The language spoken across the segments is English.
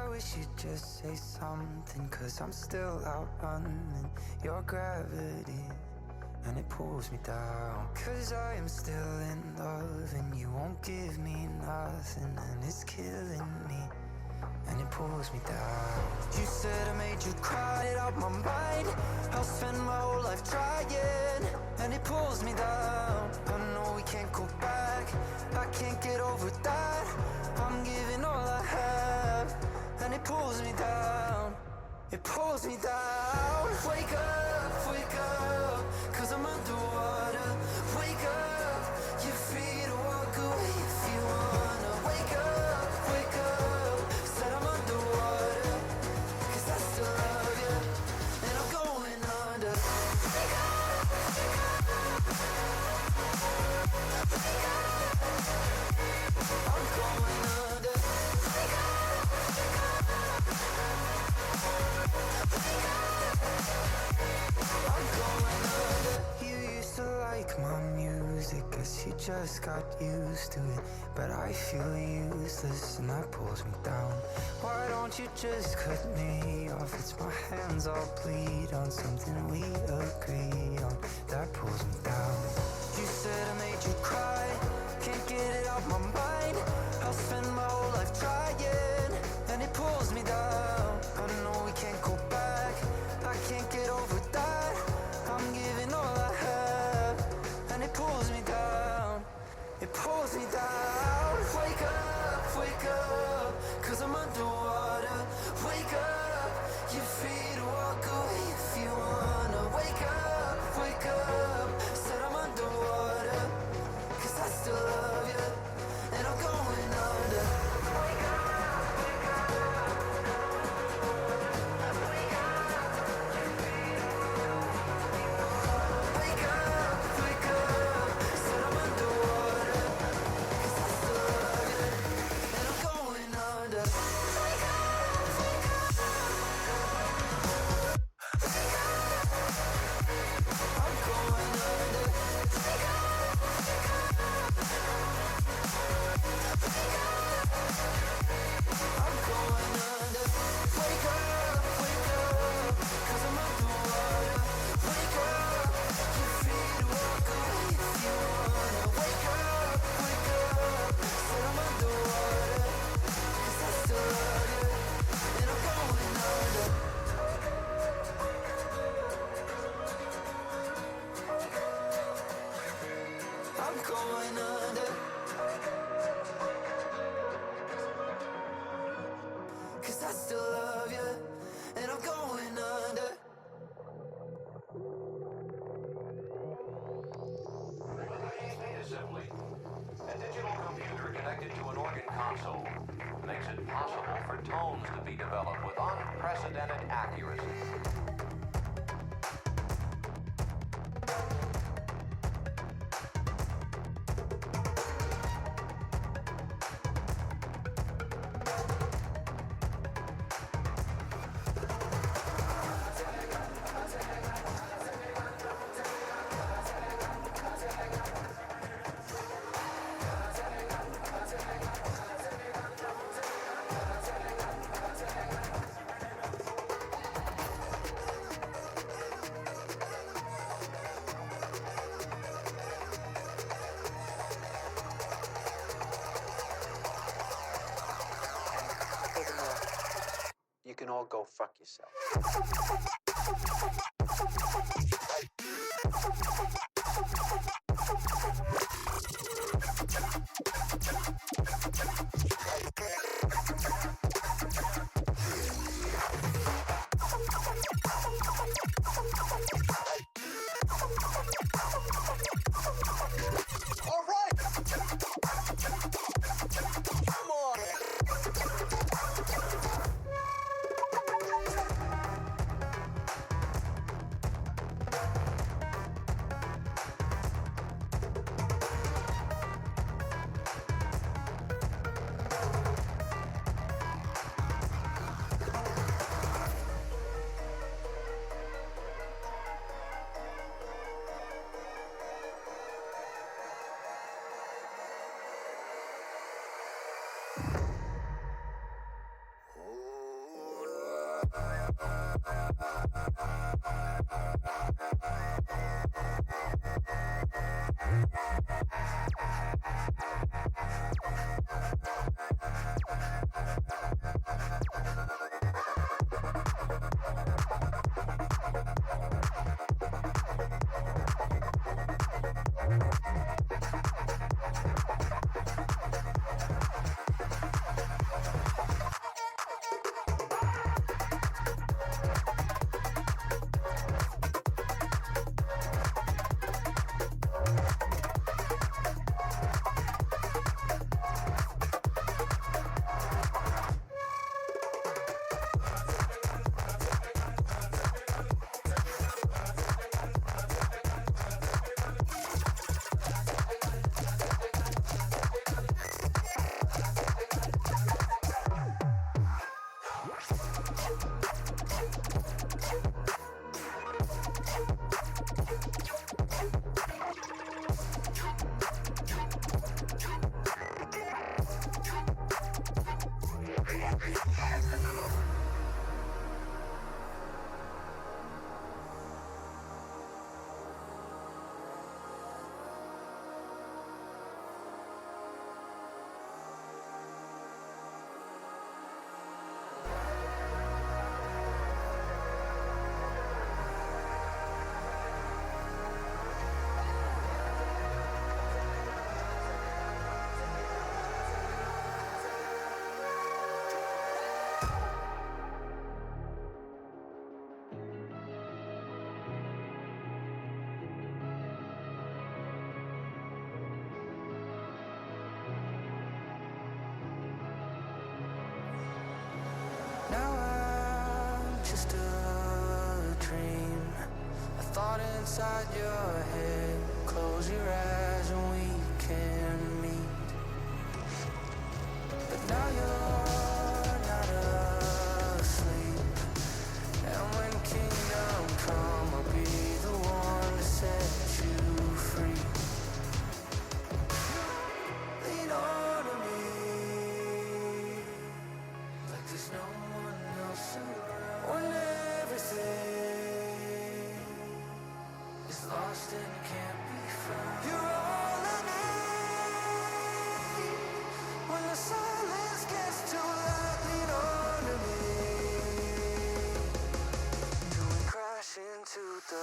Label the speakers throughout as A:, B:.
A: I wish you'd just say something, 'cause I'm still outrunning your gravity, and it pulls me down. 'Cause I am still in love and you won't give me nothing, and it's killing me, and it pulls me down. You said I made you cry it out my mind. I'll spend my whole life trying, and it pulls me down. I know we can't go back, I can't get over that. I'm giving all I have, and it pulls me down. It pulls me down. Wake up, 'cause I'm underwater. Wake up, you're free to walk away if you wanna. Wake up, said I'm underwater, 'cause I still love you, and I'm going under. Wake up, I'm going under. Wake up, I'm going under. You used to like my music, guess you just got used to it. But I feel useless and that pulls me down. Why don't you just cut me off? It's my hands all bleed on something we agree on. That pulls me down. You said I made you cry, can't get it out my mind. I'll spend my whole life trying, and it pulls me down. I know we can't go back, I can't get over that. I'm giving all I have, and it pulls me down. It pulls me down. Wake up, 'cause I'm underwater. Wake up, you're free to walk away if you wanna. Wake up, said I'm underwater, 'cause I still love you, and I'm going under. Wake up.
B: You can all go fuck yourself.
A: Now I'm just a dream, a thought inside your head. Close your eyes and we can meet. But now you're not asleep, and when kingdom come, I'll be the one to set you free. Lean on me like there's no one else around. When everything is lost and can't be found, you're all I need. When the silence gets too loud, lean on me till we crash into the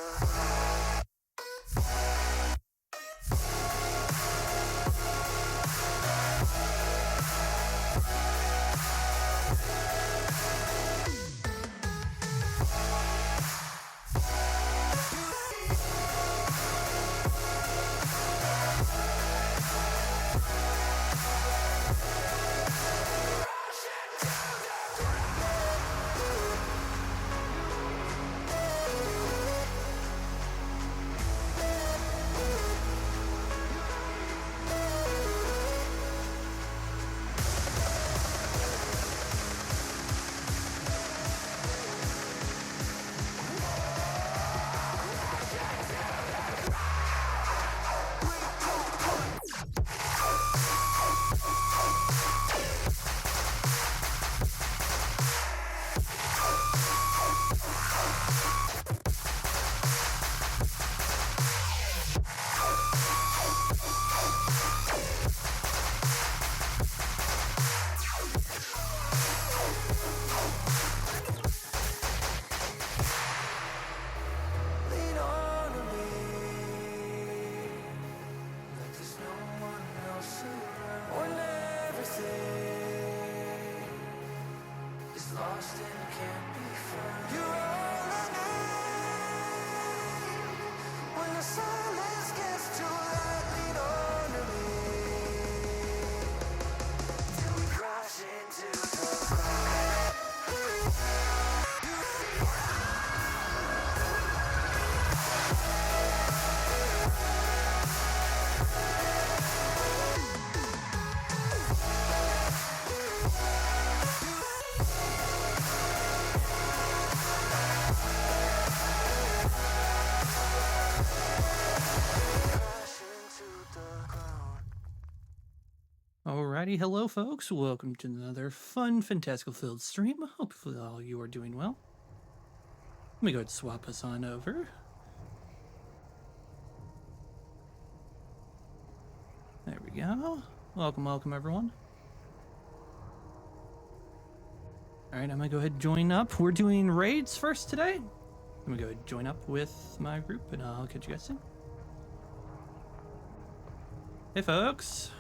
A: lean on me like there's no one else around. When everything is lost and can't be found, you're all I need. When the silence gets too loud, lean on me till we crash into the ground.
B: Alrighty, hello folks. Welcome to another fun, fantastical filled stream. Hopefully all you are doing well. Let me go ahead and swap us on over. There we go. Welcome, welcome, everyone. All right, I'm gonna go ahead and join up. We're doing raids first today. I'm gonna go ahead and join up with my group, and I'll catch you guys soon. Hey, folks.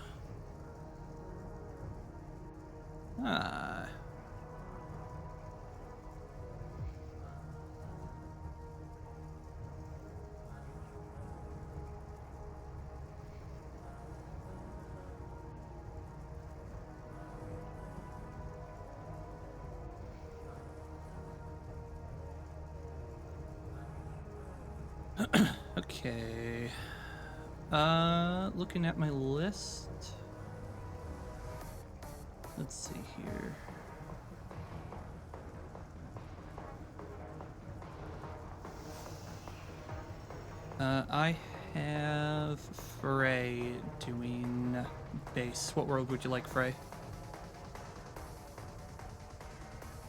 B: Okay. Looking at my list. Let's see here. I have Frey doing base. What world would you like, Frey?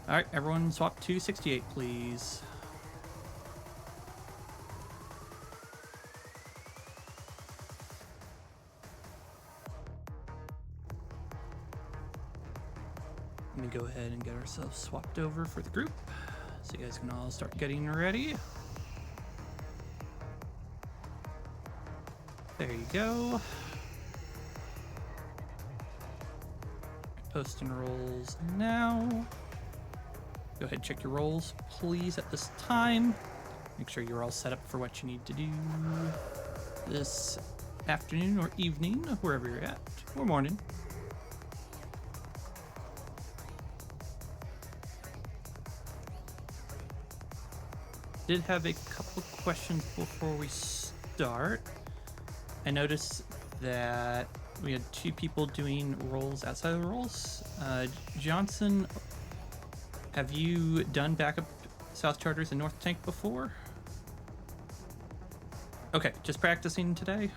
B: Alright, everyone swap to 68, please. Let me go ahead and get ourselves swapped over for the group, so you guys can all start getting ready. There you go. Posting rolls now. Go ahead and check your rolls, please, at this time. Make sure you're all set up for what you need to do this afternoon or evening, wherever you're at, or morning. Did have a couple of questions before we start. I noticed that we had 2 people doing roles outside of the roles. Johnson, have you done backup South Charters and North Tank before? Okay, just practicing today.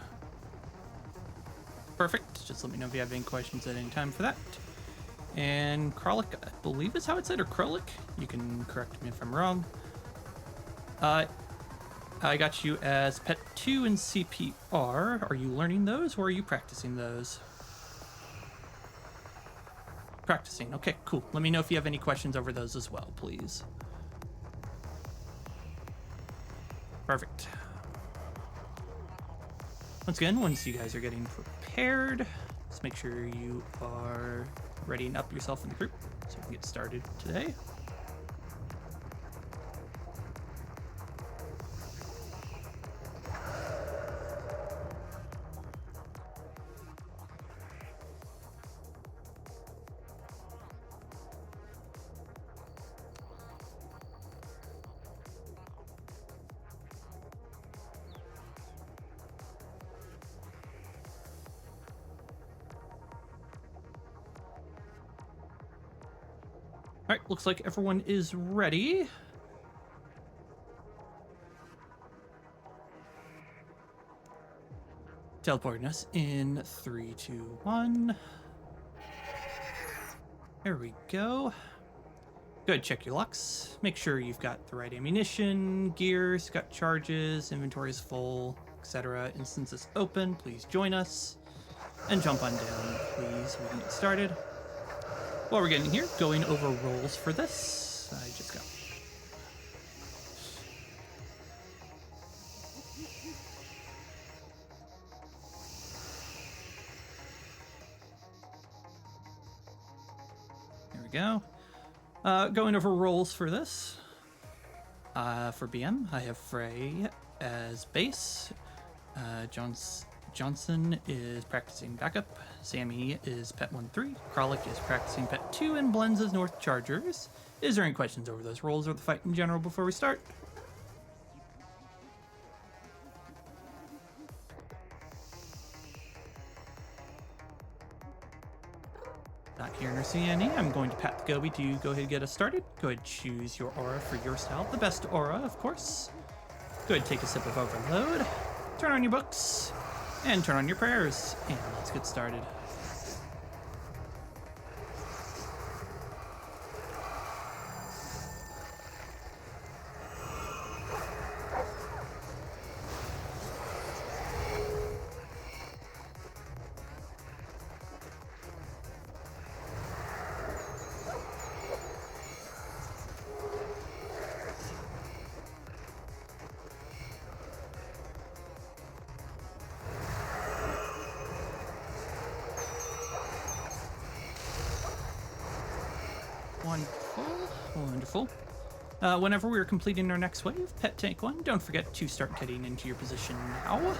B: Perfect. Just let me know if you have any questions at any time for that. And Kralik, I believe is how it said, or Krolik. You can correct me if I'm wrong. I got you as Pet 2 and CPR. Are you learning those, or are you practicing those? Practicing. Okay, cool. Let me know if you have any questions over those as well, please. Perfect. Once again, once you guys are getting prepared, just make sure you are readying up yourself in the group so we can get started today. All right, looks like everyone is ready. Teleporting us in 3, 2, 1. There we go. Go ahead, check your locks. Make sure you've got the right ammunition, gears, got charges, inventory is full, etc. Instance is open. Please join us and jump on down, please, so we can get started. While we're getting here, going over roles for this. I just got. There we go. Going over roles for this. For BM, I have Frey as base. Johnson is practicing backup. Sammy is Pet 1-3. Kralik is practicing Pet 2 and blends as North Chargers. Is there any questions over those roles or the fight in general before we start? Not hearing or seeing any. I'm going to pat the Goby to go ahead and get us started. Go ahead and choose your aura for your style. The best aura, of course. Go ahead and take a sip of overload. Turn on your books. And turn on your prayers. And let's get started. Wonderful. Wonderful. Whenever we're completing our next wave, Pet Tank 1, don't forget to start getting into your position now.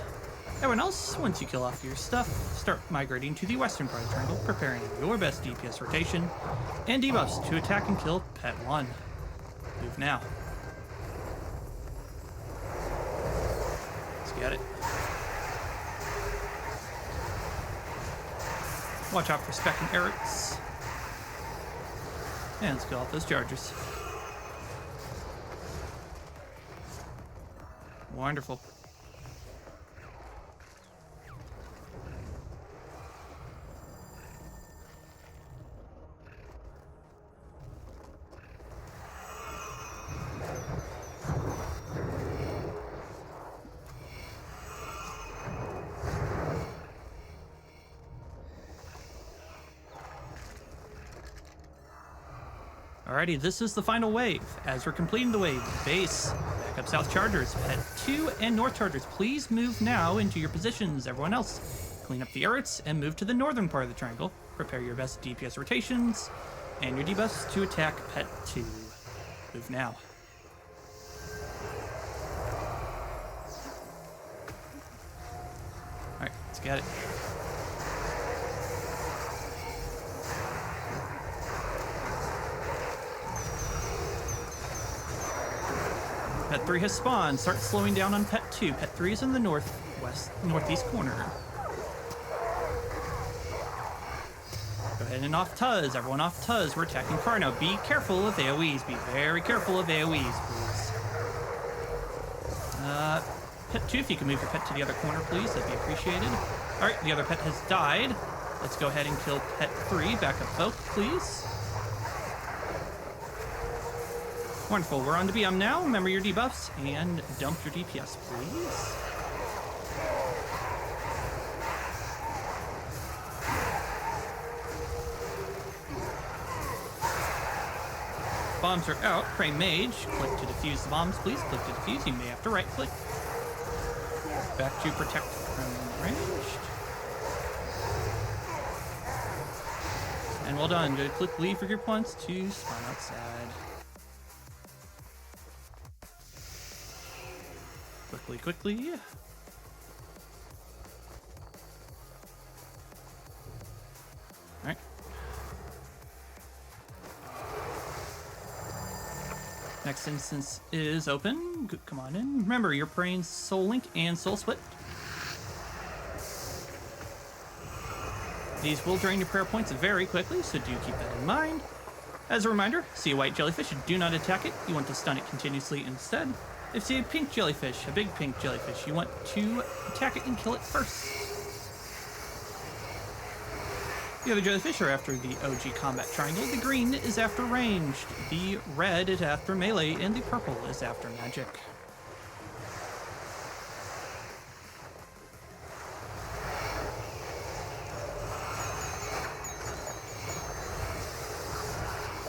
B: Everyone else, once you kill off your stuff, start migrating to the western part of the triangle, preparing your best DPS rotation and debuffs to attack and kill Pet 1. Move now. Let's get it. Watch out for Spec and Eric's. And let's kill off those chargers. Wonderful. Alrighty, this is the final wave. As we're completing the wave, base, backup south chargers, Pet 2, and north chargers, please move now into your positions. Everyone else, clean up the turrets and move to the northern part of the triangle. Prepare your best DPS rotations and your debuffs to attack Pet 2. Move now. Alright, let's get it. Pet 3 has spawned. Start slowing down on Pet 2. Pet 3 is in the northeast corner. Go ahead and off Tuz. Everyone off Tuz. We're attacking Carno. Be careful of AoEs. Be very careful of AoEs, please. Pet 2, if you can move your pet to the other corner, please. That'd be appreciated. Alright, the other pet has died. Let's go ahead and kill Pet 3. Back up both, please. Wonderful, we're on to BM now. Remember your debuffs and dump your DPS, please. Bombs are out. Pray Mage. Click to defuse the bombs, please. Click to defuse. You may have to right click. Back to protect from ranged. And well done. Good click leave for group once to spawn outside. Quickly. Alright. Next instance is open. Come on in. Remember, you're praying Soul Link and Soul Split. These will drain your prayer points very quickly, so do keep that in mind. As a reminder, see a white jellyfish, do not attack it. You want to stun it continuously instead. If you see a pink jellyfish, a big pink jellyfish, you want to attack it and kill it first. The other jellyfish are after the OG combat triangle. The green is after ranged, the red is after melee, and the purple is after magic.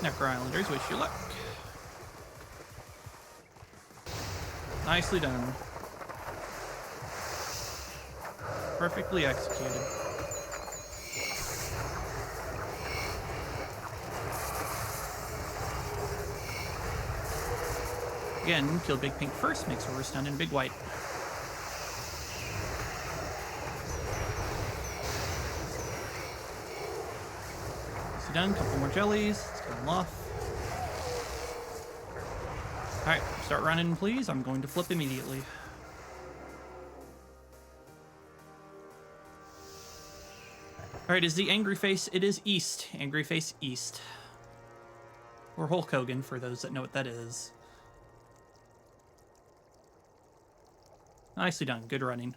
B: Necro Islanders, wish you luck. Nicely done. Perfectly executed. Again, kill Big Pink first, makes sure we're stunned in Big White. Nicely done, couple more jellies, let's get them off. Alright, start running, please. I'm going to flip immediately. Alright, is the Angry Face? It is East. Angry Face East. Or Hulk Hogan, for those that know what that is. Nicely done. Good running.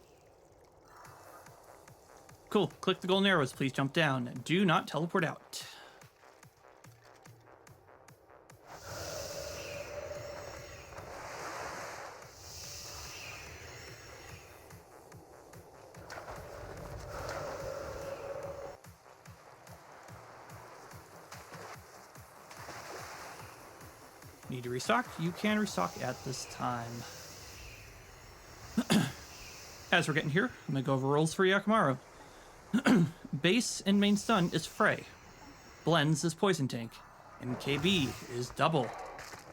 B: Cool. Click the golden arrows. Please jump down. Do not teleport out. Need to restock? You can restock at this time. As we're getting here, I'm going to go over rolls for Yakimaru. Base and main stun is Frey. Blends is Poison Tank. NKB is double.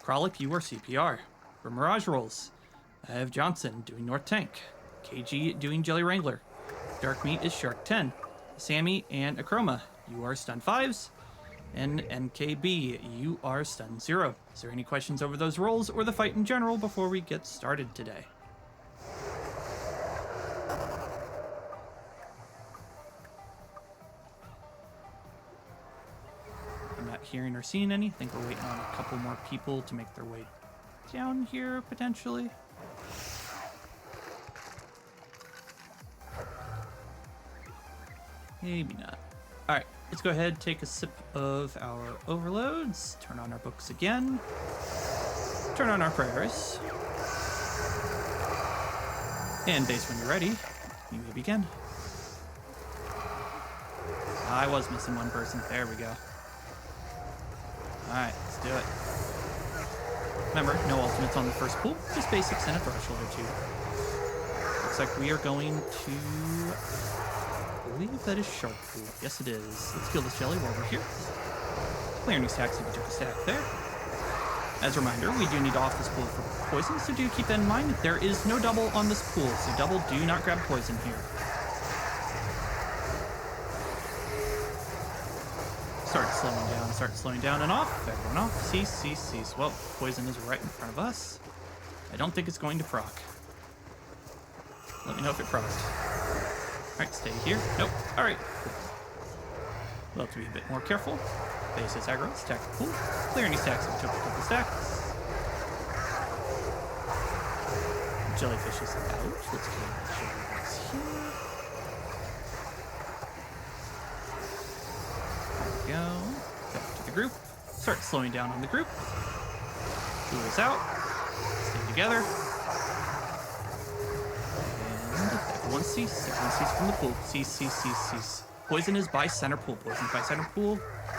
B: Kralik, you are CPR. For Mirage rolls, I have Johnson doing North Tank. KG doing Jelly Wrangler. Dark Meat is Shark 10. Sammy and Akroma, you are stun 5s. And NKB, you are stun 0. Is there any questions over those rolls or the fight in general before we get started today? I'm not hearing or seeing any. I think we're waiting on a couple more people to make their way down here, potentially. Maybe not. All right, let's go ahead, take a sip of our overloads, turn on our books again, turn on our prayers, and base when you're ready, you may begin. I was missing one person. There we go. All right, let's do it. Remember, no ultimates on the first pool, just basics and a threshold or two. Looks like we are going to... I believe that is Shark Pool. Yes, it is. Let's kill this jelly while we're here. Clear any stacks if you took a stack there. As a reminder, we do need to off this pool for poison, so do keep that in mind. There is no double on this pool, so double do not grab poison here. Start slowing down and off. Everyone off. Cease. Well, poison is right in front of us. I don't think it's going to proc. Let me know if it procs. Alright, stay here. Nope. Alright. We'll have to be a bit more careful. Base is aggro. Stack the pool. Clear any stacks if we took a couple stacks. Jellyfish is out. Let's kill the jellyfish here. There we go. Back to the group. Start slowing down on the group. Blue is out. Stay together. Everyone cease from the pool. Cease. Poison is by center pool.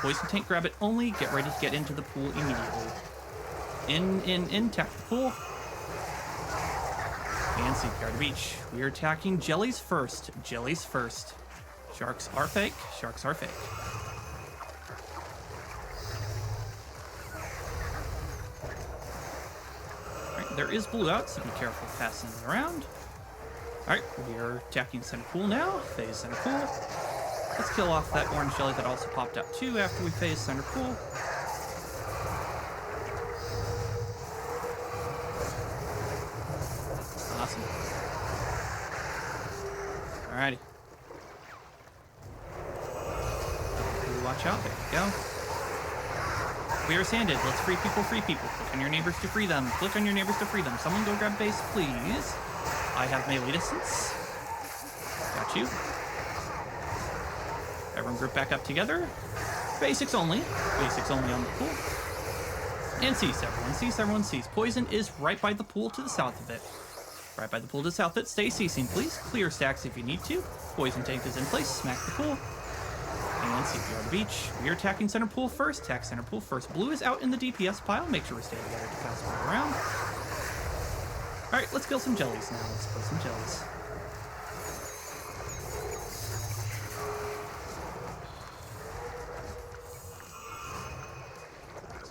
B: Poison tank, grab it only. Get ready to get into the pool immediately. In, tap the pool. And CPR to beach. We are attacking jellies first. Sharks are fake. Alright, there is blue out, so be careful passing it around. Alright, we are attacking center pool now. Phase center pool. Let's kill off that orange jelly that also popped out too after we phase center pool. Awesome. Alrighty. Watch out, there we go. We are sanded. Let's free people. Click on your neighbors to free them. Someone go grab base, please. I have melee distance. Got you. Everyone group back up together. Basics only on the pool. And cease, everyone cease. Poison is right by the pool to the south of it. Stay ceasing, please. Clear stacks if you need to. Poison tank is in place. Smack the pool. And CPR to beach. We are attacking center pool first. Attack center pool first. Blue is out in the DPS pile. Make sure we stay together to pass it around. Alright, let's kill some jellies now.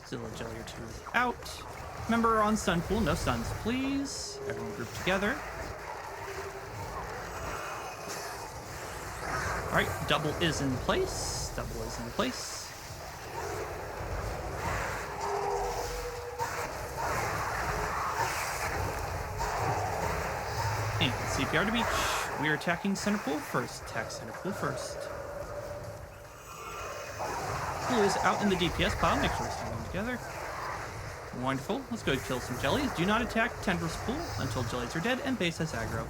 B: Still a jelly or two out. Remember, on stun pool, no stuns, please. Everyone group together. Alright, double is in place. And CPR to beach. We are attacking center pool first. Blue is out in the DPS pile. Make sure we're standing together. Wonderful. Let's go kill some jellies. Do not attack Tendra's pool until jellies are dead and base has aggro.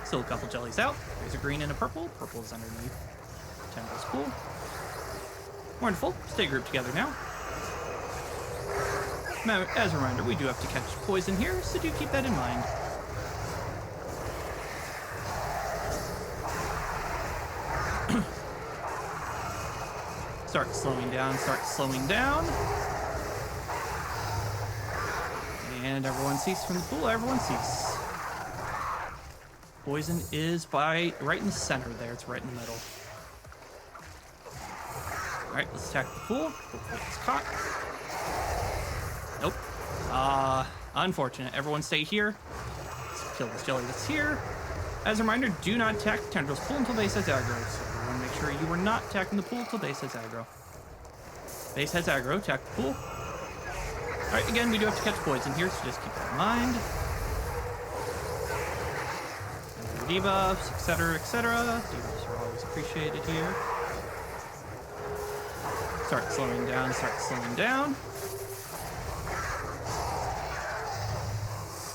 B: Still a couple jellies out. There's a green and a purple. Purple is underneath Tendra's pool. Wonderful. Stay grouped together now. Now, as a reminder, we do have to catch poison here, so do keep that in mind. Start slowing down. And everyone cease from the pool. Poison is right in the center there. It's right in the middle. Alright, let's attack the pool. Hopefully it's caught. Nope. Unfortunate. Everyone stay here. Let's kill this jelly that's here. As a reminder, do not attack Tendrils pool until base has aggro. So everyone make sure you are not attacking the pool until base has aggro. Base has aggro, attack the pool. Alright, again, we do have to catch poison here, so just keep that in mind. And debuffs, etc., etc. Debuffs are always appreciated here. Start slowing down, start slowing down.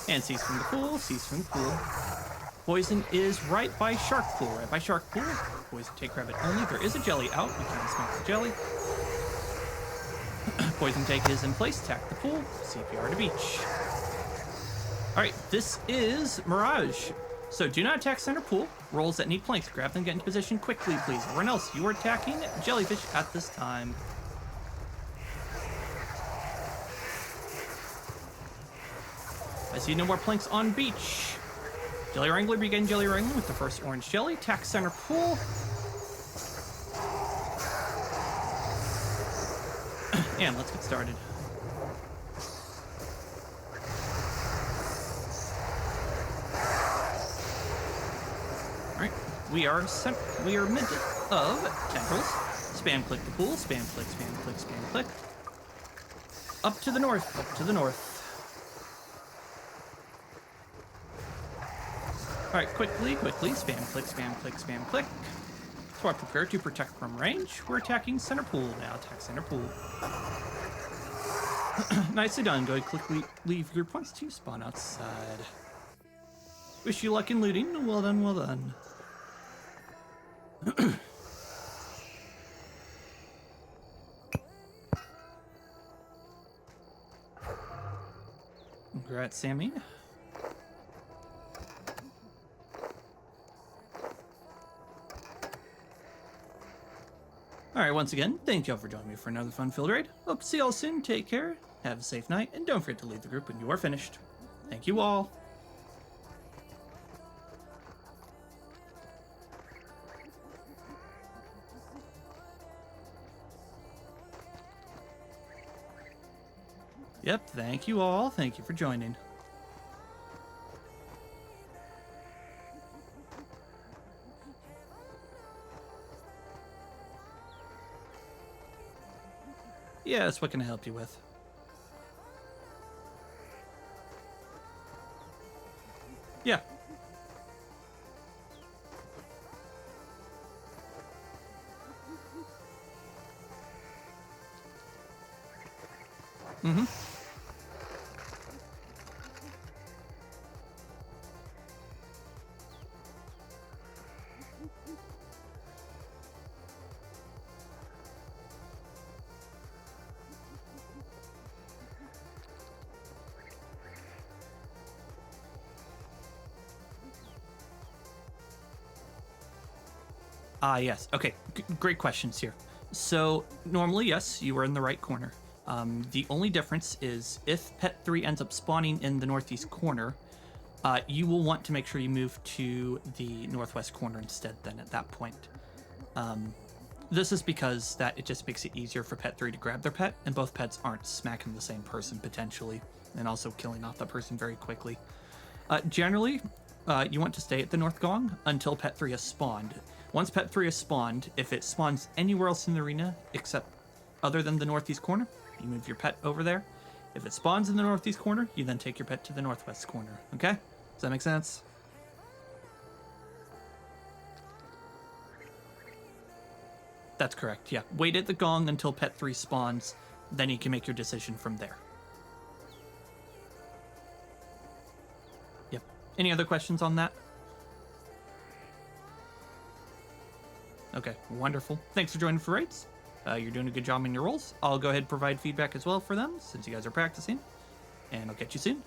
B: And cease from the pool, cease from the pool. Poison is right by Shark Pool, right by Shark Pool. Poison take rabbit only. There is a jelly out. We can smack the jelly. Poison take is in place. Attack the pool. CPR to beach. Alright, this is Mirage. So do not attack center pool. Rolls that need planks. Grab them, get into position quickly, please. Everyone else, you are attacking jellyfish at this time. I see no more planks on beach. Jelly Wrangler, begin Jelly Wrangler with the first orange jelly. Attack center pool. And let's get started. Alright, we are mid of Tendrils. Spam click the pool, spam click, spam click, spam click. Up to the north, up to the north. Alright, quickly, spam click, spam click, spam click. So I prepare to protect from range. We're attacking center pool now. Attack center pool. Nicely done. Go ahead, quickly leave your points to spawn outside. Wish you luck in looting. Well done, well done. Congrats, Sammy. Alright, once again, thank y'all for joining me for another fun-filled raid. Hope to see y'all soon. Take care, have a safe night, and don't forget to leave the group when you are finished. Thank you all. Yep, thank you all. Thank you for joining. Yes, what can I help you with? Yeah. Mm-hmm. Yes. Okay. Great questions here. So normally, yes, you are in the right corner. The only difference is if Pet 3 ends up spawning in the northeast corner, you will want to make sure you move to the northwest corner instead then at that point. This is because that it just makes it easier for Pet 3 to grab their pet, and both pets aren't smacking the same person potentially, and also killing off that person very quickly. Generally, you want to stay at the North Gong until Pet 3 has spawned. Once Pet 3 has spawned, if it spawns anywhere else in the arena except other than the northeast corner, you move your pet over there. If it spawns in the northeast corner, you then take your pet to the northwest corner. Okay? Does that make sense? That's correct, yeah. Wait at the gong until Pet 3 spawns, then you can make your decision from there. Yep. Any other questions on that? Okay, wonderful. Thanks for joining for raids. You're doing a good job in your roles. I'll go ahead and provide feedback as well for them, since you guys are practicing. And I'll catch you soon.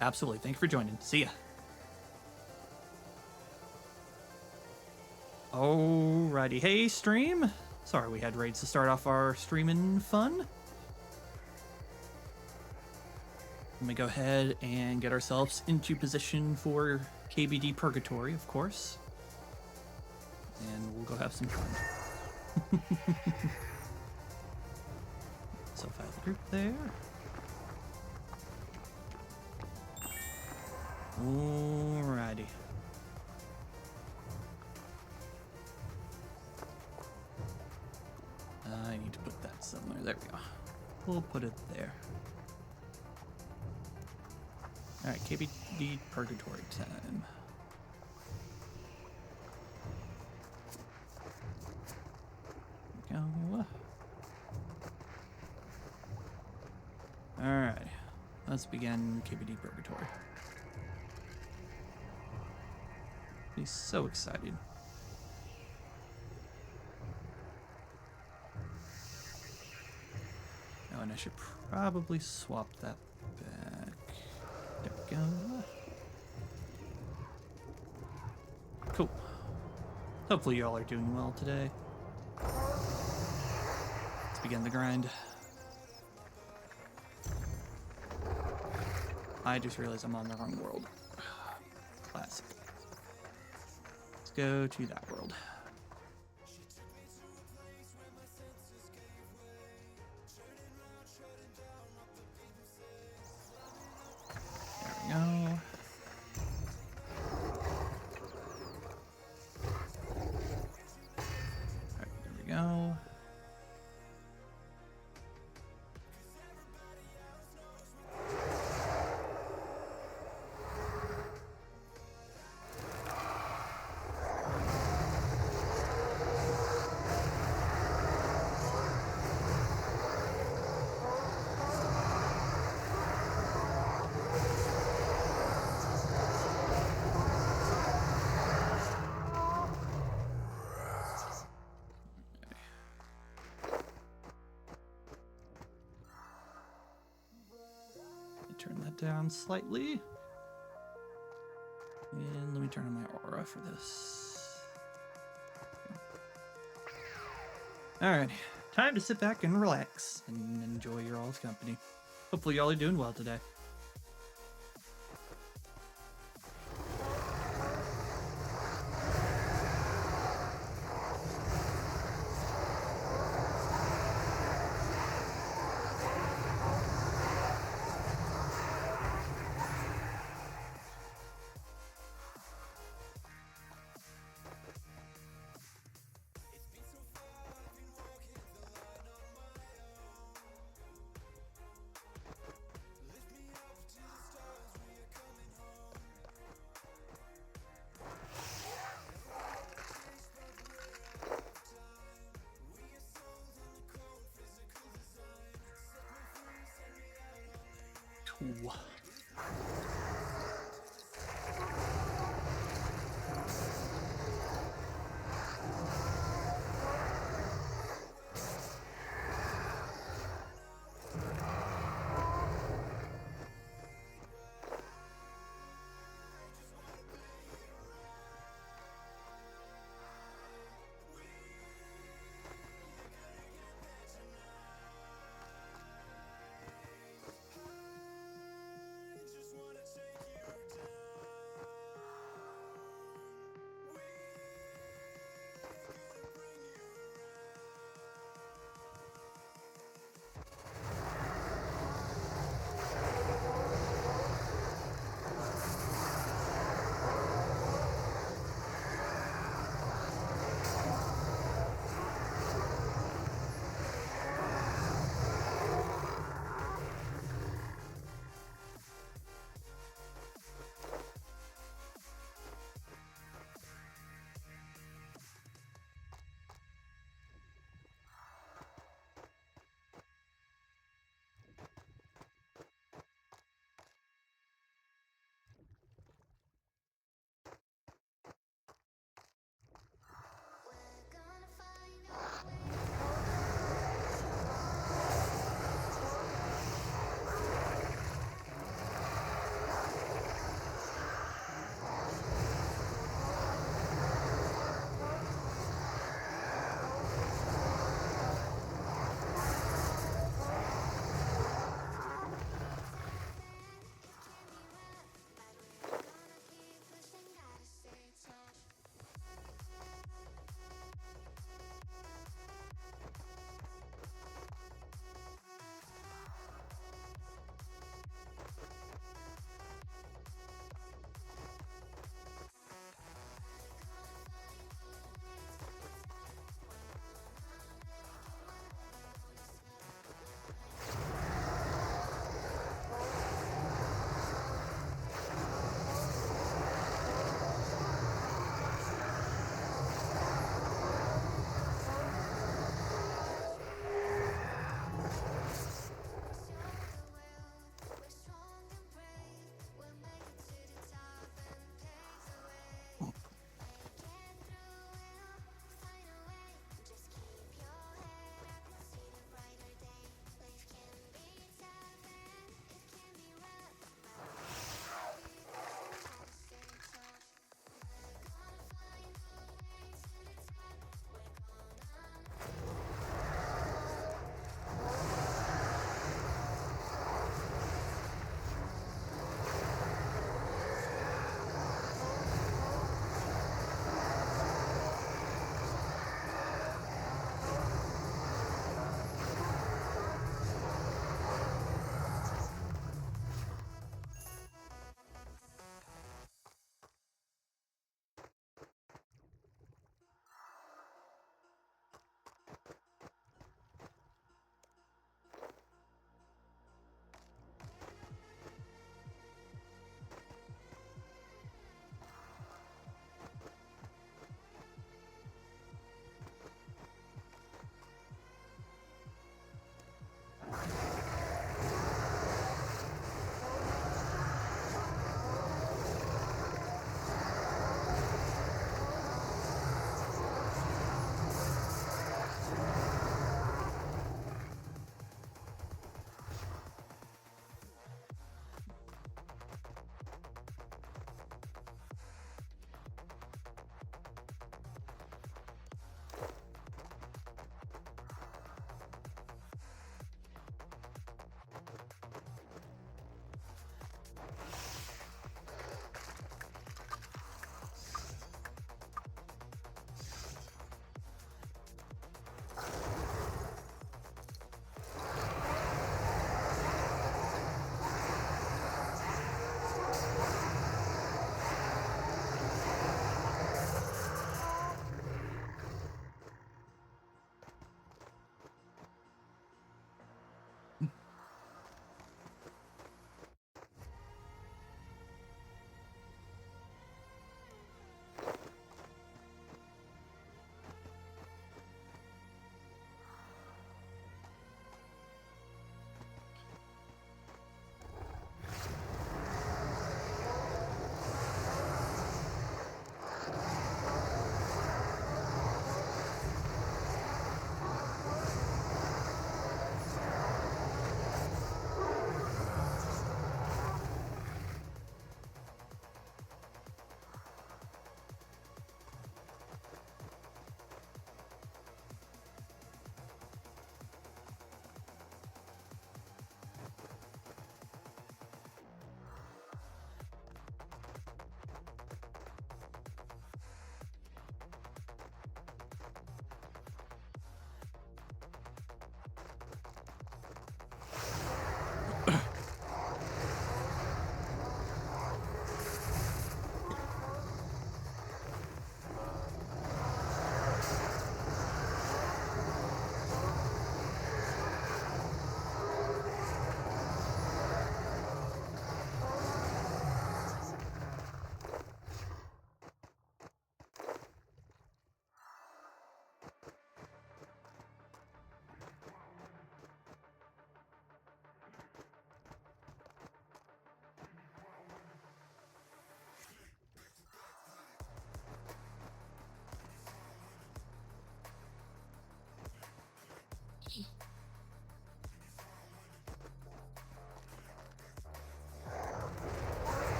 B: Absolutely. Thank you for joining. See ya. Alrighty. Hey, stream. Sorry we had raids to start off our streaming fun. Let me go ahead and get ourselves into position for KBD PuRgAtOrY, of course. and we'll go have some fun. So file the group there. Alrighty. I need to put that somewhere. There we go. We'll put it there. Alright, KBD purgatory time. There we go. Alright. Let's begin KBD purgatory. He's so excited. Oh, and I should probably swap that back. There we go. Cool. Hopefully y'all are doing well today. Let's begin the grind. I just realized I'm on the wrong world. Classic. Let's go to that world. There we go. Alright, there we go. Turn that down slightly. And let me turn on my aura for this. Alright, time to sit back and relax and enjoy your all's company. Hopefully y'all are doing well today. Cool.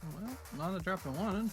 B: Well, not a drop in one.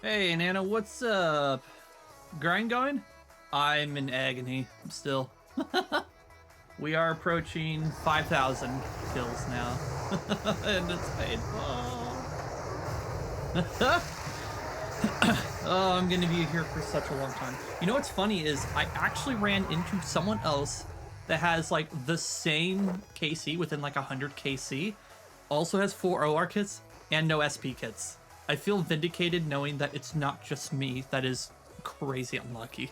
B: Hey, Nana, what's up? Grind going? I'm in agony still. We are approaching 5,000 kills now. And it's painful. Oh, I'm gonna be here for such a long time. You know what's funny is I actually ran into someone else that has like the same KC within like 100 KC, also has 4 OR kits and no SP kits. I feel vindicated knowing that it's not just me that is crazy unlucky.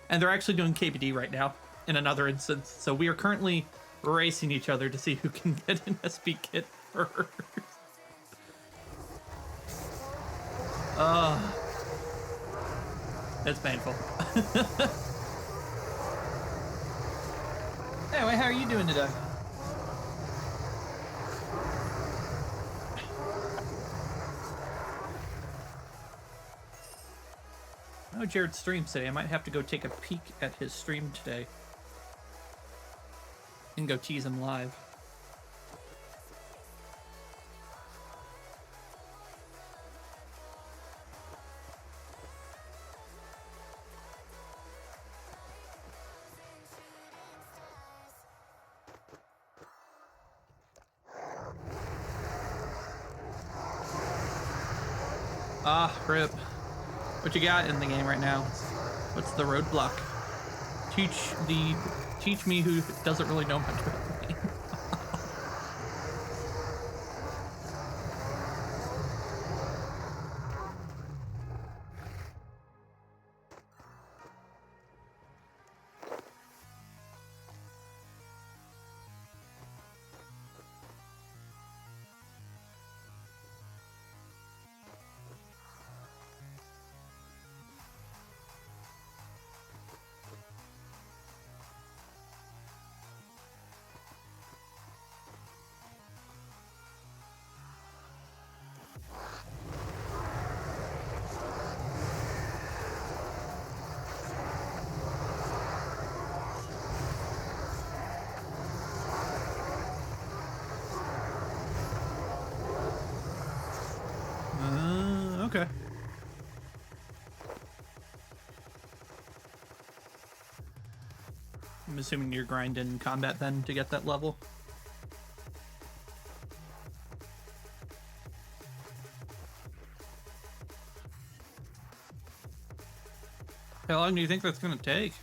B: And they're actually doing KBD right now in another instance. So we are currently racing each other to see who can get an SP kit first. It's painful. Anyway, how are you doing today? I know Jared streams today. I might have to go take a peek at his stream today and go tease him live. Ah, rip. What you got in the game right now? What's the roadblock? Teach me who doesn't really know much about the game. Okay. I'm assuming you're grinding combat then to get that level. How long do you think that's gonna take?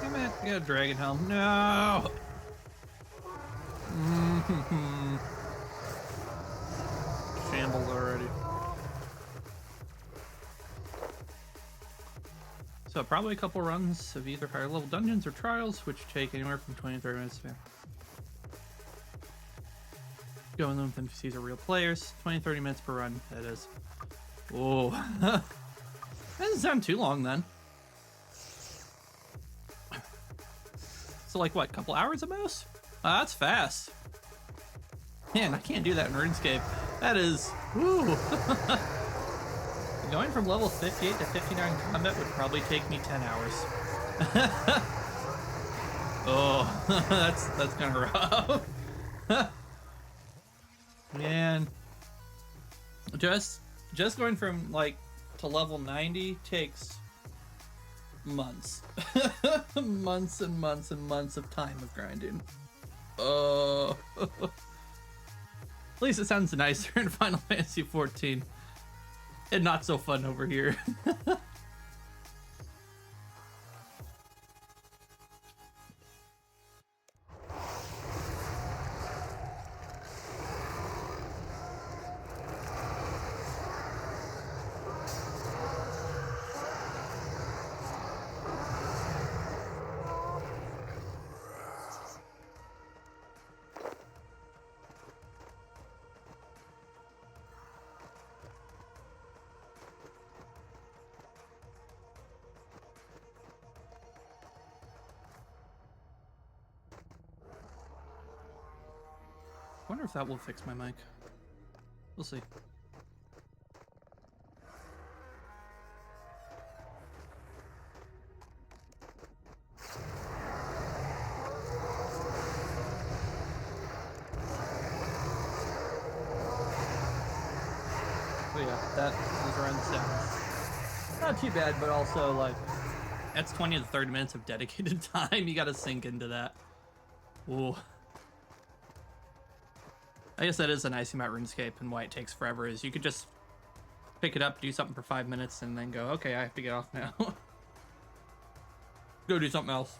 B: Damn it, I got a dragon helm. No! Shambled already. So probably a couple runs of either higher level dungeons or trials, which take anywhere from 20 to 30 minutes to go in them with NPCs or real players. 20-30 minutes per run, that is. Whoa. That doesn't sound too long then. So like what, a couple hours at most? That's fast. Man, I can't do that in RuneScape. That is, woo. Going from level 58 to 59 combat would probably take me 10 hours. Oh, that's kind of rough. Man, just going from like to level 90 takes months. Months and months and months of time of grinding. Oh. At least it sounds nicer in Final Fantasy 14. And not so fun over here. I wonder if that will fix my mic. We'll see. But yeah, that was around 7. Not too bad, but also like that's 20 to 30 minutes of dedicated time. You gotta sink into that. Ooh. I guess that is the nice thing about RuneScape and why it takes forever is you could just pick it up, do something for 5 minutes, and then go, okay, I have to get off now. Go do something else.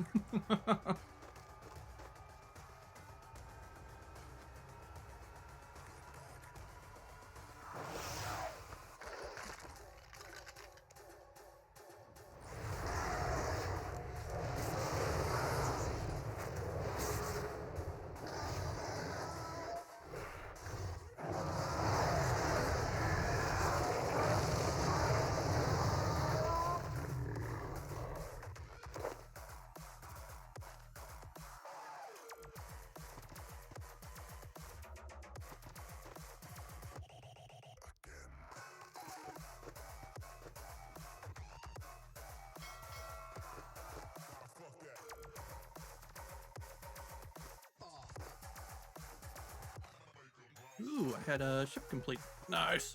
B: Ooh, I had a ship complete. Nice.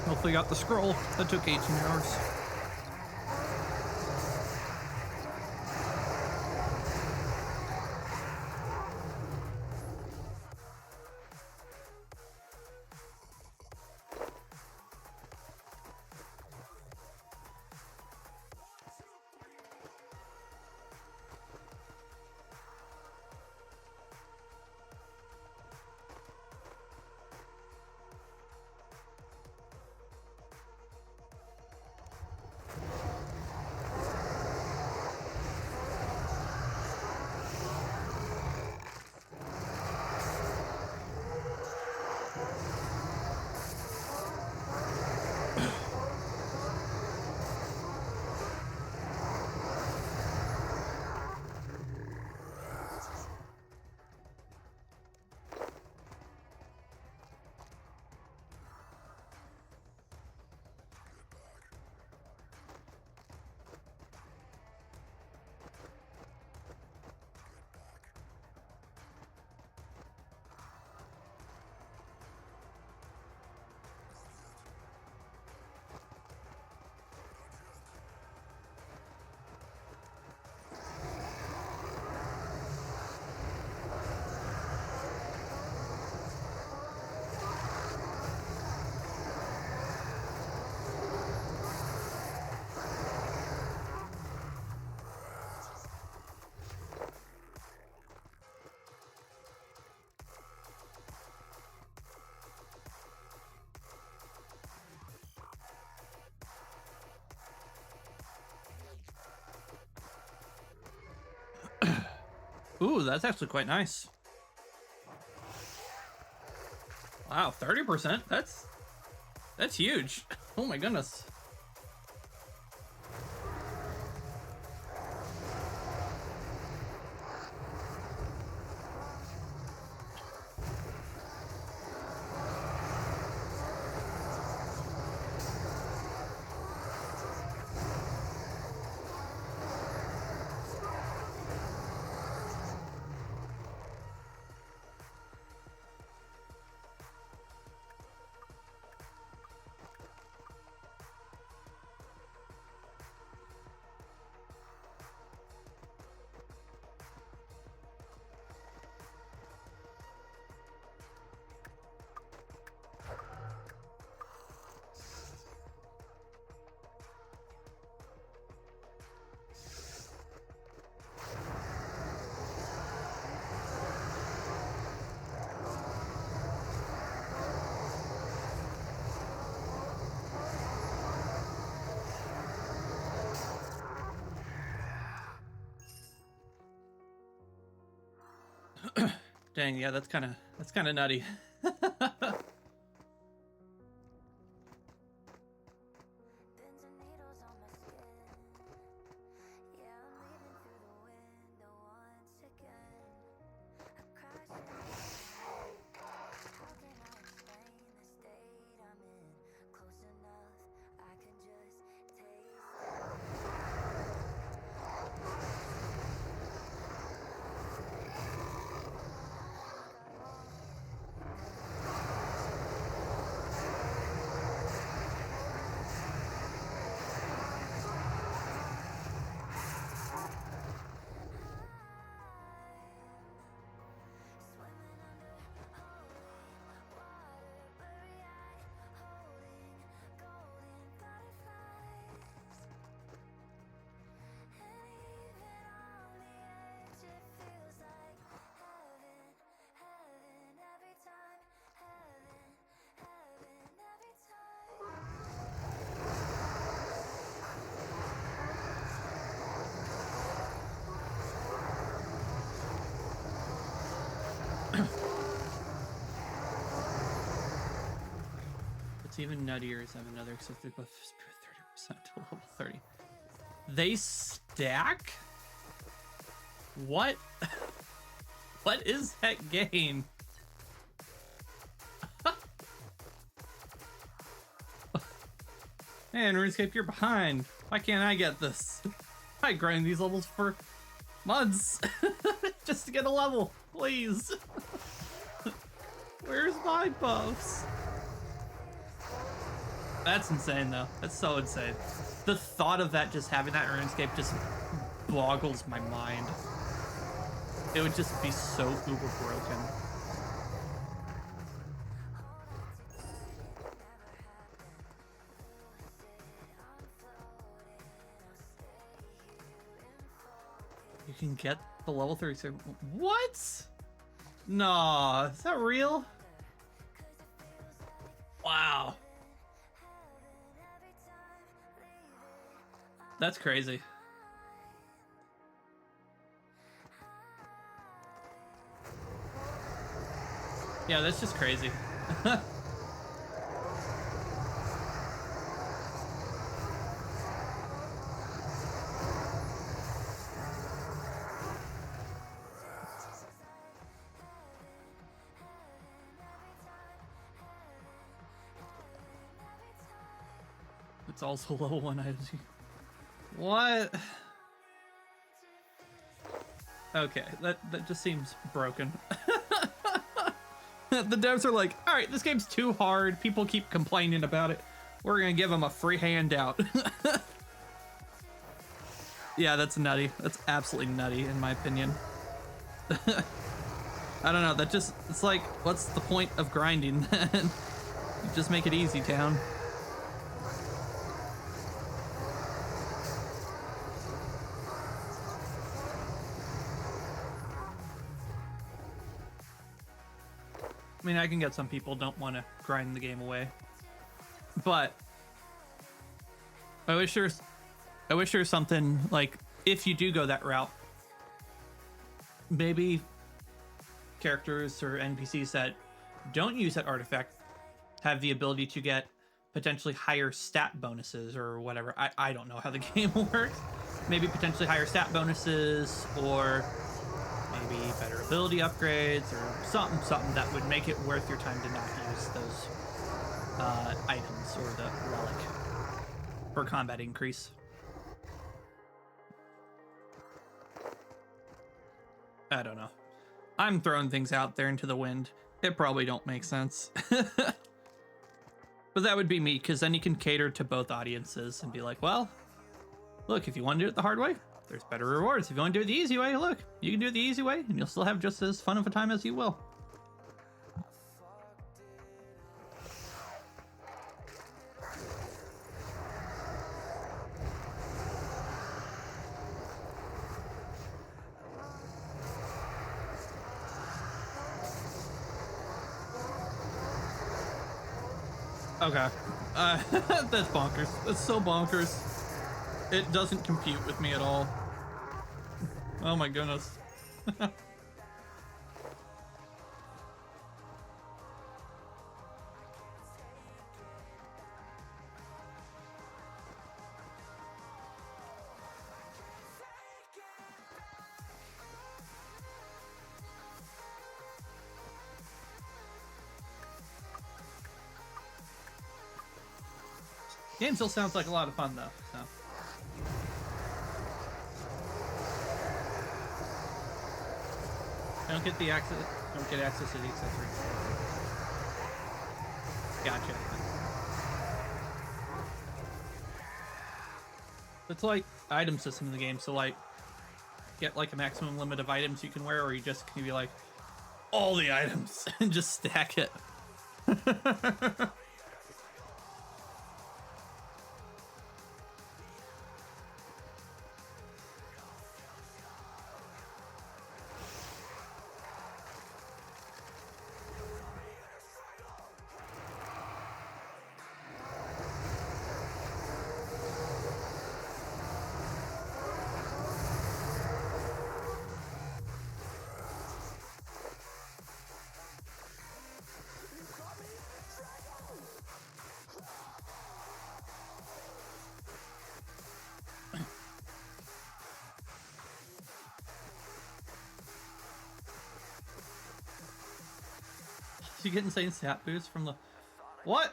B: Hopefully got the scroll. That took 18 hours. Ooh, that's actually quite nice. Wow, 30%? That's huge. Oh my goodness. Dang, yeah, that's kind of nutty. What's even nuttier is I have another accepted buff 30% to level 30. They stack? What? What is that game? Man, Runescape, you're behind. Why can't I get this? I grind these levels for months just to get a level, please. Where's my buffs? That's insane, though. That's so insane. The thought of that, just having that in RuneScape, just boggles my mind. It would just be so uber broken. You can get the level 36. What? No, is that real? Wow. That's crazy. Yeah, that's just crazy. It's also level 1 items. What? Okay, that just seems broken. The devs are like, all right, this game's too hard. People keep complaining about it. We're gonna give them a free handout. Yeah, that's nutty. That's absolutely nutty, in my opinion. I don't know. That just, it's like, what's the point of grinding then? Just make it easy, town. I mean, I can get some people don't want to grind the game away, but I wish there's something like, if you do go that route, maybe characters or NPCs that don't use that artifact have the ability to get potentially higher stat bonuses or whatever. I don't know how the game works. Maybe potentially higher stat bonuses, or maybe better ability upgrades, or something that would make it worth your time to not use those items or the relic for combat increase. I don't know. I'm throwing things out there into the wind. It probably don't make sense. But that would be me, because then you can cater to both audiences and be like, well, look, if you want to do it the hard way, there's better rewards. If you want to do it the easy way, look, you can do it the easy way and you'll still have just as fun of a time as you will. Okay. That's bonkers. That's so bonkers. It doesn't compute with me at all. Oh my goodness. Game still sounds like a lot of fun though, so. Don't get access to the accessory. Gotcha. It's like item system in the game, so like get like a maximum limit of items you can wear, or you just can be like all the items and just stack it. You get insane stat boost from the... What?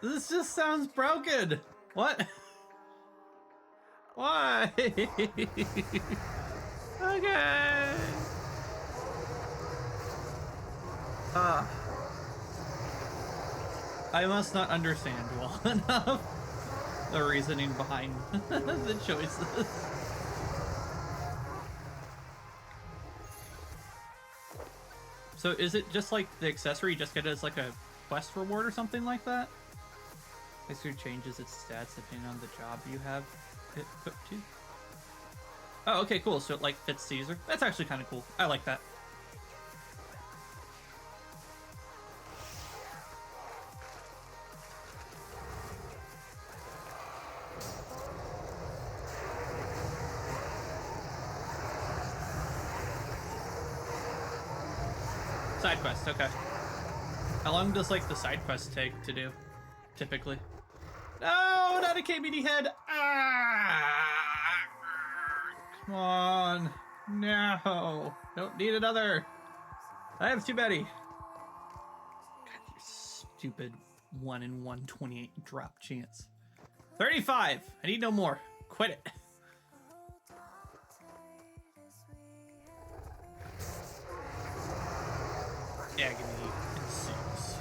B: This just sounds broken. What? Why? Okay. I must not understand well enough the reasoning behind the choices. So is it just like the accessory, you just get it as like a quest reward or something like that? Accessory changes its stats depending on the job you have it equipped to. Oh, okay, cool. So it like fits Caesar. That's actually kind of cool. I like that. Side quest, okay. How long does like the side quest take to do, typically? No, not a KBD head. Ah, come on, no, don't need another. I have too many. God, you stupid 1 in 128 drop chance. 35. I need no more. Quit it. Agony ensues.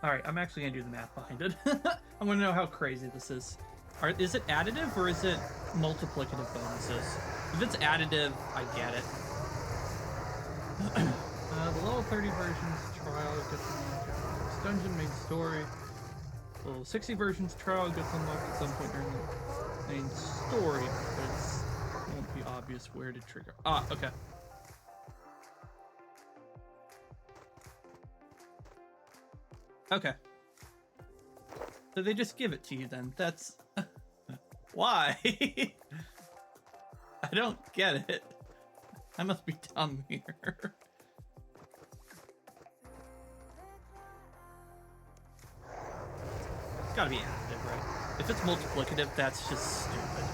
B: Alright, I'm actually gonna do the math behind it. I want to know how crazy this is. Is it additive or is it multiplicative bonuses? If it's additive, I get it. The level 30 versions trial gets unlocked. Dungeon main story. Level 60 versions trial gets unlocked at some point during the main story, but it won't be obvious where to trigger. Ah, okay. Okay. So they just give it to you then. That's... Why? I don't get it. I must be dumb here. It's gotta be additive, right? If it's multiplicative, that's just stupid.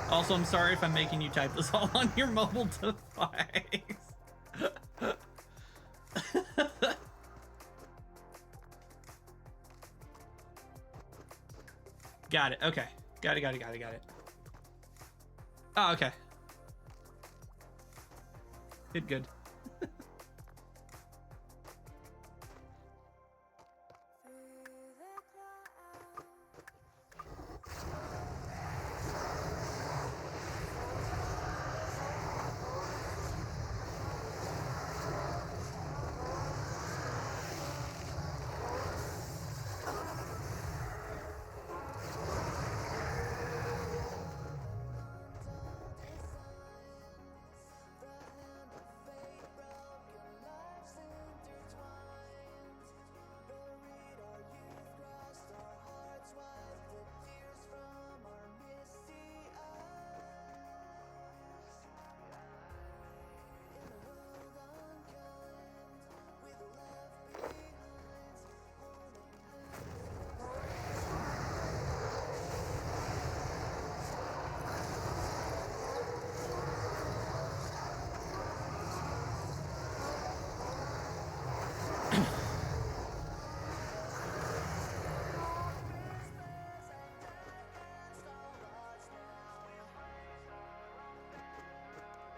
B: Also, I'm sorry if I'm making you type this all on your mobile device. Got it. Okay. Got it. Oh, okay. Good.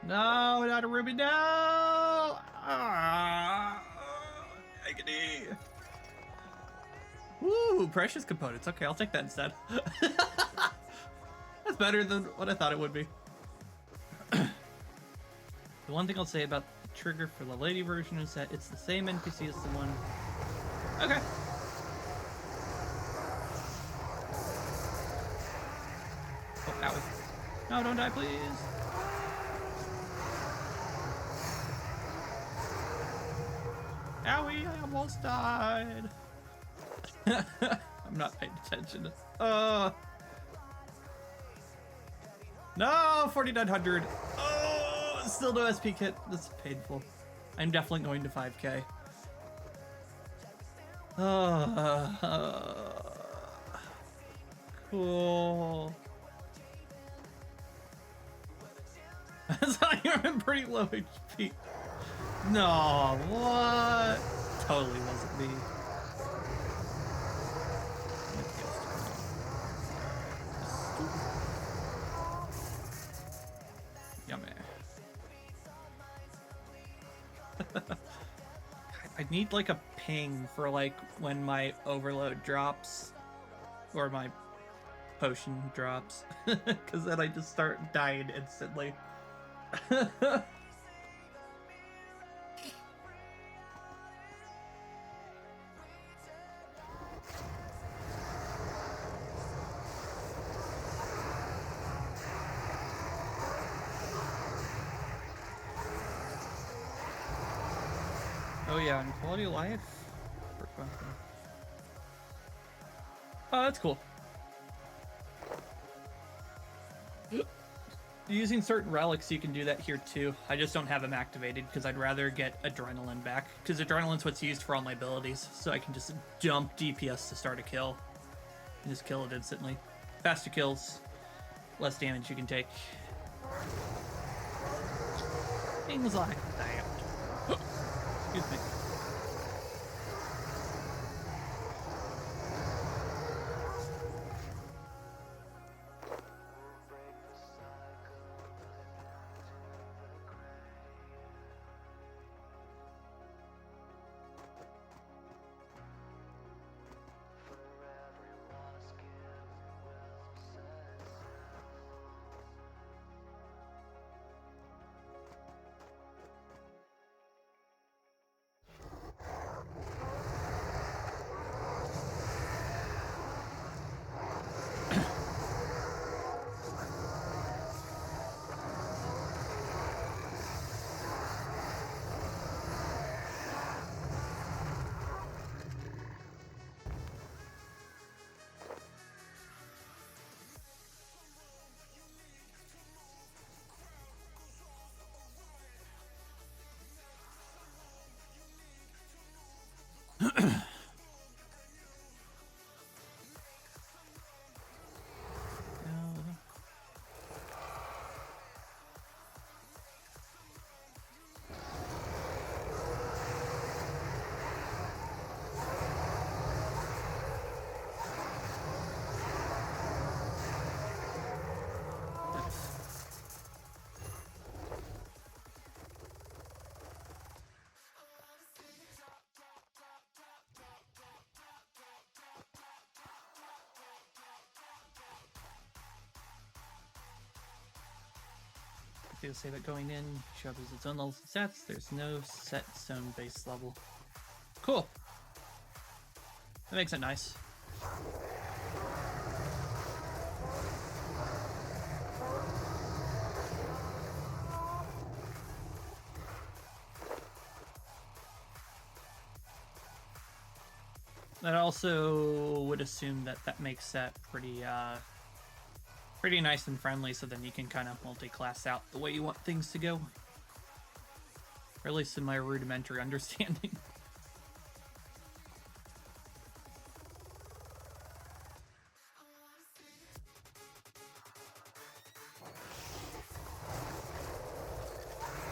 B: No, not a Ruby, no! Ah, KBD. Woo, precious components. Okay, I'll take that instead. That's better than what I thought it would be. The one thing I'll say about the trigger for the lady version is that it's the same NPC as the one. Okay. Oh, owie. No, don't die, please. Owie, I almost died. I'm not paying attention. No, 4,900. Oh, still no SP kit. This is painful. I'm definitely going to 5K. Cool. That's how you're pretty low HP. No, what? Totally wasn't me. Yummy. I need like a ping for like when my overload drops or my potion drops, because then I just start dying instantly. Oh yeah, and quality of life. Oh, that's cool. Using certain relics, you can do that here too. I just don't have them activated because I'd rather get adrenaline back, because adrenaline's what's used for all my abilities, so I can just dump DPS to start a kill and just kill it instantly. Faster kills, less damage you can take. Things like that. Excuse me. They say that going in, shop is its own levels and stats. There's no set zone base level. Cool. That makes it nice. That also would assume that that makes that pretty pretty nice and friendly, so then you can kind of multi-class out the way you want things to go. Or at least in my rudimentary understanding.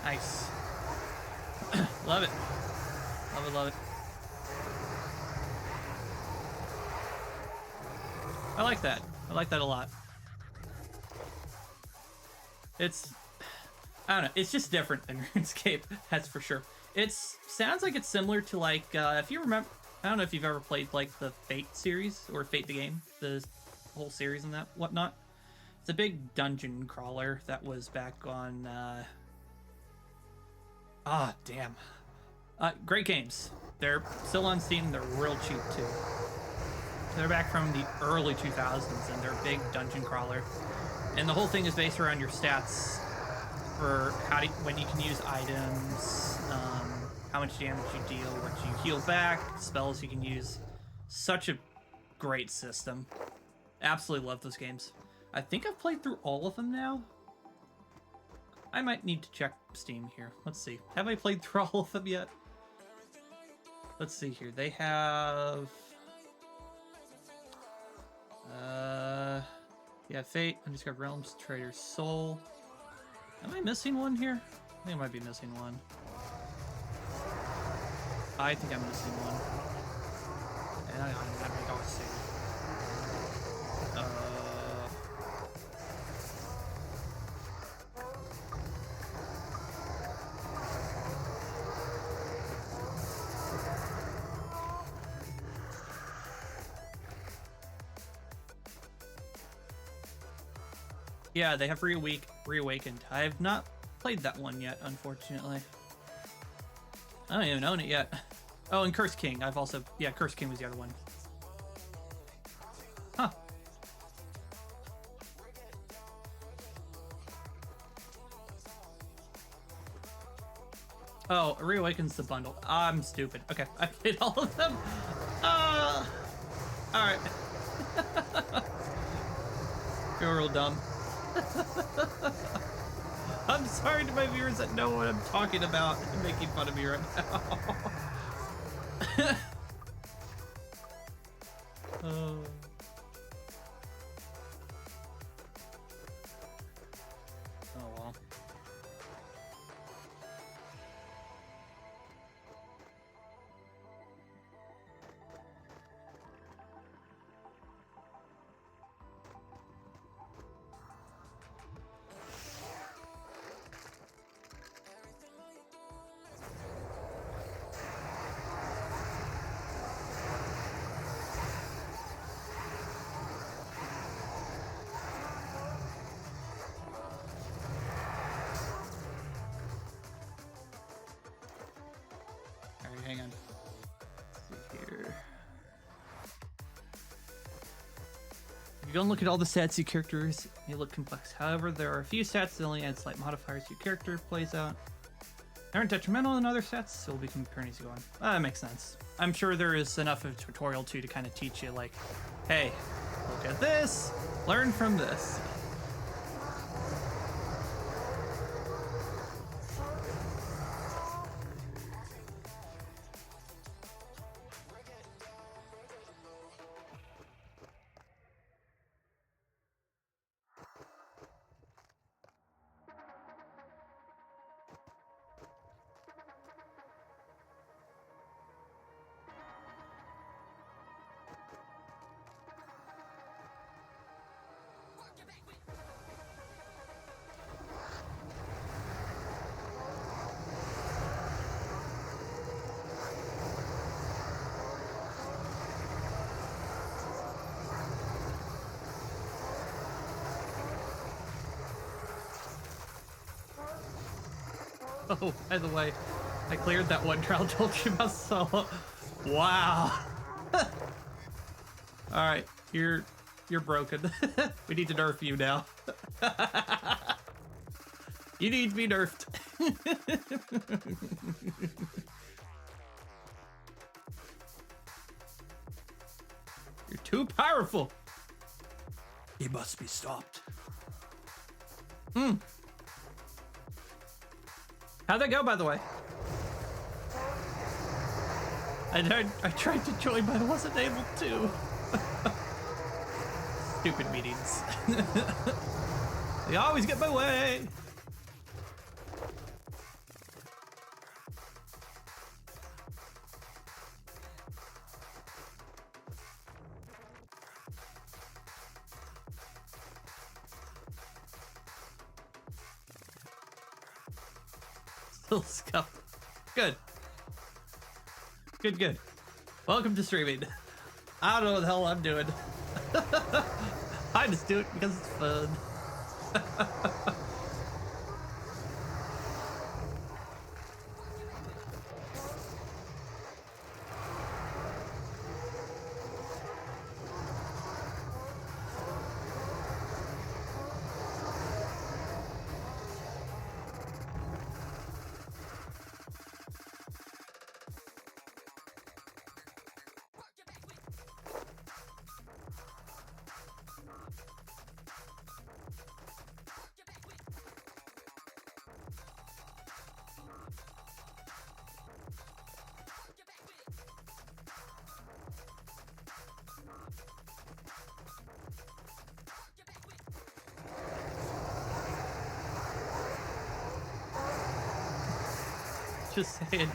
B: Nice. Love it. Love it, love it. I like that. I like that a lot. It's, I don't know, it's just different than RuneScape, that's for sure. It sounds like it's similar to, like, if you remember, I don't know if you've ever played, like, the Fate series, or Fate the game, the whole series and that whatnot. It's a big dungeon crawler that was back on, damn. Great games. They're still on Steam, they're real cheap, too. They're back from the early 2000s, and they're a big dungeon crawler. And the whole thing is based around your stats for when you can use items, how much damage you deal, what you heal back, spells you can use. Such a great system. Absolutely love those games. I think I've played through all of them now. I might need to check Steam here. Let's see. Have I played through all of them yet? Let's see here. They have... yeah, Fate, Undiscovered Realms, Trader's Soul. Am I missing one here? I think I might be missing one. I think I'm missing one. And I don't see. Yeah, they have Reawakened. I have not played that one yet, unfortunately. I don't even own it yet. Oh, and Curse King. I've also... Yeah, Curse King was the other one. Huh. Oh, Reawaken's the bundle. I'm stupid. Okay, I played all of them. Alright. Feel real dumb. I'm sorry to my viewers that know what I'm talking about and making fun of me right now. Oh. Oh well. Hang on. Let's see here. If you go and look at all the stats of your characters, they look complex. However, there are a few stats that only add slight modifiers your character plays out. They aren't detrimental in other stats, so we'll be comparing as you go on. That makes sense. I'm sure there is enough of a tutorial too to kind of teach you, like, hey, look at this, learn from this. Oh, by the way, I cleared that one trial told you about solo. Wow. All right, you're broken. We need to nerf you now. You need to be nerfed. You're too powerful. He must be stopped. How'd that go, by the way? I tried to join, but I wasn't able to. Stupid meetings. They always get my way. Still scuff. Good. Good. Welcome to streaming. I don't know what the hell I'm doing. I just do it because it's fun. Just saying,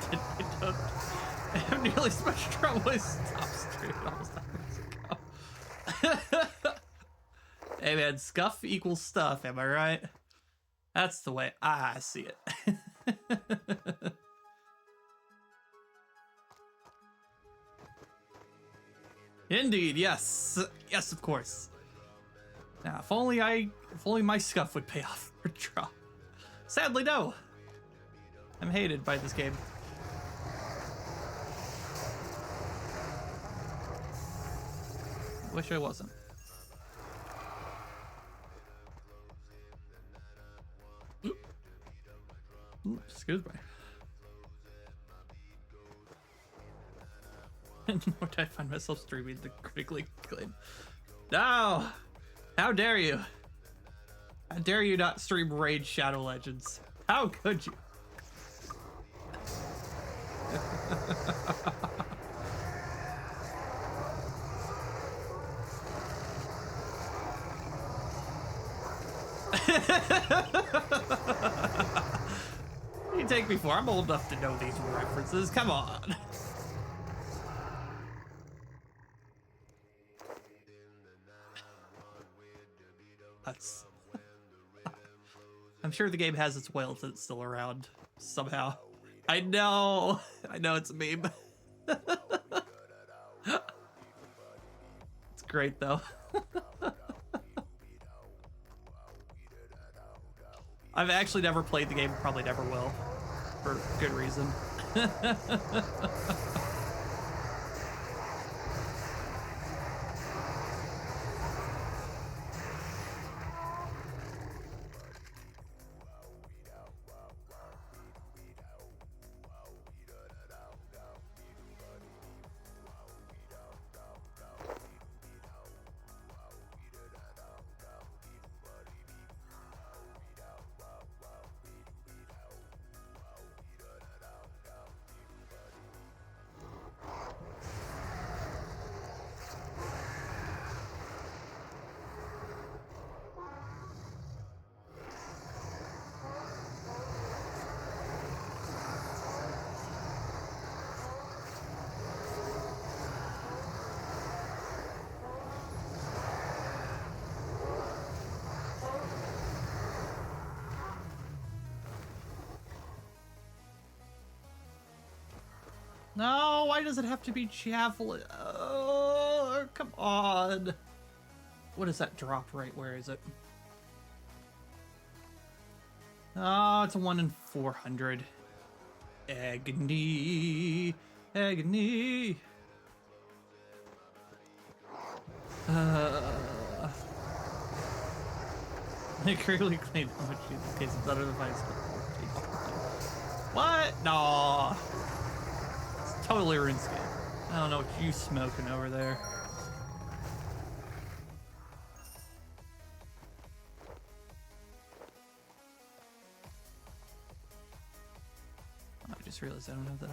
B: I have nearly as much trouble with stop streaming almost hours ago. Hey man, scuff equals stuff, am I right? That's the way I see it. Indeed, yes. Yes, of course. Now, if only my scuff would pay off for draw. Sadly, no. I'm hated by this game. Wish I wasn't. Ooh, excuse me. Nor did I find myself streaming the critically acclaimed. No! How dare you? How dare you not stream Raid Shadow Legends? How could you? You take me for? I'm old enough to know these references. Come on. That's. I'm sure the game has its whales that's still around somehow. I know it's a meme. It's great though. I've actually never played the game, probably never will, for good reason. No, why does it have to be javelin? Oh, come on. What is that drop right? Where is it? Oh, it's a 1 in 400. Agony. Agony. I clearly claimed how much you tastes better than my school. What? No. It's totally RuneScape. I don't know what you smoking over there. I just realized I don't have that up.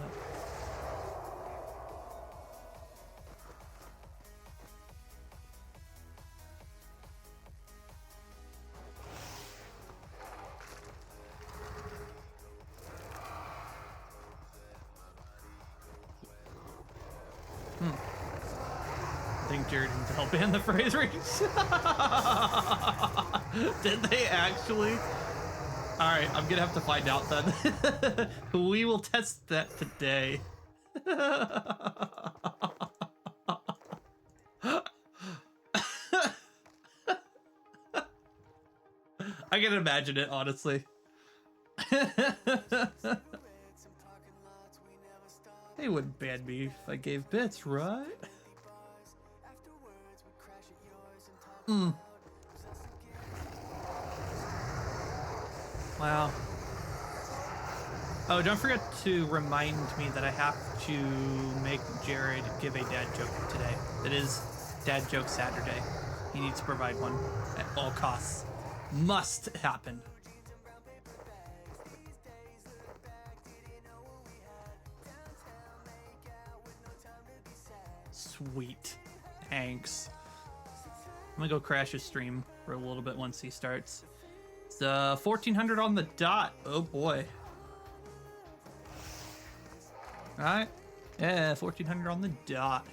B: I think Jared needs help ban the phrase reach. Did they actually? All right, I'm gonna have to find out then. We will test that today. I can imagine it, honestly. They wouldn't ban me if I gave bits, right? Wow. Oh, don't forget to remind me that I have to make Jared give a dad joke today. It is Dad Joke Saturday. He needs to provide one at all costs. Must happen. Sweet. Thanks. I'm gonna go crash his stream for a little bit once he starts. It's 1400 on the dot. Oh boy. Alright. Yeah, 1400 on the dot.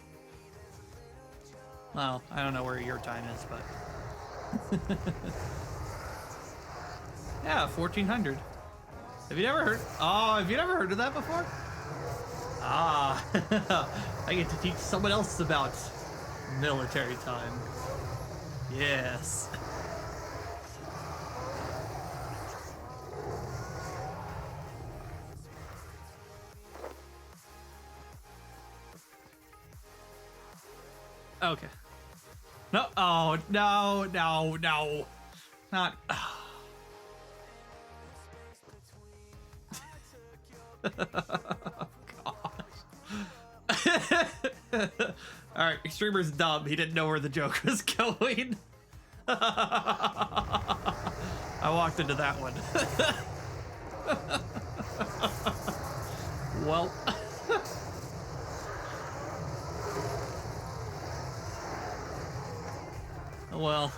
B: Well, I don't know where your time is, but... yeah, 1400. Have you never heard... Oh, have you never heard of that before? Ah, I get to teach someone else about military time. Yes. Okay. No, oh, no, no, no. Not... Alright, Extremer's dumb. He didn't know where the joke was going. I walked into that one. Well. Well.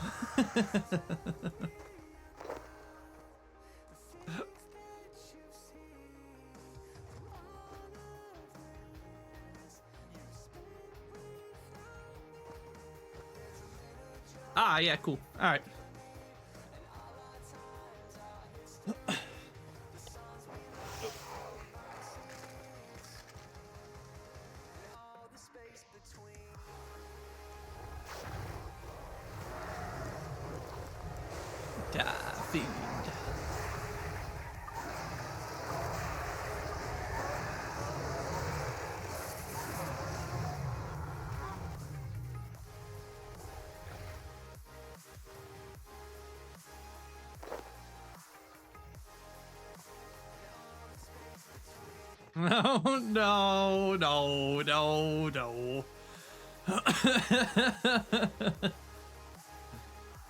B: Ah, yeah, cool. All right. Feed. No, no, no, no, no.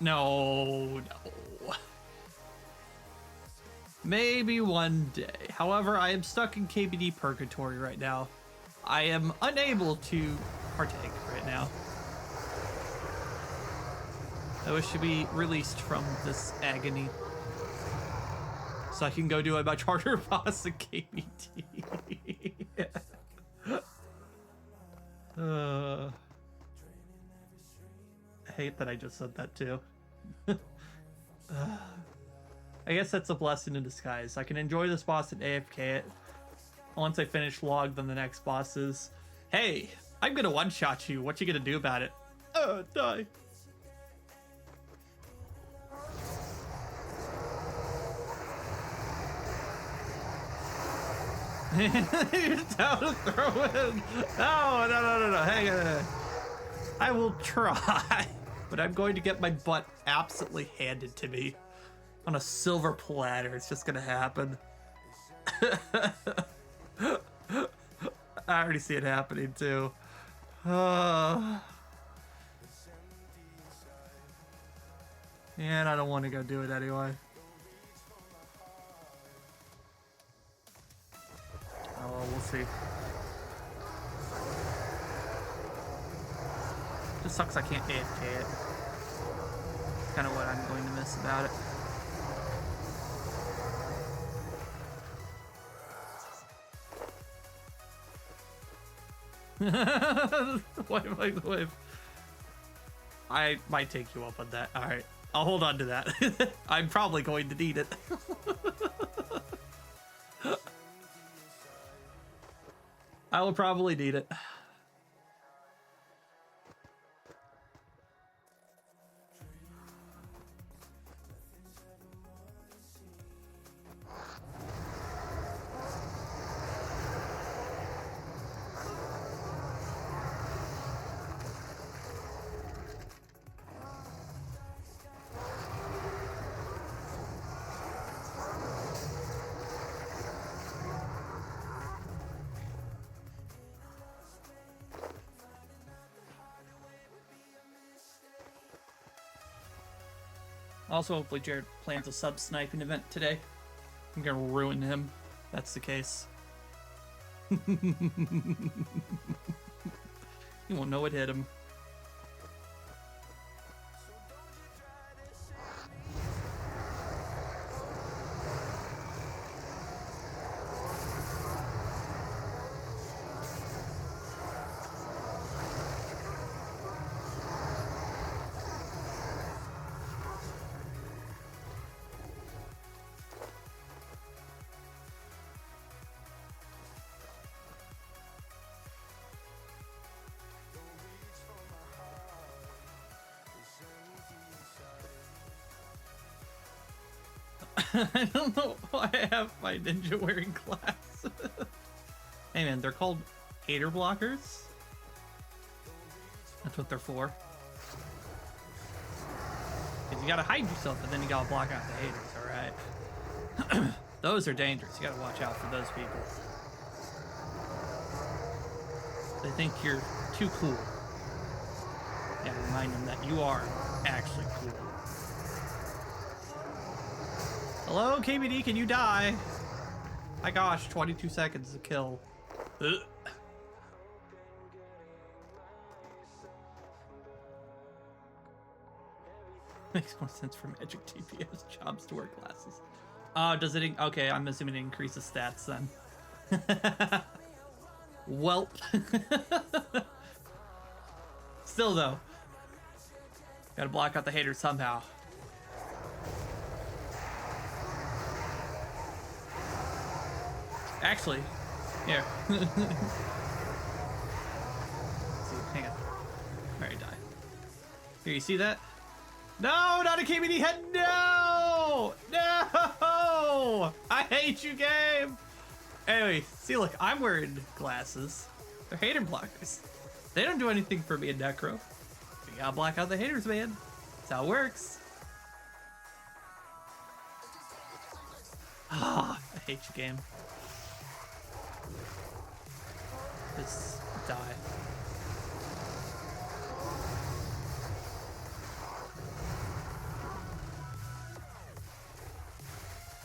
B: No, no. Maybe one day. However, I am stuck in KBD purgatory right now. I am unable to partake right now. I wish to be released from this agony, so I can go do a much harder boss in KBD. I hate that I just said that too. I guess that's a blessing in disguise. I can enjoy this boss and AFK it. Once I finish log, then the next boss is, hey, I'm gonna one-shot you. What you gonna do about it? Die. You're down to throw in. No. Hang on. I will try, but I'm going to get my butt absolutely handed to me on a silver platter. It's just gonna happen. I already see it happening too. And I don't want to go do it anyway. Oh, well, we'll see. Just sucks I can't AFK it. Kind of what I'm going to miss about it. Wave. I might take you up on that. All right, I'll hold on to that. I'm probably going to need it. I will probably need it. Also, hopefully Jared plans a sub-sniping event today. I'm gonna ruin him. That's the case. He won't know what hit him. I don't know why I have my ninja wearing glasses. Hey man, they're called hater blockers. That's what they're for. Because you gotta hide yourself, but then you gotta block out the haters, alright? Those are dangerous. You gotta watch out for those people. They think you're too cool. You gotta remind them that you are actually cool. Hello, KBD, can you die? My gosh, 22 seconds to kill. Ugh. Makes more sense for magic TPS jobs to wear glasses. Does it? Okay, I'm assuming it increases stats then. Welp. Still though, gotta block out the haters somehow. Actually, here. See, hang on. Alright, die. Here, you see that? No, not a KBD head. No! No! I hate you, game! Anyway, see, look, I'm wearing glasses. They're hater blockers. They don't do anything for me in Necro. You gotta block out the haters, man. That's how it works. Ah, I hate you, game. Just die.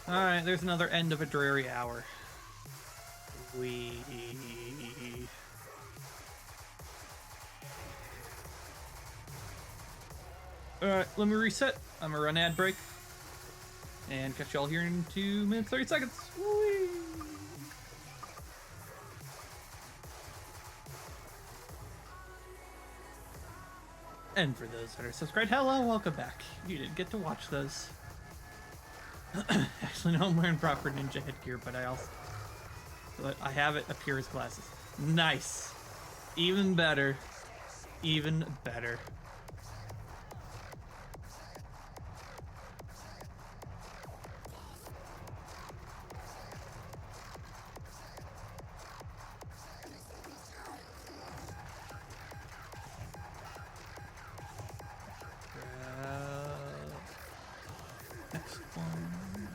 B: Alright, there's another end of a dreary hour. Alright, let me reset. I'm gonna run ad break. And catch y'all here in 2 minutes, 30 seconds. Whee! And for those that are subscribed, hello, welcome back. You didn't get to watch those. Actually, no, I'm wearing proper ninja headgear, but I have it appear as glasses. Nice. Even better. Even better. one.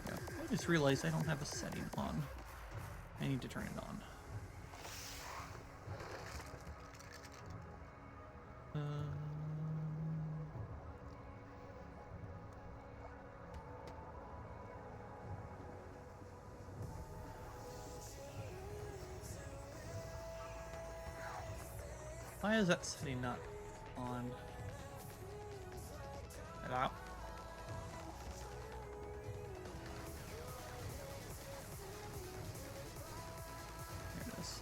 B: Yeah, I just realized I don't have a setting on. I need to turn it on. Why is that setting not on? Hello? There it is.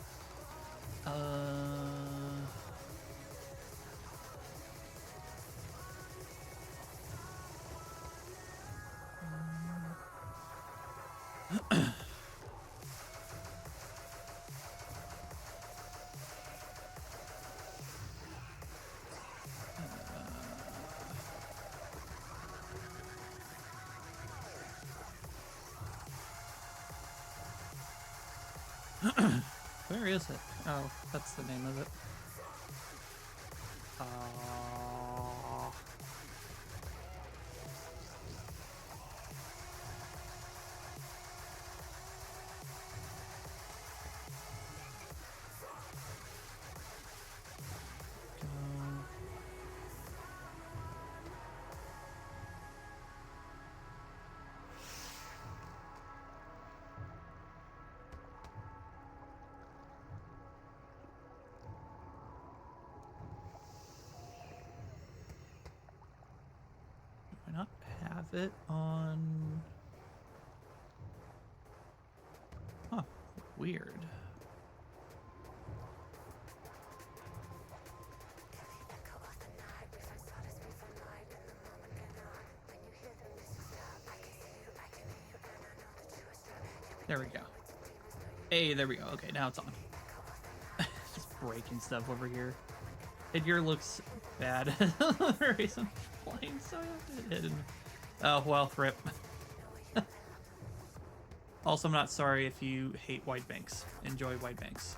B: Where is it? Oh, that's the name of it. Not have it on. Huh, weird. There we go. Hey, there we go. Okay, now it's on. Just breaking stuff over here. Headgear looks bad. The reason I'm playing, so I have to hit him. Oh, well, rip. Also, I'm not sorry if you hate White Banks. Enjoy White Banks.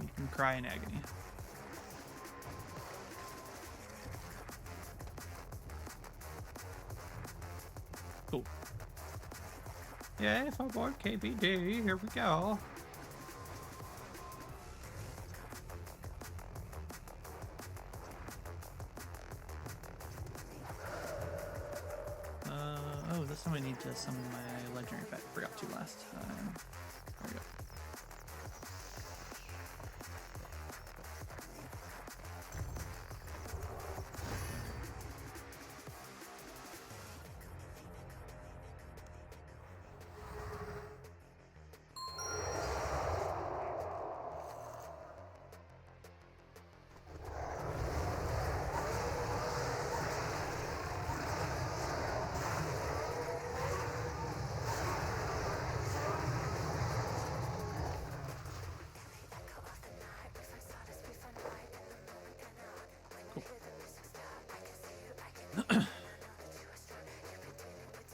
B: You can cry in agony. Cool. Yeah, if I bought KBD, here we go. Oh, this time I need to summon my legendary pet. Forgot to last time. There we go.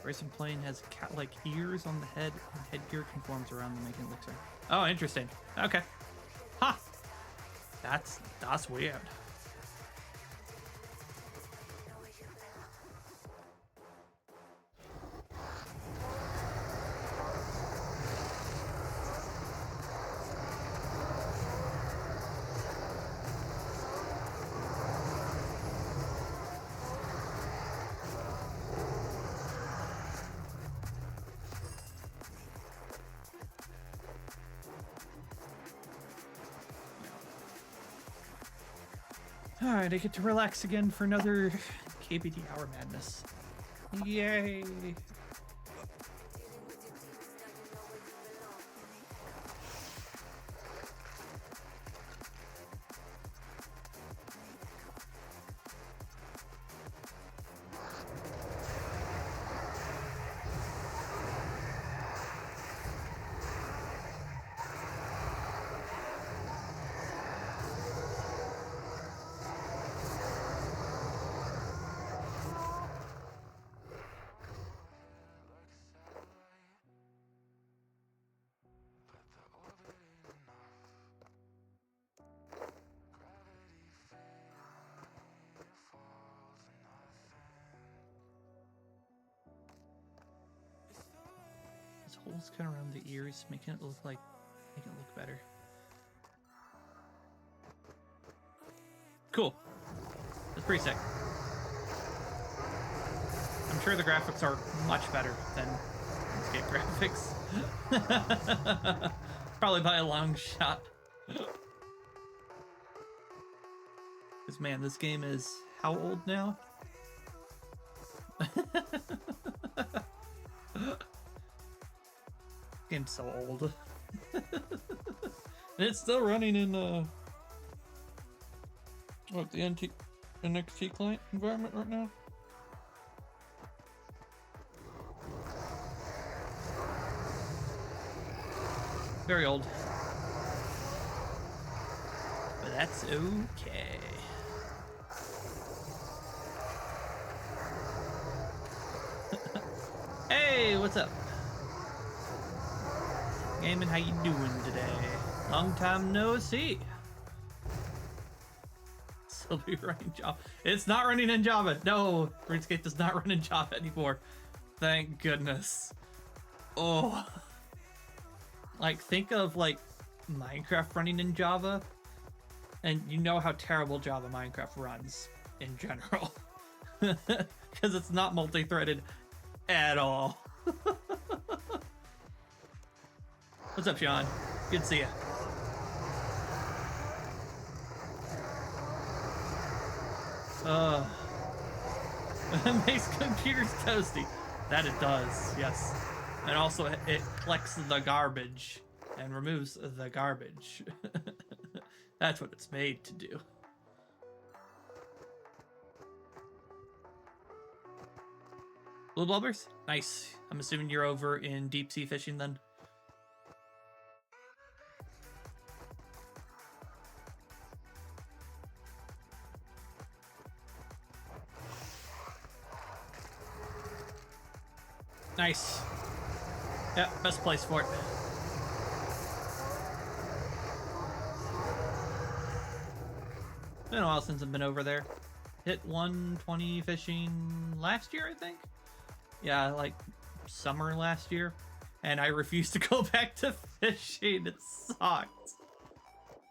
B: Racing plane has cat-like ears on the head, and headgear conforms around them, making it look so. Oh, interesting. Okay. Huh. That's weird. Alright, I get to relax again for another KBD Hour Madness. Yay! holes kind of around the ears, making it look better. Cool. That's pretty sick. I'm sure the graphics are much better than Runescape graphics. Probably by a long shot. Because, man, this game is how old now? Game's so old. And it's still running in what, the NXT client environment right now? Very old. But that's okay. Hey, what's up? Gaming, how you doing today? Long time no see. Still be running Java. It's not running in Java. No, RuneScape does not run in Java anymore. Thank goodness. Oh. Like, think of, like, Minecraft running in Java, and you know how terrible Java Minecraft runs in general. Because it's not multi-threaded at all. What's up, Sean? Good to see ya. It makes computers toasty. That it does, yes. And also it collects the garbage and removes the garbage. That's what it's made to do. Blue blubbers? Nice. I'm assuming you're over in deep sea fishing then. Nice. Yeah, best place for it. Been a while since I've been over there. Hit 120 fishing last year, I think. Yeah, like summer last year. And I refused to go back to fishing. It sucked.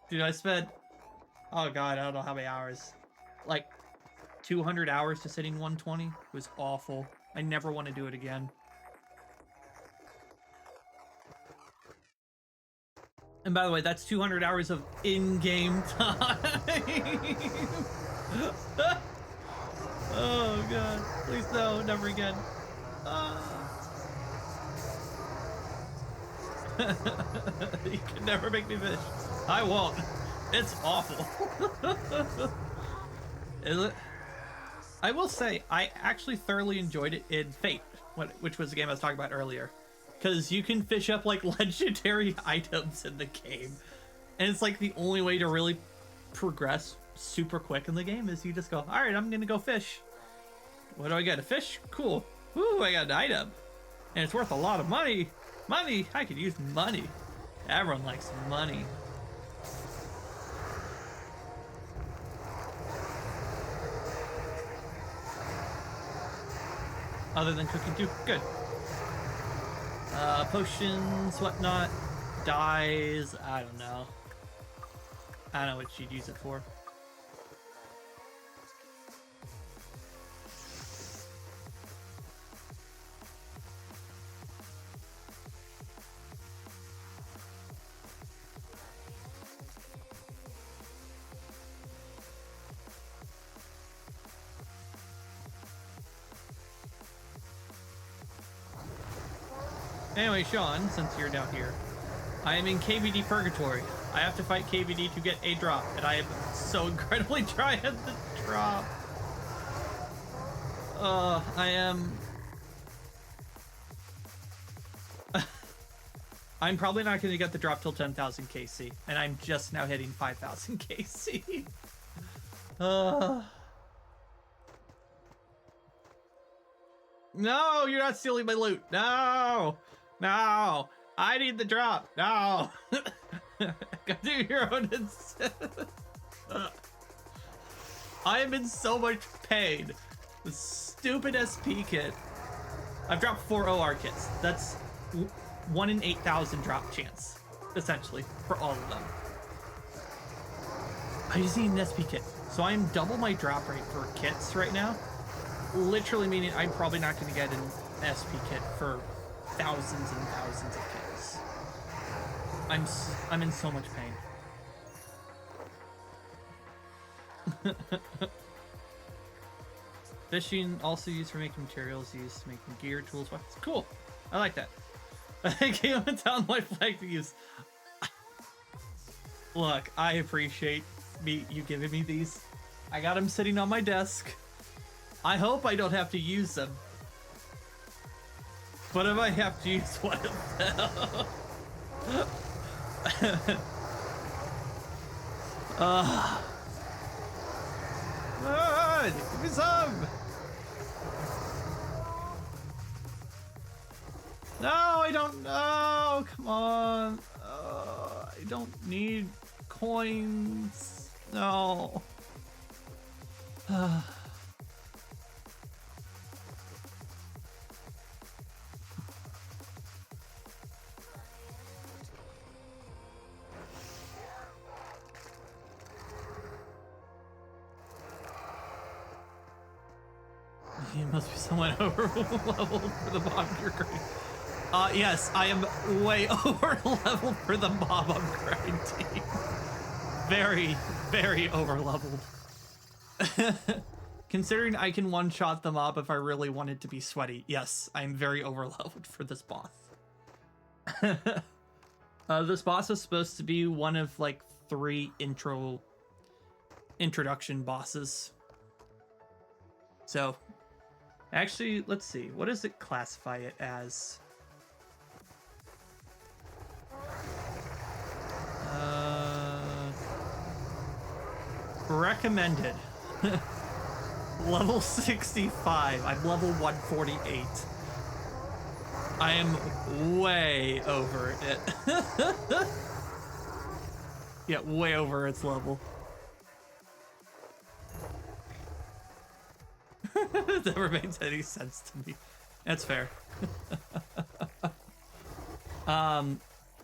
B: Dude, I spent, oh god, I don't know how many hours. Like 200 hours just hitting 120. It was awful. I never want to do it again. And by the way, that's 200 hours of in-game time. Oh god, please no, never again. You can never make me fish. I won't. It's awful. Is it? I will say, I actually thoroughly enjoyed it in Fate, which was the game I was talking about earlier. Because you can fish up, like, legendary items in the game. And it's, like, the only way to really progress super quick in the game is you just go, alright, I'm gonna go fish. What do I get? A fish? Cool. Ooh, I got an item. And it's worth a lot of money. Money! I could use money. Everyone likes money. Other than cooking too. Good. Potions, whatnot, dyes, I don't know. I don't know what you'd use it for. Anyway, Sean, since you're down here, I am in KBD Purgatory. I have to fight KBD to get a drop, and I am so incredibly trying to drop. I am... I'm probably not going to get the drop till 10,000 KC, and I'm just now hitting 5,000 KC. No, you're not stealing my loot. No! No! I need the drop. No! Go do your own instead. I am in so much pain. The stupid SP kit. I've dropped 4 OR kits. That's 1 in 8,000 drop chance, essentially, for all of them. I just need an SP kit. So I'm double my drop rate for kits right now. Literally meaning I'm probably not going to get an SP kit for thousands and thousands of kits. I'm in so much pain. Fishing, also used for making materials, used to making gear, tools, weapons. Cool. I like that. I came down my flag to use. Look, I appreciate you giving me these. I got them sitting on my desk. I hope I don't have to use them. But if I have to use one of them. Give me some. No, I don't know. Come on. I don't need coins. No. You must be somewhat over leveled for the mob you're grinding. Yes, I am way over leveled for the mob I'm grinding. Very, very over leveled. Considering I can one-shot the mob if I really wanted to be sweaty, yes, I'm very over leveled for this boss. This boss is supposed to be one of like 3 introduction bosses. So, actually, let's see. What does it classify it as? Recommended. Level 65. I'm level 148. I am way over it. Yeah, way over its level. It never makes any sense to me. That's fair.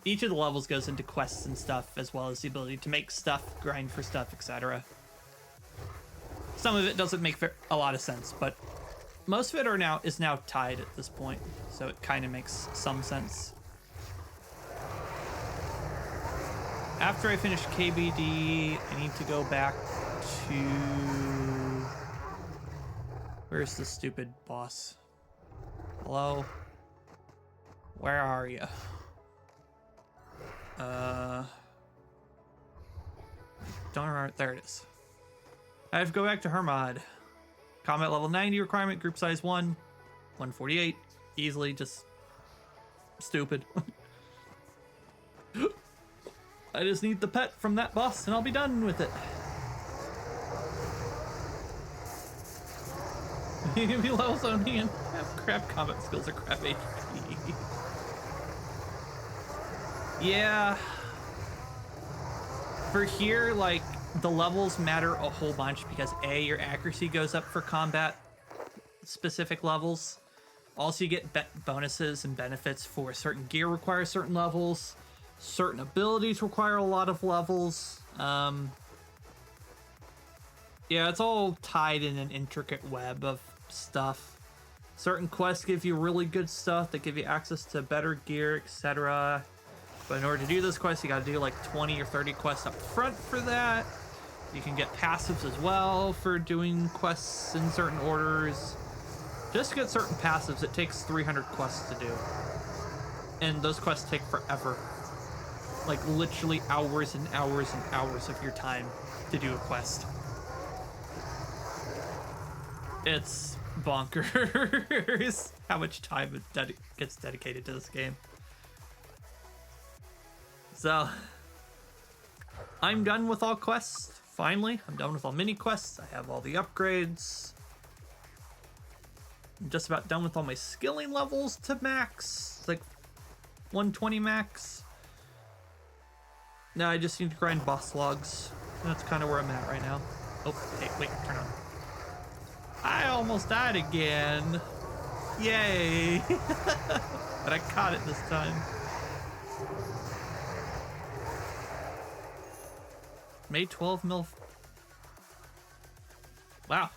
B: Each of the levels goes into quests and stuff, as well as the ability to make stuff, grind for stuff, etc. Some of it doesn't make a lot of sense, but most of it is now tied at this point, so it kind of makes some sense. After I finish KBD, I need to go back to... Where's the stupid boss? Hello? Where are you? Don't remember. There it is. I have to go back to Hermod. Combat level 90 requirement, group size 1. 148. Easily, just stupid. I just need the pet from that boss and I'll be done with it. Enemy levels only and have crap combat skills or crap HP. Yeah. For here, like, the levels matter a whole bunch because A, your accuracy goes up for combat specific levels. Also, you get bonuses and benefits for certain gear require certain levels. Certain abilities require a lot of levels. Yeah, it's all tied in an intricate web of stuff. Certain quests give you really good stuff that give you access to better gear, etc. But in order to do this quest, you gotta do like 20 or 30 quests up front for that. You can get passives as well for doing quests in certain orders. Just to get certain passives, it takes 300 quests to do. And those quests take forever. Like literally hours and hours and hours of your time to do a quest. It's bonkers how much time it gets dedicated to this game. So, I'm done with all quests, finally. I'm done with all mini quests. I have all the upgrades. I'm just about done with all my skilling levels to max, like 120 max. Now I just need to grind boss logs. That's kind of where I'm at right now. Oh, hey, wait, turn on. I almost died again. Yay. But I caught it this time. Made 12 mil. Wow.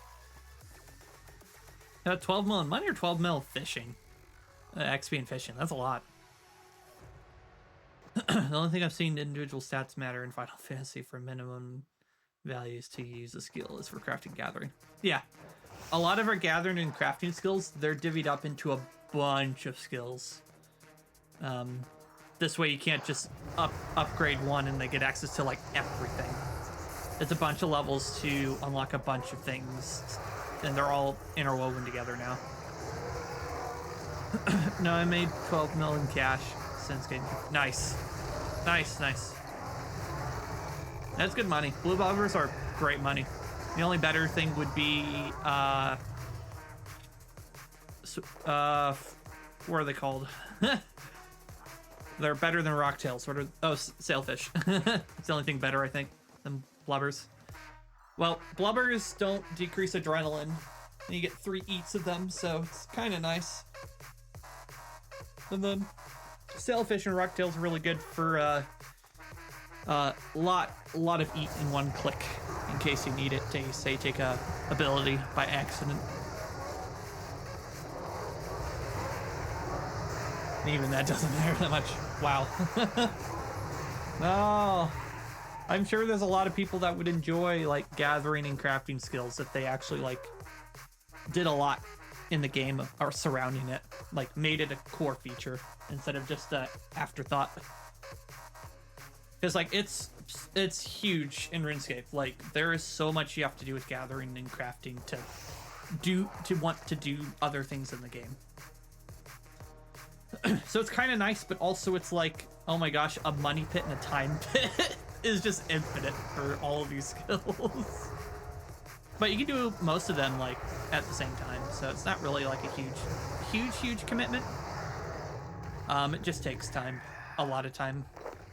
B: 12 mil in money or 12 mil fishing? XP and fishing. That's a lot. The only thing I've seen individual stats matter in Final Fantasy for minimum values to use a skill is for crafting gathering. Yeah. A lot of our gathering and crafting skills, they're divvied up into a bunch of skills. This way you can't just upgrade one and they get access to like everything. It's a bunch of levels to unlock a bunch of things, and they're all interwoven together now. No, I made 12 mil in cash since getting... Nice. Nice, nice. That's good money. Blue bobbers are great money. The only better thing would be, what are they called? They're better than rocktails. What are... Oh, sailfish. It's the only thing better, I think, than blubbers. Well, blubbers don't decrease adrenaline, and you get 3 eats of them, so it's kind of nice. And then sailfish and rocktails are really good for lot of eat in one click in case you need it to, say, take a ability by accident. And even that doesn't matter that much. Wow. No. I'm sure there's a lot of people that would enjoy like gathering and crafting skills if they actually like did a lot in the game or surrounding it, like made it a core feature instead of just a afterthought. Because like it's huge in RuneScape. Like there is so much you have to do with gathering and crafting to want to do other things in the game. So it's kind of nice, but also it's like, oh my gosh, a money pit and a time pit is just infinite for all of these skills. But you can do most of them like at the same time, so it's not really like a huge commitment. It just takes time, a lot of time.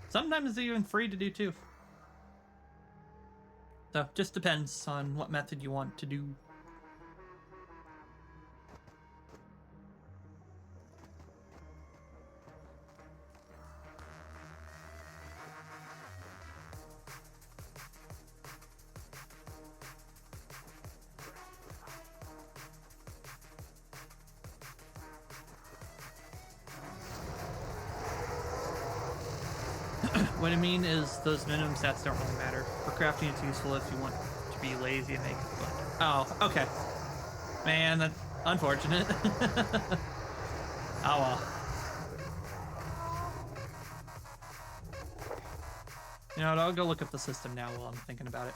B: Sometimes it's even free to do too. So just depends on what method you want to do. What I mean is those minimum stats don't really matter. For crafting, it's useful if you want to be lazy and make like... Oh, okay. Man, that's unfortunate. Oh well. You know what, I'll go look up the system now while I'm thinking about it.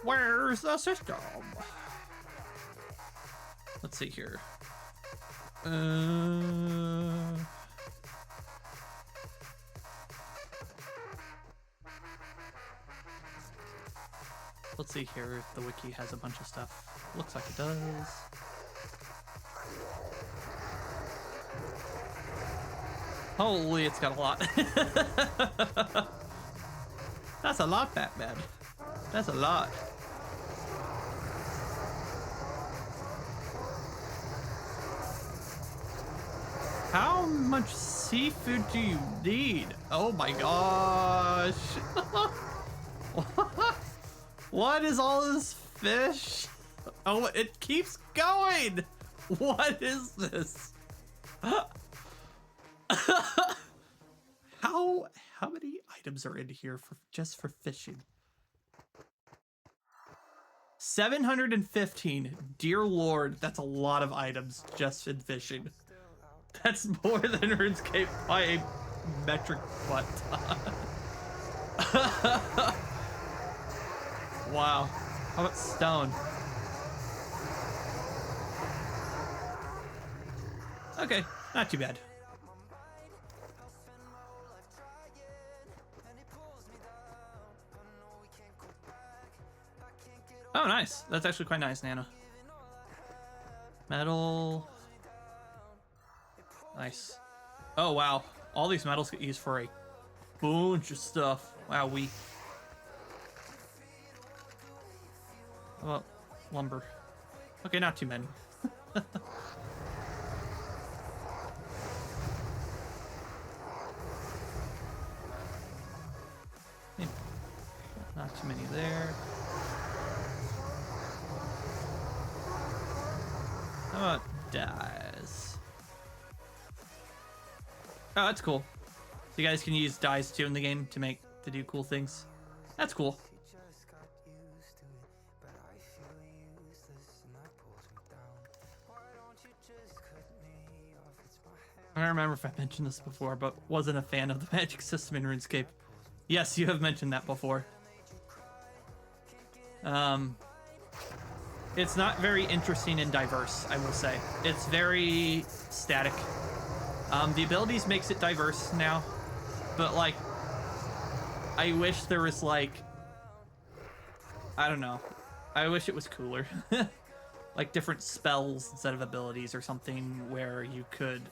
B: Where's the system? Let's see here. Let's see here if the wiki has a bunch of stuff. Looks like it does. Holy, it's got a lot. That's a lot, Batman. That's a lot. How much seafood do you need? Oh my gosh. What is all this fish? Oh, it keeps going. What is this? How many items are in here for just for fishing? 715. Dear Lord, that's a lot of items just in fishing. That's more than RuneScape by a metric butt. Wow. How about stone? Okay, not too bad. Oh, nice. That's actually quite nice, Nana. Metal. Nice. Oh, wow. All these metals get used for a bunch of stuff. Wow, How about lumber? Okay, not too many. Too many there. How about dies? Oh, that's cool. So you guys can use dies too in the game to do cool things. That's cool. I don't remember if I mentioned this before, but wasn't a fan of the magic system in RuneScape. Yes, you have mentioned that before. It's not very interesting and diverse, I will say. It's very static. The abilities makes it diverse now, but like, I wish there was like, I don't know. I wish it was cooler. Like different spells instead of abilities or something where you could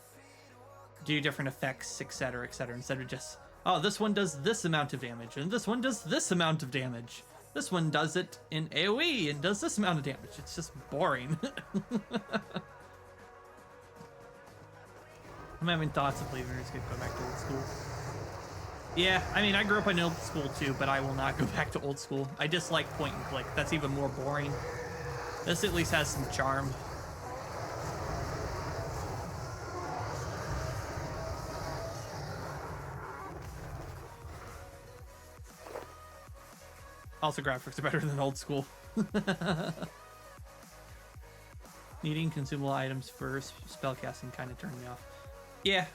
B: do different effects, etc., instead of just, oh, this one does this amount of damage, and this one does this amount of damage. This one does it in AoE and does this amount of damage. It's just boring. I'm having thoughts of leaving RuneScape, go back to old school. Yeah, I mean, I grew up in old school too, but I will not go back to old school. I dislike point and click. That's even more boring. This at least has some charm. Also, graphics are better than old school. Needing consumable items for spellcasting kind of turned me off. Yeah.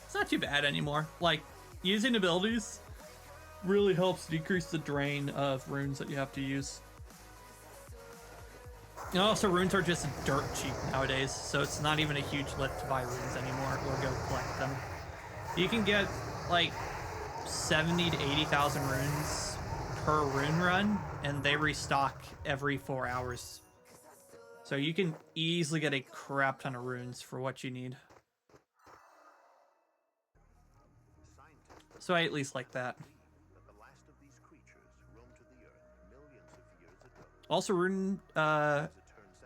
B: It's not too bad anymore. Like, using abilities really helps decrease the drain of runes that you have to use. And also, runes are just dirt cheap nowadays, so it's not even a huge lift to buy runes anymore or go collect them. You can get, like, 70 to 80,000 runes per rune run, and they restock every 4 hours. So you can easily get a crap ton of runes for what you need. So I at least like that. Also, rune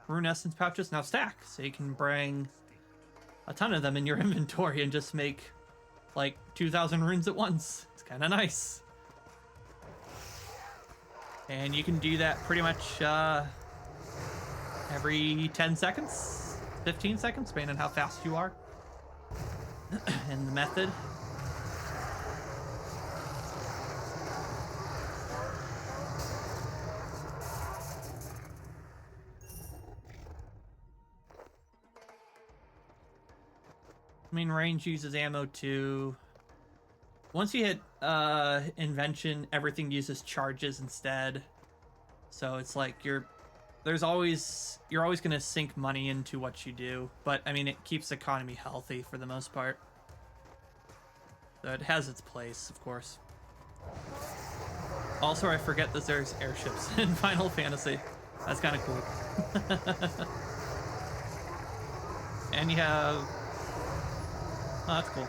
B: essence pouches now stack, so you can bring a ton of them in your inventory and just make like 2,000 runes at once. It's kind of nice. And you can do that pretty much every 10 seconds, 15 seconds, depending on how fast you are. And the method. I mean, range uses ammo too. Once you hit invention, everything uses charges instead. So it's like you're always gonna sink money into what you do, but I mean it keeps the economy healthy for the most part. So it has its place, of course. Also, I forget that there's airships in Final Fantasy. That's kind of cool. And you have, oh, that's cool.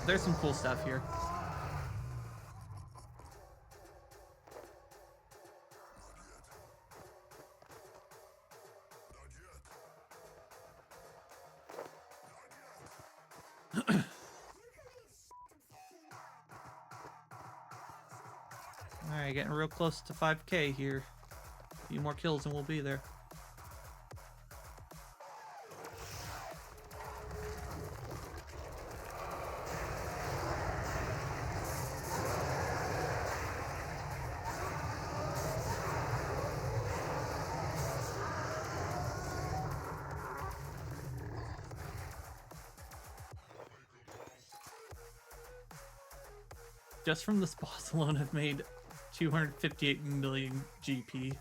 B: There's some cool stuff here. Alright, getting real close to 5K here. A few more kills and we'll be there. Just from this boss alone, I've made 258 million GP.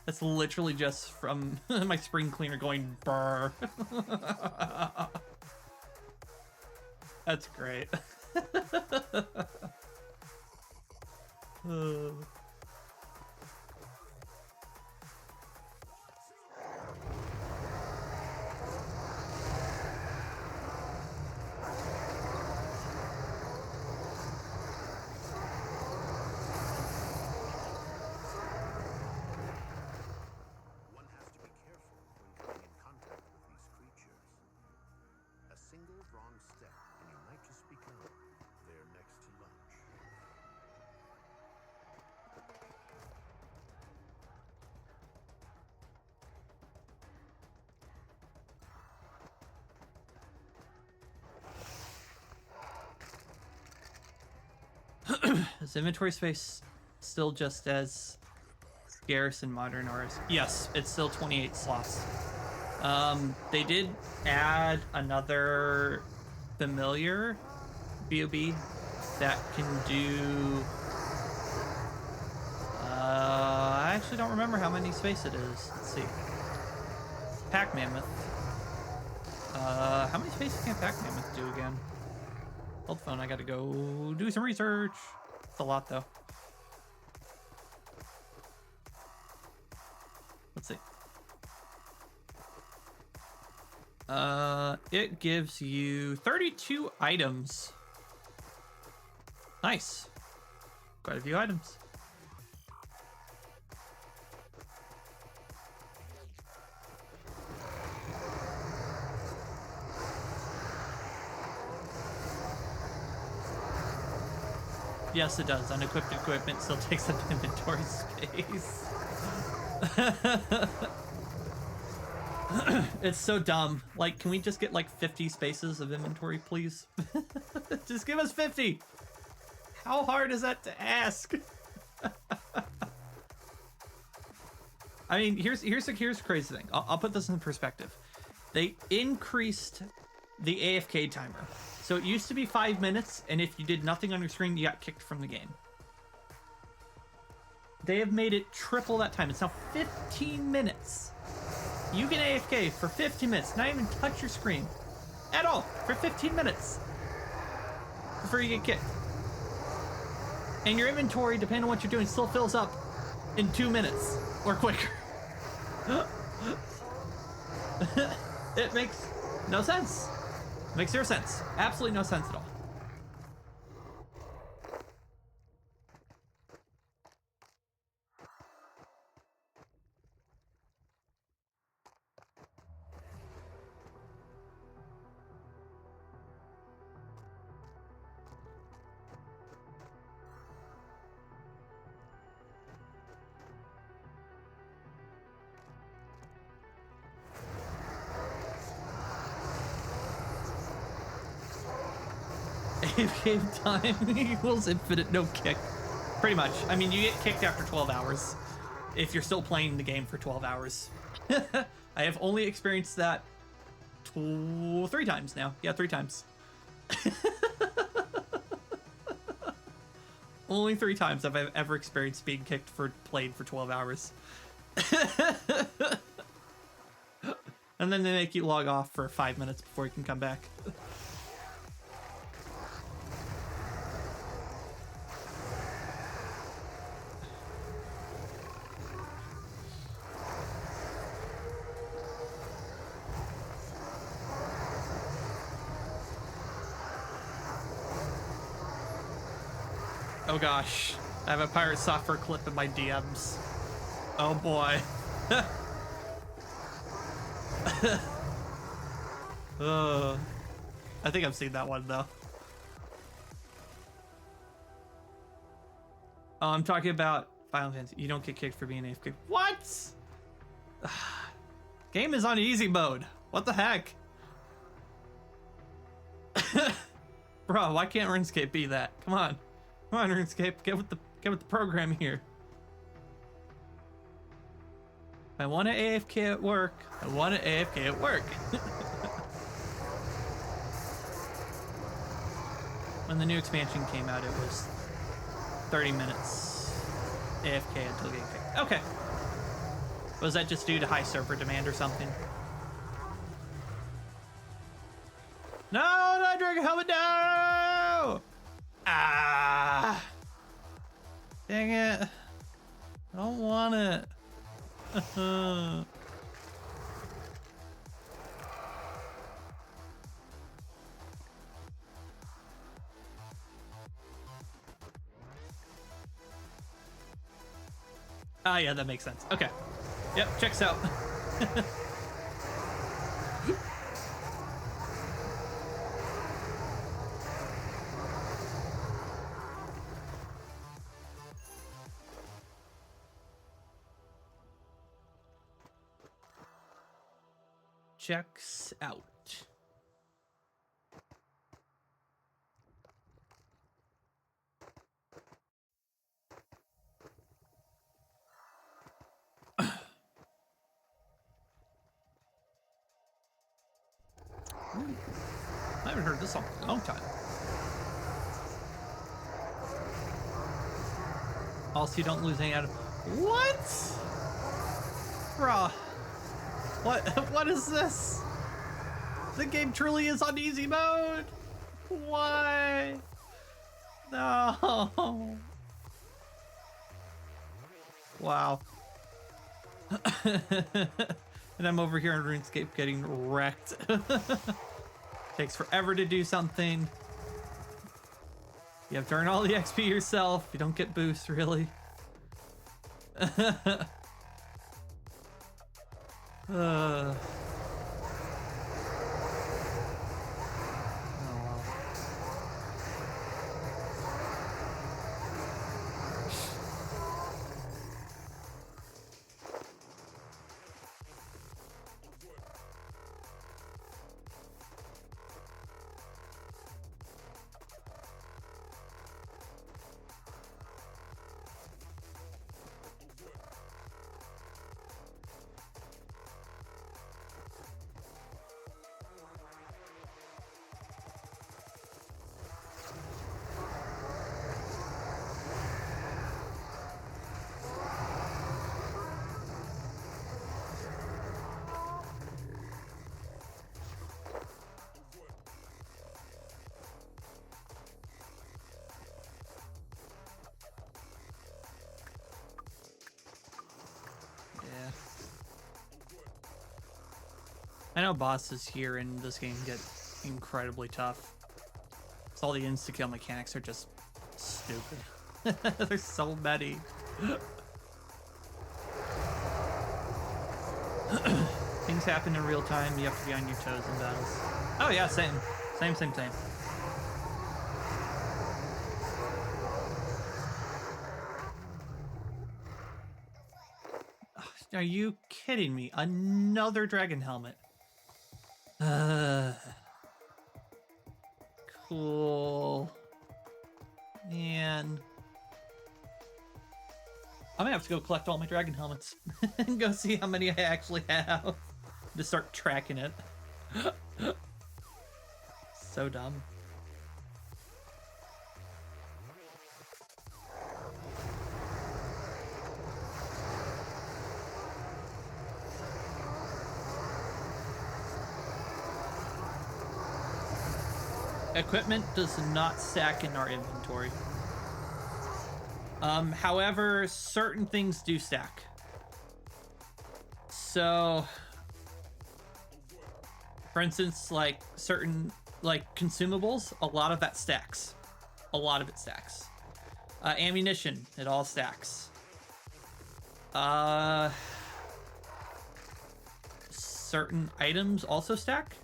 B: That's literally just from my spring cleaner going brr. That's great.
C: Single wrong step and you might just become
B: Is inventory space still just as scarce in modern RS? Yes, it's still 28 slots. They did add another familiar BOB that can do... I actually don't remember how many space it is. Let's see. Pack Mammoth. How many space can Pack Mammoth do again? Hold the phone, I gotta go do some research. It's a lot though. Let's see. It gives you 32 items. Nice. Quite a few items. Yes, it does. Unequipped equipment still takes up inventory space. It's so dumb. Like, can we just get like 50 spaces of inventory, please? Just give us 50. How hard is that to ask? I mean, here's the crazy thing. I'll put this in perspective. They increased the AFK timer. So it used to be 5 minutes, and if you did nothing on your screen, you got kicked from the game. They have made it triple that time. It's now 15 minutes. You can AFK for 15 minutes, not even touch your screen at all, for 15 minutes before you get kicked. And your inventory, depending on what you're doing, still fills up in 2 minutes or quicker. It makes no sense. Makes zero sense. Absolutely no sense at all. Game time equals infinite no kick. Pretty much. I mean, you get kicked after 12 hours if you're still playing the game for 12 hours. I have only experienced that 3 times now. Yeah, 3 times. Only 3 times have I ever experienced being kicked for played for 12 hours. And then they make you log off for 5 minutes before you can come back. Oh gosh, I have a pirate software clip in my DMs. Oh boy. I think I've seen that one though. Oh, I'm talking about Final Fantasy. You don't get kicked for being AFK. What? Game is on easy mode. What the heck? Bro, why can't Runescape be that? Come on. Come on, RuneScape, get with the program here. I want to AFK at work. I want to AFK at work. When the new expansion came out, it was 30 minutes AFK until getting kicked. Okay. Was that just due to high server demand or something? No, not Dragon Helmet, no! Ah! Dang it. I don't want it. Ah, yeah, that makes sense. Okay. Yep, checks out. Checks out. Ooh, I haven't heard this song in a long time. Also, you don't lose any out of... What? Bruh. What is this? The game truly is on easy mode. Why? No. Wow. And I'm over here in RuneScape getting wrecked. Takes forever to do something. You have to earn all the XP yourself. You don't get boosts, really. Oh, well. I know bosses here in this game get incredibly tough. So all the insta-kill mechanics are just stupid. There's so many. Things happen in real time. You have to be on your toes in battles. Oh yeah, same. Same. Are you kidding me? Another dragon helmet. Cool. Man. I'm gonna have to go collect all my dragon helmets and go see how many I actually have to start tracking it. So dumb. Equipment does not stack in our inventory. However, certain things do stack. So, for instance, like certain consumables, a lot of that stacks. A lot of it stacks. Ammunition, it all stacks. Certain items also stack.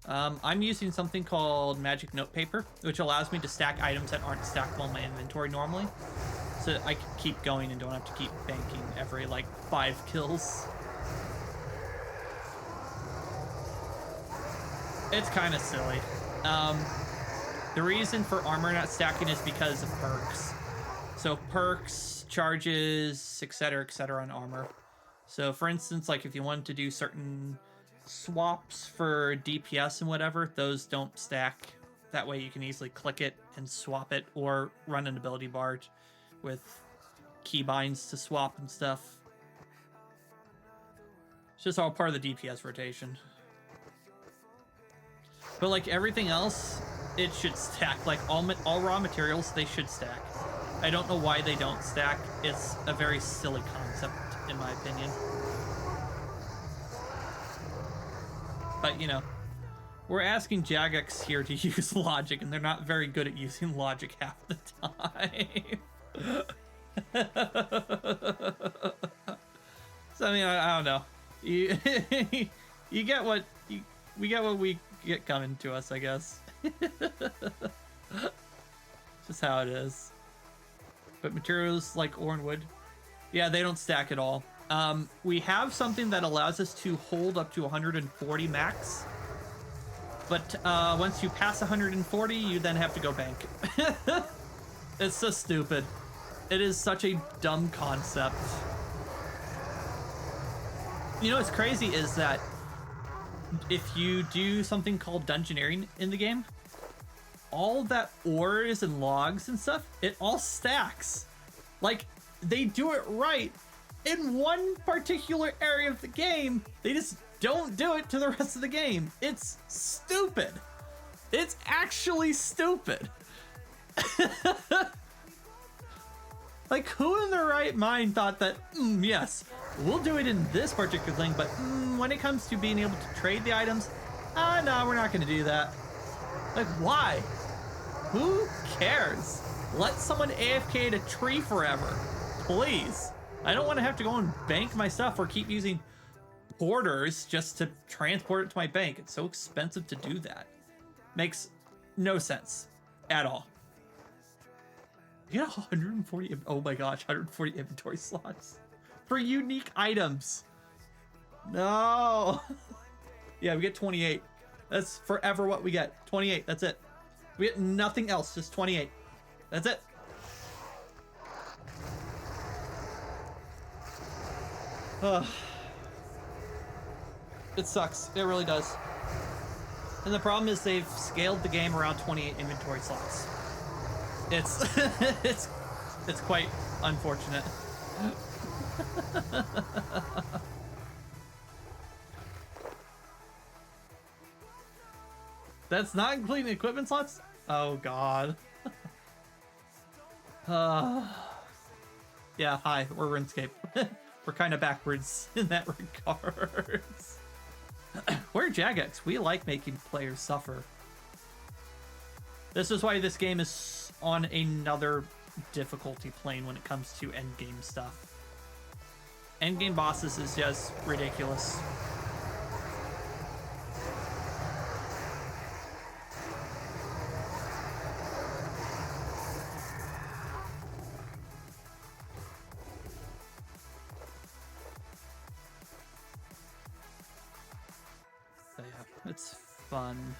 B: I'm using something called magic notepaper, which allows me to stack items that aren't stackable in my inventory normally. So I can keep going and don't have to keep banking every, 5 kills. It's kind of silly. The reason for armor not stacking is because of perks. So perks, charges, etc., on armor. So for instance, if you wanted to do certain swaps for DPS and whatever, those don't stack. That way you can easily click it and swap it, or run an ability bar with keybinds to swap and stuff. It's just all part of the DPS rotation. But everything else, it should stack. All raw materials, they should stack. I don't know why they don't stack. It's a very silly concept, in my opinion. But, we're asking Jagex here to use logic, and they're not very good at using logic half the time. So, I don't know. You get what... we get what we get coming to us, I guess. Just how it is. But materials like ore and wood, yeah, they don't stack at all. We have something that allows us to hold up to 140 max. But once you pass 140, you then have to go bank. It's so stupid. It is such a dumb concept. What's crazy is that if you do something called dungeoneering in the game, all that ores and logs and stuff, it all stacks. Like, they do it right in one particular area of the game. They just don't do it to the rest of the game. It's stupid. It's actually stupid. Like, who in their right mind thought that, yes, we'll do it in this particular thing, but when it comes to being able to trade the items, no, we're not going to do that. Like, why? Who cares? Let someone AFK at a tree forever, please. I don't want to have to go and bank my stuff or keep using porters just to transport it to my bank. It's so expensive to do that. Makes no sense at all. You get 140, oh my gosh, 140 inventory slots for unique items. No. Yeah, we get 28. That's forever what we get. 28, that's it. We get nothing else, just 28. That's it. It sucks, it really does. And the problem is they've scaled the game around 28 inventory slots. It's it's quite unfortunate. That's not including equipment slots? Oh god. Yeah, hi, we're Runescape. We're kind of backwards in that regards. We're Jagex. We like making players suffer. This is why this game is on another difficulty plane when it comes to endgame stuff. Endgame bosses is just ridiculous. So yeah, it's fun.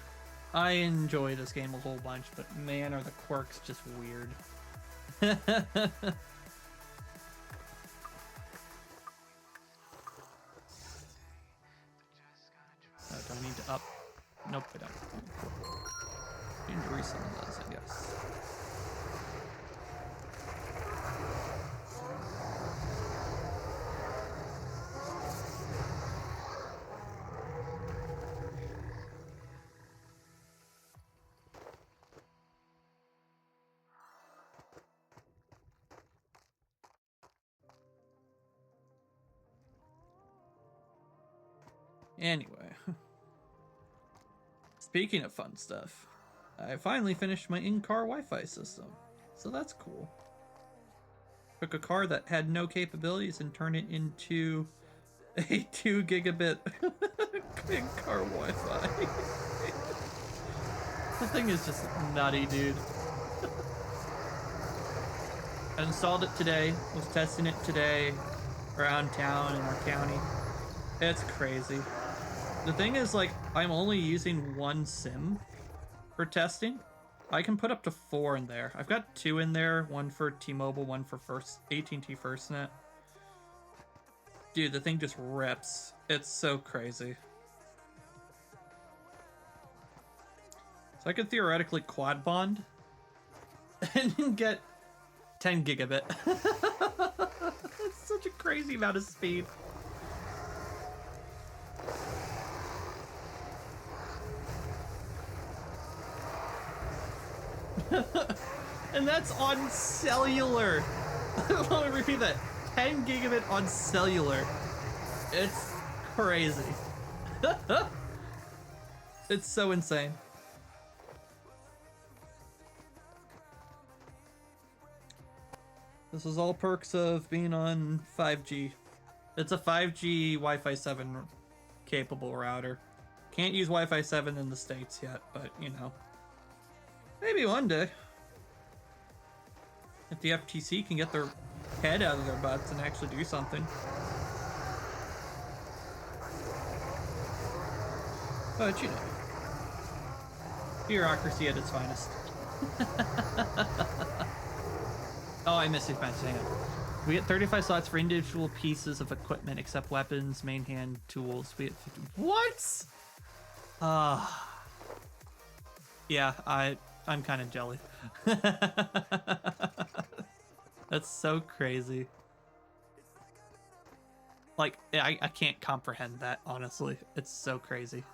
B: I enjoy this game a whole bunch, but man, are the quirks just weird. Oh, do I need to up? Nope, I don't. I need to resummon those, I guess. Anyway, speaking of fun stuff, I finally finished my in-car Wi-Fi system, so that's cool. Took a car that had no capabilities and turned it into a 2 gigabit in-car Wi-Fi. The thing is just nutty, dude. I installed it today, was testing it today around town in our county. It's crazy. The thing is, like, I'm only using one SIM for testing. I can put up to 4 in there. I've got 2 in there, one for T-Mobile, one for AT&T FirstNet. Dude, the thing just rips. It's so crazy. So I could theoretically quad bond and get 10 gigabit. It's such a crazy amount of speed. And that's on cellular. Let me repeat that. 10 gigabit on cellular. It's crazy. It's so insane. This is all perks of being on 5G. It's a 5G Wi-Fi 7 capable router. Can't use Wi-Fi 7 in the States yet, but you know. Maybe one day. If the FTC can get their head out of their butts and actually do something. But you know. Bureaucracy at its finest. Oh, I missed it. Hang on. We get 35 slots for individual pieces of equipment except weapons, main hand, tools. We get 50. What? Yeah, I'm kind of jelly. That's so crazy. Like, I can't comprehend that, honestly. It's so crazy.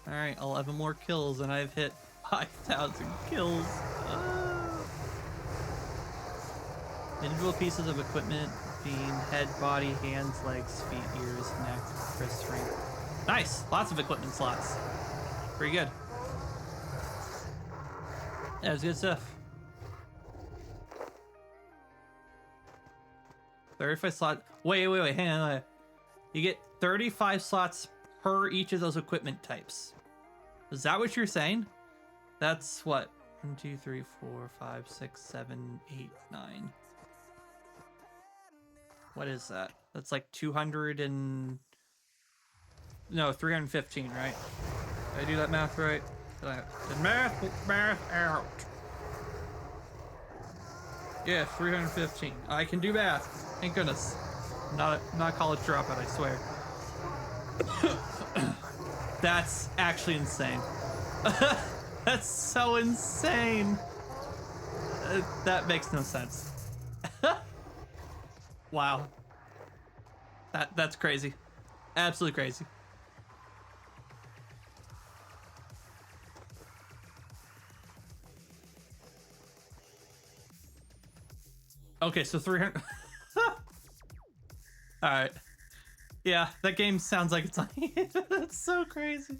B: All right, 11 more kills, and I've hit 5,000 kills. Individual pieces of equipment being head, body, hands, legs, feet, ears, neck, wrist, ring. Nice, lots of equipment slots. Pretty good. That was good stuff. 35 slots. Wait, hang on. Wait. You get 35 slots per each of those equipment types. Is that what you're saying? That's what? 1, 2, 3, 4, 5, 6, 7, 8, 9. What is that? That's like 200 and... No, 315, right? Did I do that math right? Did math out. Yeah, 315. I can do math. Thank goodness. Not a college dropout, I swear. That's actually insane. That's so insane. That makes no sense. Wow. That's crazy. Absolutely crazy. Okay, so 300. All right. Yeah, that game sounds like it's on. That's so crazy.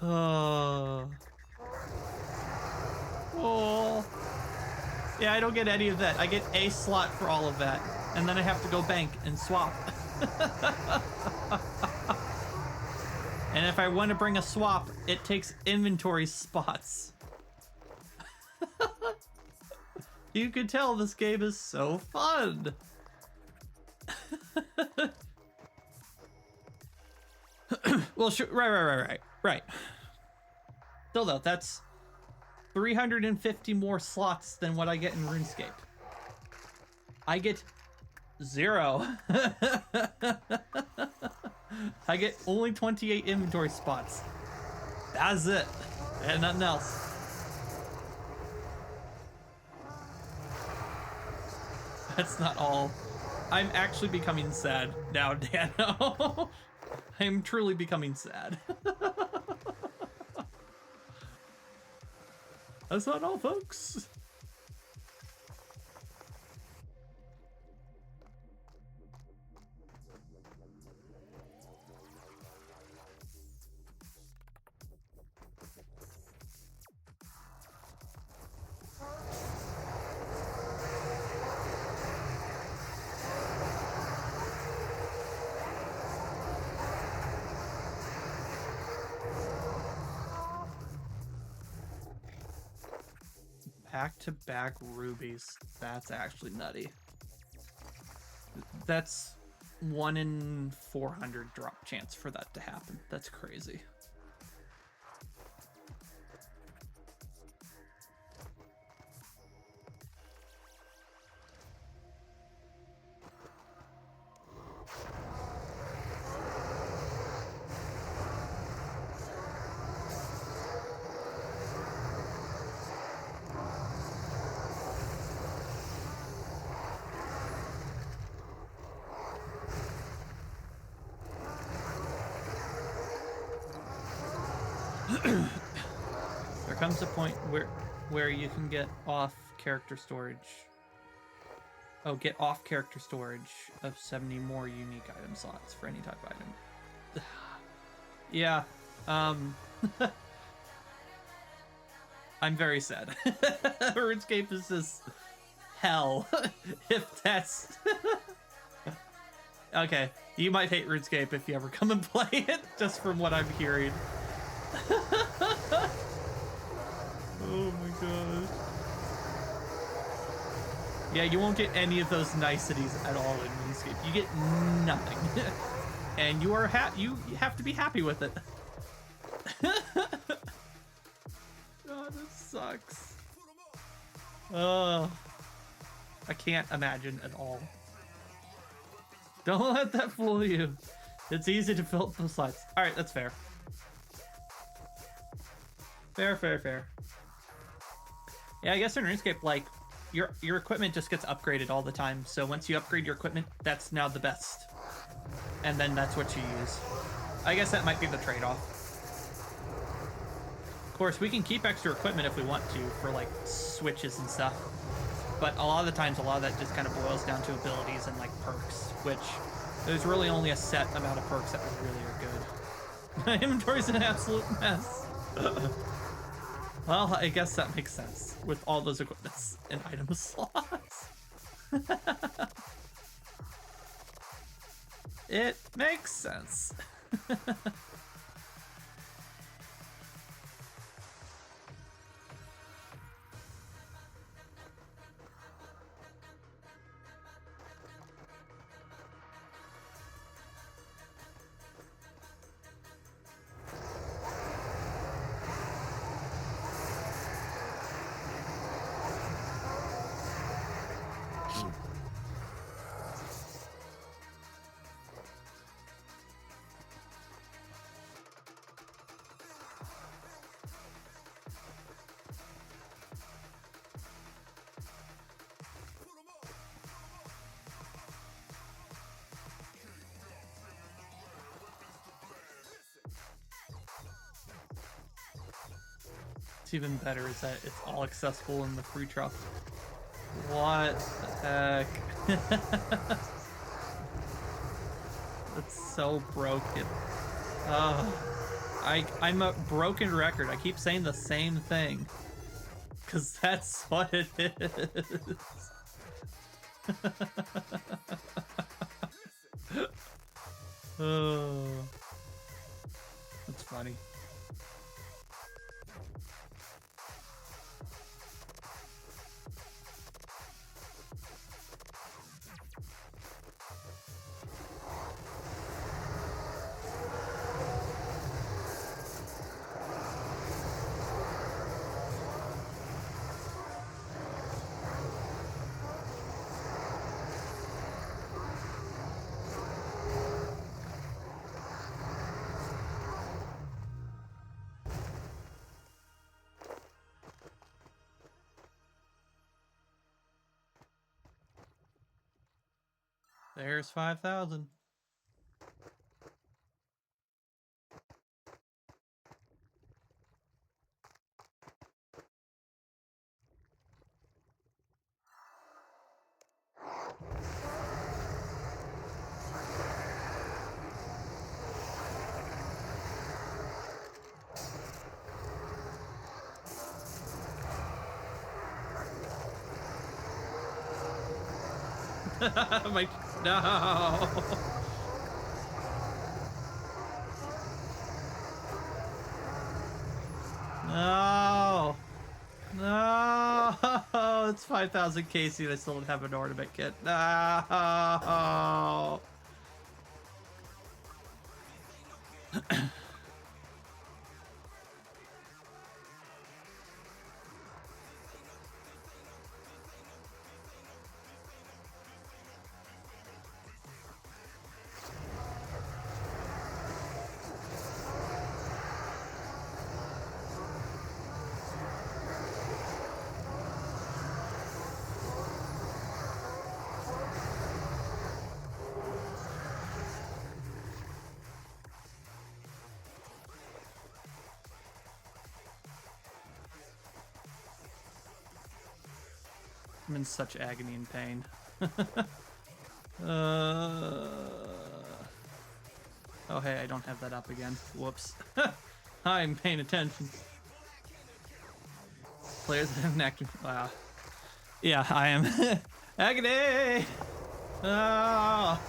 B: Oh. Oh. Yeah, I don't get any of that. I get a slot for all of that, and then I have to go bank and swap. And if I want to bring a swap, it takes inventory spots. You can tell this game is so fun. Well, sure, right. Still though, that's 350 more slots than what I get in RuneScape. I get 0. I get only 28 inventory spots. That's it. And nothing else. That's not all. I'm actually becoming sad now, Dano. I'm truly becoming sad. That's not all, folks. Back-to-back rubies. That's actually nutty. That's 1 in 400 drop chance for that to happen. That's crazy. There comes a point where you can get off character storage. Oh, get off character storage of 70 more unique item slots for any type of item. Yeah, I'm very sad. RuneScape is just hell. If that's... Okay, you might hate RuneScape if you ever come and play it, just from what I'm hearing. Oh my gosh. Yeah, you won't get any of those niceties at all in RuneScape. You get nothing. And you are you have to be happy with it. God, this sucks. Oh, I can't imagine at all. Don't let that fool you. It's easy to fill up those slots. All right, that's fair. Fair. Yeah, I guess in RuneScape, like, your equipment just gets upgraded all the time. So once you upgrade your equipment, that's now the best. And then that's what you use. I guess that might be the trade-off. Of course, we can keep extra equipment if we want to for, like, switches and stuff. But a lot of the times, a lot of that just kind of boils down to abilities and, like, perks, which there's really only a set amount of perks that really are good. My inventory's an absolute mess. Well, I guess that makes sense with all those equipments and item slots. It makes sense. What's even better is that it's all accessible in the free trial. What the heck? That's so broken. I'm a broken record. I keep saying the same thing. Because that's what it is. Oh, that's funny. There's 5,000. My, no. No. No. It's 5,000 KC and I still don't have an ornament kit. No. I'm in such agony and pain. Oh, hey, I don't have that up again. Whoops. I'm paying attention. Players have an active. Wow. Yeah, I am. Agony! Ah!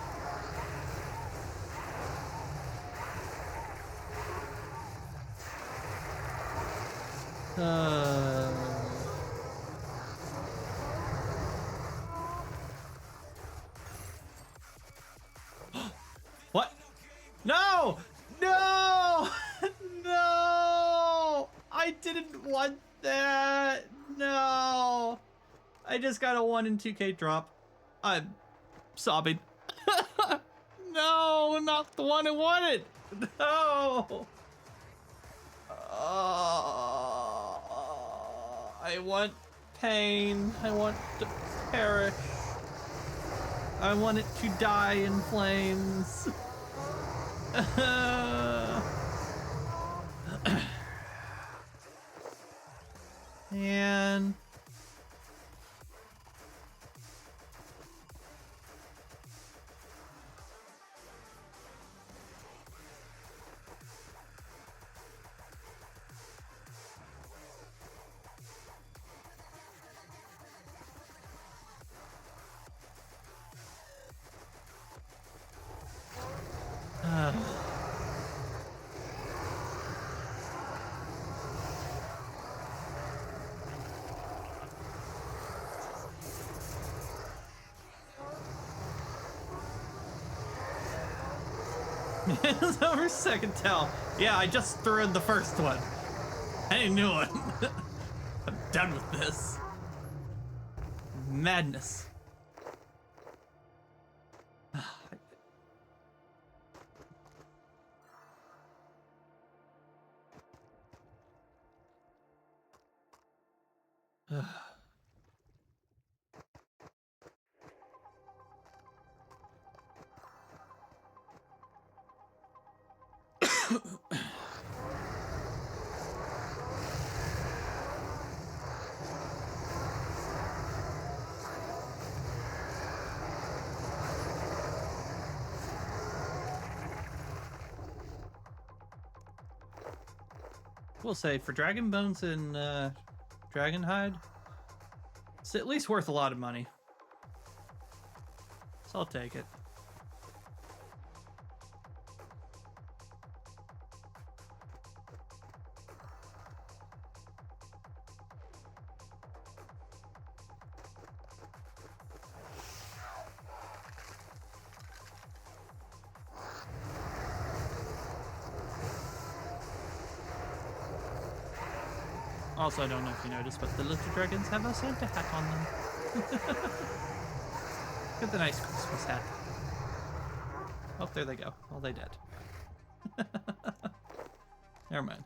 B: What? No! No! No! I didn't want that! No! I just got a 1 in 2K drop. I'm sobbing. No, not the one I wanted! No! I want pain. I want to perish. I want it to die in flames. Man. It's over second tell. Yeah, I just threw in the first one. I knew it. I'm done with this. Madness. We'll say for Dragon Bones and Dragon Hide, it's at least worth a lot of money. So I'll take it. Also, I don't know if you noticed, but the little dragons have a Santa hat on them. Got the nice Christmas hat. Oh, there they go. Well, they did. Never mind.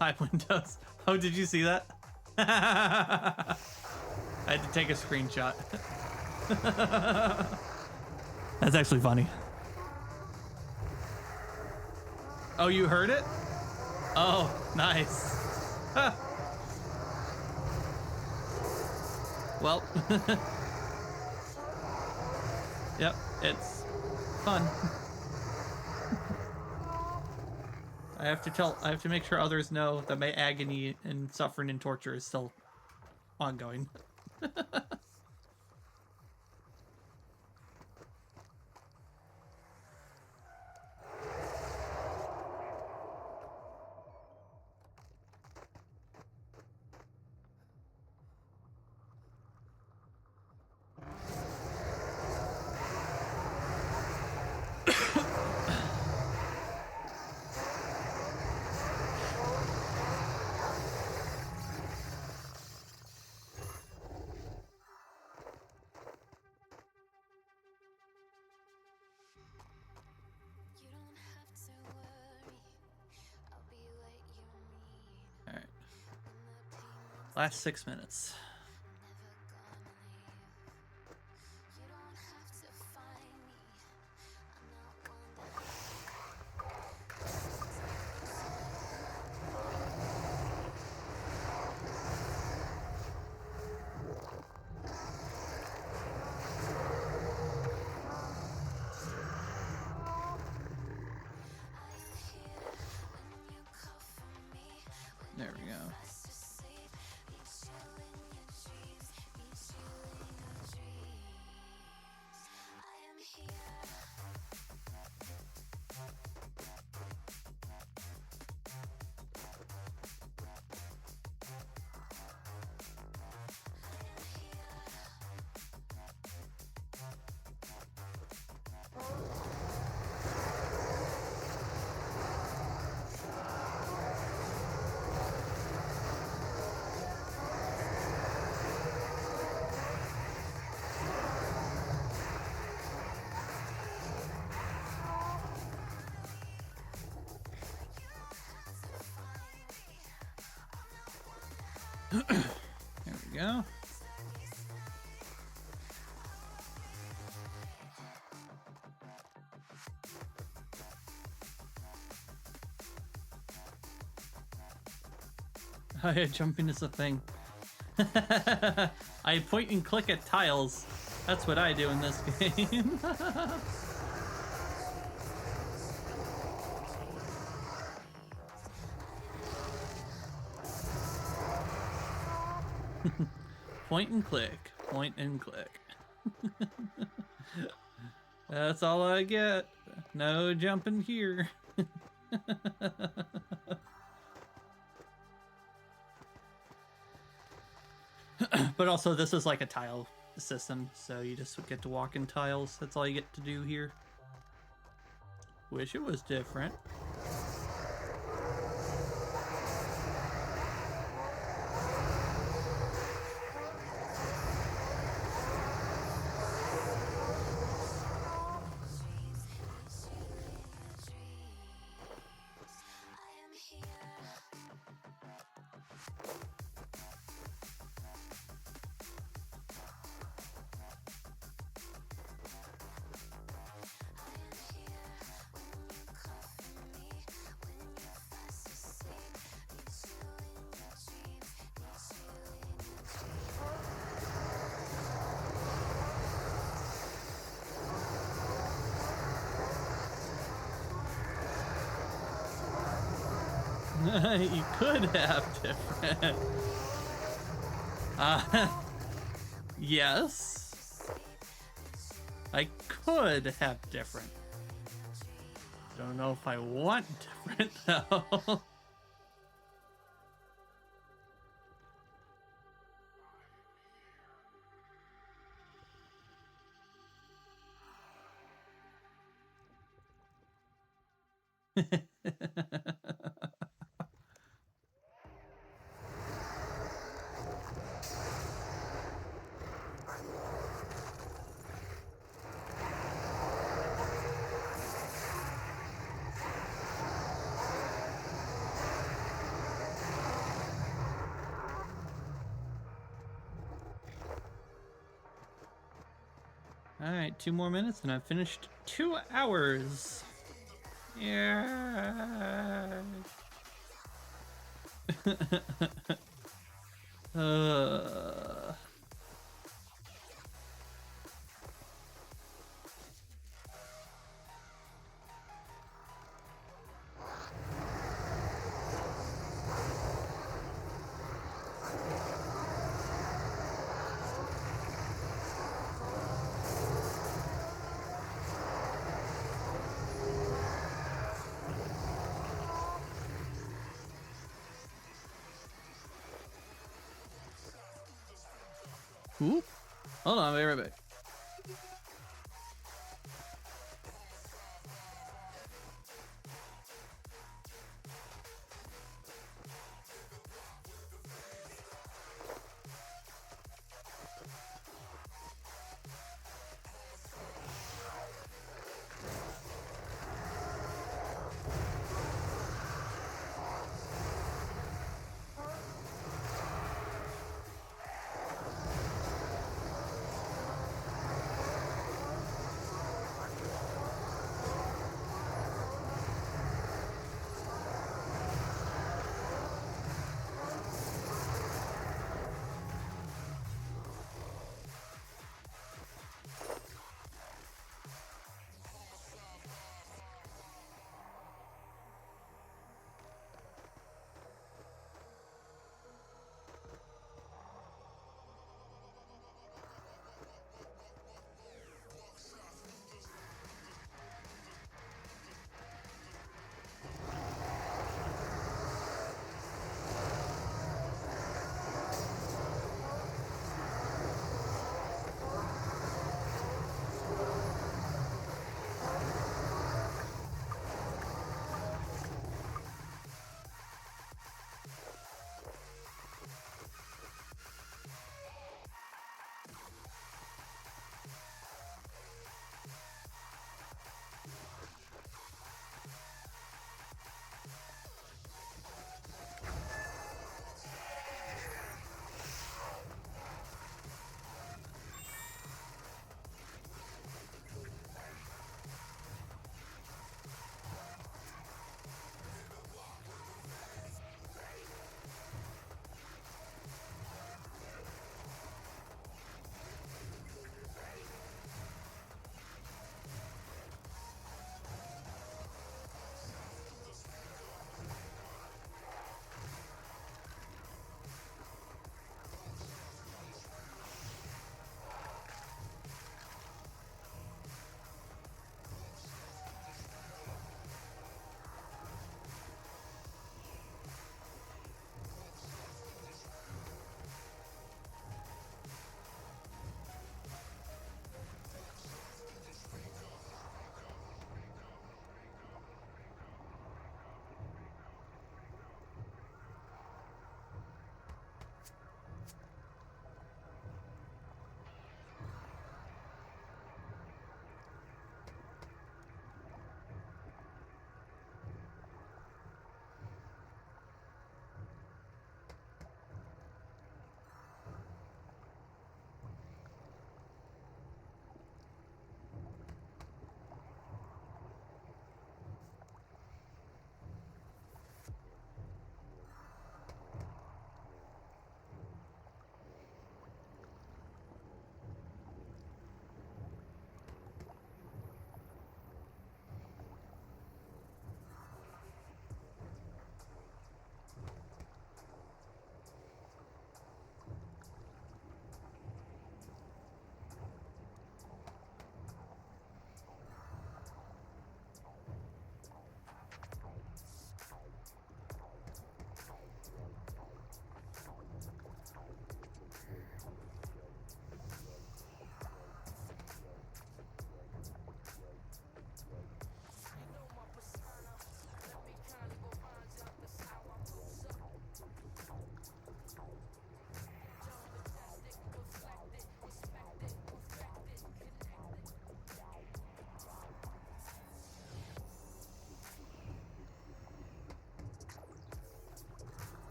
B: Hi, Windows. Oh, did you see that? I had to take a screenshot. That's actually funny. Oh, you heard it? Oh, nice. Well, yep, it's fun. I have to make sure others know that my agony and suffering and torture is still ongoing. Last 6 minutes. There we go. There we go. Oh yeah, jumping is a thing. I point and click at tiles. That's what I do in this game. Point and click. Point and click. That's all I get. No jumping here. But also, this is like a tile system, so you just get to walk in tiles. That's all you get to do here. Wish it was different. You could have different. Yes. I could have different. Don't know if I want different though. Alright, 2 more minutes and I've finished 2 hours. Yeah. Oop. Hold on, I'll be right back.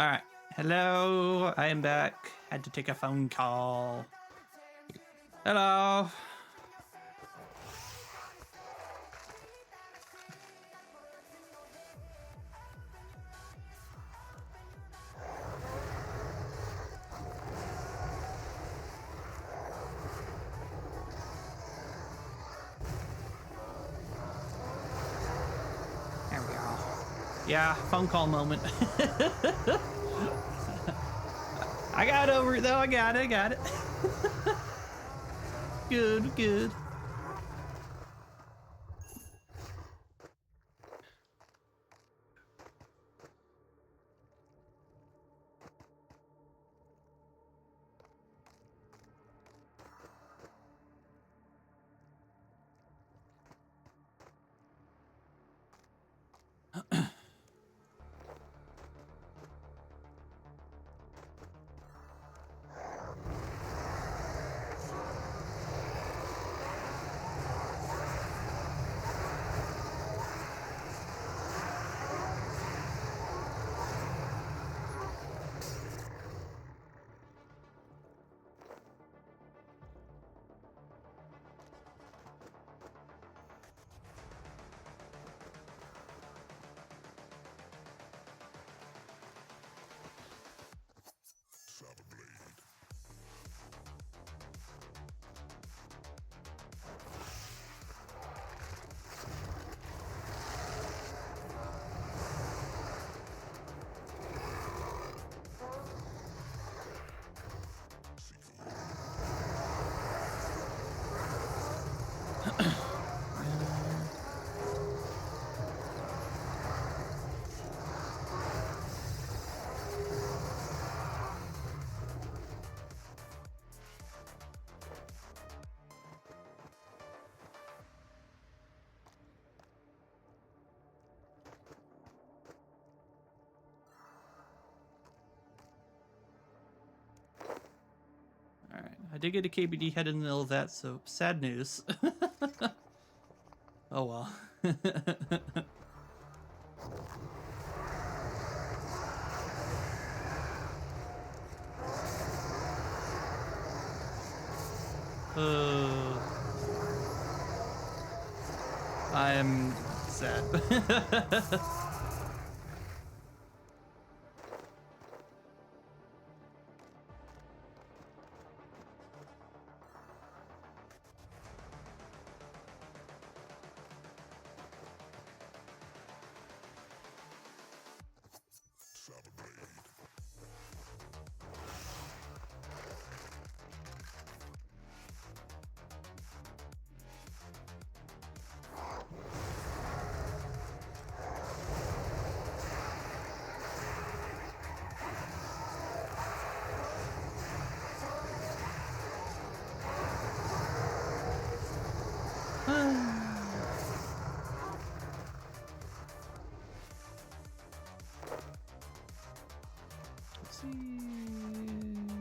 B: All right. Hello, I am back. Had to take a phone call. Hello. There we go. Yeah, phone call moment. I got over it though. I got it. Good. All right. I did get a KBD head in the middle of that, so sad news. Oh well. I am sad.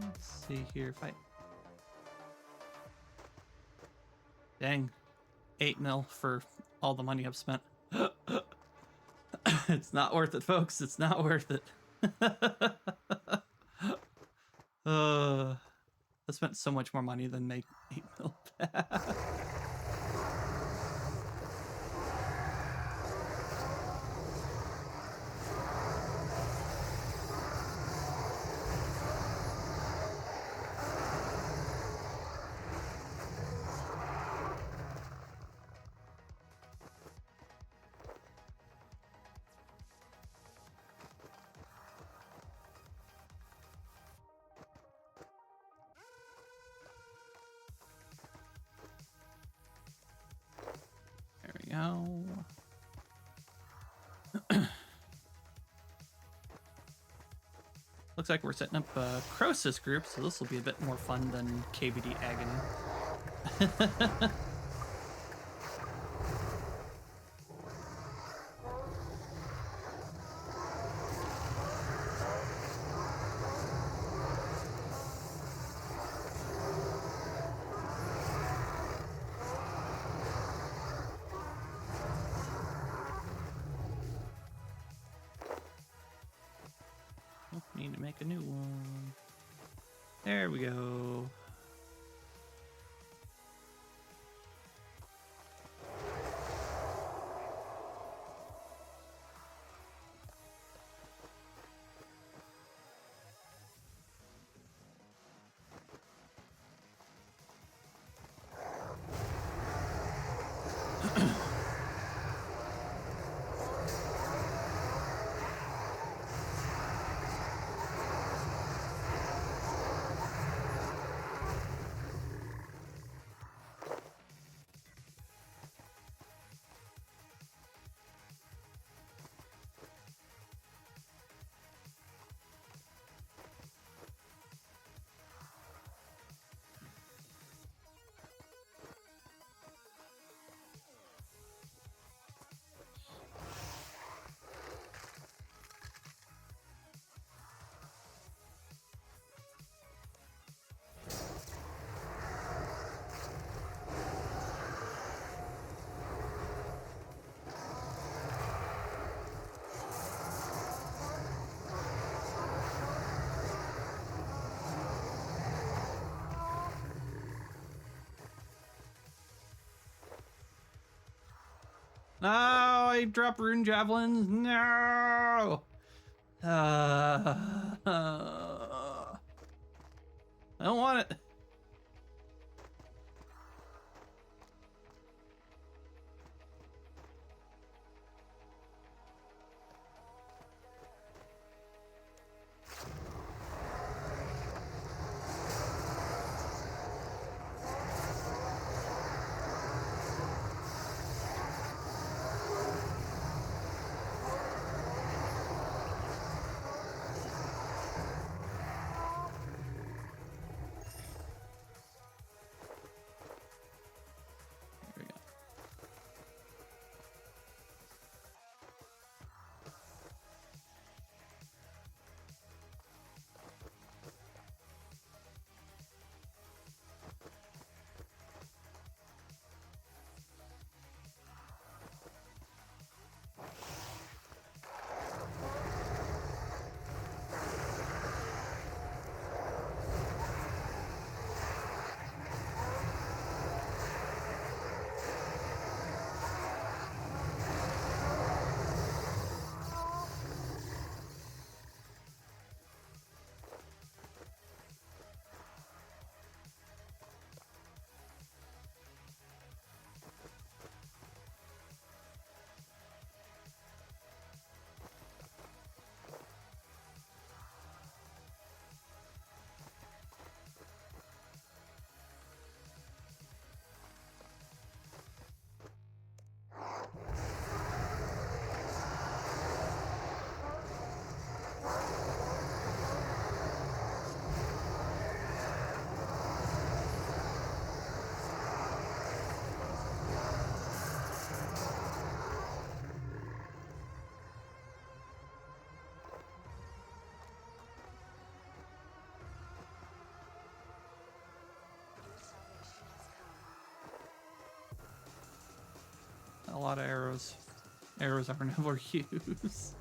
B: Let's see here if I... Dang. 8 mil for all the money I've spent. It's not worth it, folks. It's not worth it. I spent so much more money than make 8 mil back. There we go. Looks like we're setting up a Croesus group, so this will be a bit more fun than KBD Agony. a new one. There we go. No, I dropped rune javelins. No. I don't want it. There we go. A lot of arrows. Arrows are never used.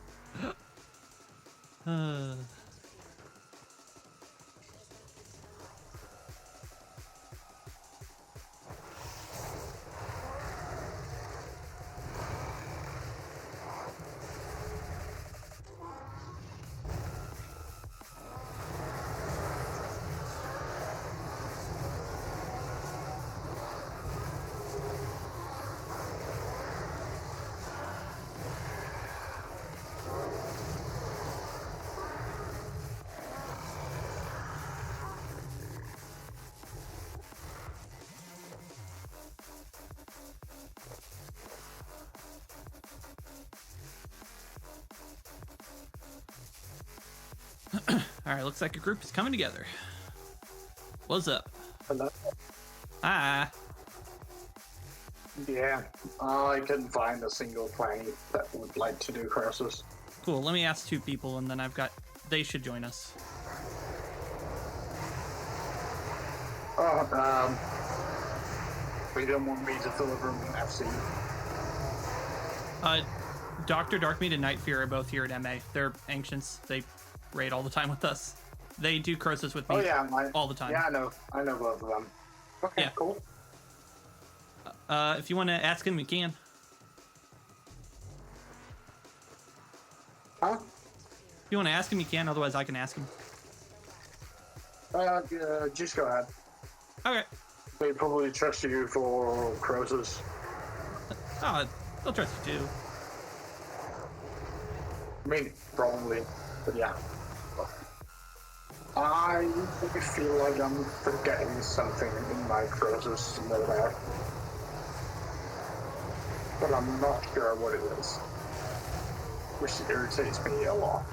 B: All right, looks like a group is coming together. What's up?
C: Hello.
B: Ah,
C: Yeah, I couldn't find a single twang that would like to do curses.
B: cool. Let me ask 2 people, and then they should join us.
C: Oh, we don't want me to deliver them FC.
B: Dr. Darkmeat and Night Fear are both here at MA. They're ancients. They raid all the time with us. They do Croesus with me
C: Oh yeah,
B: all the time.
C: Yeah, I know both of them. Okay,
B: Yeah.
C: cool.
B: If you want to ask him, you can.
C: Huh?
B: If you want to ask him, you can. Otherwise, I can ask him.
C: Just go ahead.
B: Okay.
C: They probably trust you for Croesus.
B: Oh, they'll trust you too.
C: I mean, probably, but yeah. I feel like I'm forgetting something in my Croesus loadout, but I'm not sure what it is, which irritates me a lot.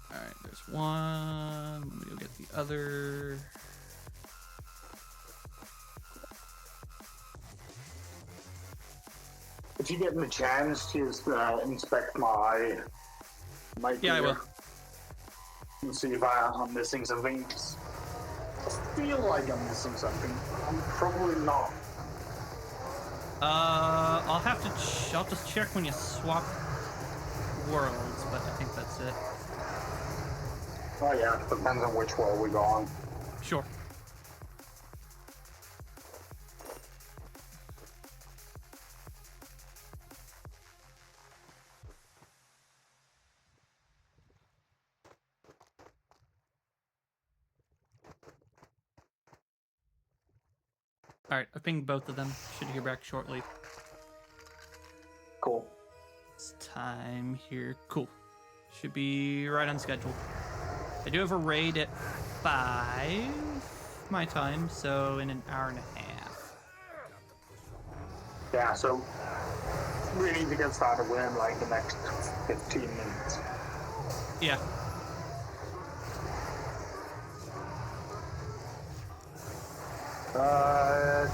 B: Alright, there's one. Let me go get the other.
C: If you get a chance, just inspect my
B: Yeah,
C: gear
B: I will.
C: and see if I'm missing something. I feel like I'm missing something. I'm probably not.
B: I'll have to. I'll just check when you swap worlds, but I think that's it.
C: Oh yeah, depends on which world we go on.
B: Sure. Alright, I pinged both of them. Should hear back shortly.
C: Cool.
B: It's time here. Cool. Should be right on schedule. I do have a raid at 5 my time, so in an hour and a half.
C: Yeah, so we need to get started within like the next 15 minutes.
B: Yeah.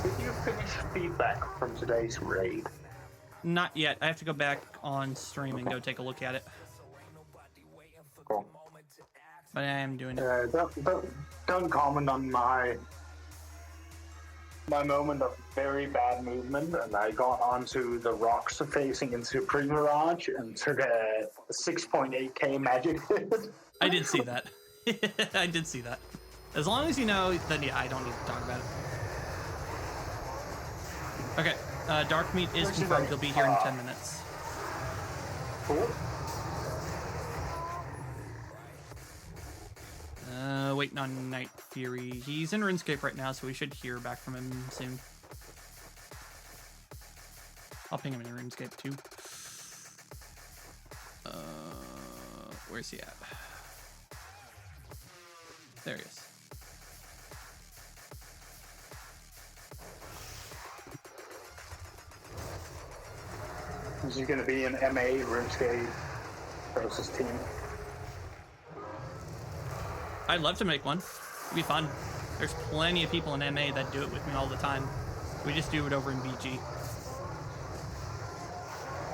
C: Did you finish feedback from today's raid?
B: Not yet. I have to go back on stream and go take a look at it.
C: Cool.
B: But I am doing it.
C: Don't comment on my moment of very bad movement, and I got onto the rocks facing into PuRgAtOry and took a 6.8k magic hit.
B: I did see that. I did see that. As long as you know, then yeah, I don't need to talk about it. Okay, Dark Meat is confirmed. He'll be here in 10 minutes.
C: Cool.
B: Waiting on Night Fury. He's in Runescape right now, so we should hear back from him soon. I'll ping him in Runescape too. Where's he at? There he is.
C: Is he going to be an MA RuneScape versus team?
B: I'd love to make one. It'd be fun. There's plenty of people in MA that do it with me all the time. We just do it over in BG.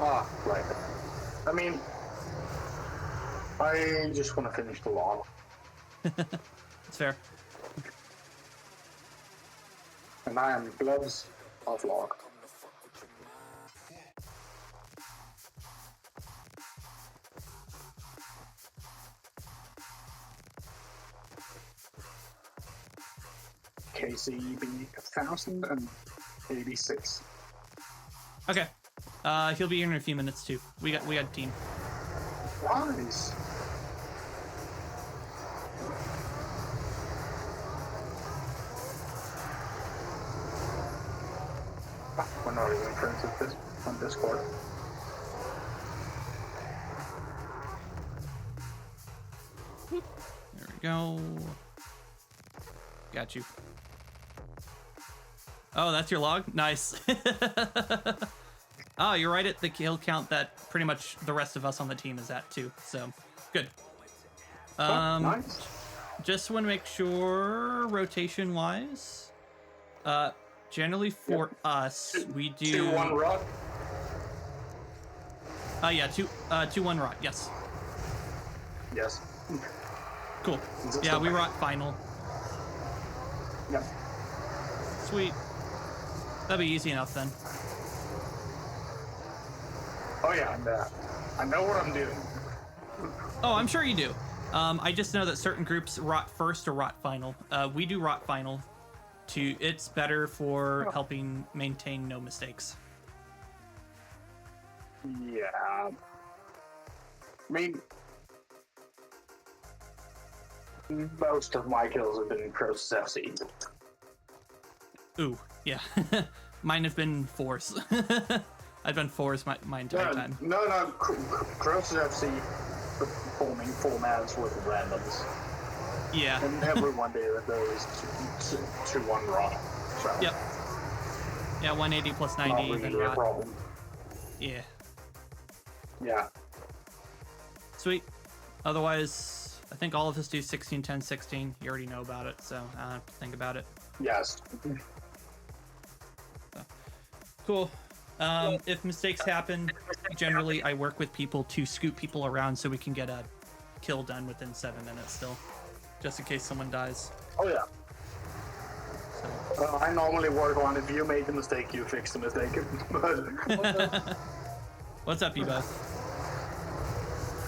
C: Ah, right. I mean, I just want to finish the log.
B: It's fair.
C: And I am gloves of log. KCB 1086.
B: Okay. He'll be here in a few minutes too. We got a team.
C: Nice. We're not even friends with this on Discord.
B: There we go. Got you. Oh, that's your log? Nice. Oh, you're right at the kill count that pretty much the rest of us on the team is at too. So, good.
C: Nice.
B: Just want to make sure rotation-wise, generally for us, we do
C: 2-1 rot.
B: Yeah, 2-1 rot. Yes.
C: Yes.
B: Cool. Yeah, we rot final.
C: Yep.
B: Sweet. That'd be easy enough then.
C: Oh yeah, I know what I'm doing.
B: Oh, I'm sure you do. I just know that certain groups rot first or rot final. We do rot final. It's better for helping maintain no mistakes.
C: Yeah. I mean, most of my kills have been Cross FC.
B: Ooh, yeah. Mine have been 4s. I've done 4s my entire time.
C: No, Cross FC performing formats with randoms.
B: Yeah.
C: And everyone there those 2-1 rot. So
B: Yep. Yeah, 180 plus 90,
C: not
B: then
C: really a
B: rot.
C: problem.
B: Yeah.
C: Yeah.
B: Sweet. Otherwise, I think all of us do 16, 10, 16. You already know about it, so I don't have to think about it.
C: Yes.
B: So, cool. If mistakes happen, generally I work with people to scoot people around so we can get a kill done within 7 minutes still, just in case someone dies.
C: Oh yeah.
B: So.
C: I normally work on if you make a mistake, you fix the mistake.
B: What's up, you both?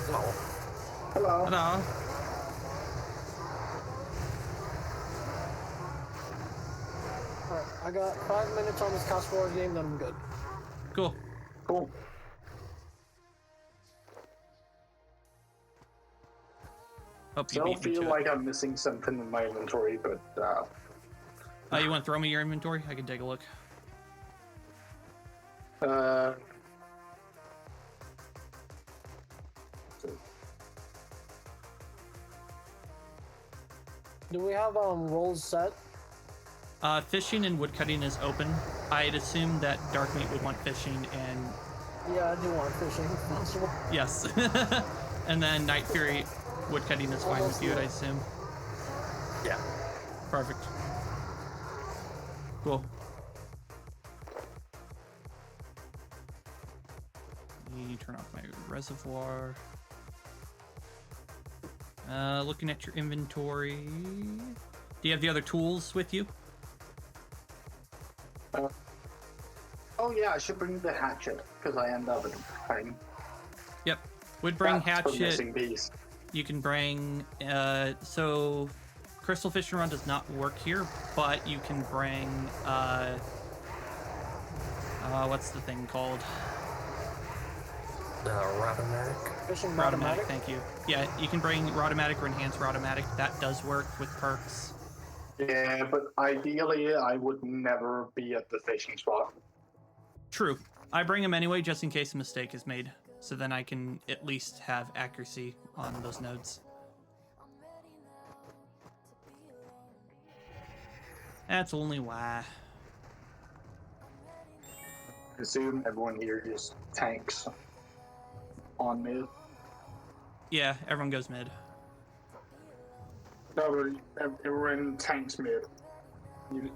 C: Hello. Hello.
B: Hello.
D: Alright, I got 5 minutes on this Cast Wars game, then I'm good.
B: Cool.
C: Cool.
B: Hope you
C: Still
B: beat me
C: feel
B: to
C: like
B: it.
C: I'm missing something in my inventory, but
B: You want to throw me your inventory? I can take a look.
D: Do we have rolls set?
B: Fishing and woodcutting is open. I'd assume that Darkmeat would want fishing and...
D: Yeah, I do want fishing if possible.
B: Yes. And then Night Fury woodcutting is fine with you, I assume.
C: yeah.
B: Perfect. Cool. Let me turn off my reservoir. Looking at your inventory. Do you have the other tools with you?
C: Oh yeah, I should bring the hatchet because I end up at home.
B: Yep. Would bring
C: That's the
B: hatchet.
C: missing piece.
B: You can bring, so Crystal Fishing Rod does not work here, but you can bring, what's the thing called?
E: Rotomatic.
D: Fishing
B: Rotomatic,
D: automatic.
B: thank you. Yeah, you can bring Rotomatic or Enhanced Rotomatic. That does work with perks.
C: Yeah, but ideally I would never be at the fishing spot.
B: True. I bring them anyway just in case a mistake is made, so then I can at least have accuracy on those nodes. That's only why.
C: I assume everyone here just tanks on mid.
B: Yeah, everyone goes mid.
C: No, but everyone tanks mid.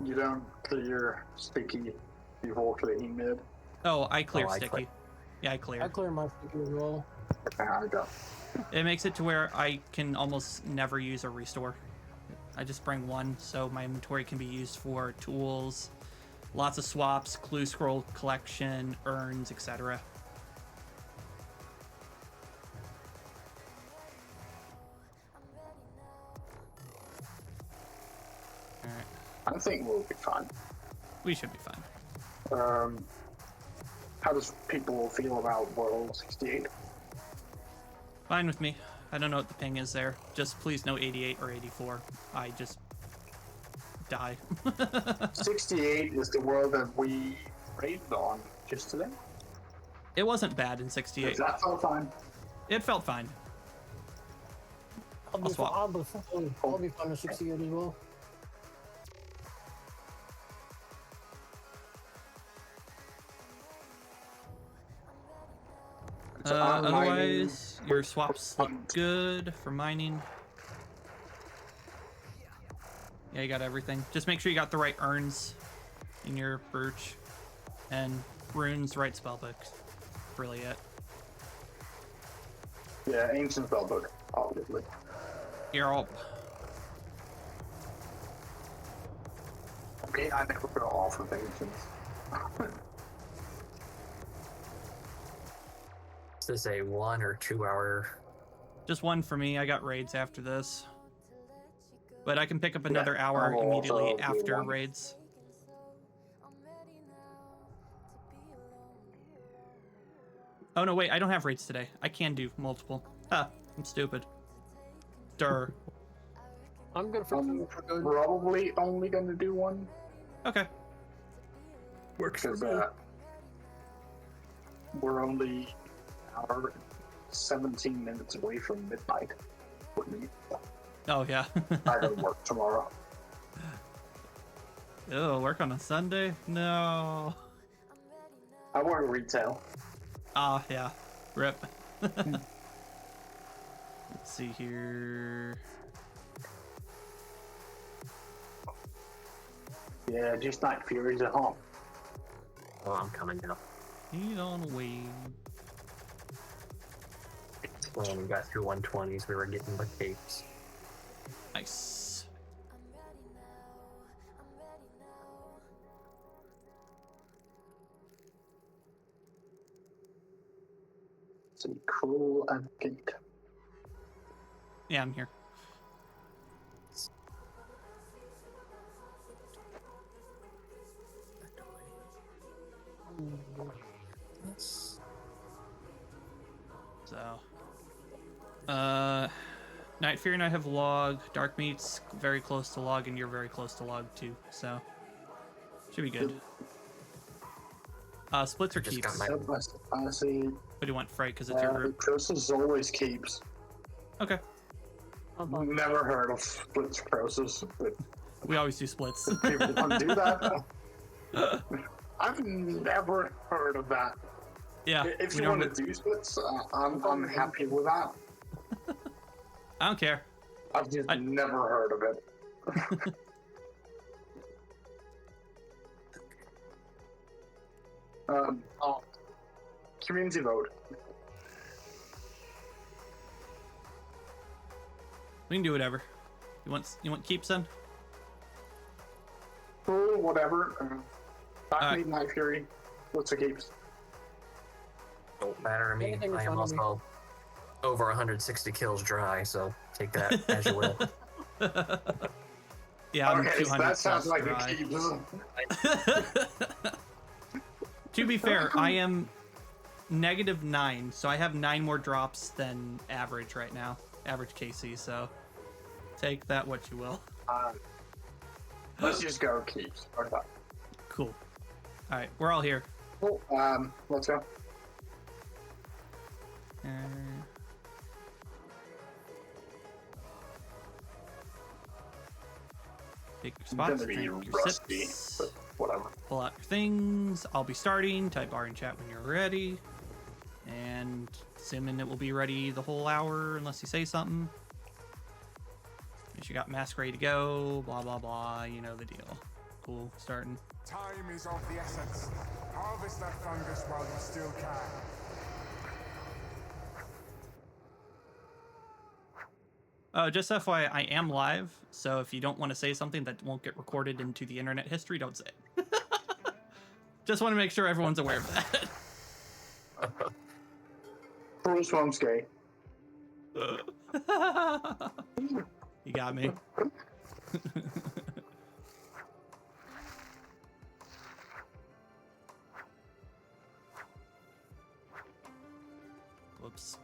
C: You don't clear sticky before clearing mid.
B: Oh, I clear
E: Oh, I
B: sticky.
E: clear.
B: Yeah, I clear.
D: I clear my sticky as well.
C: I go.
B: It makes it to where I can almost never use a restore. I just bring one, so my inventory can be used for tools, lots of swaps, clue scroll collection, urns, etc. Alright,
C: I think we'll be fine.
B: we should be fine.
C: How does people feel about World 68?
B: Fine with me. I don't know what the ping is there. Just please no 88 or 84. I just die.
C: 68 is the world that we raided on just today.
B: It wasn't bad in 68.
C: That felt fine.
B: It felt fine.
D: I'll be
B: swap.
D: I'll be fine with 68 as well.
B: Otherwise, your swaps look good for mining. Yeah, you got everything. Just make sure you got the right urns in your birch. And runes, right spellbook. Really it.
C: Yeah, ancient spellbook, obviously.
B: You're all...
C: I mean, I never go off of ancients.
E: Is this a 1 or 2 hour?
B: Just one for me. I got raids after this. But I can pick up another
C: Yeah,
B: hour
C: I'll
B: immediately
C: also do
B: after
C: one.
B: raids. Oh no, wait, I don't have raids today. I can do multiple. Ah, I'm stupid. Durr.
D: I'm good for
C: I'm
D: good.
C: probably only going to do one.
B: Okay.
E: Works for
C: Because
E: me.
C: we're only an hour and 17 minutes away from midnight. For me.
B: Oh, yeah.
C: I gotta work tomorrow.
B: Oh, work on a Sunday? No.
C: I work retail.
B: Ah, yeah. Rip. Let's see here.
C: Yeah, just Night Furies at home.
E: Oh, I'm coming now.
B: He's on the way.
E: When we got through 120s, we were getting the capes.
B: Nice.
C: It's a cruel advocate.
B: Yeah, I'm here. So, Night Fury and I have log. Dark Meat's very close to log, and you're very close to log too. So, should be good. Splits or
E: Just
B: keeps?
E: got my-
C: Honestly,
B: What do you want, Frank? Because it's your group.
C: Process always keeps.
B: Okay,
C: Never heard of splits process, but
B: we always do splits.
C: people don't do that. I've never heard of that.
B: Yeah.
C: If
B: we
C: you want
B: normally-
C: to do splits, I'm happy with that.
B: I don't care.
C: I've just never heard of it. Community vote.
B: We can do whatever. You want keeps then?
C: Cool, whatever.
B: Alright.
C: Night Fury. What's the keeps?
E: Don't matter to me.
D: Anything in
E: I am
D: front of me.
E: also over 160 kills dry, so take that as you will.
B: Yeah, I'm
C: Okay,
B: 200
C: that sounds
B: plus
C: like
B: dry.
C: a keeps.
B: To be fair, I am -9, so I have 9 more drops than average right now. Average KC, so take that what you will.
C: Let's just go keeps. Okay.
B: Cool. All right, we're all here.
C: Cool. Let's go.
B: Take your
C: I'm
B: spots,
C: gonna be
B: drink your
C: rusty,
B: sips,
C: but whatever.
B: pull out your things. I'll be starting. Type R in chat when you're ready. And assuming it will be ready the whole hour unless you say something. Guess you got mask ready to go. Blah, blah, blah. You know the deal. Cool. Starting.
F: Time is of the essence. Harvest that fungus while you still can.
B: Just FYI, I am live, so if you don't want to say something that won't get recorded into the internet history, don't say it. Just want to make sure everyone's aware of that.
C: Bruce Wong's gay.
B: You got me. Whoops.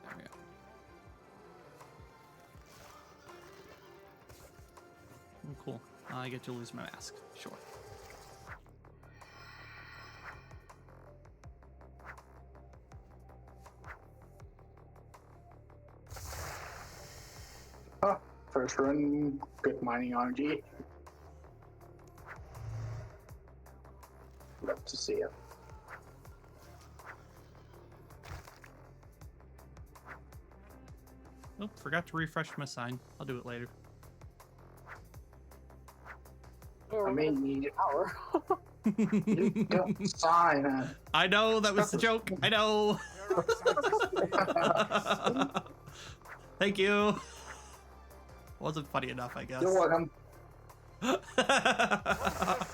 B: There we go. Oh, cool. I get to lose my mask. Sure.
C: First run, good mining RNG. Love to see it.
B: Oh, forgot to refresh my sign. I'll do it later.
C: I mean, you
D: Hour.
C: don't sign.
B: I know, that was the joke. I know. Thank you. Wasn't funny enough, I guess.
C: You're welcome.
F: Once this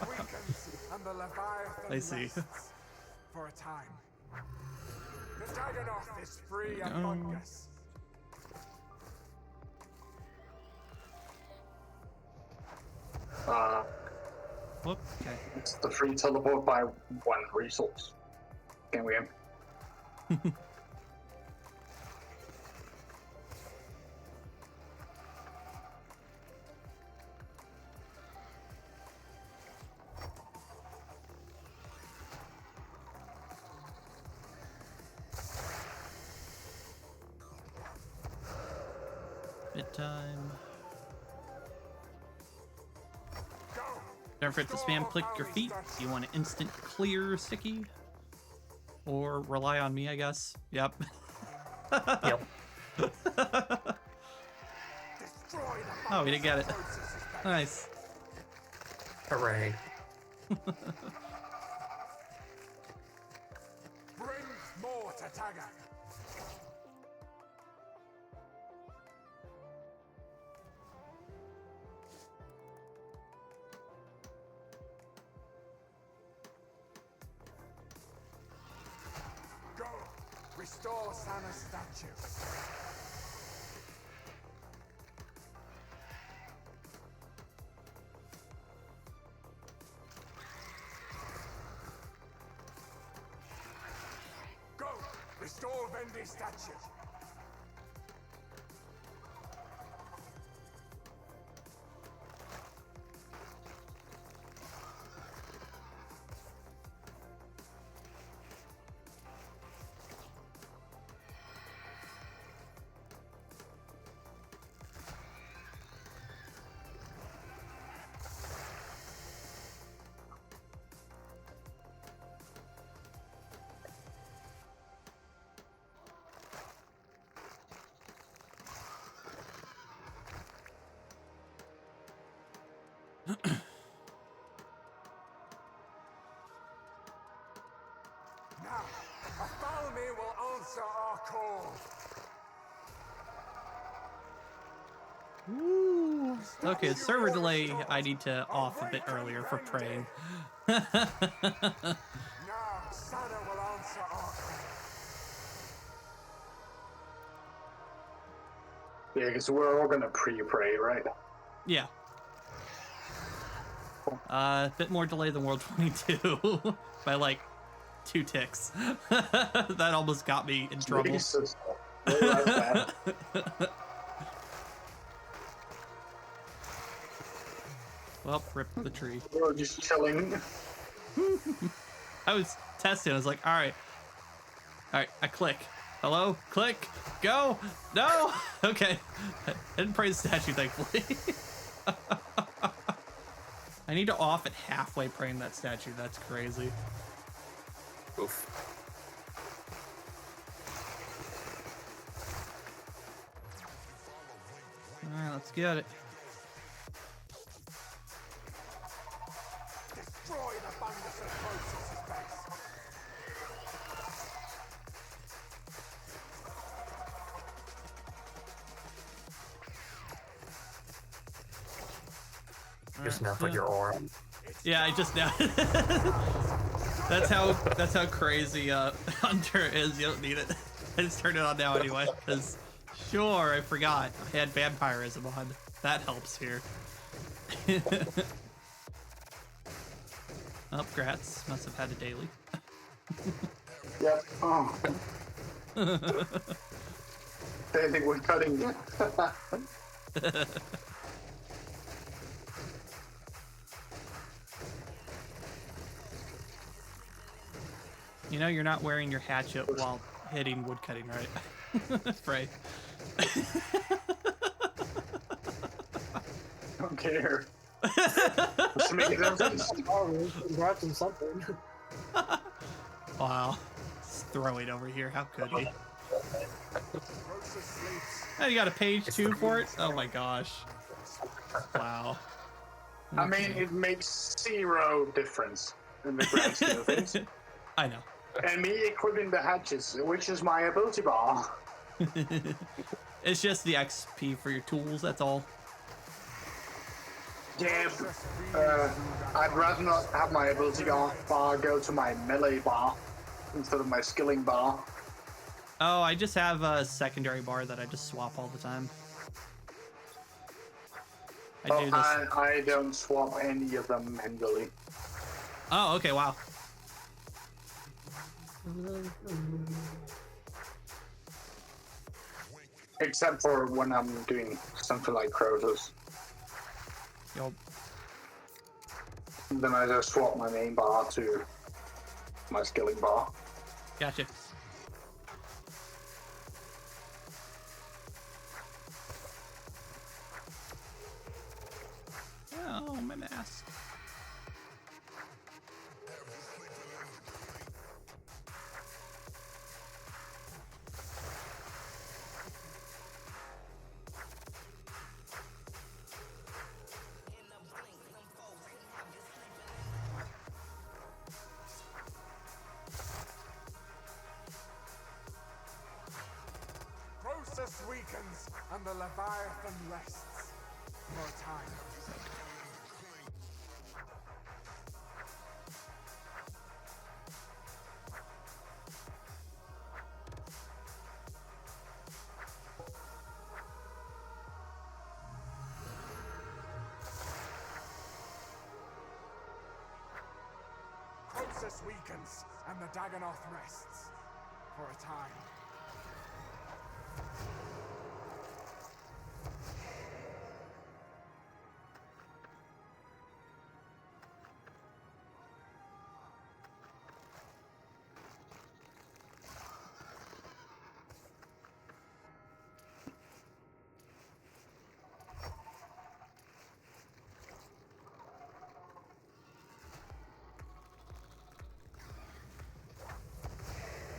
F: weakens and the Leviathan
B: I see.
F: rests for a time. The Dagonoth is free among us.
B: Whoop. Okay.
C: It's the free teleport by 1 resource. Can we?
B: Bedtime.
F: Go.
B: Don't forget to spam click your feet. Do you want an instant clear sticky? Or rely on me, I guess. Yep.
E: Yep.
F: Destroy the
B: Oh, we didn't get it.
F: processes back.
B: Nice.
E: Hooray.
F: Bring more to Tagak. Go. Restore Sana's statue. Go. Restore Vendi's statue. Now, Athalmi will answer our call.
B: Woo. Okay, server delay. I need to off a bit earlier for praying.
F: Now, Sana will answer our call.
C: Yeah, because we're all gonna pre-pray, right?
B: Yeah. A bit more delay than World 22 by like 2 ticks. That almost got me in trouble.
C: Jesus. Really like that.
B: Well, rip the tree.
C: We're just chilling.
B: I was testing. I was like, all right, I click. Hello? Click. Go. No. Okay. I didn't praise the statue, thankfully. I need to off it halfway praying that statue. That's crazy.
E: Oof.
B: All right, let's get it.
F: Destroy the fungus and processes base.
E: Just now put your aura.
B: Yeah, I just now. That's how crazy Hunter is. You don't need it. I just turned it on now anyway. Cause sure, I forgot I had vampirism on. That helps here. Oh, Gratz must have had a daily.
C: Yep. Oh. They think we're cutting.
B: You know you're not wearing your hatchet while hitting woodcutting, right? Frey.
C: Don't care. Just make it difference.
D: Oh, congrats on something.
B: Wow. Just throwing over here. How could he?
F: Process sleeps.
B: Oh, you got a page 2 for it? Oh my gosh. Wow.
C: I mean, it makes 0 difference in the grand scheme of things.
B: I know.
C: And me equipping the hatches, which is my ability bar.
B: It's just the XP for your tools, that's all.
C: Yeah,
F: Just be that
C: I'd rather not have my ability bar go to my melee bar instead of my skilling bar.
B: Oh, I just have a secondary bar that I just swap all the time. I do this.
C: I don't swap any of them manually.
B: Oh, okay, wow.
C: Except for when I'm doing something like Crotos.
B: Yup.
C: Then I just swap my main bar to my skilling bar.
B: Gotcha. Oh, my mask.
F: process weakens and the Leviathan rests for a time. Process weakens and the Dagonoth rests for a time.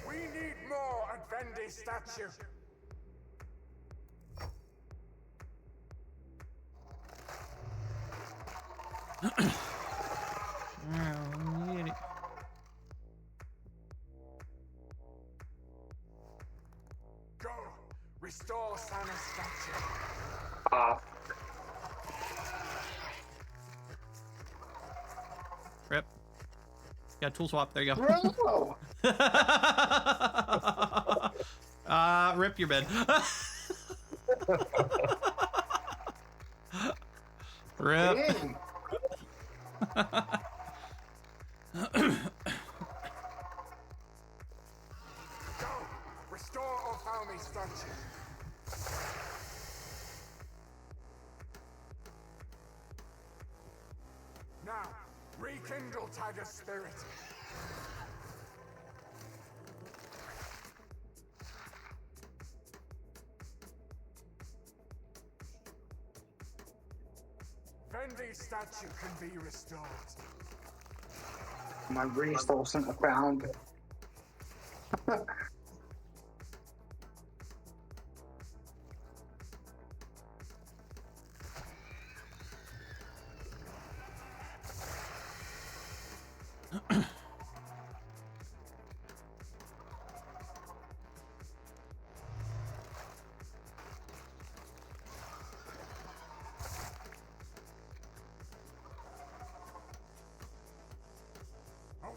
F: We need more at Bendy's statue. Go, restore Sana's statue.
B: Rip. Got tool swap. There you go.
C: Bro!
B: Rip your bed. Rip.
C: Dang.
F: Go, restore Ophalmi's statue. Now, rekindle Tiger's spirit. Bendy's statue can be restored.
C: My reinforcement I found.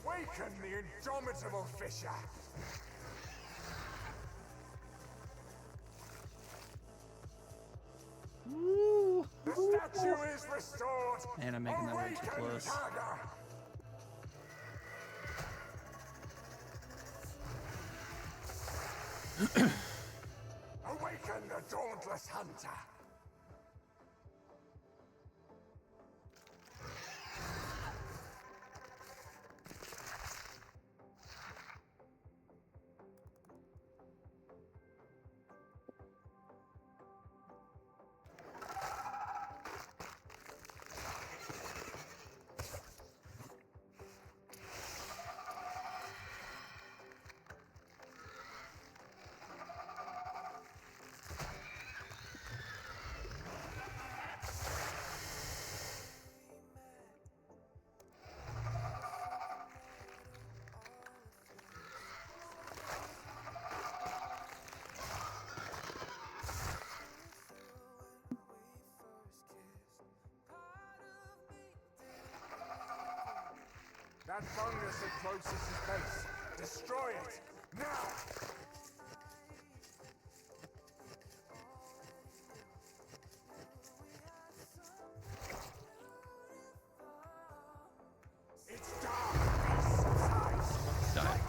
F: Awaken the indomitable fisher.
B: Woo.
F: The statue is restored.
B: Man, I'm making that way too
F: Awaken,
B: close.
F: Tiger. Awaken the dauntless hunter. That fungus at Croesus' base. Destroy it! Now! It's dark! Beast subsides!
B: Die.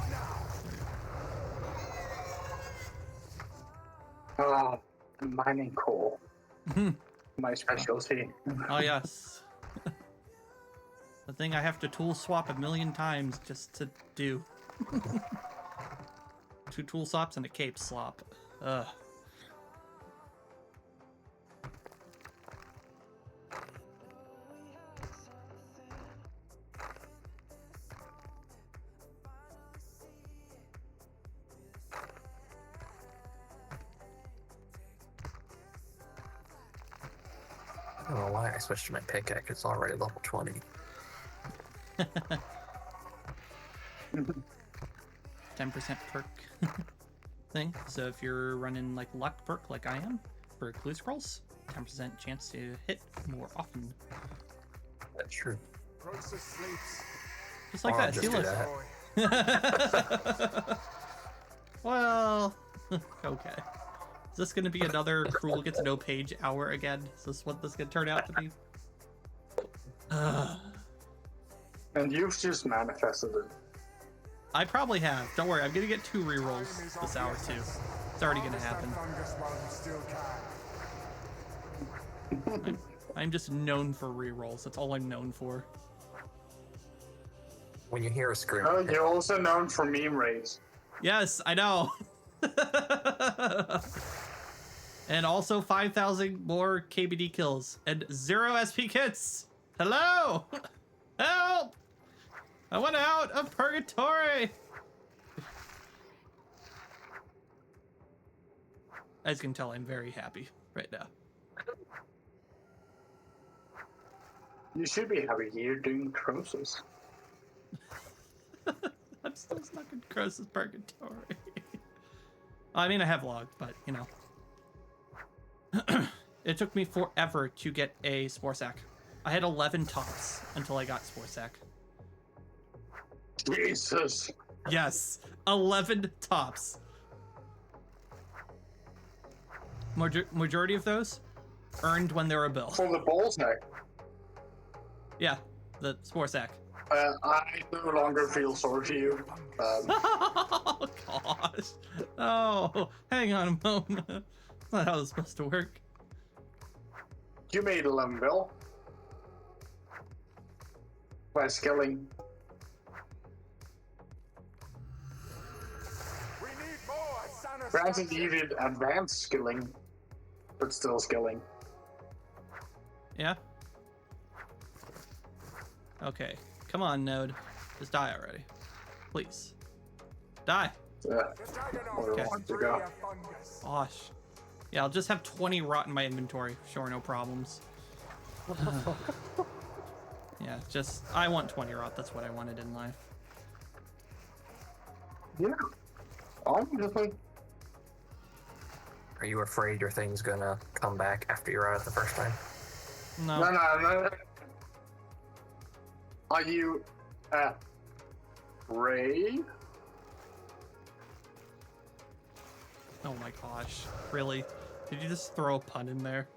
F: Right now!
C: Mining coal. My specialty.
B: Oh yes. The thing I have to tool swap a million times just to do. 2 tool swaps and a cape slop. Ugh.
E: I don't know why I switched to my pickaxe. It's already level 20.
B: 10% perk thing. So if you're running like luck perk like I am for clue scrolls, 10% chance to hit more often.
E: That's true.
F: Croesus sleeps.
B: Just like
E: Or I'll
B: that. See,
E: just do
B: look.
E: that.
B: Well, okay. Is this going to be another Cruel Gets No Page hour again? Is this what this going to turn out to be?
C: And you've just manifested it.
B: I probably have. Don't worry, I'm going to get 2 rerolls this hour too. It's already going to happen.
F: Fungus while you still can.
B: I'm just known for rerolls. That's all I'm known for.
E: When you hear a scream,
C: Oh, you're also known for meme raids.
B: Yes, I know. And also 5,000 more KBD kills and 0 SP kits. Hello! Help! I want out of purgatory! As you can tell, I'm very happy right now.
C: You should be happy you're doing Croesus.
B: I'm still stuck in Croesus purgatory. I mean, I have logged, but, you know. It took me forever to get a spore sack. I had 11 tops until I got spore sack.
C: Jesus.
B: Yes, 11 tops. Majority of those earned when they were a bill.
C: For the ball sack.
B: Yeah, the spore sack.
C: I no longer feel sorry for you.
B: Oh, gosh. Oh, hang on a moment. That's not how it's supposed to work.
C: You made 11 bill. By skilling.
F: We need more Sanus.
C: Granted, you did advanced skilling, but still skilling.
B: Yeah? Okay. Come on, Node. Just die already. Please. Die.
C: Yeah.
F: The Dagonoth
C: Where
B: Okay.
C: I want to
F: free
C: go.
F: of fungus.
B: Gosh. Yeah, I'll just have 20 rot in my inventory. Sure, no problems. Yeah, just... I want 20 rot. That's what I wanted in life.
C: Yeah. Obviously.
E: are you afraid your thing's gonna come back after you're out the first time?
B: No.
C: No. Are you afraid?
B: Oh my gosh. Really? Did you just throw a pun in there?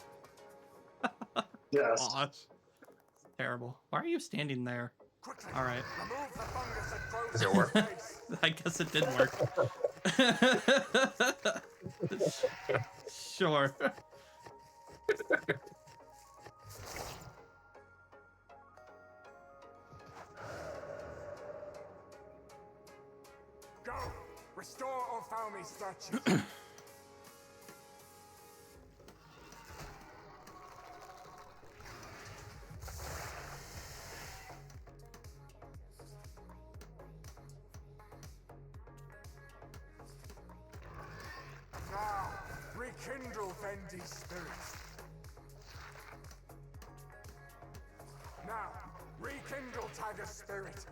C: Yes.
B: Gosh. Terrible. Why are you standing there?
F: Quickly,
B: Alright.
F: remove the fungus at Croesus'
E: Does it work?
F: base.
B: I guess it did work. Sure.
F: Go! Restore Orphalmi's statue. Now, rekindle Vendi's spirit. Now, rekindle Tiger's spirit.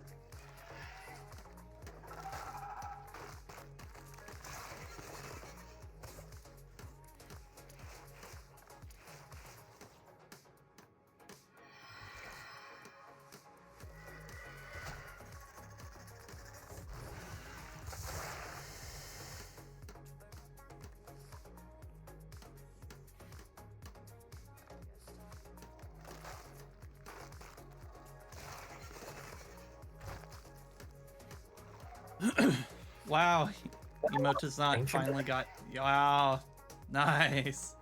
B: Wow, Emotazant
E: Ancient.
B: finally got. Wow, nice.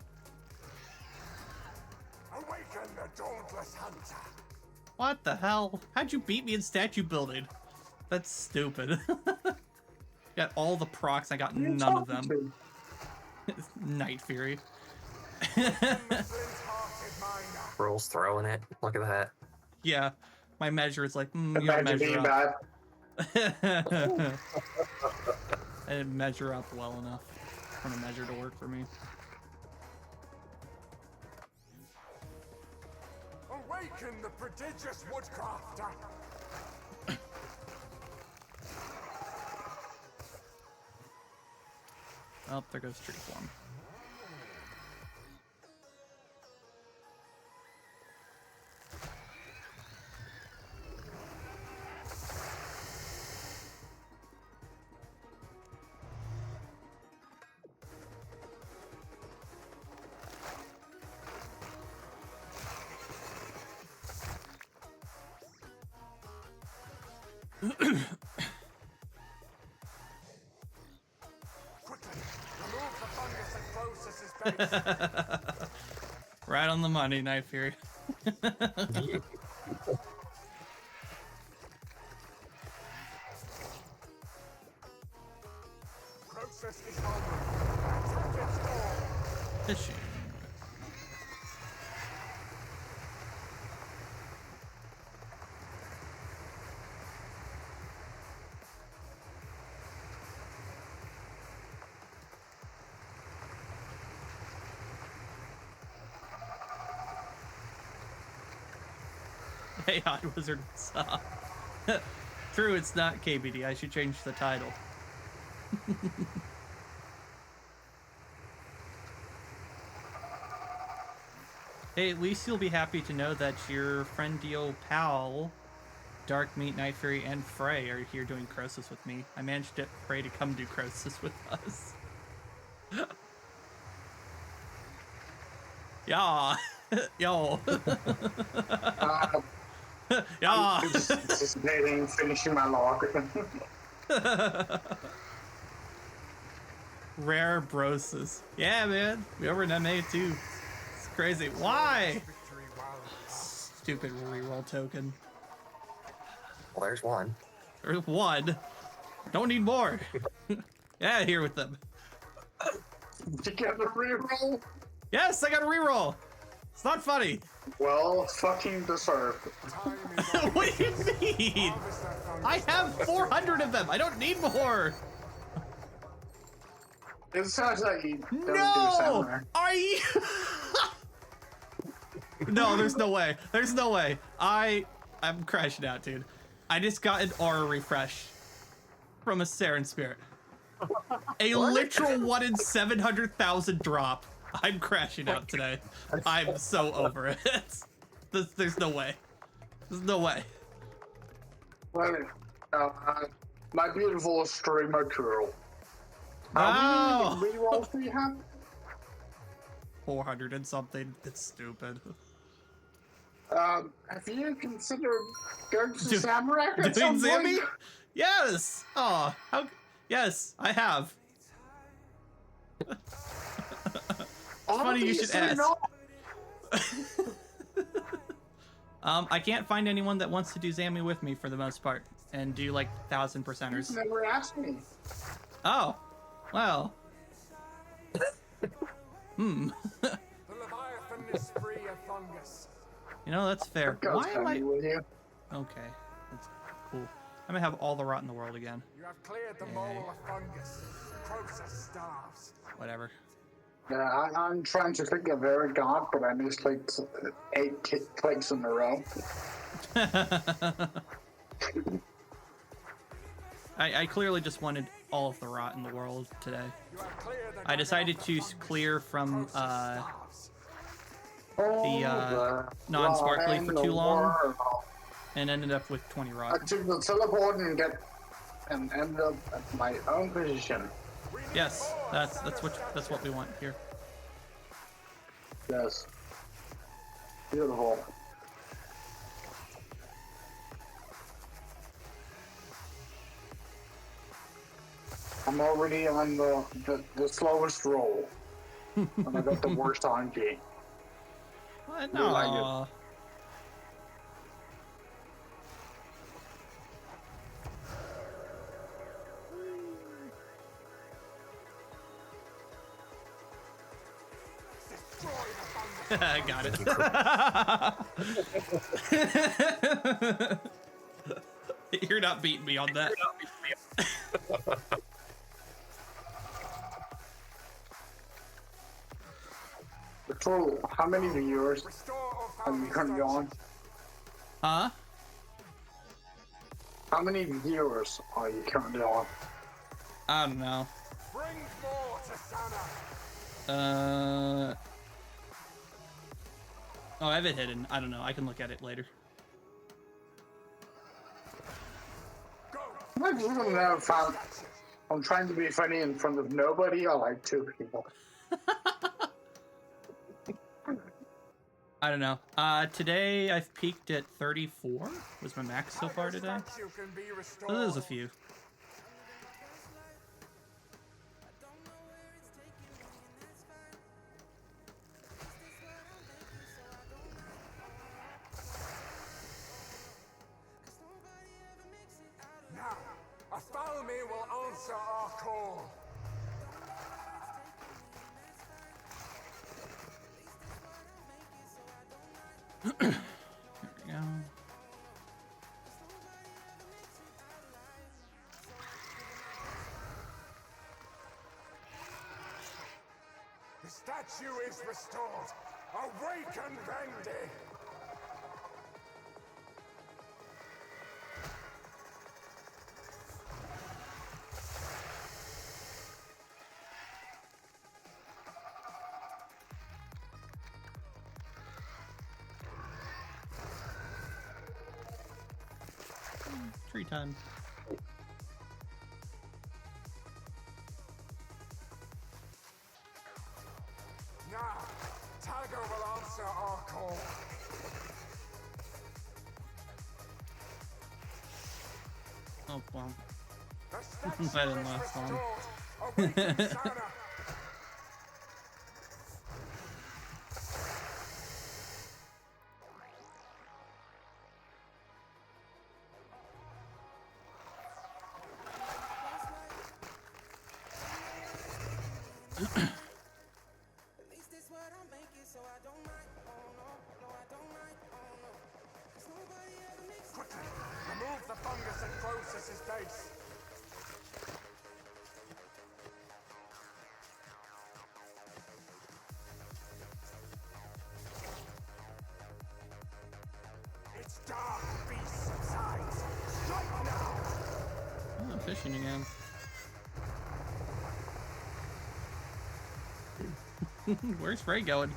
F: Awaken the dauntless hunter.
B: What the hell? How'd you beat me in statue building? That's stupid. Got all the procs, I got
C: Who are you
B: none of
C: talking
B: them.
C: to?
B: Night Fury.
F: Flint-hearted miner.
E: Rolls throwing it. Look at that.
B: Yeah, my measure is like, you don't
C: Imagine
B: measure
C: being
B: up.
C: bad.
B: I didn't measure up well enough for the measure to work for me.
F: Awaken the prodigious woodcrafter.
B: Oh, there goes tree form.
F: Quickly, remove the fungus at Crossus's base.
B: Right on the money, Night Fury.
F: Crossus is vulnerable. Attack its core.
B: Fishing. Hey, Odd Wizard, what's up? True, it's not KBD. I should change the title. Hey, at least you'll be happy to know that your friendio pal, Dark Meat, Night Fury, and Frey are here doing Crosus with me. I managed to get Frey to come do Crosus with us. Yeah. Yo. Yeah.
C: I'm just anticipating finishing my log.
B: Rare brosis. Yeah, man. We over in MA too. It's crazy. Why?
F: Victory well.
B: Stupid reroll token.
E: Well, there's one.
B: There's one. Don't need more. Yeah, here with them.
C: Did you get the reroll?
B: Yes, I got a reroll. It's not funny.
C: Well, fucking deserved.
F: Time is on.
B: What do you mean?
F: Harvest that fungus.
B: I have 400 of them. I don't need more.
C: It sounds like you don't do
B: No!
C: samurai.
B: Are you? No, there's no way. There's no way. I'm crashing out, dude. I just got an aura refresh from a Saren Spirit. A literal 1 in 700,000 drop. I'm crashing out today. I'm so over it. There's no way. There's no way.
C: Well, my beautiful streamer girl.
B: No!
C: How many rerolls do you have?
B: 400 and something. It's stupid.
C: Have you considered going to
B: Do-
C: Samurai at
B: Doing
C: some
B: Zammy?
C: point?
B: Yes. Oh, how? Yes, I have. Funny you should
C: Obviously
B: ask.
C: not.
B: I can't find anyone that wants to do Zammy with me for the most part and do like 1,000%ers.
C: Never asked me.
B: Oh, well.
F: The Leviathan is free of fungus.
B: You know, that's fair.
C: Goes
B: Why am I?
C: with you.
B: Okay, that's cool. I'm gonna have all the rot in the world again.
F: You have cleared the mole of fungus. Crossus starves.
B: Whatever.
C: Yeah, I'm trying to think of every god, but I missed like 8 clicks in a row.
B: I clearly just wanted all of the rot in the world today.
F: You have cleared the
B: I decided to
F: fungus.
B: clear from
F: Crossus starves.
B: non-sparkly for too long
C: World.
B: and ended up with 20
C: I
B: rot.
C: took the teleport and ended up at my own position.
B: Yes, that's what we want here.
C: Yes. Beautiful. I'm already on the slowest roll. And I got the worst time game.
B: What?
C: Do you like it?
B: No. I got it. You're not beating me on that.
C: The total, how many viewers are you currently on?
B: Huh?
C: How many viewers are you currently on?
B: I don't know.
F: Bring more to Sana.
B: Oh, I have it hidden. I don't know. I can look at it later.
C: I just want to know if I'm trying to be funny in front of nobody or like two people.
B: I don't know. Today I've peaked at 34. Was my max so far today?
F: Statue can be restored.
B: So there's a few.
F: Now, a Thalmi will answer our call.
B: There we go.
F: The statue is restored. Awaken, Vendi!
B: Tree time.
F: Now, Tiger will answer our call.
B: Oh, well.
F: The statue
B: That didn't
F: is
B: last long.
F: restored. Awaken, Sana! Quickly, remove the fungus at Croesus' base. Its dark beast subsides. Strike now!
B: Oh, I'm fishing again. Where's Ray going?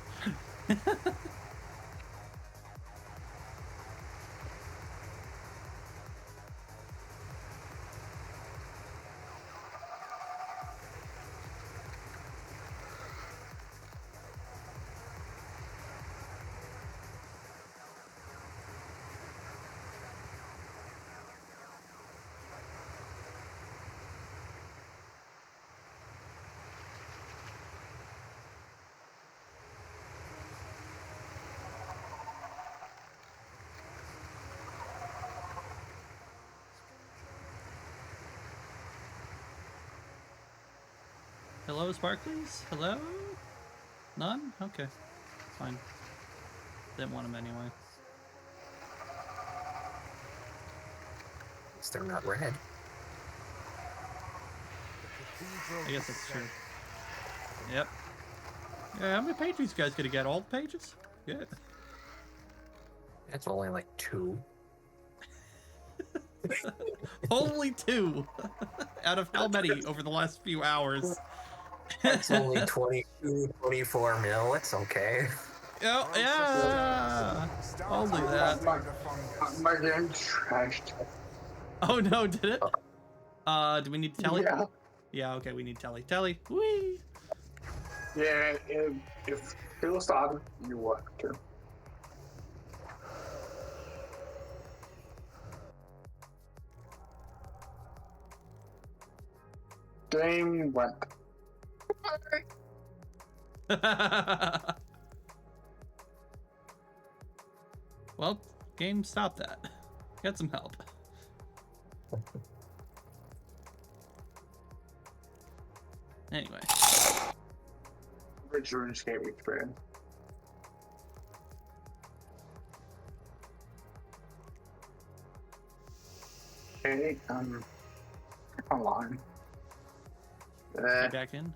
B: Hello, Sparklies? Hello? None? Okay. Fine. Didn't want them anyway.
E: At least they're not red.
B: I guess that's true. Yep. Yeah, how many pages you guys gonna get? All the pages? Good.
E: That's only like 2.
B: Only 2! Out of how many over the last few hours?
E: That's only 22, 24 mil. It's okay.
B: Oh, yeah! I'll do that.
C: My game's trashed.
B: Oh no, did it? Do we need to tally?
C: Yeah.
B: Yeah, okay, we need tally. Tally. Whee!
C: Yeah, if Phil started, you want to. Game went.
B: Well, game stopped that. Got some help. Anyway.
C: Rich RuneScape experience. Okay, online.
B: Get back in.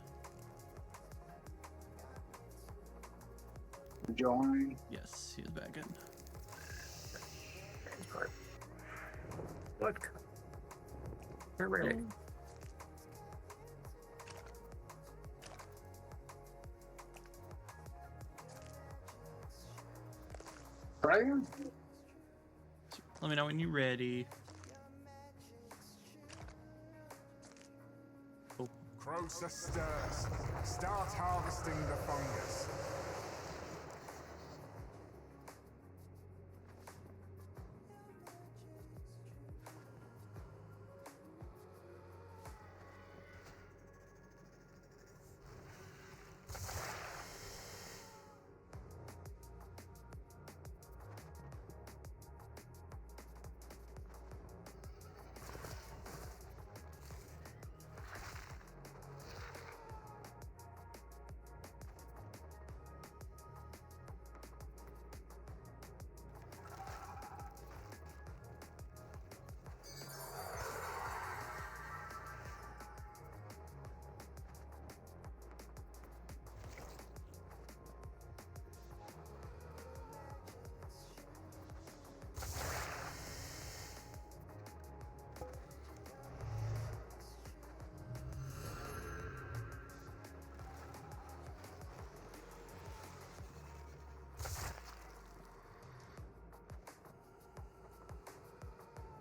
C: Join.
B: Yes, he's back in.
E: Transport. Look. We're ready.
C: Right?
B: Let me know when you're ready.
F: Crosa stirs. Start harvesting the fungus.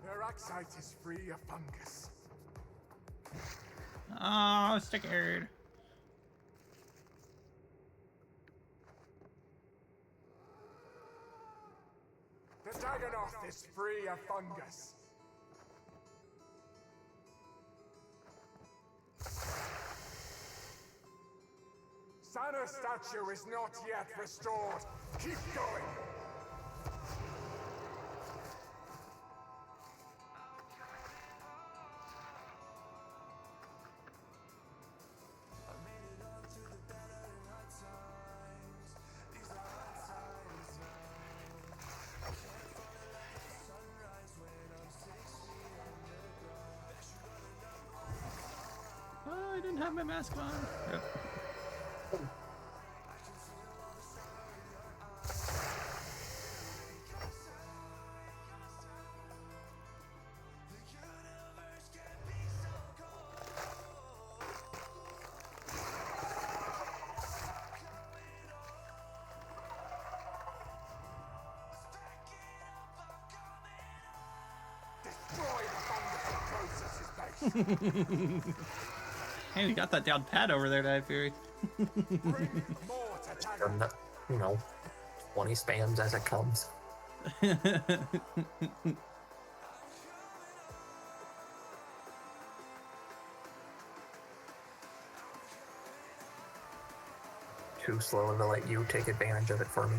F: Peroxide is free of fungus.
B: Oh, stickered.
F: The Dagonoth is free of fungus. Sana's statue is not yet restored. Keep going.
B: Oh, I didn't have my mask on. Yep.
F: Destroy the fungus that Croesus' base.
B: Hey, we got that down pat over there, Dive Fury.
F: Bring more to
E: From
F: Dagonoth.
E: the, 20 spams as it comes. Too slow to let you take advantage of it for me.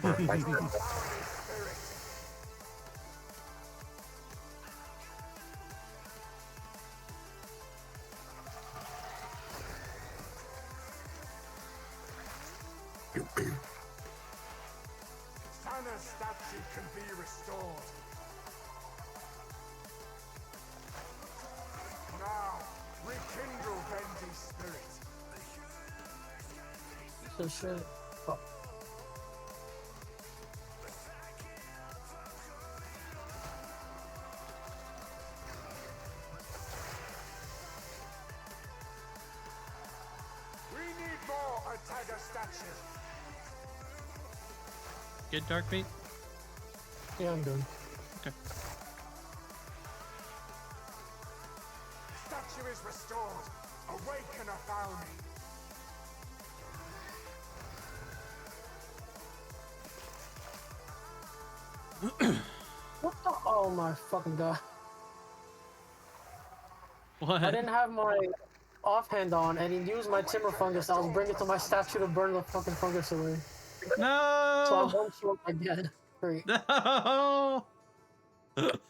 E: Or if I could.
F: Founding spirit. Sana's statue can be restored. Now, rekindle Benji's spirit.
D: So shit. Oh.
F: We need more Otaga statues.
B: Get Dark Bait?
D: Yeah, I'm good.
B: Okay.
F: Statue is restored. Awaken Athalmi.
D: What the? Oh my fucking god.
B: What?
D: I didn't have my offhand on, and he used my timber fungus. I was bringing it to my statue to burn the fucking fungus away. So I'm
B: No!
D: one short again. Great.
B: No!
F: Awaken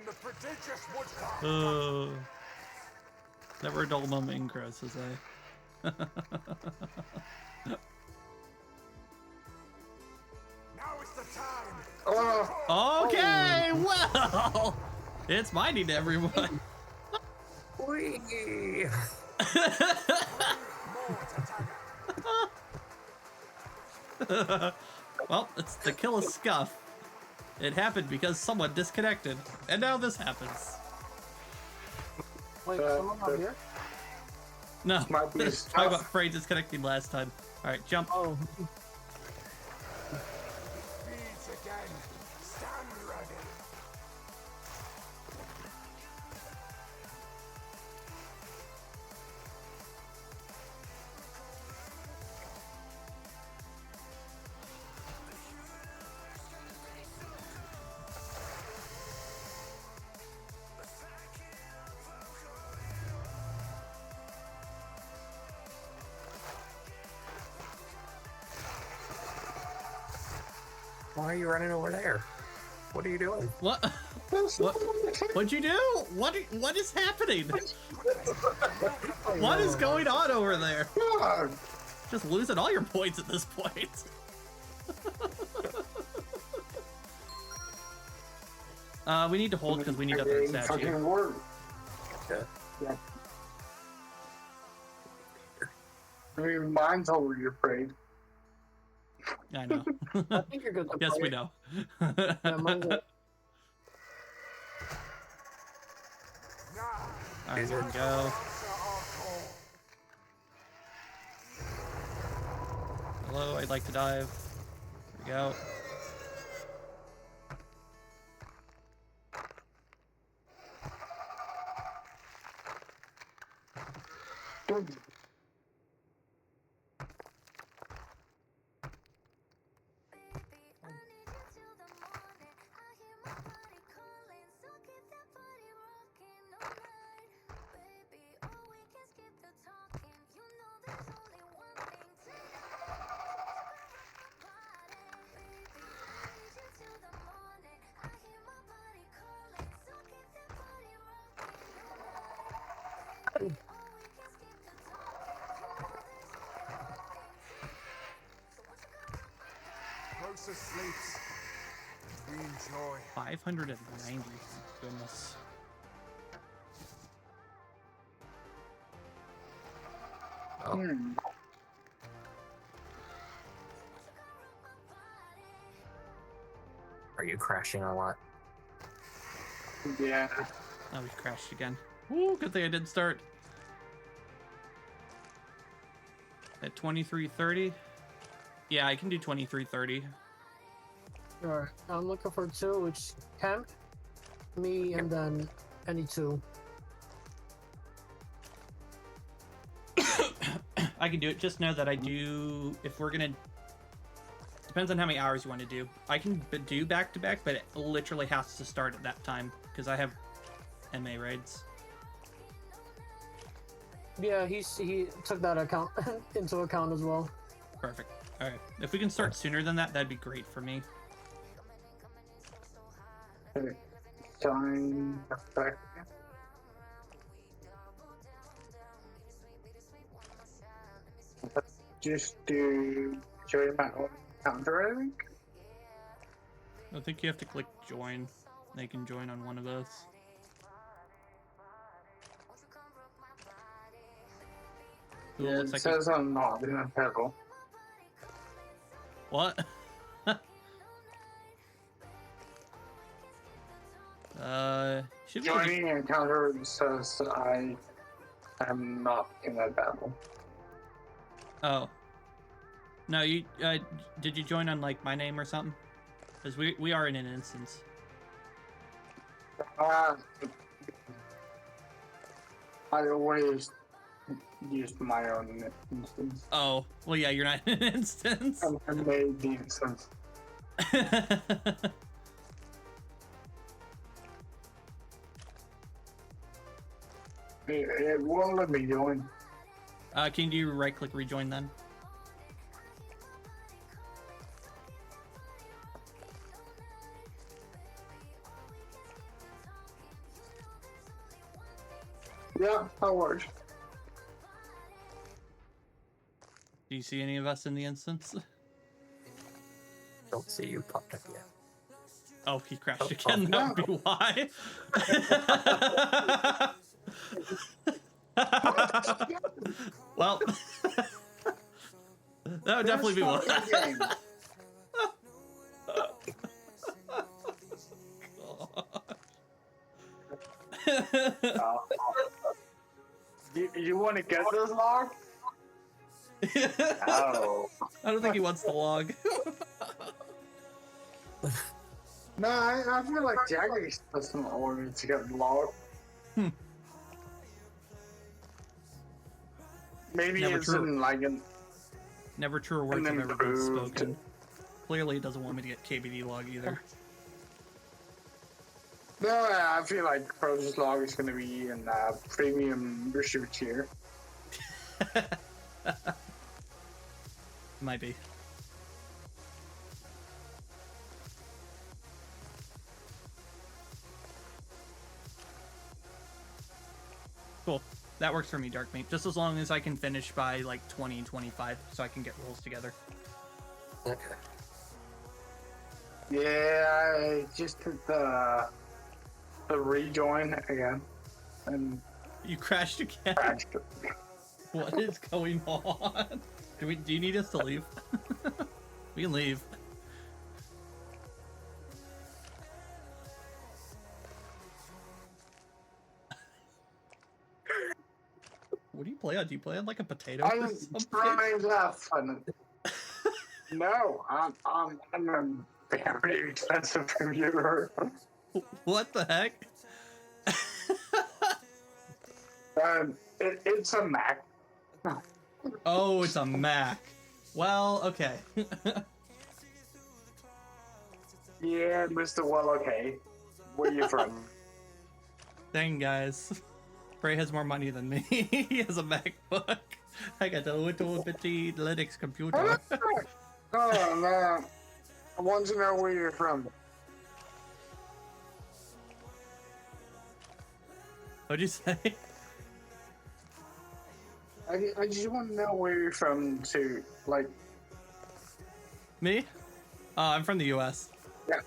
F: the prodigious woodcarver.
B: Never a dull moment in Gross, as I.
F: Now is the time.
B: Okay, well, it's mighty to everyone.
E: Whee!
B: Well, it's the kill a scuff. It happened because someone disconnected, and now this happens.
D: Wait, someone out here?
B: No,
C: Might be a
B: let's talk
C: scuff.
B: about Frey disconnecting last time. All right, jump.
D: Oh.
F: Beads again. Stand ready.
E: Why are you running over there? What are you doing?
B: What? What'd you do? What is happening? What is going on over there? Just losing all your points at this point. We need to hold because we need to upgrade statue.
C: Fucking work.
E: Okay.
C: Yeah. I mean, mine's already afraid.
B: I know.
D: I think you're good to
B: Yes,
D: play.
B: we know.
D: Yeah, mine's a-
B: All right, here we go. Hello, I'd like to dive. Here we go.
F: Closer sleeps. We enjoy.
B: 590. Goodness.
C: Hmm.
E: Are you crashing a lot?
C: Yeah.
B: Oh, we crashed again. Ooh, good thing I didn't start. At 2330? Yeah, I can do 2330.
D: Alright, I'm looking for two, which Camp, me, and then any two.
B: I can do it. Just know that I do, if we're gonna, depends on how many hours you want to do. I can do back to back, but it literally has to start at that time because I have MA raids.
D: Yeah, he took that account into account as well.
B: Perfect. All right. If we can start sooner than that, that'd be great for me.
C: Time effect. Just do join my own counter, I think.
B: I think you have to click join. They can join on one of those. Ooh,
C: Yeah,
B: looks
C: it
B: like
C: says I'm not in a pickle.
B: what? Should be able to-
C: Joining a counter says I am not in a battle.
B: Oh. No, you did you join on like my name or something? Because we are in an instance.
C: I always use my own instance.
B: Oh, well yeah, you're not in an instance.
C: I made the instance. It won't let me join.
B: Can you right-click rejoin then?
C: Yeah, that works.
B: Do you see any of us in the instance?
E: Don't see you popped up yet.
B: Oh, he crashed
E: Oh,
B: again.
E: oh,
B: That would be why. Well, that would definitely be why.
C: Game. You want to get this log? Oh.
B: I don't think he wants to log.
C: No, I feel like Jaggy doesn't want me to get logged. Maybe
B: Never
C: it's
B: true.
C: in like an
B: Never truer words have ever been
C: improved.
B: spoken. Clearly, he doesn't want me to get KBD log either.
C: No, I feel like Process Log is going to be in premium research here.
B: Might be. Cool. That works for me, Darkmate. Just as long as I can finish by like 20 and 25 so I can get rolls together.
E: Okay.
C: Yeah, I just did the rejoin again and
B: You crashed again?
C: crashed.
B: What is going on? Do you need us to leave? We can leave. What do you play on? Do you play on like a potato or
C: I'm
B: something?
C: trying to have fun. No, I'm a very expensive computer.
B: What the heck?
C: It's a Mac.
B: Oh, it's a Mac. Well, okay.
C: Yeah, Mr. Well, okay. Where you from?
B: Dang, guys. Bray has more money than me. He has a MacBook. I got a little bitty Linux computer.
C: Oh, no. I want to know where you're from.
B: What'd you say?
C: I just want to know where you're from, too. Like,
B: Me? I'm from the US.
C: yeah.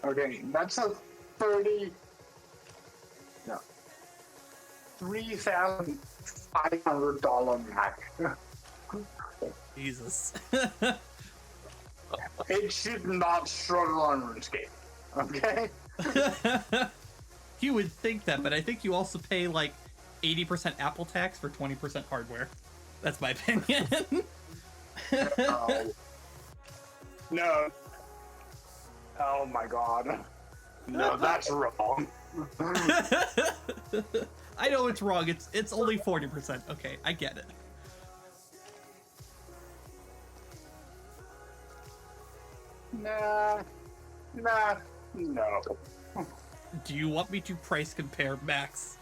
C: Okay, that's a 30... No. $3,500 Mac.
B: Jesus.
C: It should not struggle on RuneScape. Okay?
B: You would think that, but I think you also pay like 80% Apple tax for 20% hardware. That's my opinion.
C: No. Oh my god. No, that's wrong.
B: I know it's wrong. It's only 40%. Okay, I get it.
C: No.
B: Do you want me to price compare Max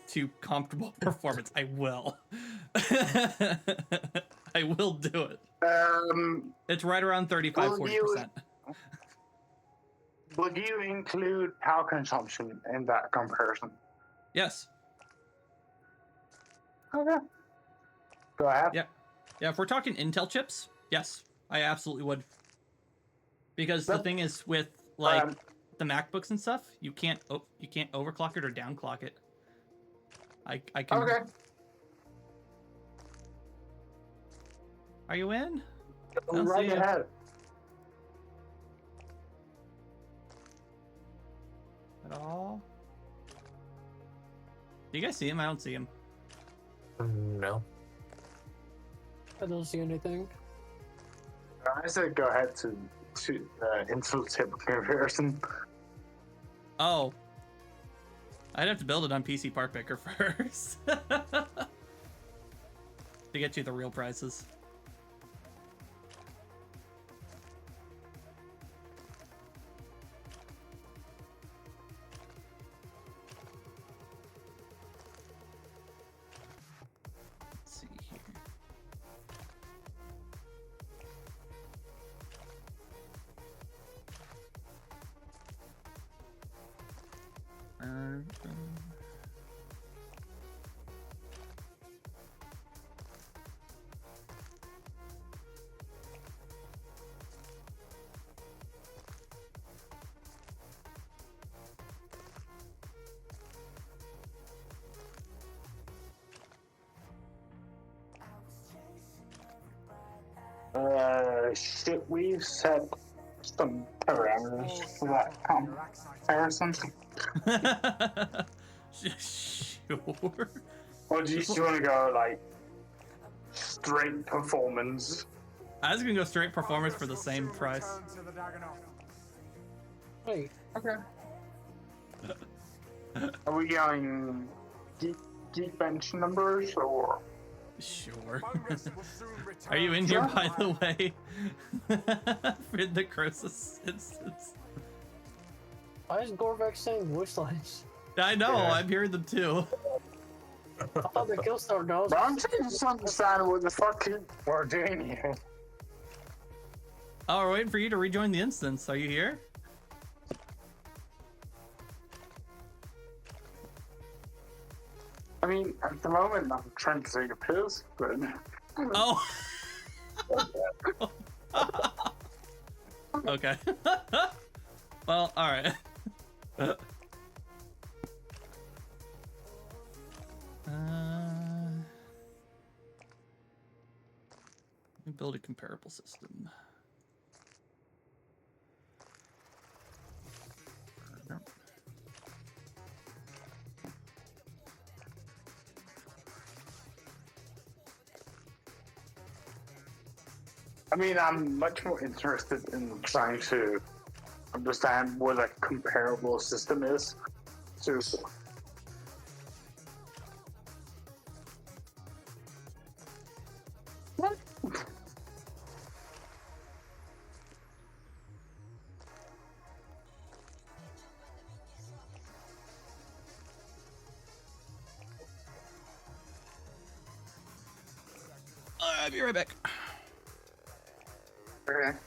B: to comfortable performance? I will. I will do it. It's right around 35-40%.
C: Would you include power consumption in that comparison?
B: Yes.
C: Okay. Go ahead.
B: Yeah. Yeah, if we're talking Intel chips, yes, I absolutely would. Because the thing is with like the MacBooks and stuff, you can't overclock it or downclock it. I can.
C: Okay.
B: Are you in? I don't
C: Right
B: see you.
C: ahead.
B: At all? Do you guys see him? I don't see him.
E: No.
D: I don't see anything.
C: I said go ahead to Intel chip comparison.
B: Oh. I'd have to build it on PC Part Picker first. To get you the real prices.
C: Should we set some parameters for that comparison?
B: Sure.
C: Or do you just want to go like straight performance?
B: I was gonna go straight performance for the same price.
D: Wait,
C: Okay. Are we going deep bench numbers or?
B: Sure. Are you in here, by the way? For the Croesus instance.
D: why is Gorvax saying voice lines?
B: I know,
E: Yeah.
B: I'm hearing them too.
D: I thought the Killstar knows.
C: But I'm trying to just understand what the fuck we're doing here.
B: Oh, we're waiting for you to rejoin the instance. Are you here?
C: I mean, at the moment, I'm trying to take a piss, but
B: Oh. Okay. Well, alright. Let me build a comparable system.
C: I mean, I'm much more interested in trying to understand what a comparable system is. Seriously. What?
B: I'll be right back.
C: Okay.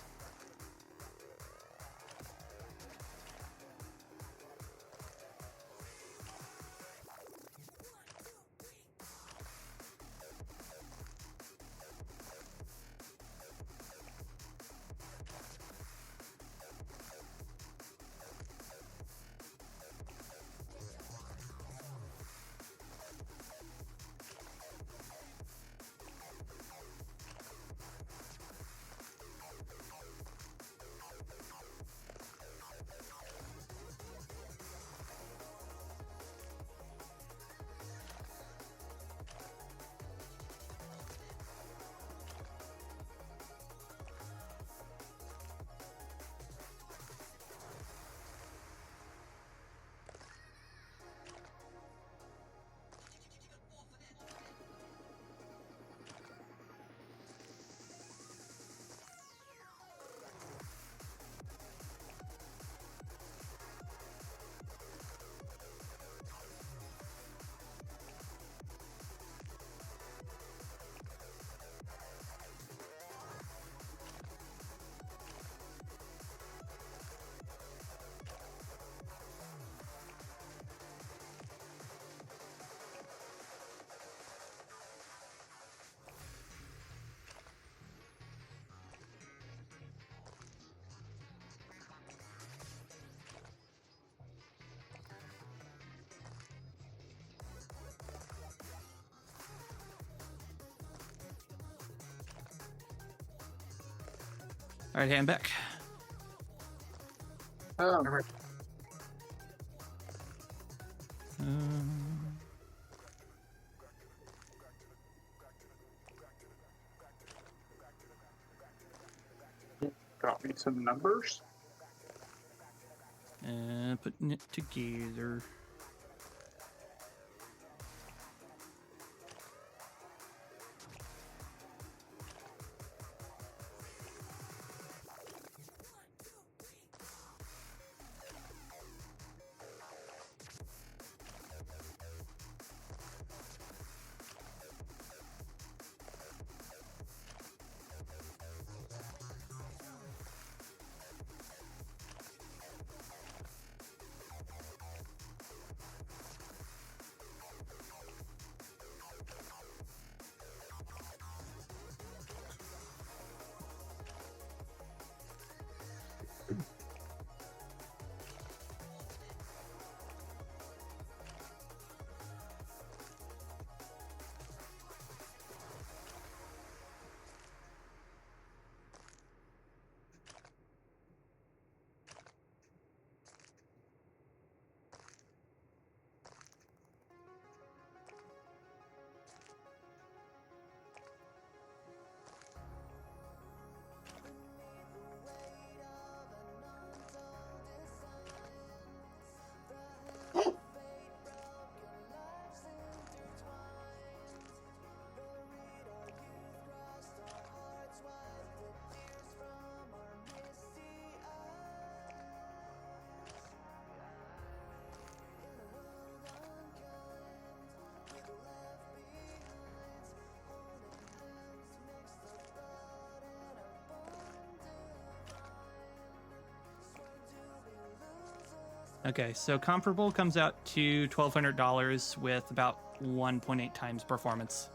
B: Alright, hey, I'm back.
C: Oh. Got me some numbers.
B: Putting it together. Okay, so comparable comes out to $1,200 with about 1.8 times performance.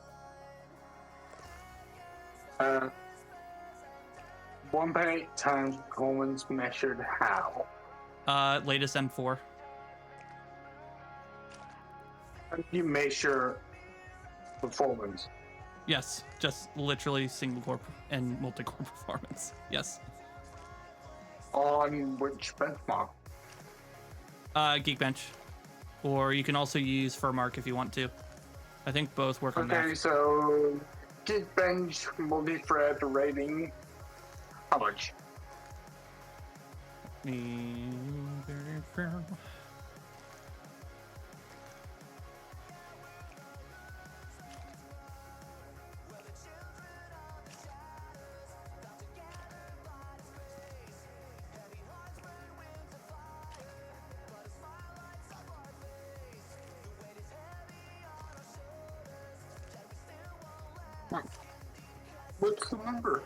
C: 1.8 times performance measured how?
B: Latest M4.
C: How do you measure performance?
B: Yes, just literally single core and multi-core performance. Yes.
C: On which benchmark?
B: Geekbench. Or you can also use PuRgAtOry if you want to. I think both work on
C: Okay,
B: Mac.
C: so Geekbench multi-thread rating. How much? What's the number?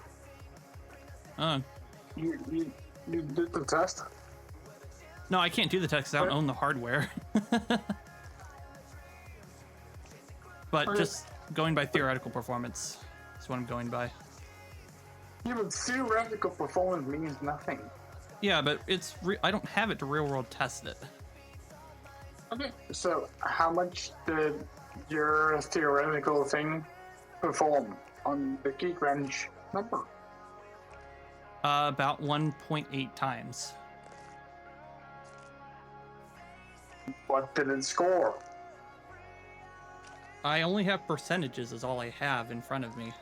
C: You did the test?
B: No, I can't do the test 'cause I don't own the hardware. But
C: Okay.
B: just going by theoretical performance is what I'm going by.
C: Yeah, but theoretical performance means nothing.
B: Yeah, but I don't have it to real world test it.
C: Okay, so how much did your theoretical thing perform on the Geekbench number?
B: About 1.8 times.
C: What did it score?
B: I only have percentages is all I have in front of me.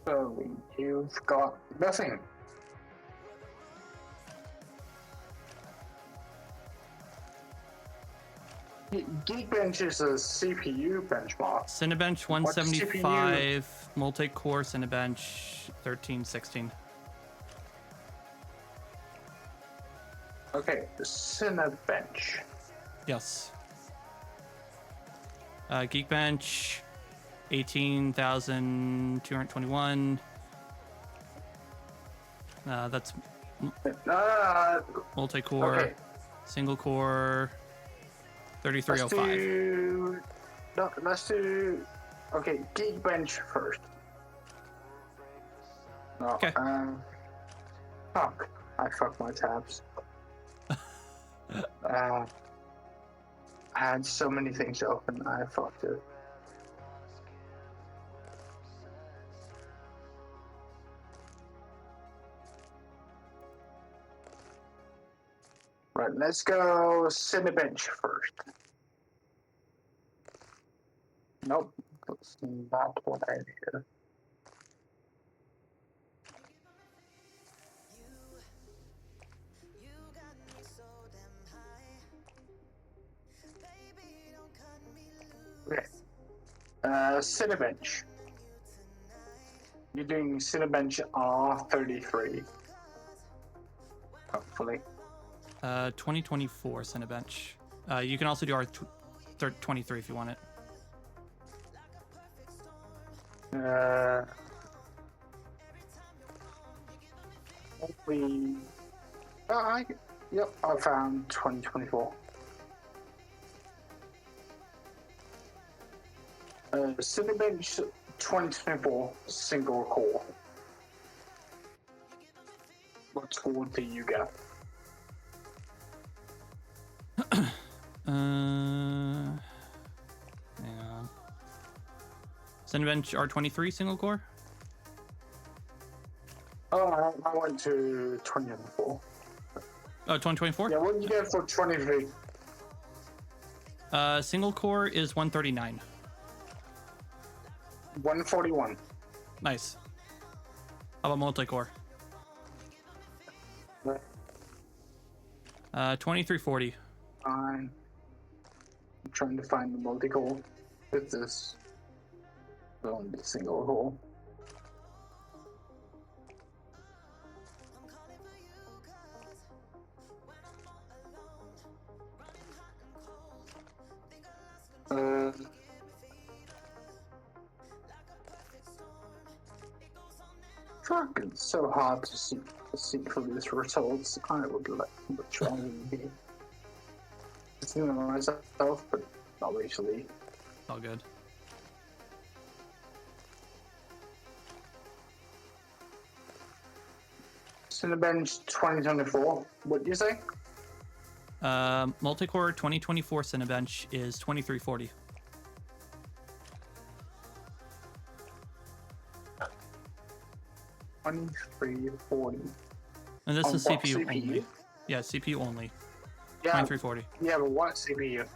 C: So you've got nothing. Geekbench is a CPU benchmark.
B: Cinebench 175, multi-core Cinebench 1316.
C: Okay, Cinebench.
B: Yes. Geekbench 18,221. That's multi-core.
C: Okay.
B: Single core 3305.
C: Let's do. Okay, Geekbench first. No,
B: Okay.
C: Fuck. I fucked my tabs. I had so many things open, I fucked it. Right, let's go Cinebench first. Nope, that's not what I hear. Okay. Cinebench. You're doing Cinebench R33. Hopefully.
B: 2024 Cinebench. You can also do R23 if you want it.
C: Hopefully. Yep, I found 2024. Cinebench 2024 single core. What score do you get?
B: Hang on. Cinebench R23 single core.
C: Oh, I went to 2024.
B: Oh, 2024?
C: Yeah, what did you get for 23?
B: Single core is 139.
C: 141.
B: Nice. How about multi-core? 2340.
C: I'm trying to find the multi-core. It's this on the single core. Fuck, it's so hard to see to see through these results, I would like to try and be listening to myself, but obviously.
B: All good.
C: Cinebench 2024, what do you say?
B: Multi-core 2024 Cinebench is 2340.
C: $23.40.
B: And this
C: On
B: is
C: what
B: CPU,
C: CPU?
B: only. Yeah, CPU only.
C: Yeah,
B: 2340.
C: yeah, but what CPU?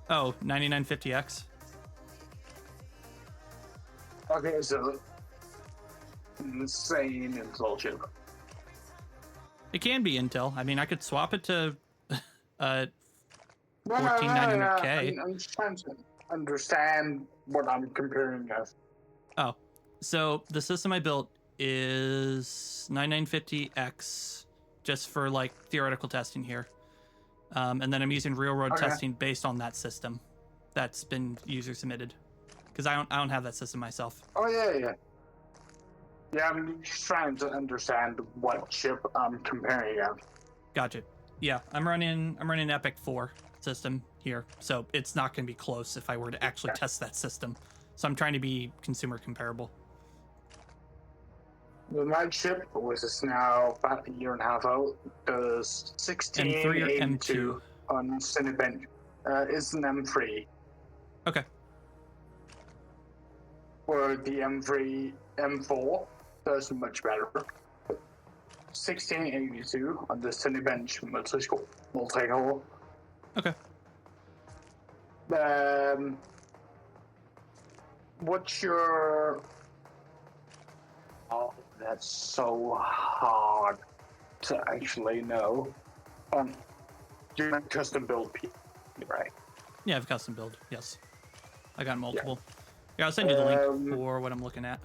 B: Oh, 9950X.
C: Okay, so insane Intel chip.
B: It can be Intel. I mean, I could swap it to
C: No,
B: 14900K.
C: I'm just trying to understand what I'm comparing as.
B: Oh, so the system I built is 9950X just for like theoretical testing here. And then I'm using real world
C: Okay.
B: testing based on that system that's been user submitted. Because I don't have that system myself.
C: Oh yeah. Yeah, I'm just trying to understand what chip I'm comparing as.
B: Gotcha. Yeah, I'm running Epic 4 system here, so it's not going to be close if I were to actually test that system. So I'm trying to be consumer comparable.
C: The my chip, which is now about a year and a half out, does
B: M3 or
C: 1682 on Cinebench. It's an M3.
B: Okay.
C: Where the M4 does much better. 1682 on the Cinebench multi-core.
B: Okay.
C: What's your... Oh, that's so hard to actually know. You're a custom build PC, right?
B: Yeah, I have a custom build. Yes. I got multiple. Yeah, I'll send you the link for what I'm looking at.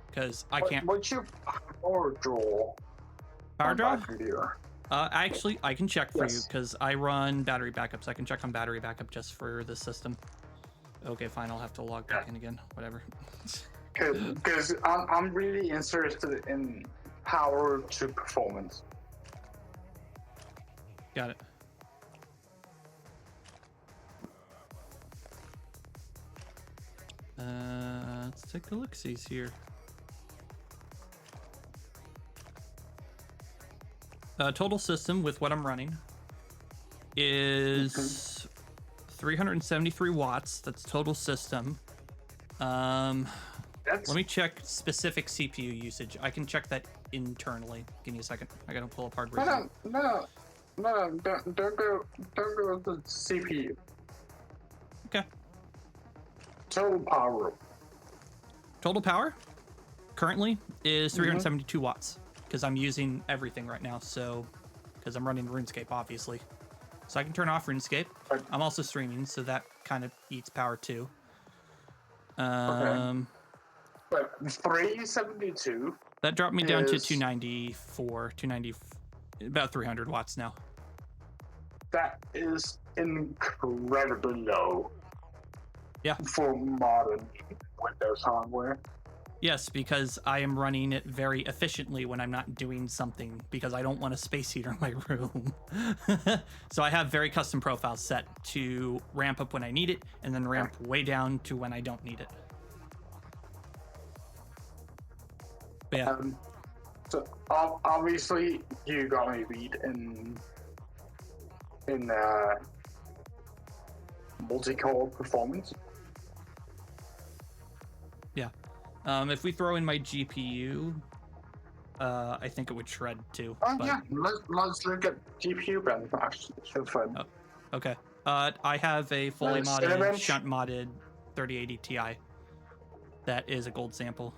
B: Because I can't...
C: What's your power draw?
B: Power
C: on
B: draw?
C: that computer?
B: Actually, I can check for you
C: Yes.
B: because I run battery backups. I can check on battery backup just for this system. Okay, fine. I'll have to log back in again. Whatever.
C: Because I'm really interested in power to performance.
B: Got it. Let's take a look-sees here. Total system with what I'm running is 373 watts. That's total system. Let me check specific CPU usage. I can check that internally. Give me a second. I gotta pull up hardware.
C: No, don't go with the CPU.
B: Okay.
C: Total power.
B: Total power currently is 372 watts because I'm using everything right now. So, because I'm running RuneScape, obviously. So I can turn off RuneScape.
C: Right.
B: I'm also streaming, so that kind of eats power too.
C: Okay. But 372.
B: That dropped me down to
C: is-
B: 290, about 300 watts now.
C: That is incredibly low.
B: Yeah.
C: For modern Windows hardware.
B: Yes, because I am running it very efficiently when I'm not doing something because I don't want a space heater in my room. So I have very custom profiles set to ramp up when I need it and then ramp way down to when I don't need it. But yeah.
C: So obviously you got me beat in multi-core performance.
B: Yeah. If we throw in my GPU, I think it would shred too.
C: Oh
B: but...
C: yeah, let's look at GPU benchmarks. It's so fun.
B: Oh, okay. I have a fully modded,
C: Cinebench?
B: shunt modded 3080 Ti. That is a gold sample.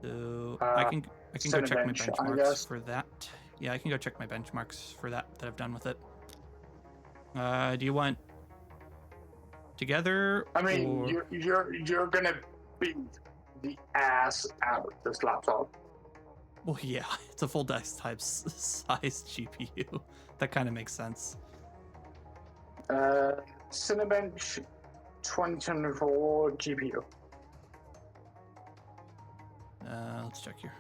B: So I can go check my
C: Cinebench, I
B: benchmarks
C: guess.
B: for that. Yeah, I can go check my benchmarks for that I've done with it. Do you want together?
C: I mean,
B: or...
C: you're gonna beat the ass out of this laptop.
B: Well, yeah, it's a full desktop size GPU. That kind of makes sense.
C: Cinebench 2024 GPU.
B: Let's check here.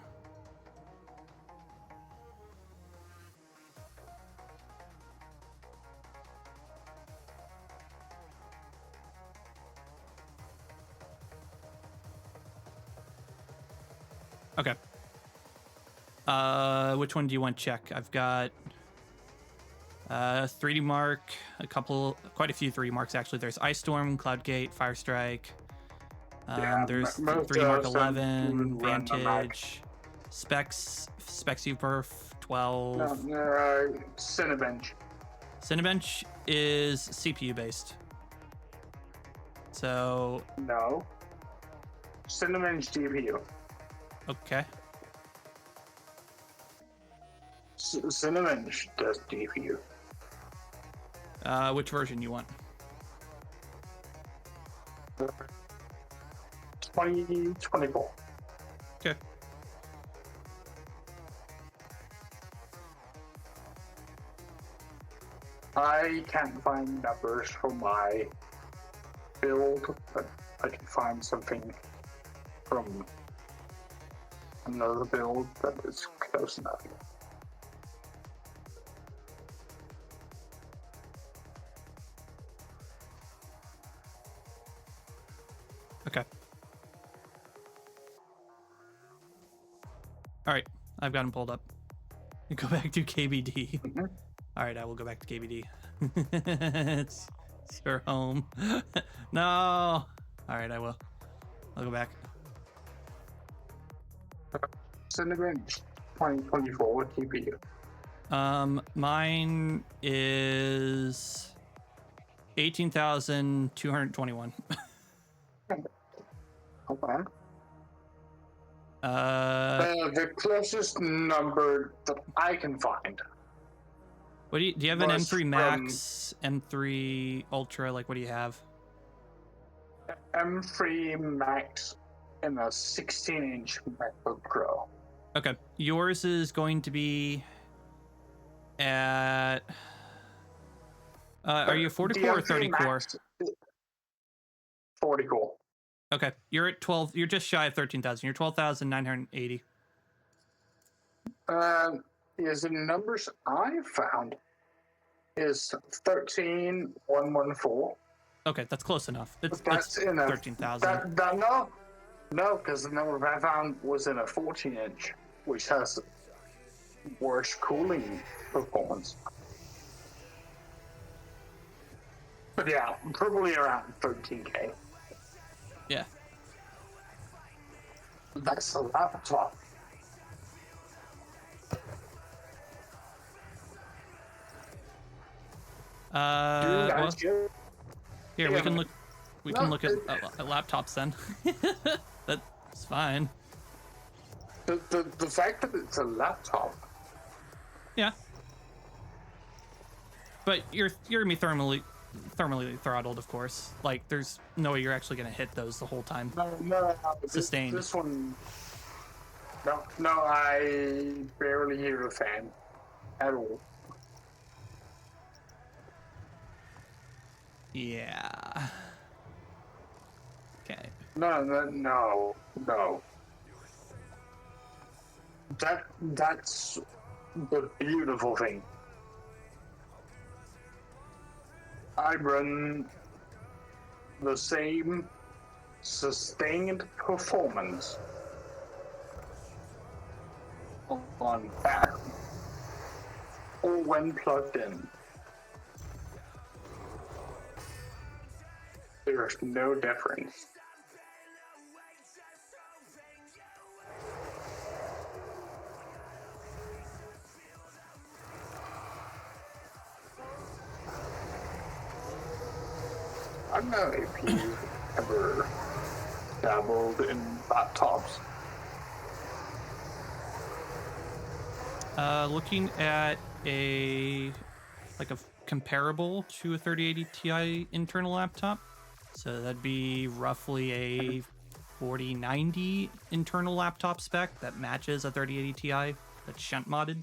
B: Okay. Which one do you want to check? I've got 3D Mark, quite a few 3D Marks actually. There's Ice Storm, Cloud Gate, Fire Strike. There's 3D Mark 11, Vantage, Specs Superf 12.
C: No, Cinebench.
B: Cinebench is CPU based. So.
C: No. Cinebench GPU.
B: Okay.
C: Cinebench does GPU.
B: Which version you want?
C: 2024.
B: Okay.
C: I can't find numbers for my build, but I can find something from another build that is close enough.
B: Okay. All right, I've got him pulled up. Go back to KBD.
C: Mm-hmm.
B: All right, I will go back to KBD. it's your home. No. All right, I will. I'll go back.
C: Cinebench 2024 with GPU.
B: Mine is 18,221.
C: Okay.
B: Uh,
C: The closest number that I can find.
B: What do you have an
C: was
B: M3
C: from-
B: Max, M3 Ultra? Like, what do you have?
C: M3 Max in a 16-inch MacBook Pro.
B: Okay, yours is going to be at. Are you a 40
C: The
B: core or
C: M3
B: 30 core?
C: Max- 40 core.
B: Okay, you're at 12. You're just shy of 13,000. You're 12,980.
C: Is the numbers I found is 13,114.
B: Okay, that's close enough. It's
C: That's in a
B: 13,000.
C: No, because the number I found was in a 14-inch, which has worse cooling performance. But yeah, probably around 13K.
B: Yeah.
C: That's a laptop.
B: Well, here we
C: Yeah.
B: can look. We
C: No,
B: can look at laptops then. That's fine.
C: The fact that it's a laptop.
B: Yeah. But you're gonna be thermally throttled, of course. Like, there's no way you're actually gonna hit those the whole time.
C: No.
B: Sustained.
C: This one. No, I barely hear a fan at all.
B: Yeah. Okay.
C: No. That's the beautiful thing. I run the same sustained performance on battery or when plugged in. There's no difference. I don't know if you ever dabbled in laptops.
B: Looking at a comparable to a 3080 Ti internal laptop. So that'd be roughly a 4090 internal laptop spec that matches a 3080 Ti that's shunt modded.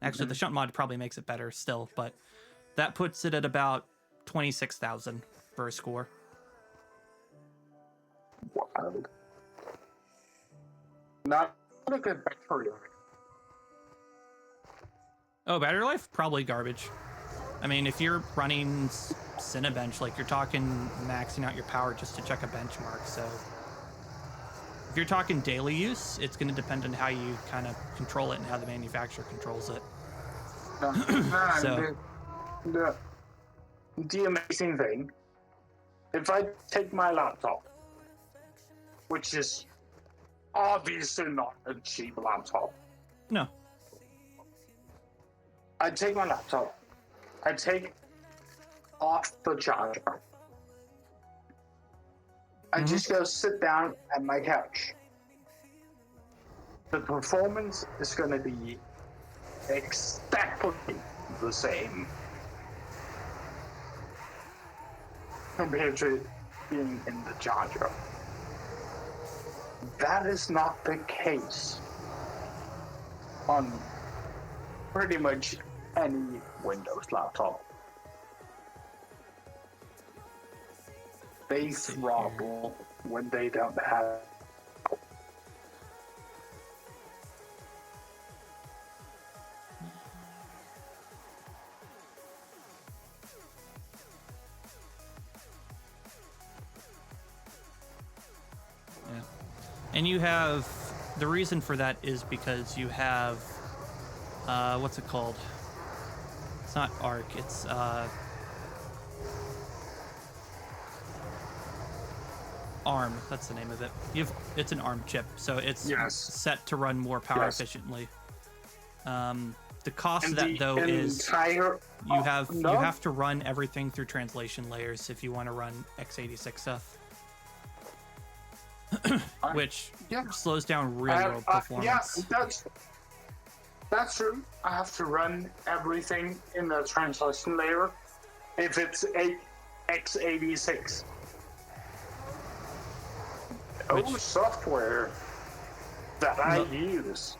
B: Actually, the shunt mod probably makes it better still, but that puts it at about 26,000 for a score.
C: Wild. Not a good battery life.
B: Oh, battery life? Probably garbage. I mean, if you're running Cinebench, like, you're talking maxing out your power just to check a benchmark, so If you're talking daily use, it's going to depend on how you kind of control it and how the manufacturer controls it. So
C: the amazing thing, if I take my laptop, which is obviously not a cheap laptop,
B: no,
C: I take my laptop, I take off the charger, I just go sit down at my couch. The performance is going to be exactly the same compared to being in the charger. That is not the case on pretty much any Windows laptop. They throttle when they don't have.
B: yeah. And you have, the reason for that is because you have, what's it called? It's not ARC, it's, ARM, that's the name of it. It's an ARM chip, so it's set to run more power efficiently. The cost of that though is you have to run everything through translation layers if you want to run x86 stuff, which slows down real world performance.
C: That's true. I have to run everything in the translation layer if it's x86. Software that I use.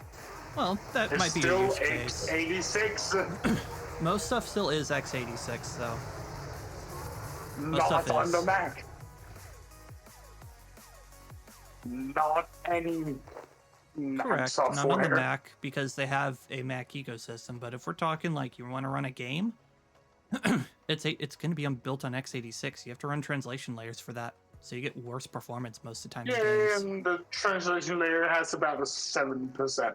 B: Well, that might be a use case.
C: x86.
B: Most stuff still is x86, though.
C: Not on the Mac. Not any Mac
B: Correct.
C: software.
B: Not on the Mac because they have a Mac ecosystem. But if we're talking like you want to run a game, it's going to be built on x86. You have to run translation layers for that. So you get worse performance most of the time.
C: Yeah, and the translation layer has about a 7%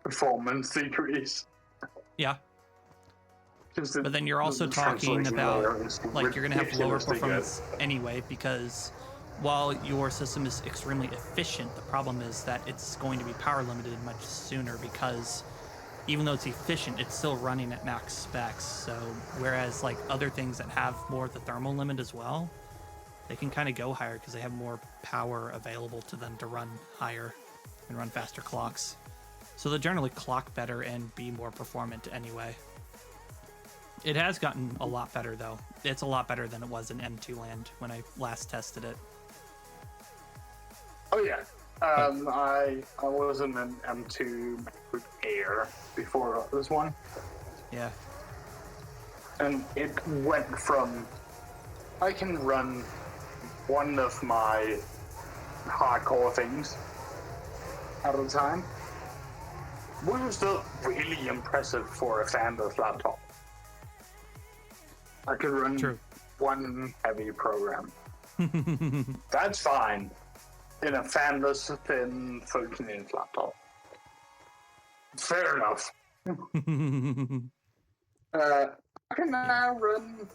C: performance decrease.
B: Yeah. But then you're also talking about, like, you're going to have lower performance anyway, because while your system is extremely efficient, the problem is that it's going to be power limited much sooner, because even though it's efficient, it's still running at max specs. So whereas like other things that have more of the thermal limit as well, they can kind of go higher because they have more power available to them to run higher and run faster clocks. So they generally clock better and be more performant anyway. It has gotten a lot better though. It's a lot better than it was in M2 land when I last tested it.
C: Oh yeah. I was in an M2 with Air before this one.
B: Yeah.
C: And it went from, I can run one of my hardcore things at a time, which was still really impressive for a fanless laptop. I could run one heavy program. That's fine in a fanless, thin, 13-inch laptop. Fair enough. I can now run.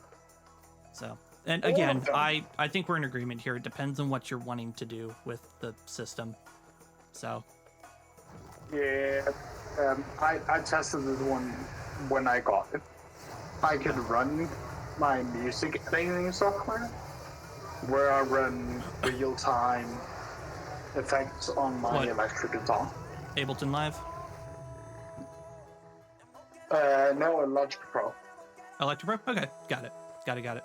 B: So, and again, I think we're in agreement here. It depends on what you're wanting to do with the system. So.
C: Yeah, I tested this one when I got it. I could run my music editing software, where I run real-time effects on my electric guitar.
B: Ableton Live?
C: No, Logic Pro.
B: Electro Pro? Okay, got it. Got it.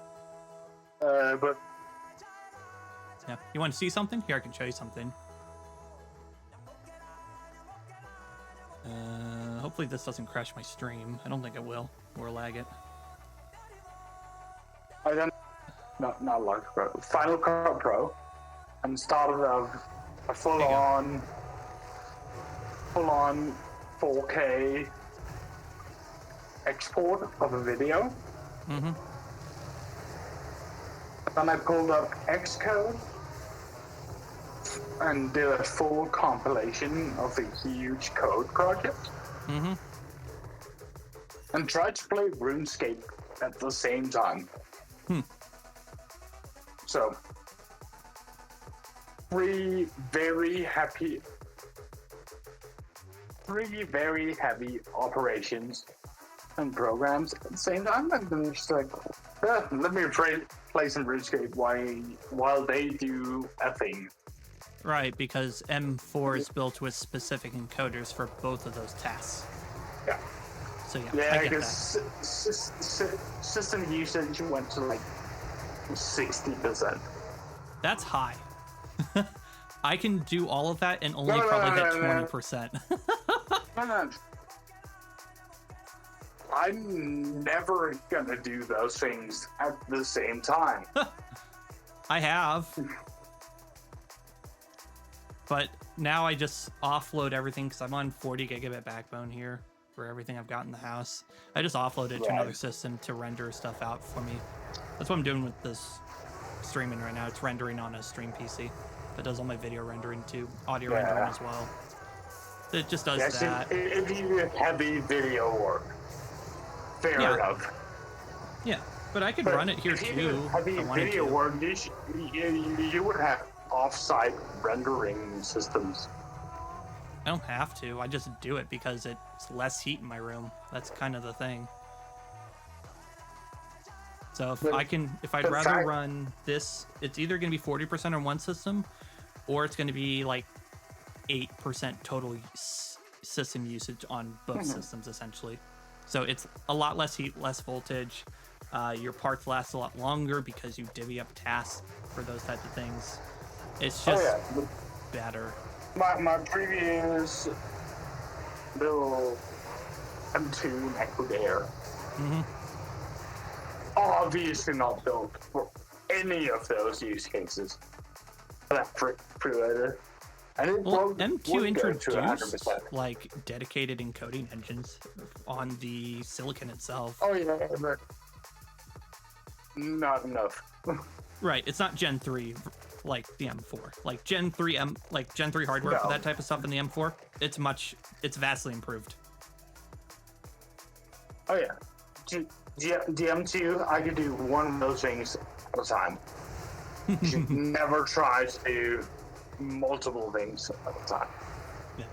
C: But
B: yeah, you want to see something? Here, I can show you something. Hopefully this doesn't crash my stream. I don't think it will, or lag it.
C: I don't. Not Logic Pro. Final Cut Pro, and started a full-on 4K export of a video.
B: Mm-hmm.
C: Then I pulled up Xcode and did a full compilation of a huge code project.
B: Mm-hmm.
C: And tried to play RuneScape at the same time. So, three very heavy operations and programs at the same time, and then just like, let me play some RuneScape while they do a thing.
B: Right, because M4 is built with specific encoders for both of those tasks.
C: Yeah.
B: So yeah,
C: Yeah,
B: I get
C: because system usage went to like 60%.
B: That's high. I can do all of that and only
C: No,
B: probably hit
C: no.
B: 20%.
C: No. I'm never gonna do those things at the same time.
B: I have. But now I just offload everything because I'm on 40 gigabit backbone here for everything I've got in the house. I just offload it to another system to render stuff out for me. That's what I'm doing with this streaming right now. It's rendering on a stream PC that does all my video rendering too, audio rendering as well. It just does that.
C: If you do heavy video work, fair enough.
B: Yeah, but I could run it here
C: if you
B: too.
C: do heavy
B: if I wanted
C: video
B: to.
C: work, you would have off-site rendering systems.
B: I don't have to. I just do it because it's less heat in my room. That's kind of the thing. So if I'd rather run this, it's either going to be 40% on one system, or it's going to be like 8% total system usage on both systems, essentially. So it's a lot less heat, less voltage. Your parts last a lot longer because you divvy up tasks for those types of things. It's just better.
C: My previous little M2 MacBook Air, obviously not built for any of those use cases. And it
B: M2 introduced like dedicated encoding engines on the silicon itself.
C: Oh yeah, but not enough.
B: Right, it's not Gen 3 like the M4. Like Gen 3 hardware for that type of stuff in the M4, it's vastly improved.
C: Oh yeah. The M2, I could do one of those things at a time. Never try to do multiple things at a time.
B: Yeah.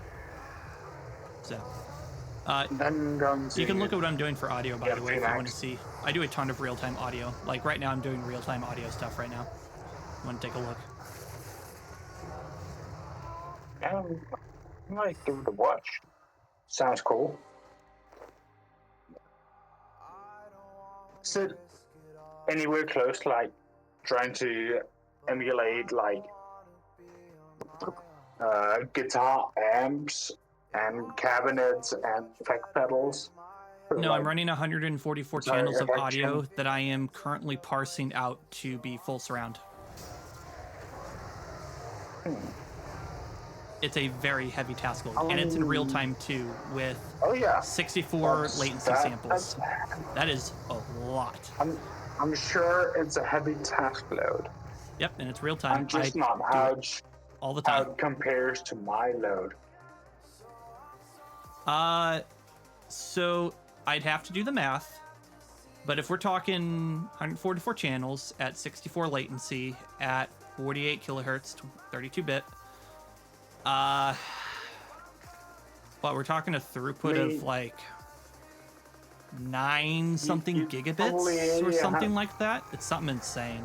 B: So, you can look at what I'm doing for audio, by the way, if you want to see. I do a ton of real-time audio. Like right now, I'm doing real-time audio stuff right now. You want to take a look?
C: I might give it a watch. Sounds cool. Sit anywhere close to like trying to emulate like guitar amps and cabinets and effect pedals.
B: No, I'm running 144 channels of audio that I am currently parsing out to be full surround. It's a very heavy task load, and it's in real time too, with 64 latency samples. That is a lot.
C: I'm sure it's a heavy task load.
B: Yep, and it's real time.
C: I'm just not how
B: all the time.
C: How it compares to my load.
B: So I'd have to do the math, but if we're talking 144 channels at 64 latency at 48 kilohertz, 32-bit, but we're talking a throughput of like 9 something gigabits or something like that. It's something insane.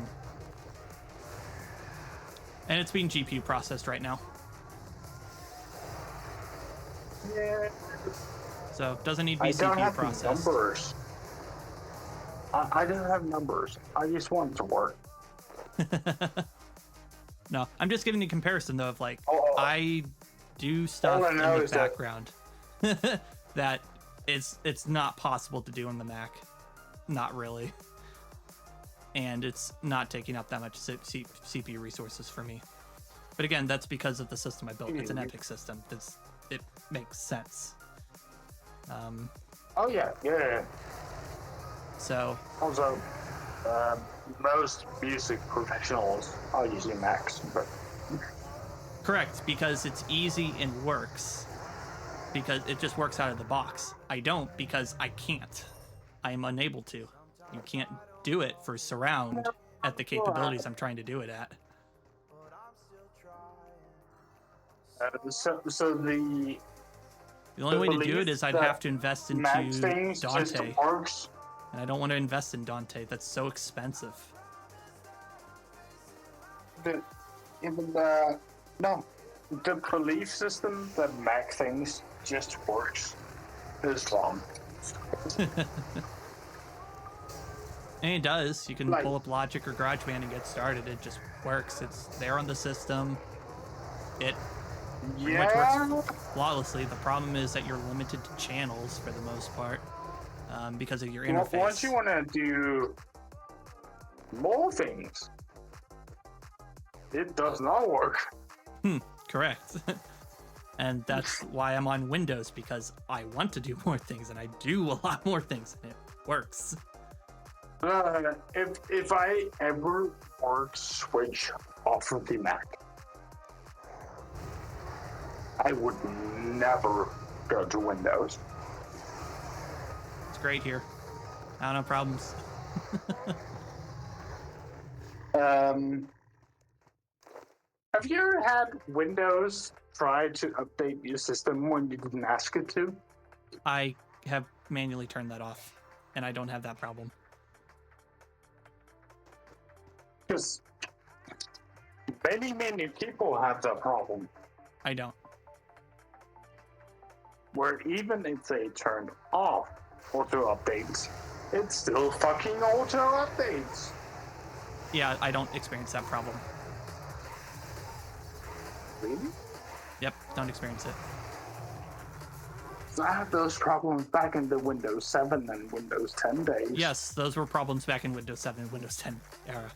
B: And it's being GPU processed right now.
C: Yeah.
B: So it doesn't need to be CPU processed.
C: Numbers. I don't have numbers. I just want it to work.
B: No, I'm just giving the comparison though of like I do stuff in the background that it's not possible to do on the Mac. Not really. And it's not taking up that much CPU resources for me. But again, that's because of the system I built. It's an Epic system. It makes sense.
C: Yeah.
B: So.
C: Also, most music professionals are using Macs, but
B: Correct, because it's easy and works. Because it just works out of the box. I don't because I can't. I am unable to. You can't do it for surround at the capabilities I'm trying to do it at.
C: So
B: The only way to do it is I'd have to invest into Dante.
C: Works.
B: And I don't want to invest in Dante. That's so expensive.
C: No. The belief system that Mac things just works is wrong.
B: And it does. You can pull up Logic or GarageBand and get started. It just works. It's there on the system. It pretty much works flawlessly. The problem is that you're limited to channels for the most part because of your interface.
C: Once you want to do more things, it does not work.
B: Correct. And that's why I'm on Windows, because I want to do more things, and I do a lot more things, and it works.
C: If I ever were to switch off of the Mac, I would never go to Windows.
B: It's great here. I don't have problems.
C: Have you ever had Windows try to update your system when you didn't ask it to?
B: I have manually turned that off, and I don't have that problem.
C: Because many people have that problem.
B: I don't.
C: Where even if they turn off auto updates, it still fucking auto updates.
B: Yeah, I don't experience that problem.
C: Really?
B: Yep, don't experience it.
C: So I had those problems back in the Windows 7 and Windows 10 days.
B: Yes, those were problems back in Windows 7 and Windows 10 era.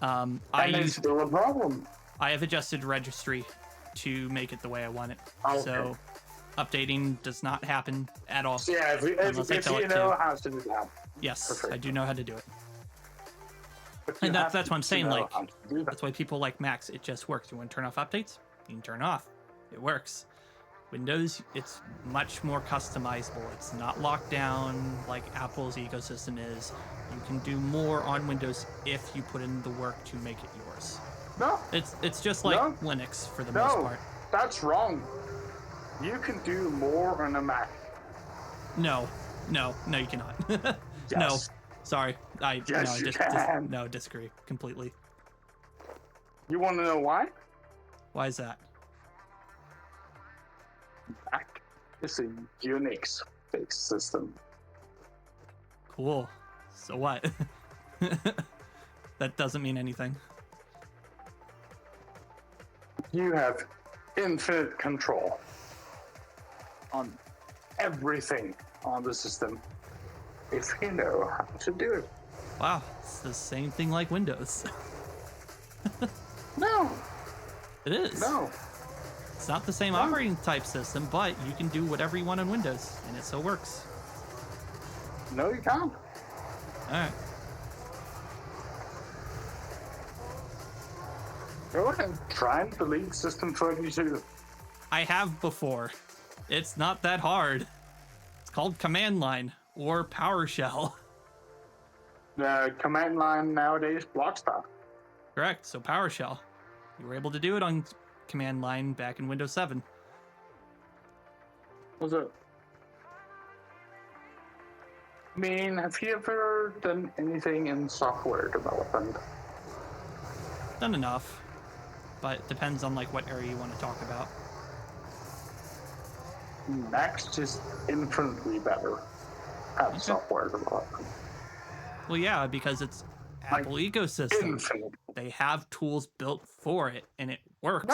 C: And it's still a problem.
B: I have adjusted registry to make it the way I want it.
C: Okay.
B: So updating does not happen at all.
C: Yeah, if you know how to do that.
B: Yes,
C: Perfect.
B: I do know how to do it. And that's what I'm saying. Like, that's why people like Macs. It just works. You want to turn off updates? You can turn off. It works. Windows, it's much more customizable. It's not locked down like Apple's ecosystem is. You can do more on Windows if you put in the work to make it yours.
C: No.
B: It's just like Linux for the most part.
C: That's wrong. You can do more on a Mac.
B: No, you cannot.
C: Yes.
B: No, sorry.
C: Can.
B: Disagree completely.
C: You want to know why?
B: Why is that?
C: Mac is a Unix-based system.
B: Cool. So what? That doesn't mean anything.
C: You have infinite control on everything on the system if you know how to do it.
B: Wow, it's the same thing like Windows.
C: No.
B: It is.
C: No.
B: It's not the same operating type system, but you can do whatever you want on Windows, and it still works.
C: No, you can't.
B: Alright.
C: Go ahead. Try and delete System 32.
B: I have before. It's not that hard. It's called command line or PowerShell.
C: The command line nowadays blocks that.
B: Correct, so PowerShell. You were able to do it on command line back in Windows 7.
C: Was it? I mean, have you ever done anything in software development?
B: Done enough, but it depends on like what area you want to talk about.
C: Mac's just infinitely better at software development.
B: Well, yeah, because it's Apple ecosystem.
C: Infinite.
B: They have tools built for it, and it works.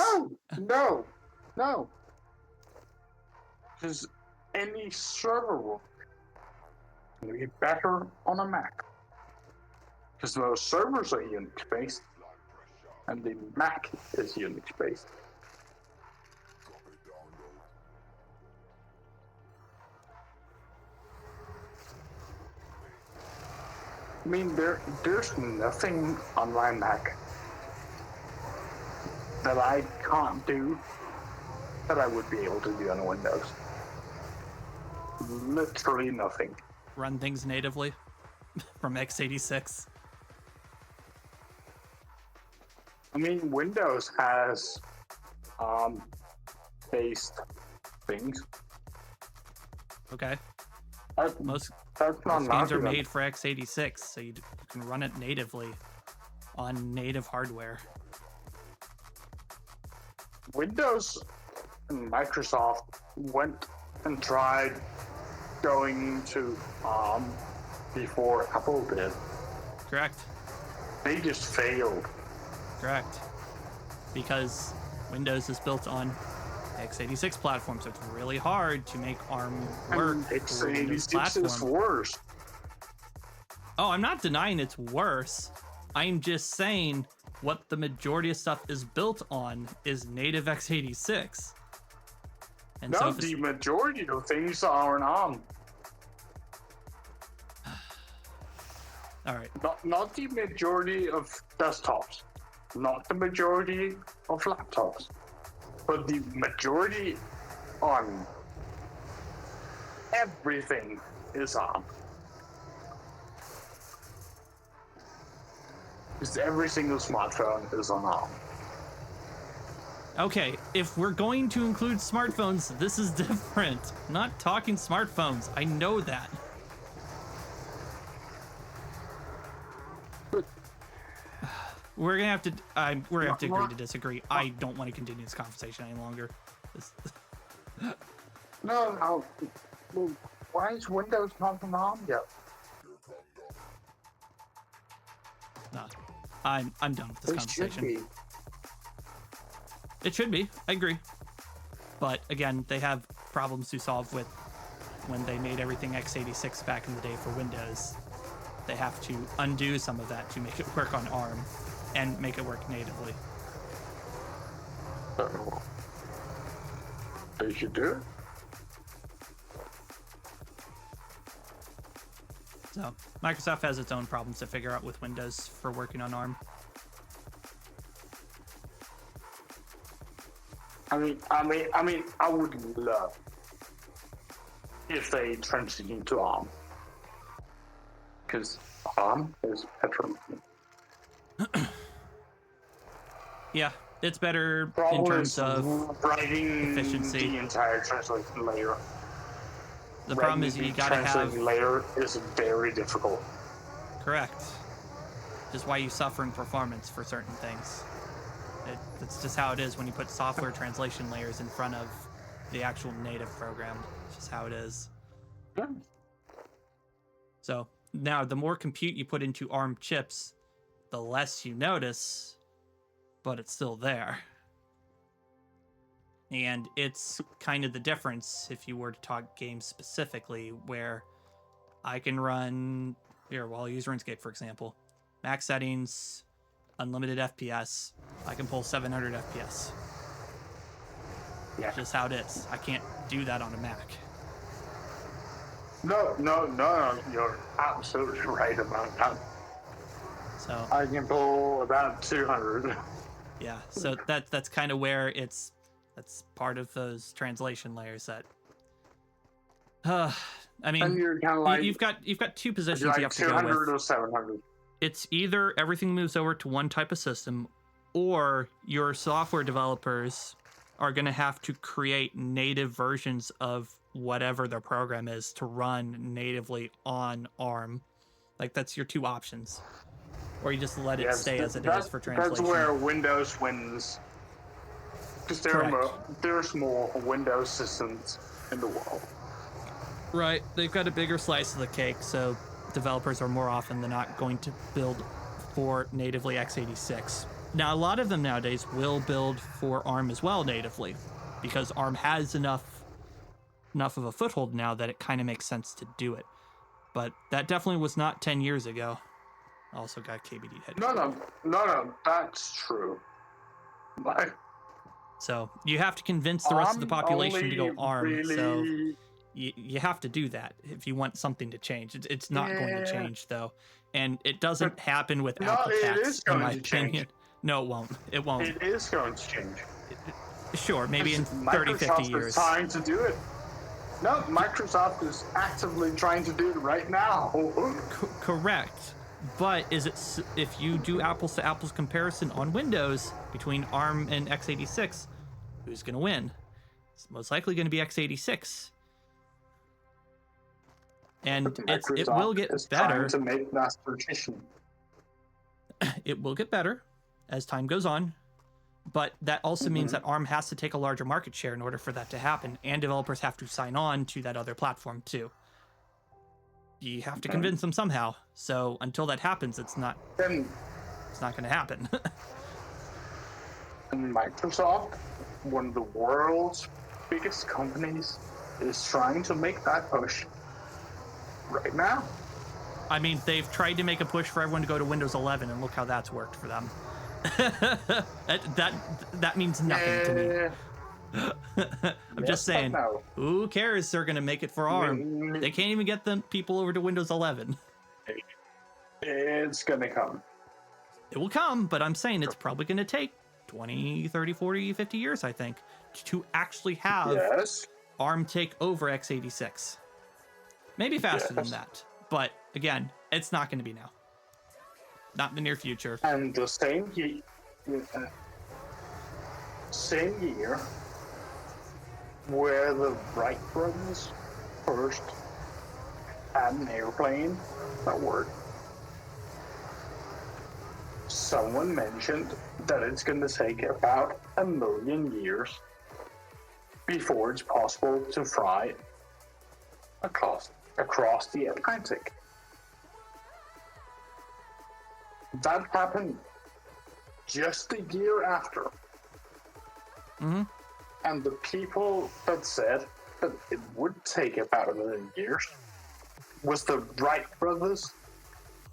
C: No. Because any server will be better on a Mac. Because most servers are Unix-based, and the Mac is Unix-based. I mean, there's nothing on my Mac that I can't do that I would be able to do on Windows. Literally nothing.
B: Run things natively from x86.
C: I mean, Windows has based things.
B: Okay.
C: That,
B: Most
C: that's not
B: games are
C: knocking them.
B: made for x86, so you can run it natively on native hardware.
C: Windows and Microsoft went and tried going to ARM before Apple did.
B: Correct.
C: They just failed.
B: Correct. Because Windows is built on x86 platforms, so it's really hard to make ARM work for Windows
C: X86
B: platform.
C: is worse.
B: Oh, I'm not denying it's worse. I'm just saying what the majority of stuff is built on is native x86. And so
C: No,
B: if it's-
C: the majority of things are on ARM.
B: all right.
C: Not the majority of desktops. Not the majority of laptops. But the majority on everything is ARM. Because every single smartphone is on ARM.
B: Okay, if we're going to include smartphones, this is different. I'm not talking smartphones. I know that. We're gonna have to. We're gonna have to agree to disagree. I don't want to continue this conversation any longer.
C: No. Well, why is Windows not on ARM yet?
B: Nah, I'm done with this
C: It should
B: conversation.
C: be.
B: It should be. I agree. But again, they have problems to solve with when they made everything x86 back in the day for Windows. They have to undo some of that to make it work on ARM and make it work natively.
C: They should do it.
B: So Microsoft has its own problems to figure out with Windows for working on ARM.
C: I would love if they transition to ARM. Because ARM is better.
B: Yeah, it's better in
C: Problem
B: terms
C: is
B: of
C: writing
B: efficiency.
C: the entire translation layer.
B: the problem is
C: Writing
B: you
C: the
B: gotta have
C: translation layer is very difficult.
B: correct. Just why you suffer in performance for certain things. It's just how it is when you put software translation layers in front of the actual native program. It's just how it is.
C: Yeah.
B: So now the more compute you put into ARM chips, the less you notice, but it's still there. And it's kind of the difference if you were to talk games specifically, where I can run, here, well, I'll use RuneScape, for example. Max settings, unlimited FPS. I can pull 700 FPS.
C: Yeah.
B: Just how it is. I can't do that on a Mac.
C: No, you're absolutely right about that.
B: So
C: I can pull about 200.
B: yeah, so that's kind of where that's part of those translation layers that. I
C: And
B: mean,
C: you're kind of like,
B: you've got two positions
C: like
B: you have to go
C: 200
B: with.
C: or 700.
B: It's either everything moves over to one type of system, or your software developers are going to have to create native versions of whatever their program is to run natively on ARM. Like, that's your two options. Or you just let it
C: Yes,
B: stay as it is for translation.
C: That's where Windows wins. Because there's more Windows systems in the world.
B: Right. They've got a bigger slice of the cake, so developers are more often than not going to build for natively x86. Now, a lot of them nowadays will build for ARM as well natively, because ARM has enough of a foothold now that it kind of makes sense to do it. But that definitely was not 10 years ago. Also got KBD head.
C: No, that's true. Like,
B: So you have to convince the rest of the population to go ARM.
C: Really,
B: So you have to do that if you want something to change. It's not going to change, though. And it doesn't happen without
C: No,
B: the
C: it
B: tax,
C: is
B: in
C: going
B: my
C: to change.
B: opinion. No, it won't. It won't.
C: It is going to change.
B: Sure, maybe in 30, 50
C: Microsoft
B: years.
C: is trying to do it. No, Microsoft is actively trying to do it right now.
B: Correct. But is it if you do apples to apples comparison on Windows between ARM and x86, who's going to win? It's most likely going to be x86. And it will get better.
C: Trying to make mass partition.
B: It will get better as time goes on. But that also means that ARM has to take a larger market share in order for that to happen, and developers have to sign on to that other platform too. You have to convince them somehow. So until that happens, it's not going to happen.
C: And Microsoft, one of the world's biggest companies, is trying to make that push right now.
B: I mean, they've tried to make a push for everyone to go to Windows 11, and look how that's worked for them. that means nothing to me. I'm just saying,
C: no.
B: Who cares? They're going to make it for ARM. They can't even get the people over to Windows 11.
C: It's going to come.
B: It will come, but I'm saying it's probably going to take 20, 30, 40, 50 years, I think, to actually have ARM take over x86. Maybe faster than that. But again, it's not going to be now. Not in the near future.
C: And the same year where the Wright brothers first had an airplane that worked, someone mentioned that it's going to take about 1 million years before it's possible to fly across the Atlantic. That happened just a year after. And the people that said that it would take about 1 million years was the Wright brothers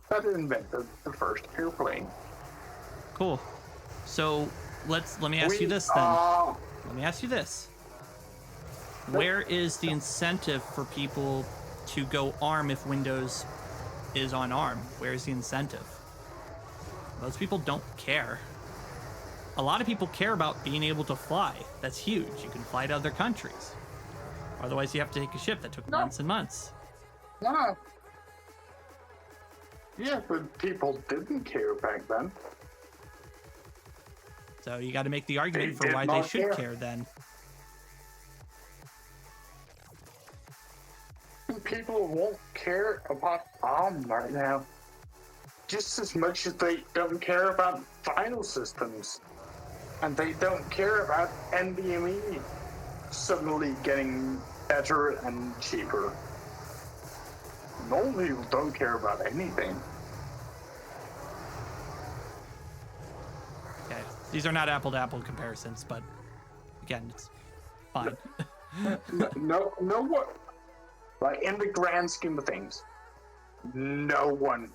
C: that invented the first airplane.
B: Cool. So let me ask you this then. Let me ask you this. Where is the incentive for people to go ARM if Windows is on ARM? Where's the incentive? Most people don't care. A lot of people care about being able to fly. That's huge. You can fly to other countries. Otherwise, you have to take a ship that took months and months.
C: Yeah. Yeah, but people didn't care back then.
B: So you got to make the argument for why they should care then.
C: People won't care about ARM right now just as much as they don't care about file systems. And they don't care about NVMe suddenly getting better and cheaper. Normal people don't care about anything.
B: Okay, these are not apple-to-apple comparisons, but again, it's fine.
C: No one, like in the grand scheme of things, no one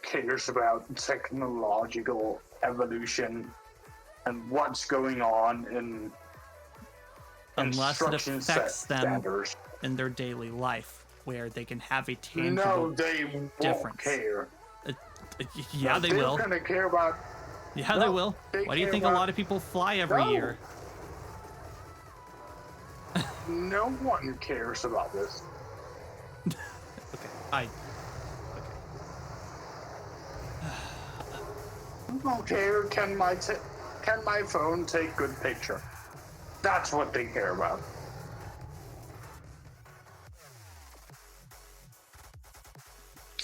C: cares about technological evolution and what's going on in
B: unless it
C: instruction
B: affects them
C: standards.
B: In their daily life, where they can have a tangible difference.
C: Won't care.
B: Yeah, they will.
C: They're gonna care about.
B: Yeah, they will. Why do you think a lot of people fly every year?
C: No one cares about this.
B: Okay,
C: I don't care. Can my phone take good picture? That's what they care about.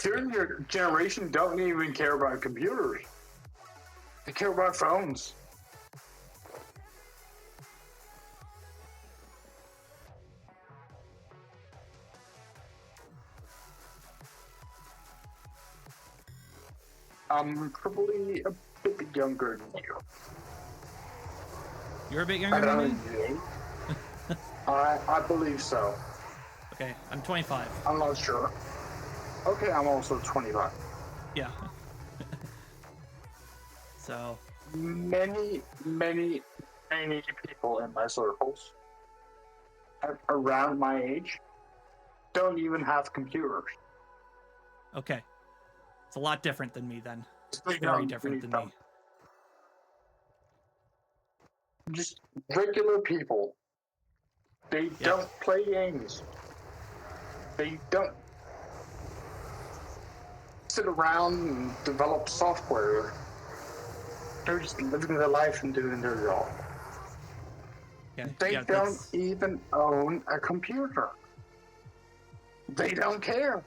C: Your generation don't even care about computers. They care about phones. I'm probably a bit younger than you.
B: You're a bit younger than me?
C: I believe so.
B: Okay, I'm 25.
C: I'm not sure. Okay, I'm also 25.
B: Yeah. So.
C: Many people in my circles around my age don't even have computers.
B: Okay. It's a lot different than me then.
C: They
B: Very
C: don't
B: different
C: need
B: than
C: them.
B: me.
C: just regular people. They don't play games. They don't sit around and develop software. They're just living their life and doing their job. They don't even own a computer. They don't care.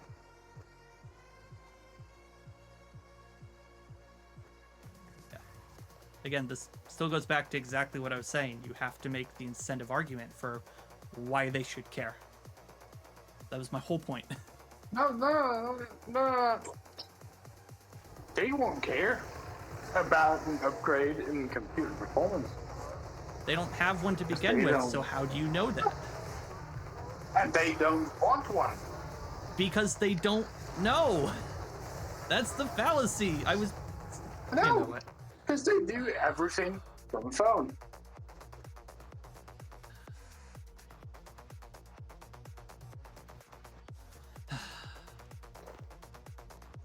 B: Yeah. Again, this still goes back to exactly what I was saying. You have to make the incentive argument for why they should care. That was my whole point.
C: No. They won't care about an upgrade in computer performance.
B: They don't have one to begin with, so how do you know that?
C: And they don't want one.
B: Because they don't know. That's the fallacy.
C: No, because they do everything from a phone.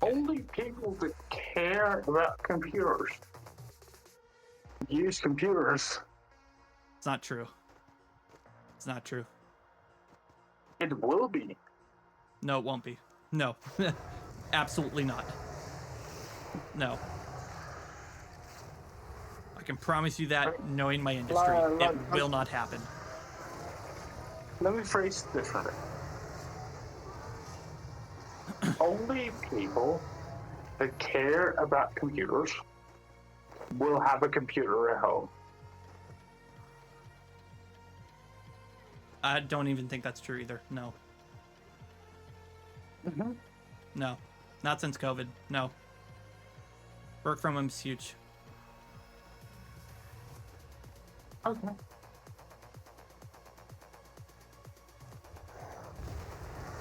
C: Only people that care about computers use computers.
B: It's not true. It's not true.
C: It will be.
B: No, it won't be. No. Absolutely not. No. I can promise you that, knowing my industry, it will not happen.
C: Let me phrase it differently. Only people that care about computers will have a computer at home.
B: I don't even think that's true either. No.
C: Mm-hmm.
B: No. Not since COVID. No. Work from home is huge.
C: Okay.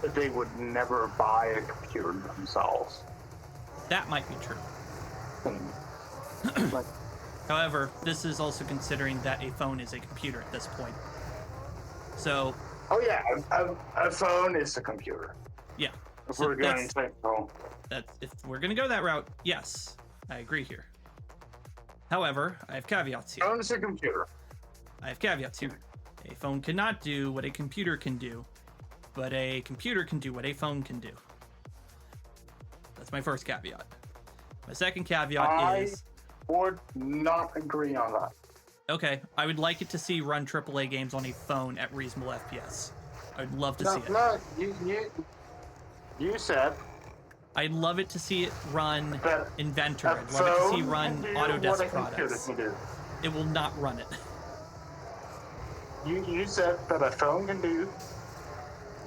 C: But they would never buy a computer themselves.
B: That might be true.
C: Like,
B: However, this is also considering that a phone is a computer at this point. So...
C: oh yeah, a phone is a computer.
B: Yeah.
C: If
B: So
C: we're going to say phone.
B: if we're going to go that route, yes, I agree here. However, I have caveats here.
C: Phone is a computer.
B: I have caveats here. A phone cannot do what a computer can do, but a computer can do what a phone can do. That's my first caveat. My second caveat is...
C: I would not agree on that.
B: okay, I would like it to see run AAA games on a phone at reasonable FPS. I'd love to see it.
C: No, you said...
B: I'd love it to see it run
C: that
B: Inventor. I'd love it to see run Autodesk products. It will not run it.
C: You said that a phone can do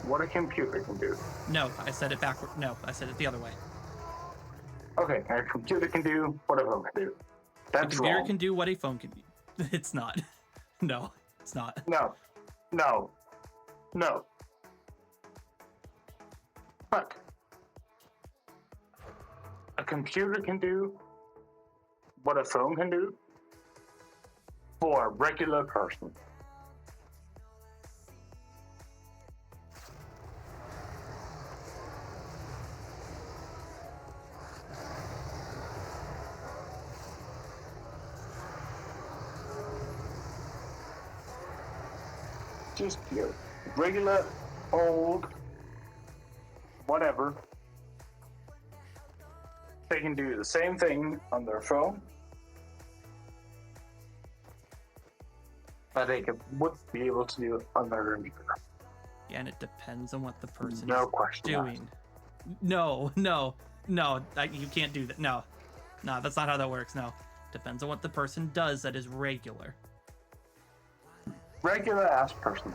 C: what a computer can do.
B: No, I said it backward. No, I said it the other way.
C: Okay, a computer can do what a phone can do. That's
B: a computer
C: wrong.
B: can do what a phone can do. It's not. No, it's not.
C: No. But a computer can do what a phone can do for a regular person. Just your regular, old, whatever. They can do the same thing on their phone, but they would be able to do it on their computer.
B: Yeah, and it depends on what the person
C: No
B: is
C: question
B: doing. No, you can't do that. No, that's not how that works. No, depends on what the person does that is regular.
C: Regular ass person.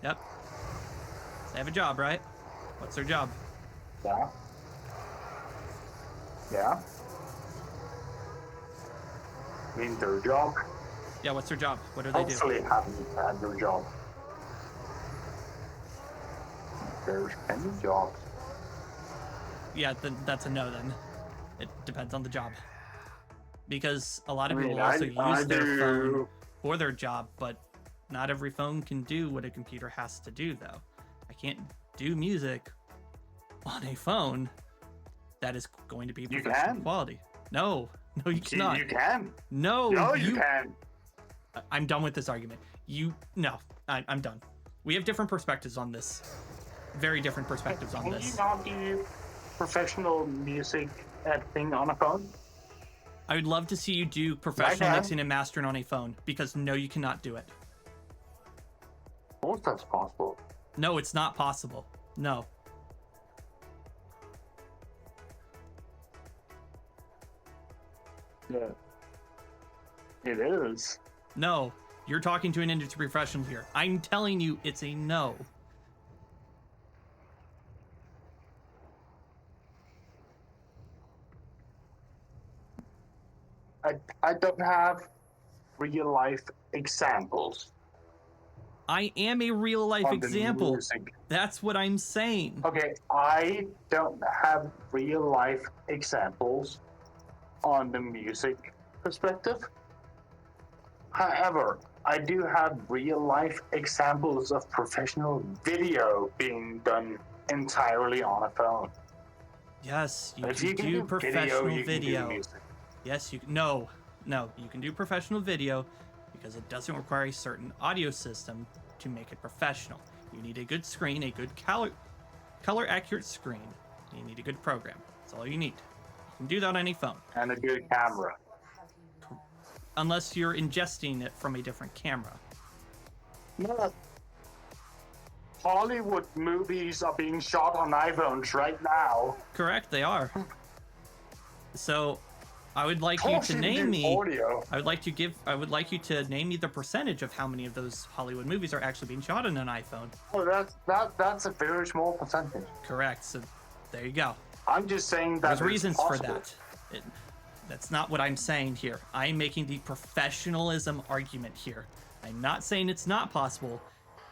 B: Yep. They have a job, right? What's their job?
C: Yeah. Yeah. I mean, their job.
B: Yeah, what's their job? What do they do?
C: Hopefully haven't had their job. There's any jobs.
B: Yeah, then that's a no then. It depends on the job. Because a lot of
C: I
B: people
C: mean,
B: also
C: I
B: use their phone
C: do.
B: for their job, but not every phone can do what a computer has to do, though. I can't do music on a phone that is going to be professional
C: can.
B: quality. No, you cannot.
C: You can.
B: No,
C: No, you can.
B: I'm done with this argument. I'm done. We have different perspectives on this. Very different perspectives on
C: Can you
B: this.
C: not do professional music editing on a phone?
B: I would love to see you do professional mixing and mastering on a phone, because no, you cannot do it.
C: Of course that's possible.
B: No, it's not possible. No.
C: Yeah. It is.
B: No. You're talking to an industry professional here. I'm telling you it's a no.
C: I don't have real life examples.
B: I am a real life
C: On the
B: example.
C: music.
B: That's what I'm saying.
C: Okay, I don't have real life examples on the music perspective. However, I do have real life examples of professional video being done entirely on a phone.
B: Yes, you
C: If
B: can
C: you can
B: do
C: do
B: professional
C: video, you can do
B: video.
C: music.
B: Yes, you can. No, you can do professional video because it doesn't require a certain audio system to make it professional. You need a good screen, a good color accurate screen. You need a good program. That's all you need. You can do that on any phone.
C: And a good camera.
B: Unless you're ingesting it from a different camera.
C: No. Hollywood movies are being shot on iPhones right now.
B: Correct, they are. So, I would like you to name me.
C: Audio.
B: I would like you to name me the percentage of how many of those Hollywood movies are actually being shot on an iPhone.
C: Oh, that's a very small percentage.
B: Correct. So, there you go.
C: I'm just saying that
B: There's reasons for
C: possible.
B: that. That's not what I'm saying here. I'm making the professionalism argument here. I'm not saying it's not possible.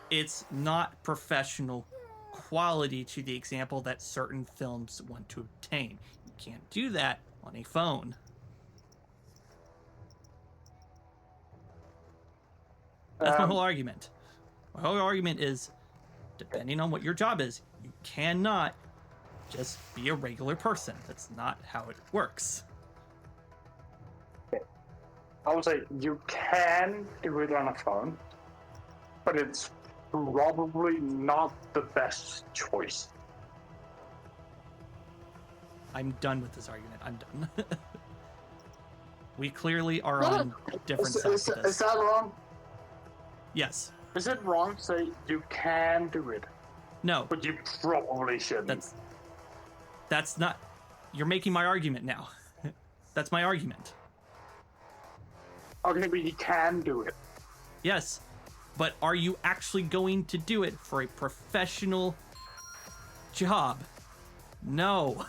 B: It's not professional quality to the example that certain films want to obtain. You can't do that on a phone. That's my whole argument. My whole argument is, depending on what your job is, you cannot just be a regular person. That's not how it works.
C: I would say you can do it on a phone, but it's probably not the best choice.
B: I'm done with this argument. I'm done. We clearly are on different sides of
C: Is
B: this.
C: that wrong?
B: Yes.
C: Is it wrong to say you can do it,
B: No.
C: but you probably shouldn't?
B: That's not. You're making my argument now. That's my argument.
C: Okay, but you can do it.
B: Yes. But are you actually going to do it for a professional job? No.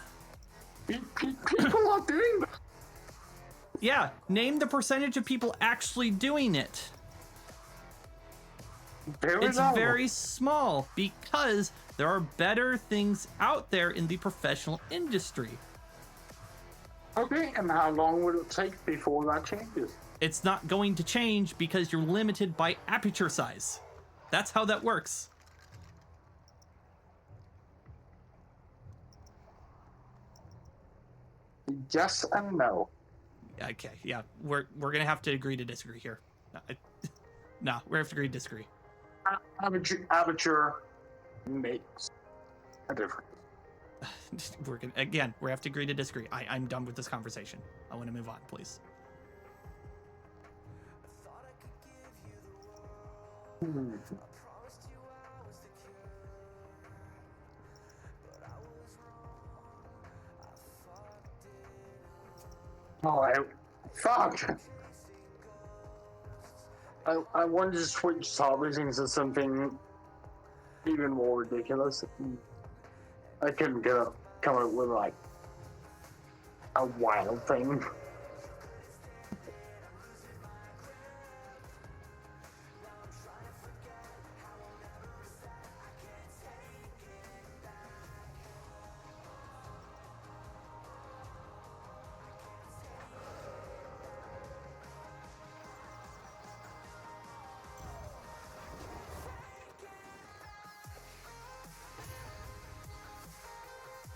C: People are doing that.
B: Yeah. Name the percentage of people actually doing it. It's
C: low.
B: very small because there are better things out there in the professional industry.
C: Okay, and how long will it take before that changes?
B: It's not going to change because you're limited by aperture size. That's how that works.
C: Yes and no.
B: Okay, yeah, we're gonna have to agree to disagree here. No, we have to agree to disagree.
C: Aperture makes a difference.
B: We have to agree to disagree. I'm done with this conversation. I want to move on, please.
C: Fuck! I wanted to switch topics into something even more ridiculous. I couldn't come up with like a wild thing.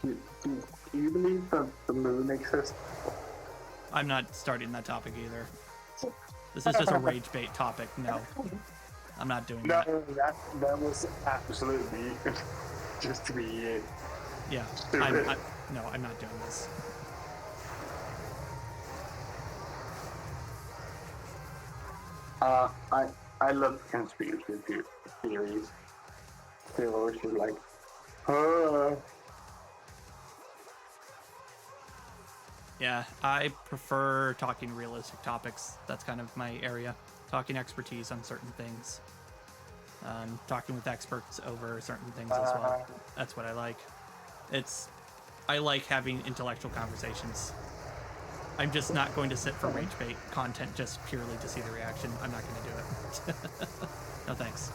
C: Do you believe that the moon exists?
B: I'm not starting that topic either. This is just a rage bait topic. No, I'm not doing
C: No,
B: that.
C: that was absolutely just to be
B: Yeah,
C: stupid.
B: no, I'm not doing this.
C: I love conspiracy theories. They're always just like,
B: Yeah, I prefer talking realistic topics. That's kind of my area. Talking expertise on certain things. Talking with experts over certain things as well. That's what I like. I like having intellectual conversations. I'm just not going to sit for rage bait content just purely to see the reaction. I'm not going to do it. No thanks.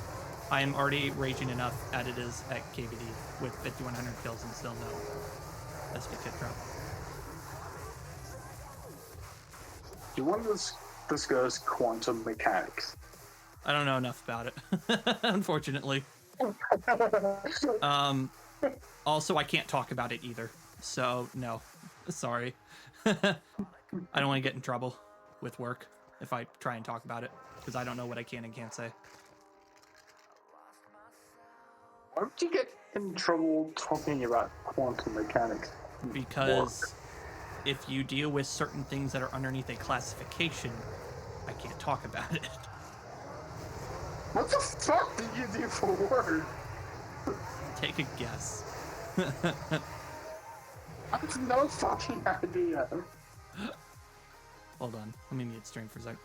B: I am already raging enough as it is at KBD with 5,100 kills and still no SP kit drop.
C: do you want to discuss quantum mechanics?
B: I don't know enough about it, unfortunately. Also, I can't talk about it either. So, no. Sorry. I don't want to get in trouble with work if I try and talk about it, because I don't know what I can and can't say.
C: Why would you get in trouble talking about quantum mechanics?
B: Because if you deal with certain things that are underneath a classification, I can't talk about it.
C: What the fuck did you do for work?
B: Take a guess.
C: I have no fucking idea.
B: Hold on. Let me mute stream for a sec.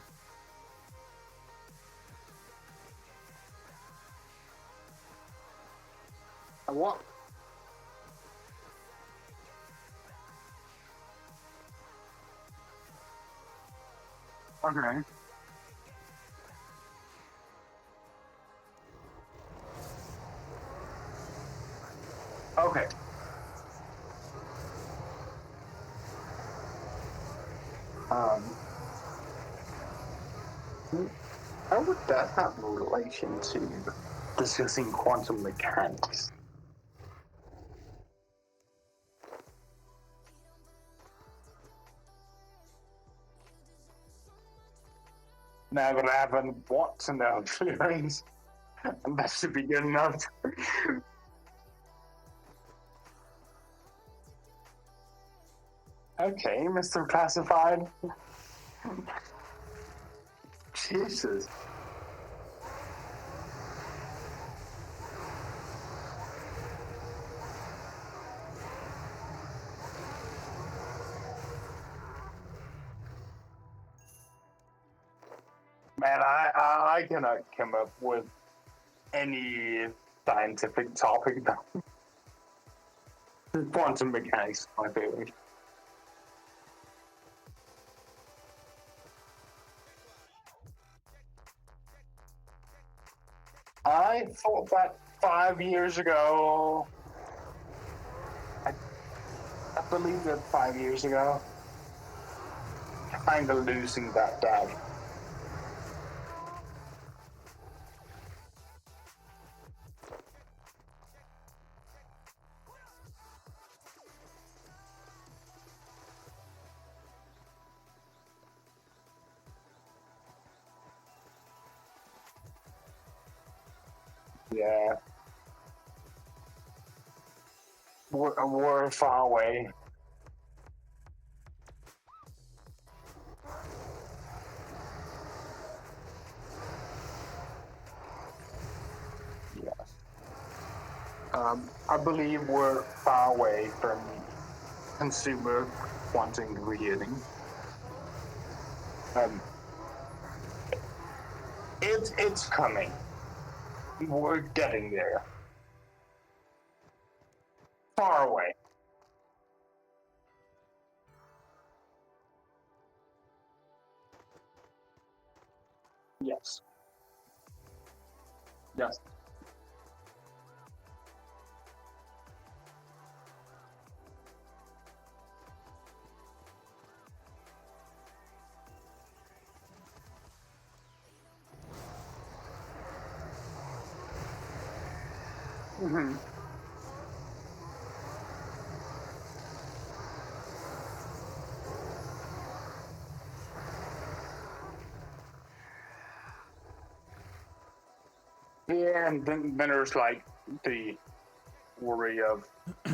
C: What? Okay. Okay. How would that have a relation to discussing quantum mechanics? Now that I haven't watched enough feelings, and that should be good enough. Okay, Mr. Classified. Jesus. Man, I cannot come up with any scientific topic that quantum mechanics is my favorite. I thought that 5 years ago. I believe that 5 years ago. Kind of losing that doubt. Yeah. We're far away. Yes. I believe we're far away from consumer quantum computing. It's coming. We're getting there. Far away. Yes. Yes. Mm-hmm. Yeah, and then there's like the worry of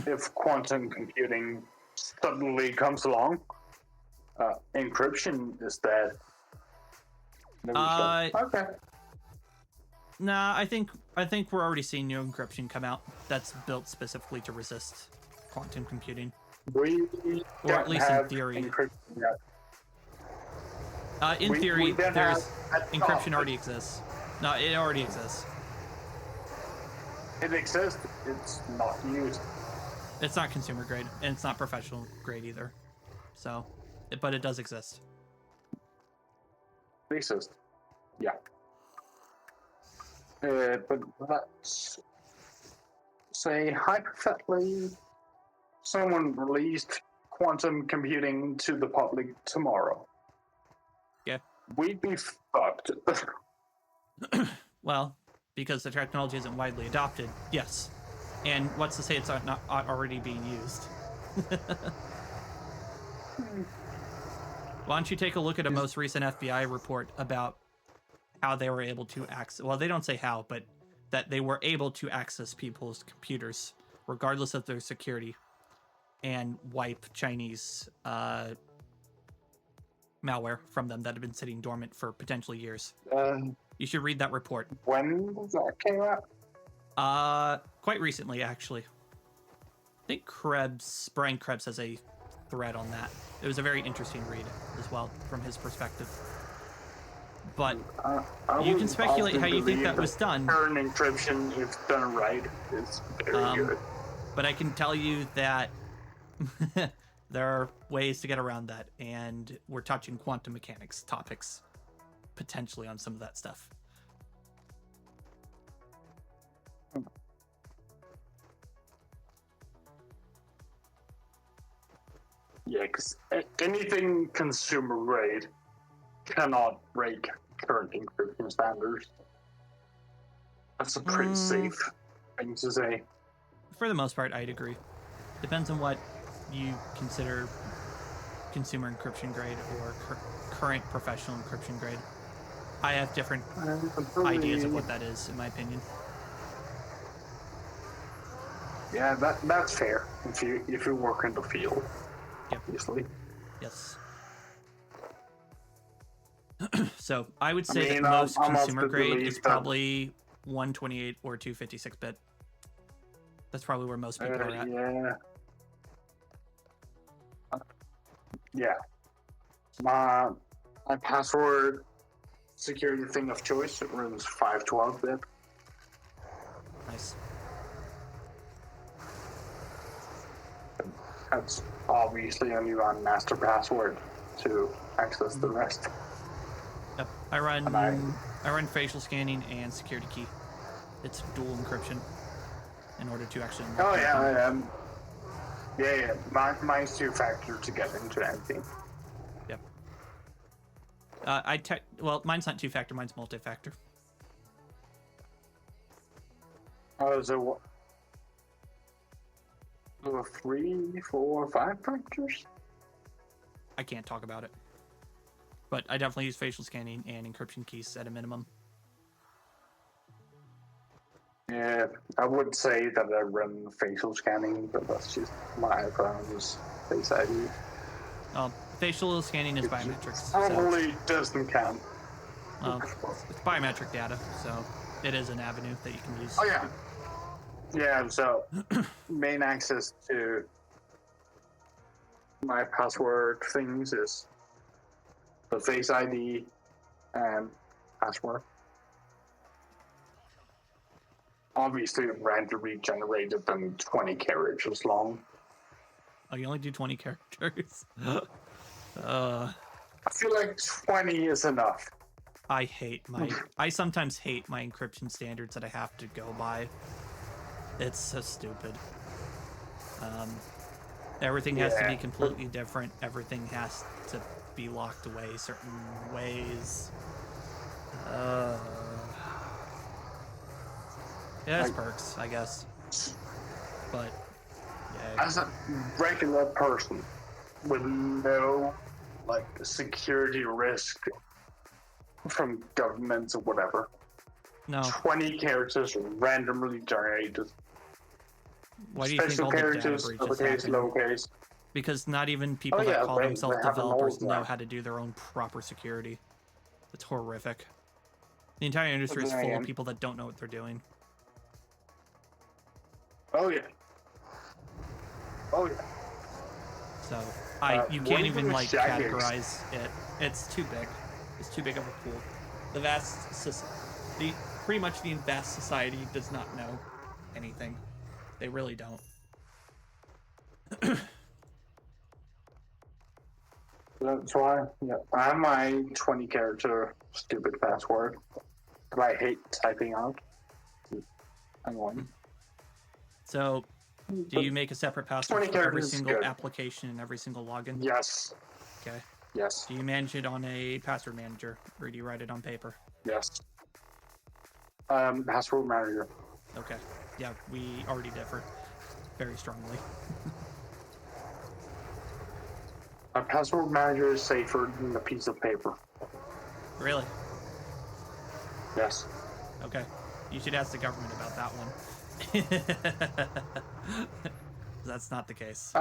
C: if quantum computing suddenly comes along, encryption is dead. Okay.
B: Nah, I think we're already seeing new encryption come out that's built specifically to resist quantum computing.
C: We
B: Or at least in theory. In theory, there's encryption already exists. No, it already exists.
C: It exists. It's not used.
B: It's not consumer grade, and it's not professional grade either. So, but it does exist.
C: It exists. Yeah. But let's say hypothetically, someone released quantum computing to the public tomorrow.
B: Yeah.
C: We'd be fucked.
B: Well, because the technology isn't widely adopted, yes. And what's to say it's not already being used? Why don't you take a look at a most recent FBI report about how they were able to access... Well, they don't say how, but that they were able to access people's computers, regardless of their security, and wipe Chinese malware from them that had been sitting dormant for potentially years. You should read that report.
C: When was that came out?
B: Quite recently, actually. I think Brian Krebs has a thread on that. It was a very interesting read as well from his perspective. But you can speculate how you think that was done.
C: Current encryption, if done right, is very good.
B: But I can tell you that there are ways to get around that, and we're touching quantum mechanics topics potentially on some of that stuff.
C: Yeah, because anything consumer grade cannot break current encryption standards. That's a pretty safe thing to say.
B: For the most part, I'd agree. Depends on what you consider consumer encryption grade or current professional encryption grade. I have different ideas of what that is, in my opinion.
C: Yeah, that's fair. If you work in the field,
B: yep.
C: Obviously.
B: Yes. So I would say that most consumer grade is probably 128 or 256-bit. That's probably where most people are at.
C: Yeah. Yeah. My password security thing of choice, it runs 512-bit.
B: Nice.
C: That's obviously only run master password to access the rest.
B: Yep. I run facial scanning and security key. It's dual encryption in order to actually.
C: Oh yeah, yeah. Mine's two-factor to get into anything.
B: Yep. Well, mine's not two-factor. Mine's multi-factor.
C: Oh, so what? 3, 4, 5 factors?
B: I can't talk about it, but I definitely use facial scanning and encryption keys at a minimum.
C: Yeah, I would say that I run facial scanning, but that's just my iPhone's Face ID.
B: Facial scanning is biometrics.
C: Probably doesn't count.
B: It's biometric data, so it is an avenue that you can use.
C: Oh yeah. Yeah, so main access to my password things is the Face ID and password. Obviously, randomly generated than 20 characters long.
B: Oh, you only do 20 characters?
C: I feel like 20 is enough.
B: I sometimes hate my encryption standards that I have to go by. It's so stupid. Everything has to be completely different. Everything has to be locked away certain ways. It has perks, I guess. But, yeah.
C: As a regular person with no, security risk from governments or whatever,
B: No.
C: 20 characters randomly generated.
B: Why do you think
C: Special
B: all the data
C: characters,
B: breaches
C: uppercase,
B: happen?
C: lowercase.
B: Because not even people
C: Oh,
B: that
C: yeah,
B: call
C: they
B: themselves
C: have them all
B: developers
C: the
B: know
C: time.
B: how to do their own proper security. It's horrific. The entire industry is
C: Then
B: full of
C: again-
B: people that don't know what they're doing.
C: Oh yeah. Oh yeah.
B: So you
C: what
B: can't
C: do you
B: even
C: do with
B: like
C: Jaggers?
B: categorize it. It's too big. It's too big of a pool. Pretty much the vast society does not know anything. They really don't.
C: That's why. Yeah. I have my 20 character stupid password that I hate typing out. Hang on.
B: So, do you make a separate password
C: 20
B: for every
C: characters is
B: single
C: good.
B: application and every single login?
C: Yes.
B: Okay.
C: Yes.
B: Do you manage it on a password manager, or do you write it on paper?
C: Yes. Password manager.
B: Okay. Yeah, we already differ very strongly.
C: A password manager is safer than a piece of paper.
B: Really?
C: Yes.
B: Okay. You should ask the government about that one. That's not the case.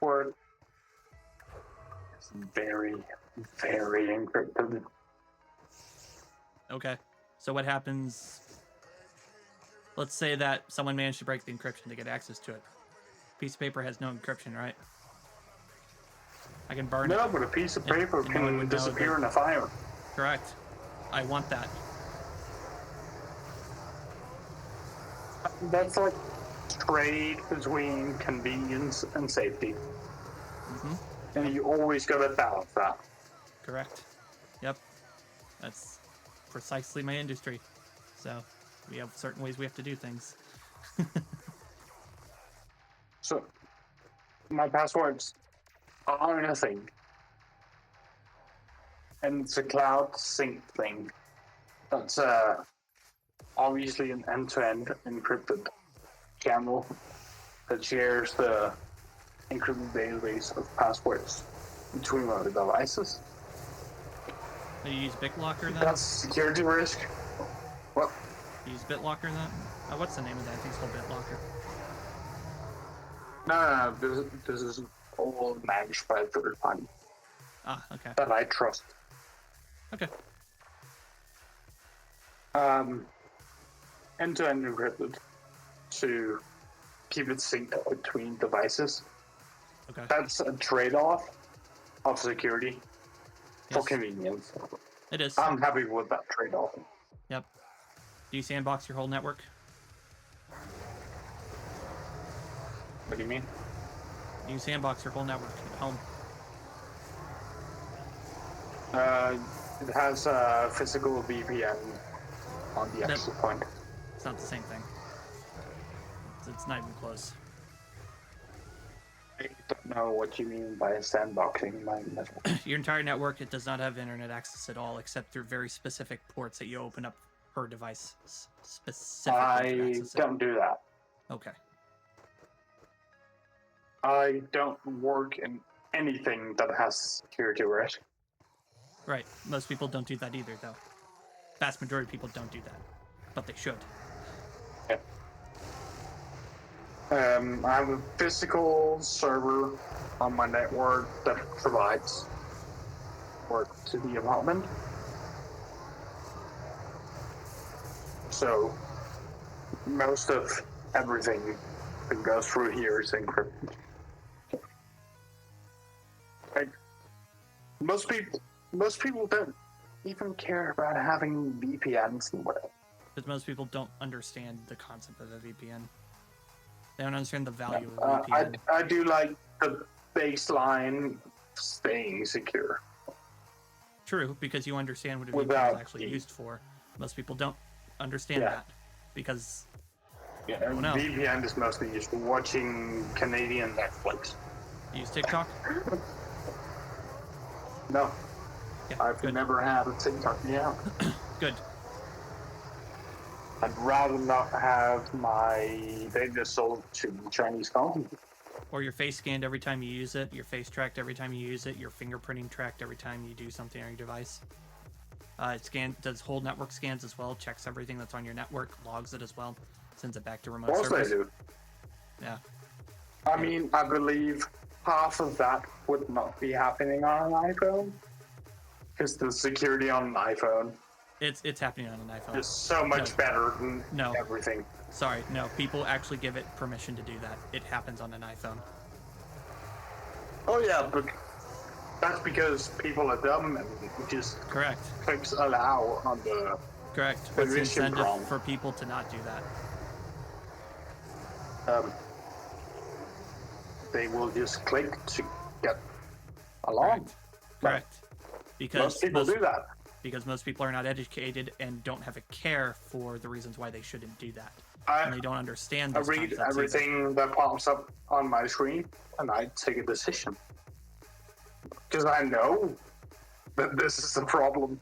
C: Word. It's very, very encrypted.
B: Okay. So what happens? Let's say that someone managed to break the encryption to get access to it. Piece of paper has no encryption, right? I can burn it.
C: No, but a piece of paper
B: and no one
C: can
B: would know
C: disappear
B: that-
C: in a fire.
B: Correct. I want that.
C: That's like trade between convenience and safety.
B: Mm-hmm.
C: And you always gotta balance that.
B: Correct. Yep. That's precisely my industry. So we have certain ways we have to do things.
C: So, my passwords are a thing. And it's a cloud sync thing. That's obviously an end-to-end encrypted channel that shares the encrypted database of passwords between our devices.
B: Do you use BitLocker then?
C: That's security risk. What?
B: You use BitLocker then? What's the name of that? I think it's called BitLocker.
C: No, this is all managed by a third party
B: Ah, okay.
C: that I trust.
B: Okay.
C: End-to-end encrypted to keep it synced between devices.
B: Okay.
C: That's a trade-off of security for
B: Yes.
C: convenience.
B: It is.
C: I'm happy with that trade-off.
B: Yep. Do you sandbox your whole network?
C: What do you mean?
B: Do you sandbox your whole network at home?
C: It has a physical VPN on the
B: No.
C: access point.
B: It's not the same thing. It's not even close.
C: I don't know what you mean by sandboxing my network.
B: Your entire network, it does not have internet access at all, except through very specific ports that you open up per device specifically to
C: I
B: access it.
C: don't do that.
B: Okay.
C: I don't work in anything that has security risk.
B: Right. Most people don't do that either, though. Vast majority of people don't do that, but they should.
C: Yeah. I have a physical server on my network that provides work to the apartment. So most of everything that goes through here is encrypted. Like, most people don't even care about having VPNs and whatever.
B: Because most people don't understand the concept of a VPN. They don't understand the value of a VPN.
C: I do like the baseline staying secure.
B: True, because you understand what a VPN
C: Without
B: is actually
C: the-
B: used for. Most people don't understand
C: Yeah.
B: that because
C: Yeah,
B: Oh, no.
C: VPN is mostly used for watching Canadian Netflix.
B: you use TikTok.
C: No,
B: Yeah,
C: I've
B: good.
C: never had a TikTok. Yeah,
B: Good.
C: I'd rather not have my data sold to Chinese companies.
B: Or your face scanned every time you use it, your face tracked every time you use it, your fingerprinting tracked every time you do something on your device. It does whole network scans as well, checks everything that's on your network, logs it as well, sends it back to remote
C: Of course
B: servers.
C: they do.
B: Yeah.
C: I mean, I believe half of that would not be happening on an iPhone. Because the security on an iPhone
B: It's happening on an iPhone.
C: is so much better than everything.
B: Sorry, no. People actually give it permission to do that. It happens on an iPhone.
C: Oh yeah, but that's because people are dumb and just
B: Correct.
C: clicks allow on the
B: Correct. What's the
C: permission
B: incentive
C: prompt.
B: for people to not do that?
C: They will just click to get along.
B: Correct. Because
C: Most people do that.
B: Because most people are not educated and don't have a care for the reasons why they shouldn't do that. And they don't understand
C: I
B: those
C: read
B: concepts
C: everything that pops up on my screen, and I take a decision. Because I know that this is a problem.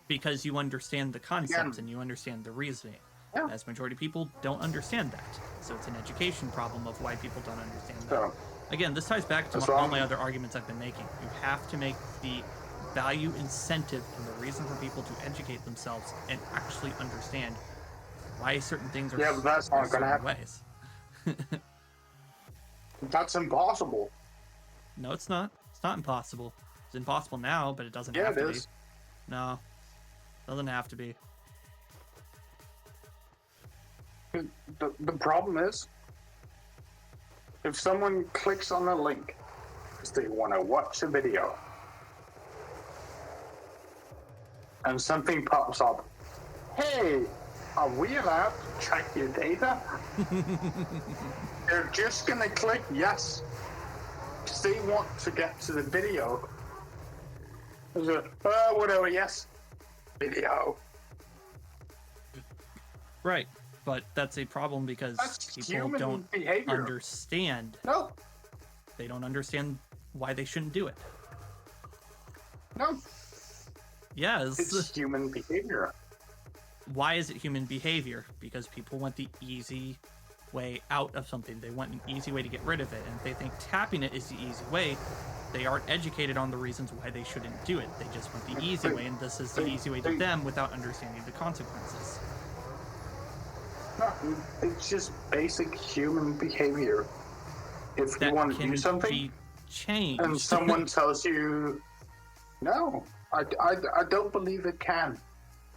B: Because you understand the concepts and you understand the reasoning.
C: Yeah.
B: As majority of people don't understand that. So it's an education problem of why people don't understand that.
C: So,
B: Again, this ties back to all my other arguments I've been making. You have to make the value incentive and the reason for people to educate themselves and actually understand why certain things are
C: but that's not going to happen.
B: ways.
C: That's impossible.
B: No, it's not. It's not impossible. It's impossible now, but it doesn't have to be. No. Doesn't have to be.
C: The problem is, if someone clicks on a link because they want to watch a video, and something pops up, hey, are we allowed to check your data? They're just going to click yes, because they want to get to the video. Whatever, yes, video.
B: Right. But that's a problem because people don't understand.
C: No.
B: They don't understand why they shouldn't do it.
C: No.
B: Yes.
C: It's human behavior.
B: Why is it human behavior? Because people want the easy way out of something. They want an easy way to get rid of it. And if they think tapping it is the easy way, they aren't educated on the reasons why they shouldn't do it. They just want the easy way, and this is the easy way to them without understanding the consequences.
C: No, it's just basic human behavior. If you want to do something, and someone tells you, no, I don't believe it can.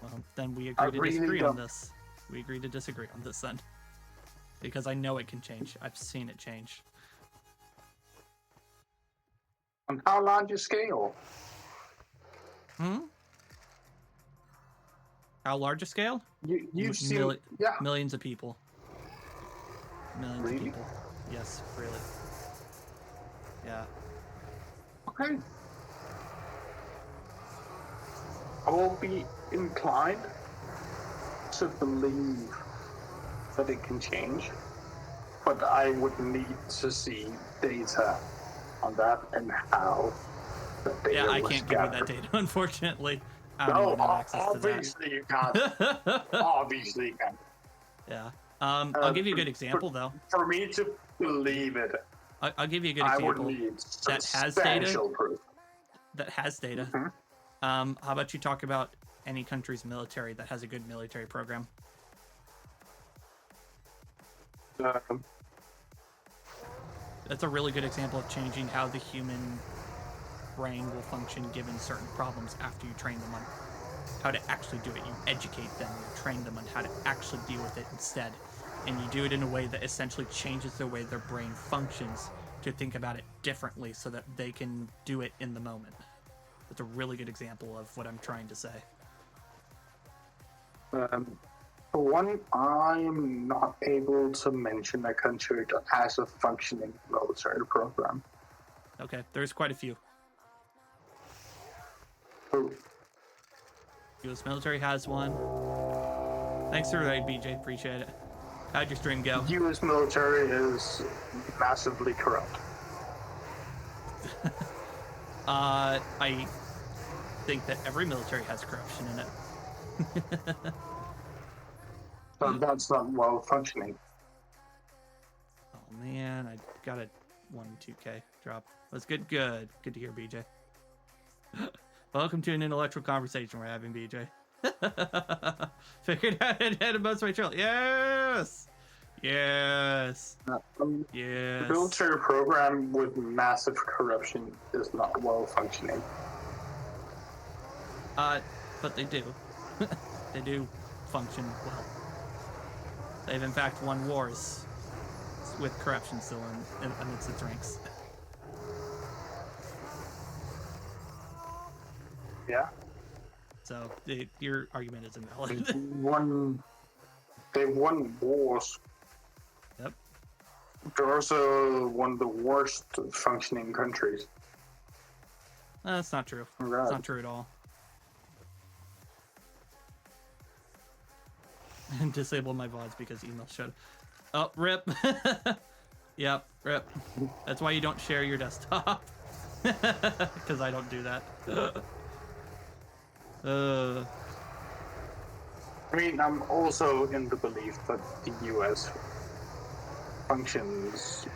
B: Well, then we agree to disagree on this. We agree to disagree on this then. Because I know it can change. I've seen it change.
C: On how large a scale?
B: How large a scale?
C: You've seen
B: millions of people. Millions
C: Really?
B: of people. Yes, really. Yeah.
C: Okay. I will be inclined to believe that it can change, but I would need to see data on that and how the data
B: Yeah, I
C: was
B: can't give you that
C: gathered.
B: data, unfortunately.
C: No, obviously you can't. Obviously you can't.
B: Yeah. I'll give you a good example, though.
C: For me to believe it,
B: I'll give you a good
C: I
B: example
C: would need
B: that has
C: substantial
B: data.
C: proof.
B: That has data.
C: Mhm.
B: How about you talk about any country's military that has a good military program? That's a really good example of changing how the human brain will function given certain problems after you train them on how to actually do it. You educate them, you train them on how to actually deal with it instead. And you do it in a way that essentially changes the way their brain functions to think about it differently so that they can do it in the moment. That's a really good example of what I'm trying to say.
C: For one, I am not able to mention a country that has a functioning military program.
B: Okay, there's quite a few.
C: Who?
B: U.S. military has one. Thanks for the raid, BJ. Appreciate it. How'd your stream go?
C: U.S. military is massively corrupt.
B: I think that every military has corruption in it.
C: But that's not well functioning.
B: Oh man, I got a 2K drop. That's good. Good to hear, BJ. Welcome to an intellectual conversation we're having, BJ. Figured out it had a most my trail. Yes! Yes. Yes.
C: The military program with massive corruption is not well functioning.
B: But they do. They do function well. They've in fact won wars with corruption still amidst its ranks.
C: Yeah.
B: So your argument is invalid.
C: They won wars.
B: Yep.
C: They're also one of the worst functioning countries.
B: That's not true.
C: Right.
B: It's not true at all. Disable my VODs because email shut. Oh, rip. Yep, rip. That's why you don't share your desktop. Because I don't do that.
C: I mean, I'm also in the belief that the US functions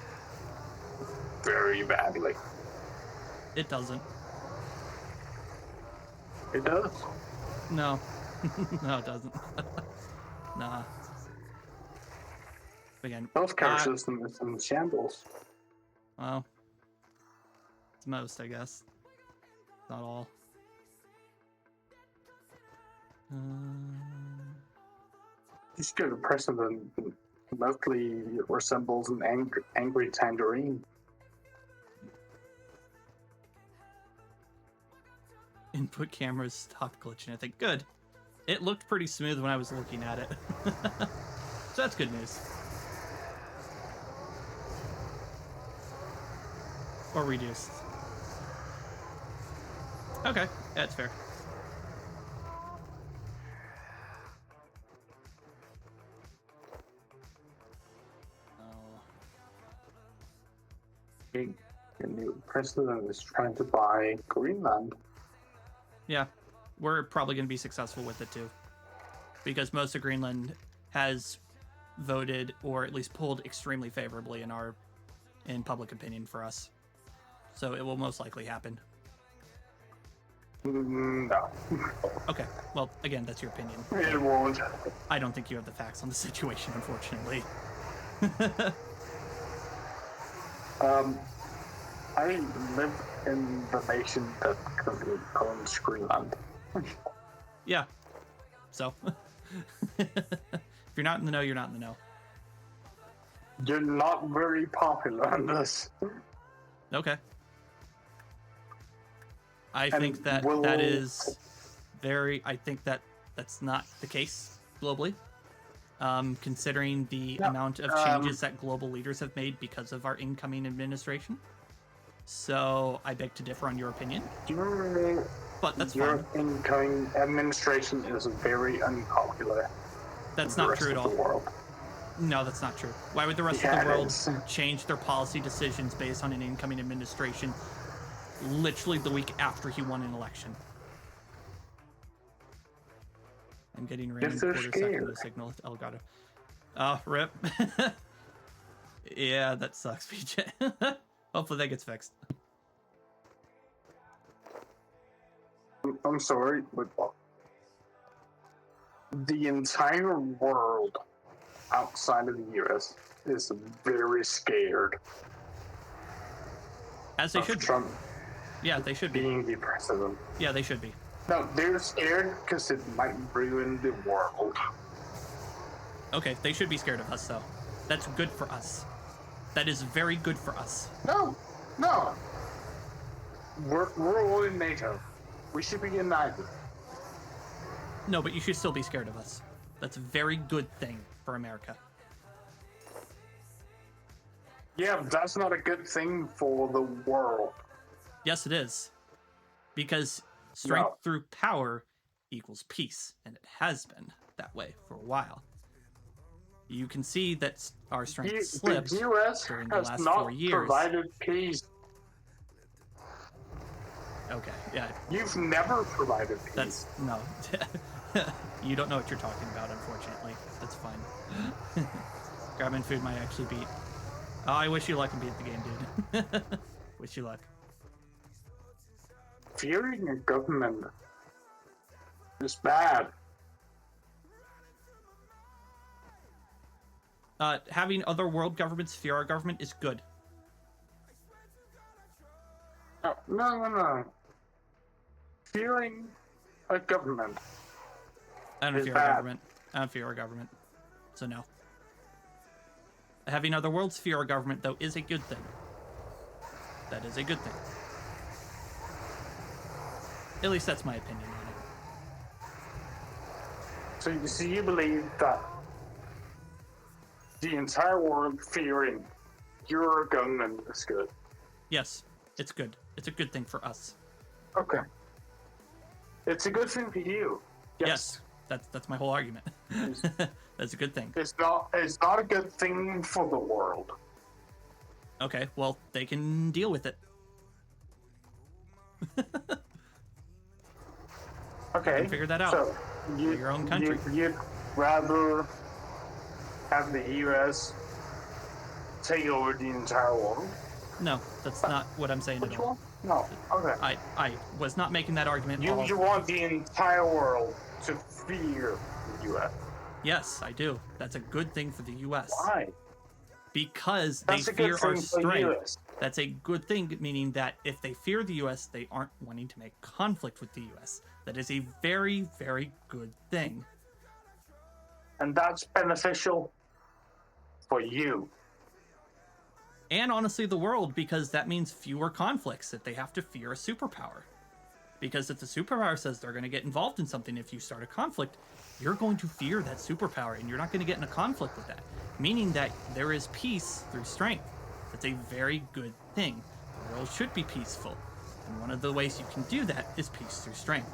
C: very badly.
B: It doesn't.
C: It does.
B: No. No, it doesn't. Nah. Again,
C: Healthcare system is in shambles.
B: well, it's most, I guess. Not all.
C: This good president mostly resembles an angry tangerine.
B: Input cameras stopped glitching. I think good. It looked pretty smooth when I was looking at it. So that's good news. Or reduced. Okay, that's fair.
C: The new president is trying to buy Greenland.
B: Yeah, we're probably going to be successful with it too. Because most of Greenland has voted, or at least pulled extremely favorably in public opinion for us. So it will most likely happen.
C: No.
B: Okay, well, again, that's your opinion.
C: It won't.
B: I don't think you have the facts on the situation, unfortunately.
C: I live in the nation that currently owns Greenland.
B: Yeah. So, if you're not in the know, you're not in the know.
C: You're not very popular on this.
B: Okay. I
C: And
B: think that
C: will-
B: that is very. I think that that's not the case globally. Considering the amount of changes that global leaders have made because of our incoming administration. So I beg to differ on your opinion, but that's
C: Your
B: fine.
C: incoming administration is very unpopular.
B: That's
C: in the
B: not
C: rest
B: true at
C: of
B: all.
C: the world.
B: No, that's not true. Why would the rest
C: Yeah,
B: of
C: it
B: the world
C: is.
B: change their policy decisions based on an incoming administration literally the week after he won an election? I'm getting rain
C: If they're
B: quarter second
C: scared.
B: of the signal. Elgato. Oh, rip. Yeah, that sucks, PJ. Hopefully that gets fixed.
C: I'm sorry, but the entire world outside of the US is very scared
B: As they
C: of
B: should be.
C: Trump
B: Yeah, they should be.
C: being the president.
B: Yeah, they should be.
C: No, they're scared because it might ruin the world.
B: Okay, they should be scared of us, though. That's good for us. That is very good for us.
C: No. We're all in NATO. We should be united.
B: No, but you should still be scared of us. That's a very good thing for America.
C: Yeah, but that's not a good thing for the world.
B: Yes, it is. Because strength
C: No.
B: through power equals peace, and it has been that way for a while. You can see that our strength slipped
C: The US
B: during the
C: has
B: last
C: not
B: 4 years.
C: provided peace.
B: Okay, yeah,
C: You've never provided peace.
B: that's no. You don't know what you're talking about, unfortunately. That's fine. Grabbing food might actually beat Oh, I wish you luck and beat the game, dude. Wish you luck.
C: Fearing a government is bad.
B: Having other world governments fear our government is good.
C: Oh, no. Fearing a government.
B: I don't
C: is
B: fear
C: bad.
B: our government. I don't fear our government. So no. Having other worlds fear our government, though, is a good thing. That is a good thing. At least that's my opinion on it.
C: So you believe that the entire world fearing your government is good?
B: Yes, it's good. It's a good thing for us.
C: Okay. It's a good thing for you.
B: Yes, that's my whole argument. That's a good thing.
C: It's not a good thing for the world.
B: Okay, well, they can deal with it.
C: Okay.
B: can figure that out.
C: So
B: your own country.
C: You'd rather have the US take over the entire world?
B: No, that's not what I'm saying at all.
C: No. Okay.
B: I was not making that argument.
C: You want the entire world to fear the US?
B: Yes, I do. That's a good thing for the US.
C: Why?
B: Because
C: That's
B: they
C: a good
B: fear our
C: thing for the
B: strength.
C: US.
B: That's a good thing, meaning that if they fear the US, they aren't wanting to make conflict with the US. That is a very, very good thing.
C: And that's beneficial for you.
B: And honestly, the world, because that means fewer conflicts if they have to fear a superpower. Because if the superpower says they're going to get involved in something, if you start a conflict, you're going to fear that superpower and you're not going to get in a conflict with that. Meaning that there is peace through strength. That's a very good thing. The world should be peaceful. And one of the ways you can do that is peace through strength.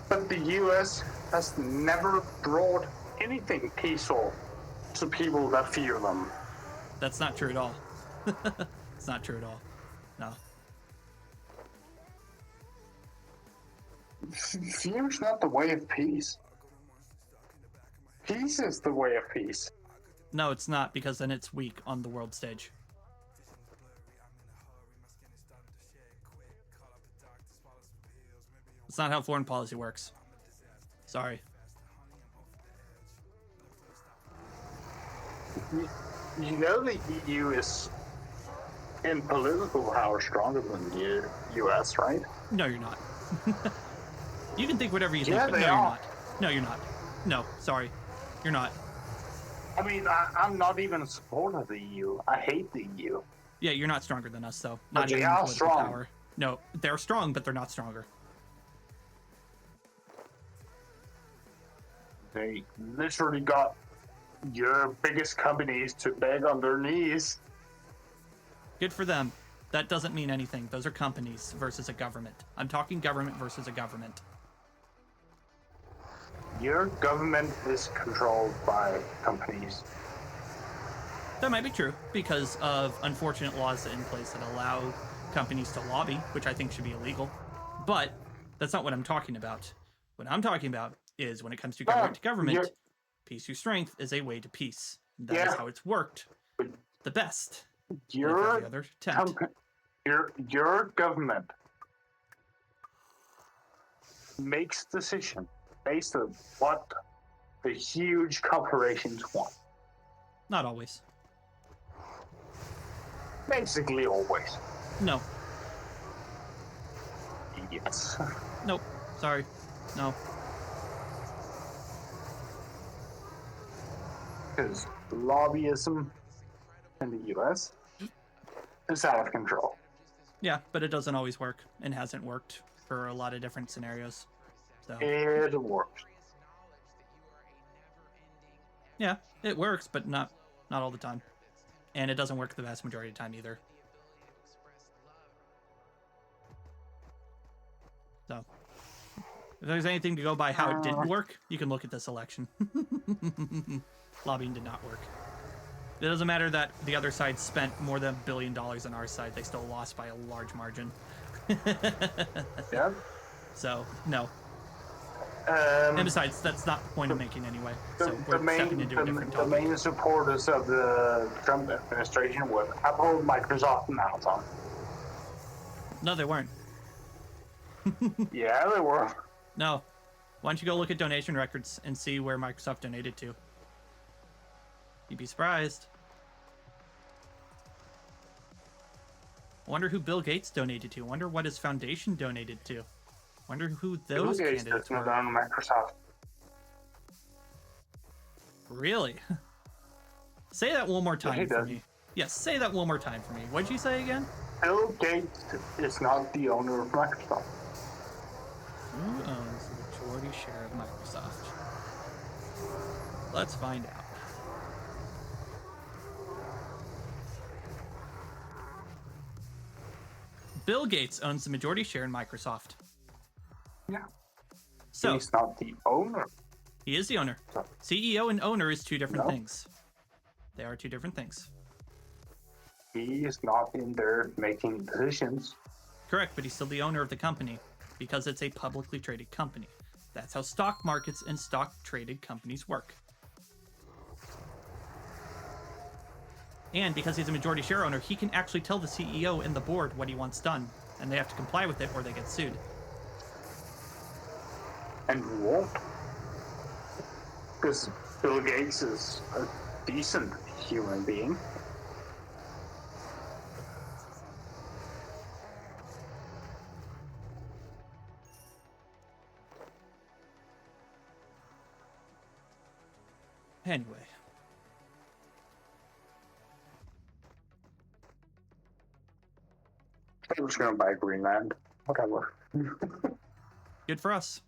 C: But the US has never brought anything peaceful to people that fear them.
B: That's not true at all. It's not true at all. No.
C: Fear's not the way of peace. Peace is the way of peace.
B: No, it's not, because then it's weak on the world stage. It's not how foreign policy works. Sorry.
C: You know the EU is in political power stronger than the US, right?
B: No, you're not. You can think whatever you
C: Yeah,
B: think, but
C: they
B: no, you're
C: are.
B: not. No, you're not. No, sorry. You're not.
C: I mean, I'm not even a supporter of the EU. I hate the EU.
B: Yeah, you're not stronger than us, though.
C: But
B: Not
C: they
B: even in
C: are
B: political
C: strong.
B: power. No, they're strong, but they're not stronger.
C: They literally got your biggest companies to beg on their knees.
B: Good for them. That doesn't mean anything. Those are companies versus a government. I'm talking government versus a government.
C: Your government is controlled by companies.
B: That might be true because of unfortunate laws in place that allow companies to lobby, which I think should be illegal. But that's not what I'm talking about. What I'm talking about is when it comes to government to government,
C: you're-
B: peace through strength is a way to peace. That is
C: Yeah.
B: how it's worked the best. Like
C: Your
B: every other attempt.
C: your government makes decision based on what the huge corporations want.
B: Not always.
C: Basically, always.
B: No.
C: Yes.
B: Nope. Sorry. No.
C: Because lobbyism in the US is out of control.
B: Yeah, but it doesn't always work and hasn't worked for a lot of different scenarios. So
C: It works.
B: yeah, it works, but not all the time. And it doesn't work the vast majority of the time either. So if there's anything to go by how it didn't work, you can look at this election. Lobbying did not work. It doesn't matter that the other side spent more than $1 billion on our side. They still lost by a large margin.
C: Yeah.
B: So, no. And besides, that's not the point I'm making anyway. So we're stepping into a different
C: the
B: topic.
C: main supporters of the Trump administration were Apple, Microsoft, and Amazon.
B: No, they weren't.
C: Yeah, they were.
B: No. Why don't you go look at donation records and see where Microsoft donated to? You'd be surprised. I wonder who Bill Gates donated to. I wonder what his foundation donated to. I wonder who those
C: Bill Gates
B: candidates
C: doesn't
B: were.
C: own Microsoft.
B: Really? Say that one more
C: Yeah, he
B: time for
C: does.
B: me. Yes, say that one more time for me. What'd you say again?
C: Bill Gates is not the owner of Microsoft.
B: Who owns the majority share of Microsoft? Let's find out. Bill Gates owns the majority share in Microsoft.
C: Yeah.
B: So,
C: He's not the owner.
B: he is the owner.
C: So-
B: CEO and owner is two different
C: No.
B: things. They are two different things.
C: He is not in there making decisions.
B: Correct, but he's still the owner of the company because it's a publicly traded company. That's how stock markets and stock traded companies work. And because he's a majority share owner, he can actually tell the CEO and the board what he wants done, and they have to comply with it or they get sued.
C: And he won't. Because Bill Gates is a decent human being.
B: Anyway,
C: I'm just gonna buy Greenland. Whatever.
B: good for us.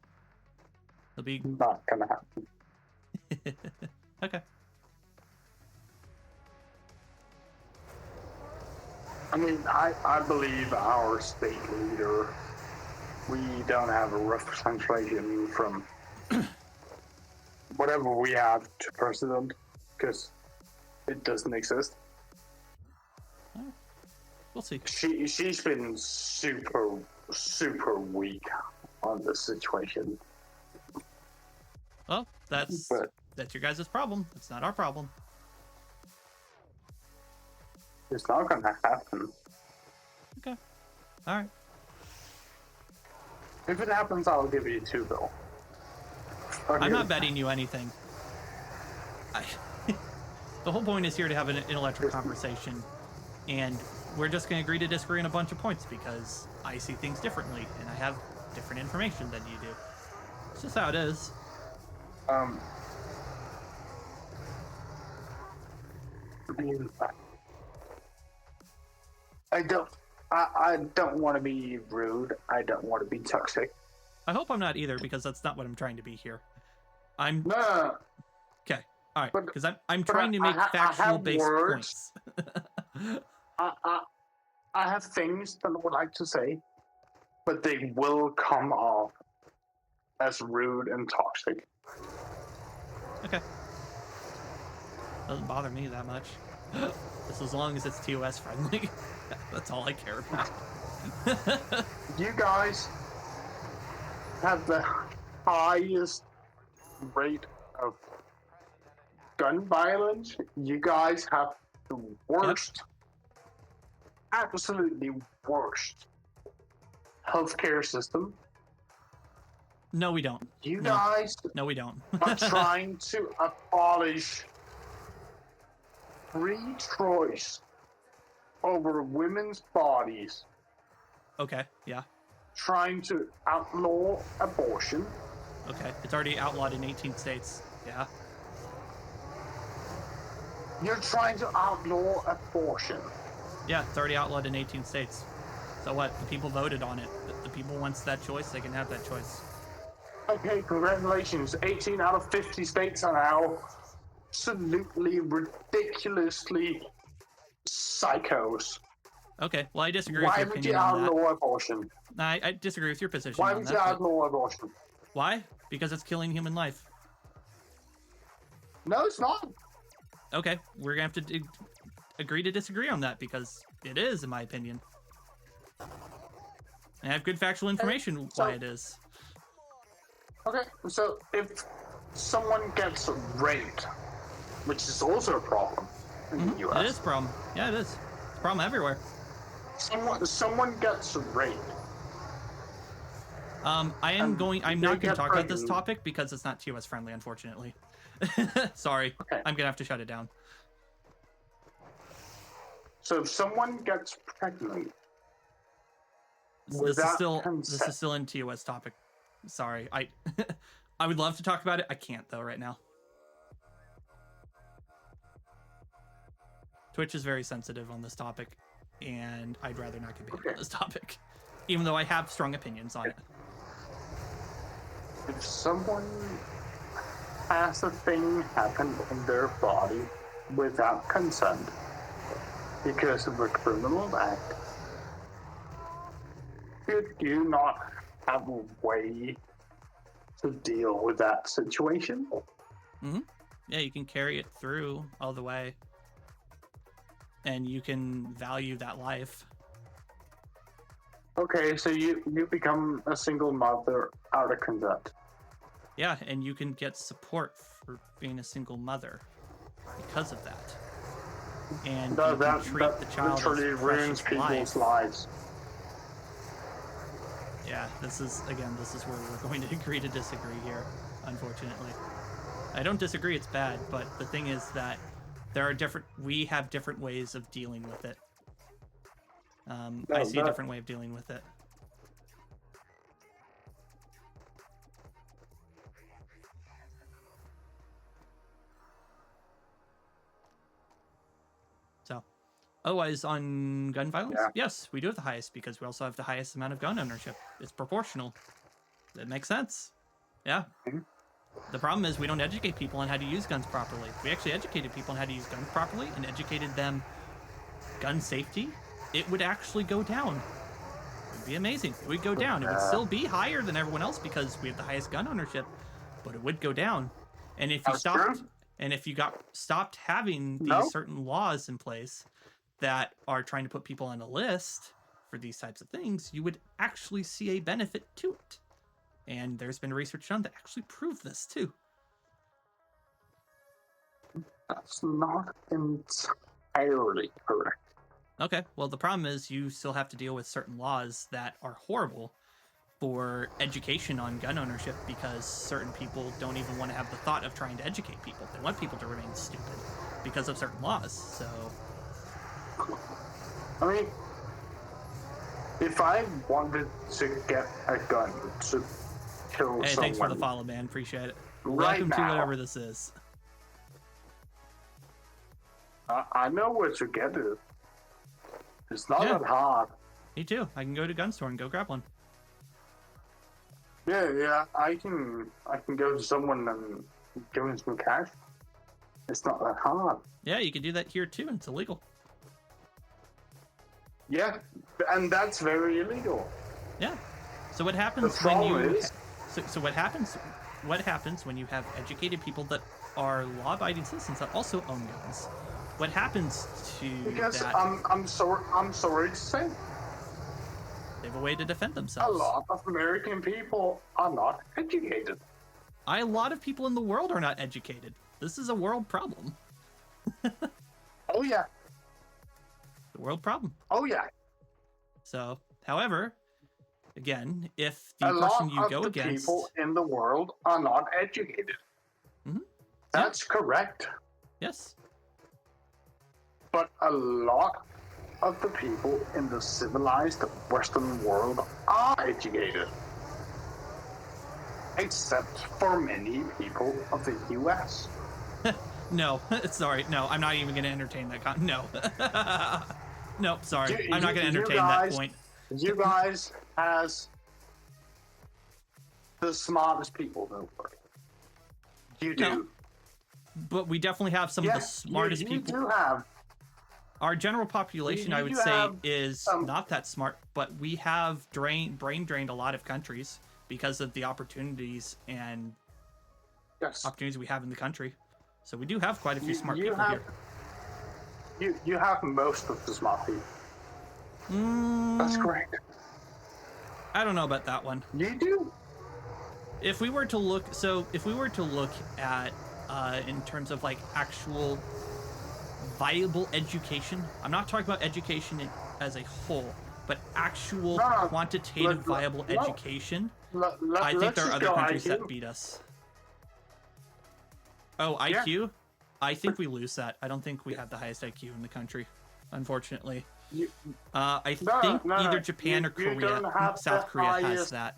B: It'll be
C: Not gonna happen.
B: okay.
C: I mean, I believe our state leader, we don't have a representation from whatever we have to president, because it doesn't exist.
B: We'll see.
C: She's been super weak on this situation.
B: Well, that's
C: But
B: your guys' problem. It's not our problem.
C: it's not gonna happen.
B: Okay. All right.
C: If it happens, I'll give you 2 bill.
B: I'm not betting you anything. The whole point is here to have an intellectual conversation, and we're just going to agree to disagree on a bunch of points because I see things differently and I have different information than you do. It's just how it is.
C: I mean, I don't want to be rude. I don't want to be toxic.
B: I hope I'm not either because that's not what I'm trying to be here. I'm
C: No,
B: okay. All right,
C: But-
B: because I'm
C: but
B: trying to make
C: I have
B: factual-based
C: words.
B: points.
C: I have things that I would like to say, but they will come off as rude and toxic.
B: Okay. Doesn't bother me that much. Just as long as it's TOS friendly. That's all I care about.
C: You guys have the highest rate of gun violence. You guys have the worst, absolutely worst healthcare system.
B: No, we don't.
C: You
B: No.
C: guys
B: No, we don't.
C: are trying to abolish free choice over women's bodies,
B: Okay, yeah.
C: trying to outlaw abortion.
B: Okay. It's already outlawed in 18 states. Yeah.
C: You're trying to outlaw abortion.
B: Yeah, it's already outlawed in 18 states. So what? The people voted on it. The people wants that choice, they can have that choice.
C: Okay, congratulations. 18 out of 50 states are now absolutely ridiculously psychos.
B: Okay, well, I disagree
C: Why
B: with your
C: would you
B: opinion on that.
C: outlaw abortion?
B: I disagree with your position
C: Why
B: on
C: would
B: that.
C: you
B: but-
C: outlaw abortion?
B: Why? Because it's killing human life.
C: No, it's not.
B: Okay, we're gonna have to agree to disagree on that because it is, in my opinion. And I have good factual information
D: so-
B: why it is.
C: Okay, so if someone gets raped, which is also a problem in the US.
B: It is a problem. Yeah, it is. It's a problem everywhere.
C: Someone gets raped.
B: I'm not going to talk about this topic because it's not TOS friendly, unfortunately. Sorry.
C: Okay.
B: I'm going to have to shut it down.
C: So if someone gets pregnant,
B: This is still in TOS topic. Sorry. I would love to talk about it. I can't though right now. Twitch is very sensitive on this topic, and I'd rather not get banned on this topic, even though I have strong opinions on it.
C: If someone has a thing happen in their body without consent because of a criminal act, should you not have a way to deal with that situation?
B: Mm-hmm. Yeah, you can carry it through all the way, and you can value that life.
C: Okay, so you become a single mother out of consent.
B: Yeah, and you can get support for being a single mother because of that. And you can treat the child
C: literally
B: as
C: ruins
B: precious
C: people's
B: life.
C: lives.
B: Yeah, this is where we're going to agree to disagree here, unfortunately. I don't disagree it's bad, but the thing is that we have different ways of dealing with it. I see a different way of dealing with it. So, otherwise, on gun violence, yes, we do have the highest because we also have the highest amount of gun ownership. It's proportional. It makes sense. Yeah.
C: Mm-hmm.
B: The problem is we don't educate people on how to use guns properly. If we actually educated people on how to use guns properly and educated them gun safety, it would actually go down. It would be amazing. It would go down. It would still be higher than everyone else because we have the highest gun ownership, but it would go down. And if you stopped having these certain laws in place that are trying to put people on a list for these types of things, you would actually see a benefit to it. And there's been research done that actually proved this too.
C: That's not entirely correct.
B: Okay, well, the problem is you still have to deal with certain laws that are horrible for education on gun ownership because certain people don't even want to have the thought of trying to educate people. They want people to remain stupid because of certain laws, so...
C: I mean, if I wanted to get a gun to kill someone...
B: Hey, thanks for the follow, man. Appreciate it.
C: Right
B: Welcome
C: now,
B: to whatever this is.
C: I know where to get it. It's not that hard.
B: Me too. I can go to a gun store and go grab one.
C: Yeah, I can go to someone and give him some cash. It's not that hard.
B: Yeah, you can do that here too, and it's illegal.
C: Yeah, and that's very illegal.
B: Yeah. So what happens when you... So what happens when you have educated people that are law-abiding citizens that also own guns? What happens to
C: because
B: that?
C: I'm sorry to say,
B: they have a way to defend themselves.
C: a lot of American people are not educated.
B: A lot of people in the world are not educated. This is a world problem.
C: Oh yeah.
B: The world problem.
C: Oh yeah.
B: So, however, again, if the person you go against...
C: people in the world are not educated.
B: Mm-hmm.
C: That's correct.
B: Yes.
C: But a lot of the people in the civilized Western world are educated. Except for many people of the US.
B: No, sorry. No, I'm not even going to entertain that. No. No, sorry. I'm not going to entertain that point.
C: You guys has the smartest people in the world. You do.
B: No. But we definitly have some of the smartest people.
C: You do have.
B: Our general population, I would say, is not that smart, but we have brain drained a lot of countries because of the opportunities and opportunities we have in the country. So we do have quite a few smart people here.
C: You have most of the smart people. That's correct.
B: I don't know about that one.
C: You do.
B: If we were to look at in terms of like actual viable education, I'm not talking about education as a whole, but actual quantitative viable education. I think there are other countries that beat us. Oh, IQ? Yeah. I think we lose that. I don't think we have the highest IQ in the country, unfortunately. I think either Japan or Korea, South Korea has that.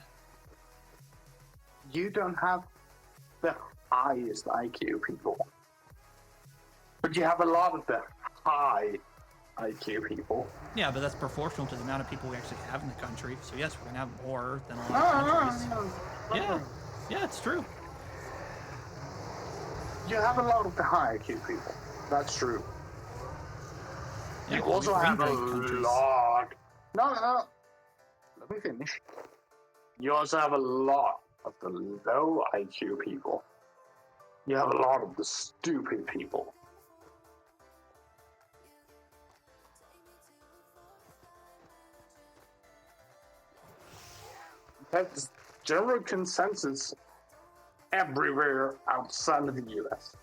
C: You don't have the highest IQ people. But you have a lot of the high IQ people.
B: Yeah, but that's proportional to the amount of people we actually have in the country. So yes, we're going to have more than a lot of countries. Yeah, it's true.
C: You have a lot of the high IQ people. That's true.
B: Yeah,
C: you also have a lot. No. Let me finish. You also have a lot of the low IQ people. You have a lot of the stupid people. That's general consensus everywhere outside of the US.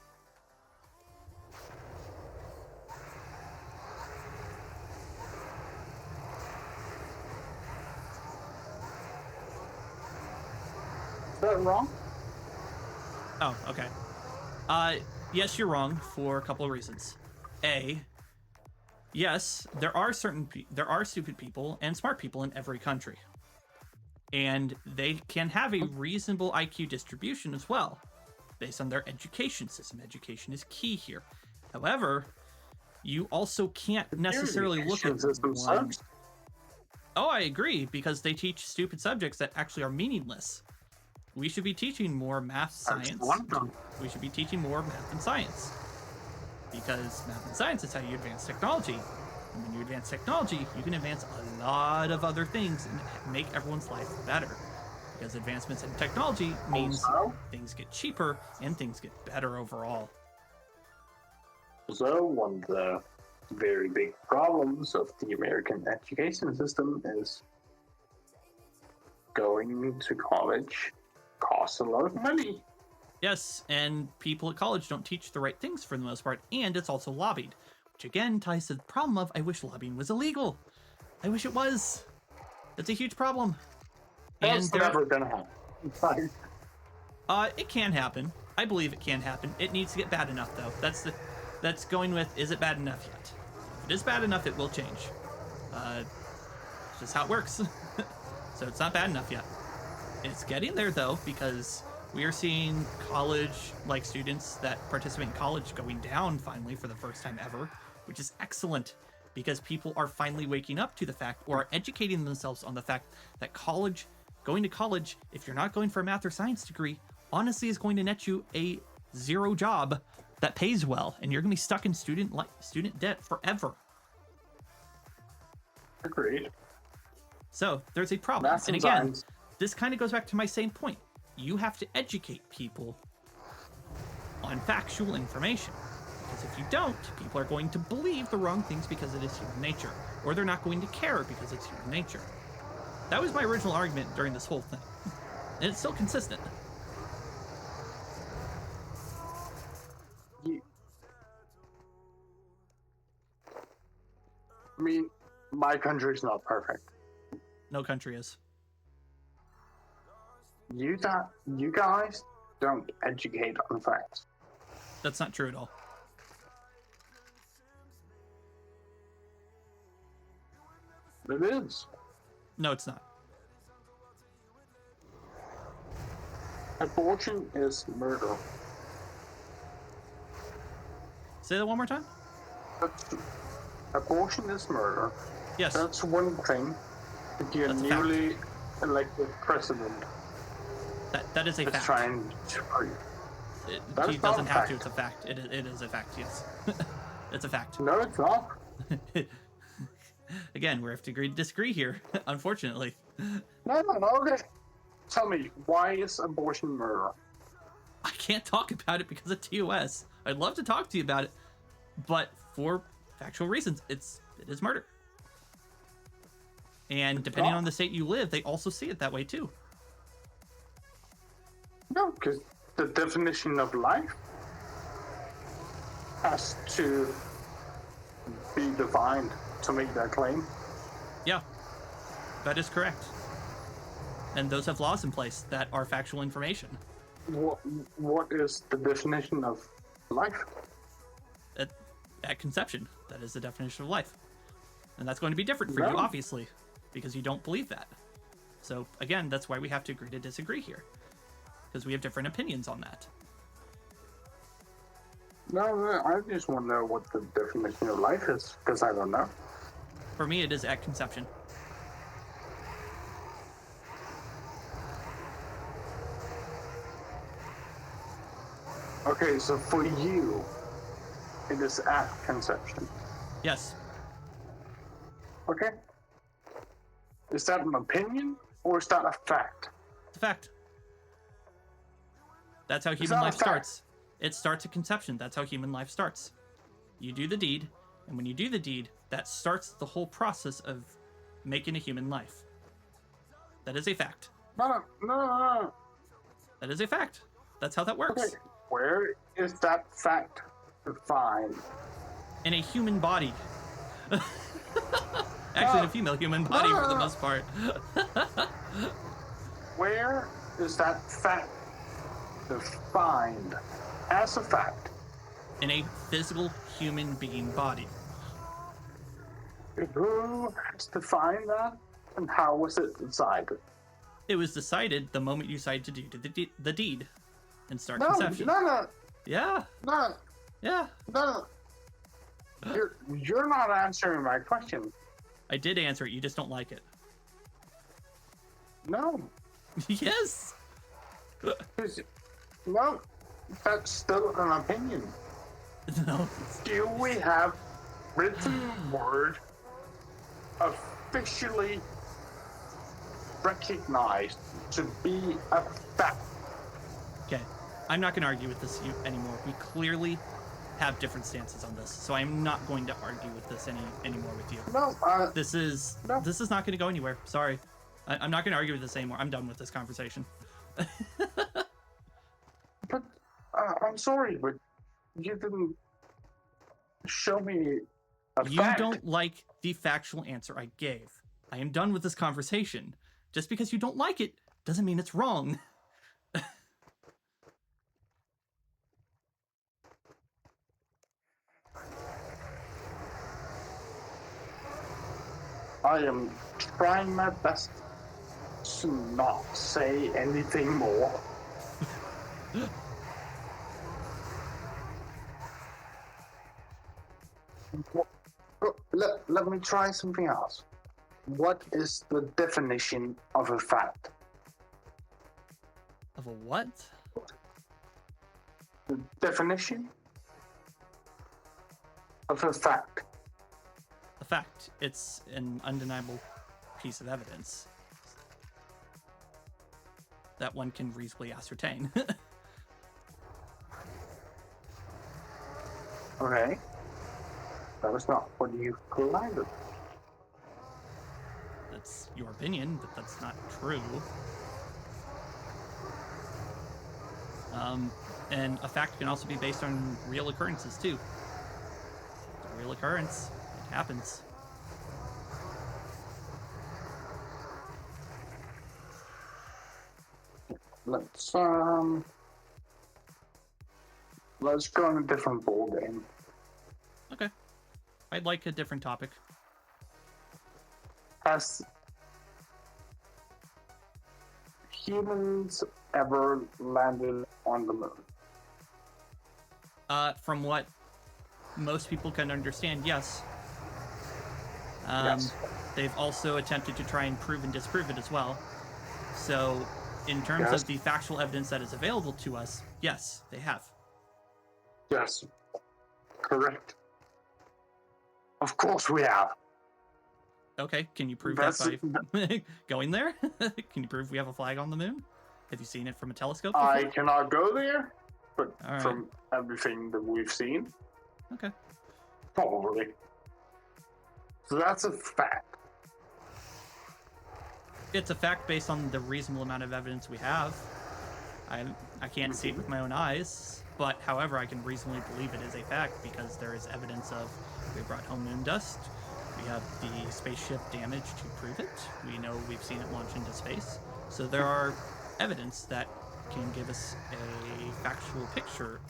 C: Is that wrong?
B: Oh, okay. Yes, you're wrong for a couple of reasons. A, yes, there are stupid people and smart people in every country. And they can have a reasonable IQ distribution as well, based on their education system. Education is key here. However, you also can't necessarily look at one. Oh, I agree, because they teach stupid subjects that actually are meaningless. We should be teaching more math, science. We should be teaching more math and science. Because math and science is how you advance technology. And when you advance technology, you can advance a lot of other things and make everyone's life better. Because advancements in technology means things get cheaper and things get better overall.
C: So one of the very big problems of the American education system is going to college costs a lot of money.
B: Yes, and people at college don't teach the right things for the most part, and it's also lobbied. Which again ties to the problem of I wish lobbying was illegal. I wish it was. It's a huge problem.
C: That's never gonna happen.
B: It can happen. I believe it can happen. It needs to get bad enough though. That's going with, is it bad enough yet? If it is bad enough, it will change. It's just how it works. So it's not bad enough yet. It's getting there though, because we are seeing college, like students that participate in college going down finally for the first time ever, which is excellent because people are finally waking up to the fact or are educating themselves on the fact that going to college, if you're not going for a math or science degree, honestly is going to net you a zero job that pays well, and you're going to be stuck in student debt forever.
C: Agreed.
B: So there's a problem. And again, this kind of goes back to my same point. You have to educate people on factual information. Because if you don't, people are going to believe the wrong things because it is human nature. Or they're not going to care because it's human nature. That was my original argument during this whole thing. And it's still consistent.
C: I mean, my country's not perfect.
B: No country is.
C: You guys don't educate on facts.
B: That's not true at all.
C: It is.
B: No, it's not.
C: Abortion is murder.
B: Say that one more time?
C: Abortion is murder.
B: Yes.
C: That's one thing. If you're newly elected president,
B: that is a fact.
C: Trying to
B: he doesn't have to. It's a fact. It is a fact. Yes, it's a fact.
C: No, it's not.
B: Again, we have to agree to disagree here. Unfortunately.
C: No. Okay. Tell me, why is abortion murder?
B: I can't talk about it because of TOS. I'd love to talk to you about it, but for factual reasons, it is murder. And depending on the state you live, they also see it that way too.
C: No, because the definition of life has to be defined to make that claim.
B: Yeah, that is correct. And those have laws in place that are factual information.
C: What is the definition of life?
B: At conception, that is the definition of life. And that's going to be different for you, obviously, because you don't believe that. So, again, that's why we have to agree to disagree here. Because we have different opinions on that.
C: No, I just want to know what the definition of life is, because I don't know.
B: For me, it is at conception.
C: Okay, so for you, it is at conception.
B: Yes.
C: Okay. Is that an opinion, or is that a fact?
B: It's a fact. That's how human life starts. It starts at conception. That's how human life starts. You do the deed, and when you do the deed, that starts the whole process of making a human life. That is a fact.
C: No.
B: That is a fact. That's how that works.
C: Okay. Where is that fact defined?
B: In a human body. Actually, in a female human body for the most part.
C: Where is that fact defined as a fact?
B: In a physical human being body.
C: Who has defined that, and how was it decided?
B: It was decided the moment you decided to do the deed and start conception.
C: No.
B: Yeah.
C: No.
B: Yeah.
C: No. You're not answering my question.
B: I did answer it. You just don't like it.
C: No.
B: Yes.
C: No. That's still an opinion.
B: No.
C: Do we have written word officially recognized to be a fact?
B: Okay. I'm not going to argue with this anymore. We clearly have different stances on this, so I'm not going to argue with this anymore with you.
C: No.
B: This is not going to go anywhere. Sorry. I'm not going to argue with this anymore. I'm done with this conversation.
C: But I'm sorry, but you didn't show me a fact.
B: You don't like the factual answer I gave. I am done with this conversation. Just because you don't like it doesn't mean it's wrong.
C: I am trying my best to not say anything more. Let me try something else. What is the definition of a fact?
B: Of a what?
C: The definition of a fact.
B: A fact. It's an undeniable piece of evidence that one can reasonably ascertain.
C: Okay. That was not what you collided.
B: That's your opinion, but that's not true. And a fact can also be based on real occurrences too. It's a real occurrence. It happens.
C: Let's go on a different ball game.
B: Okay. I'd like a different topic.
C: Has humans ever landed on the moon?
B: From what most people can understand, yes.
C: Yes.
B: They've also attempted to try and prove and disprove it as well. So, in terms
C: Yes.
B: of the factual evidence that is available to us, yes, they have.
C: Yes. Correct. Of course we have.
B: Okay, can you prove that by going there? Can you prove we have a flag on the moon? Have you seen it from a telescope before?
C: I cannot go there, but
B: All right.
C: from everything that we've seen,
B: Okay.
C: probably. So that's a fact.
B: It's a fact based on the reasonable amount of evidence we have. I can't see it with my own eyes, but however, I can reasonably believe it is a fact because there is evidence of we brought home moon dust. We have the spaceship damage to prove it. We know we've seen it launch into space. So there are evidence that can give us a factual picture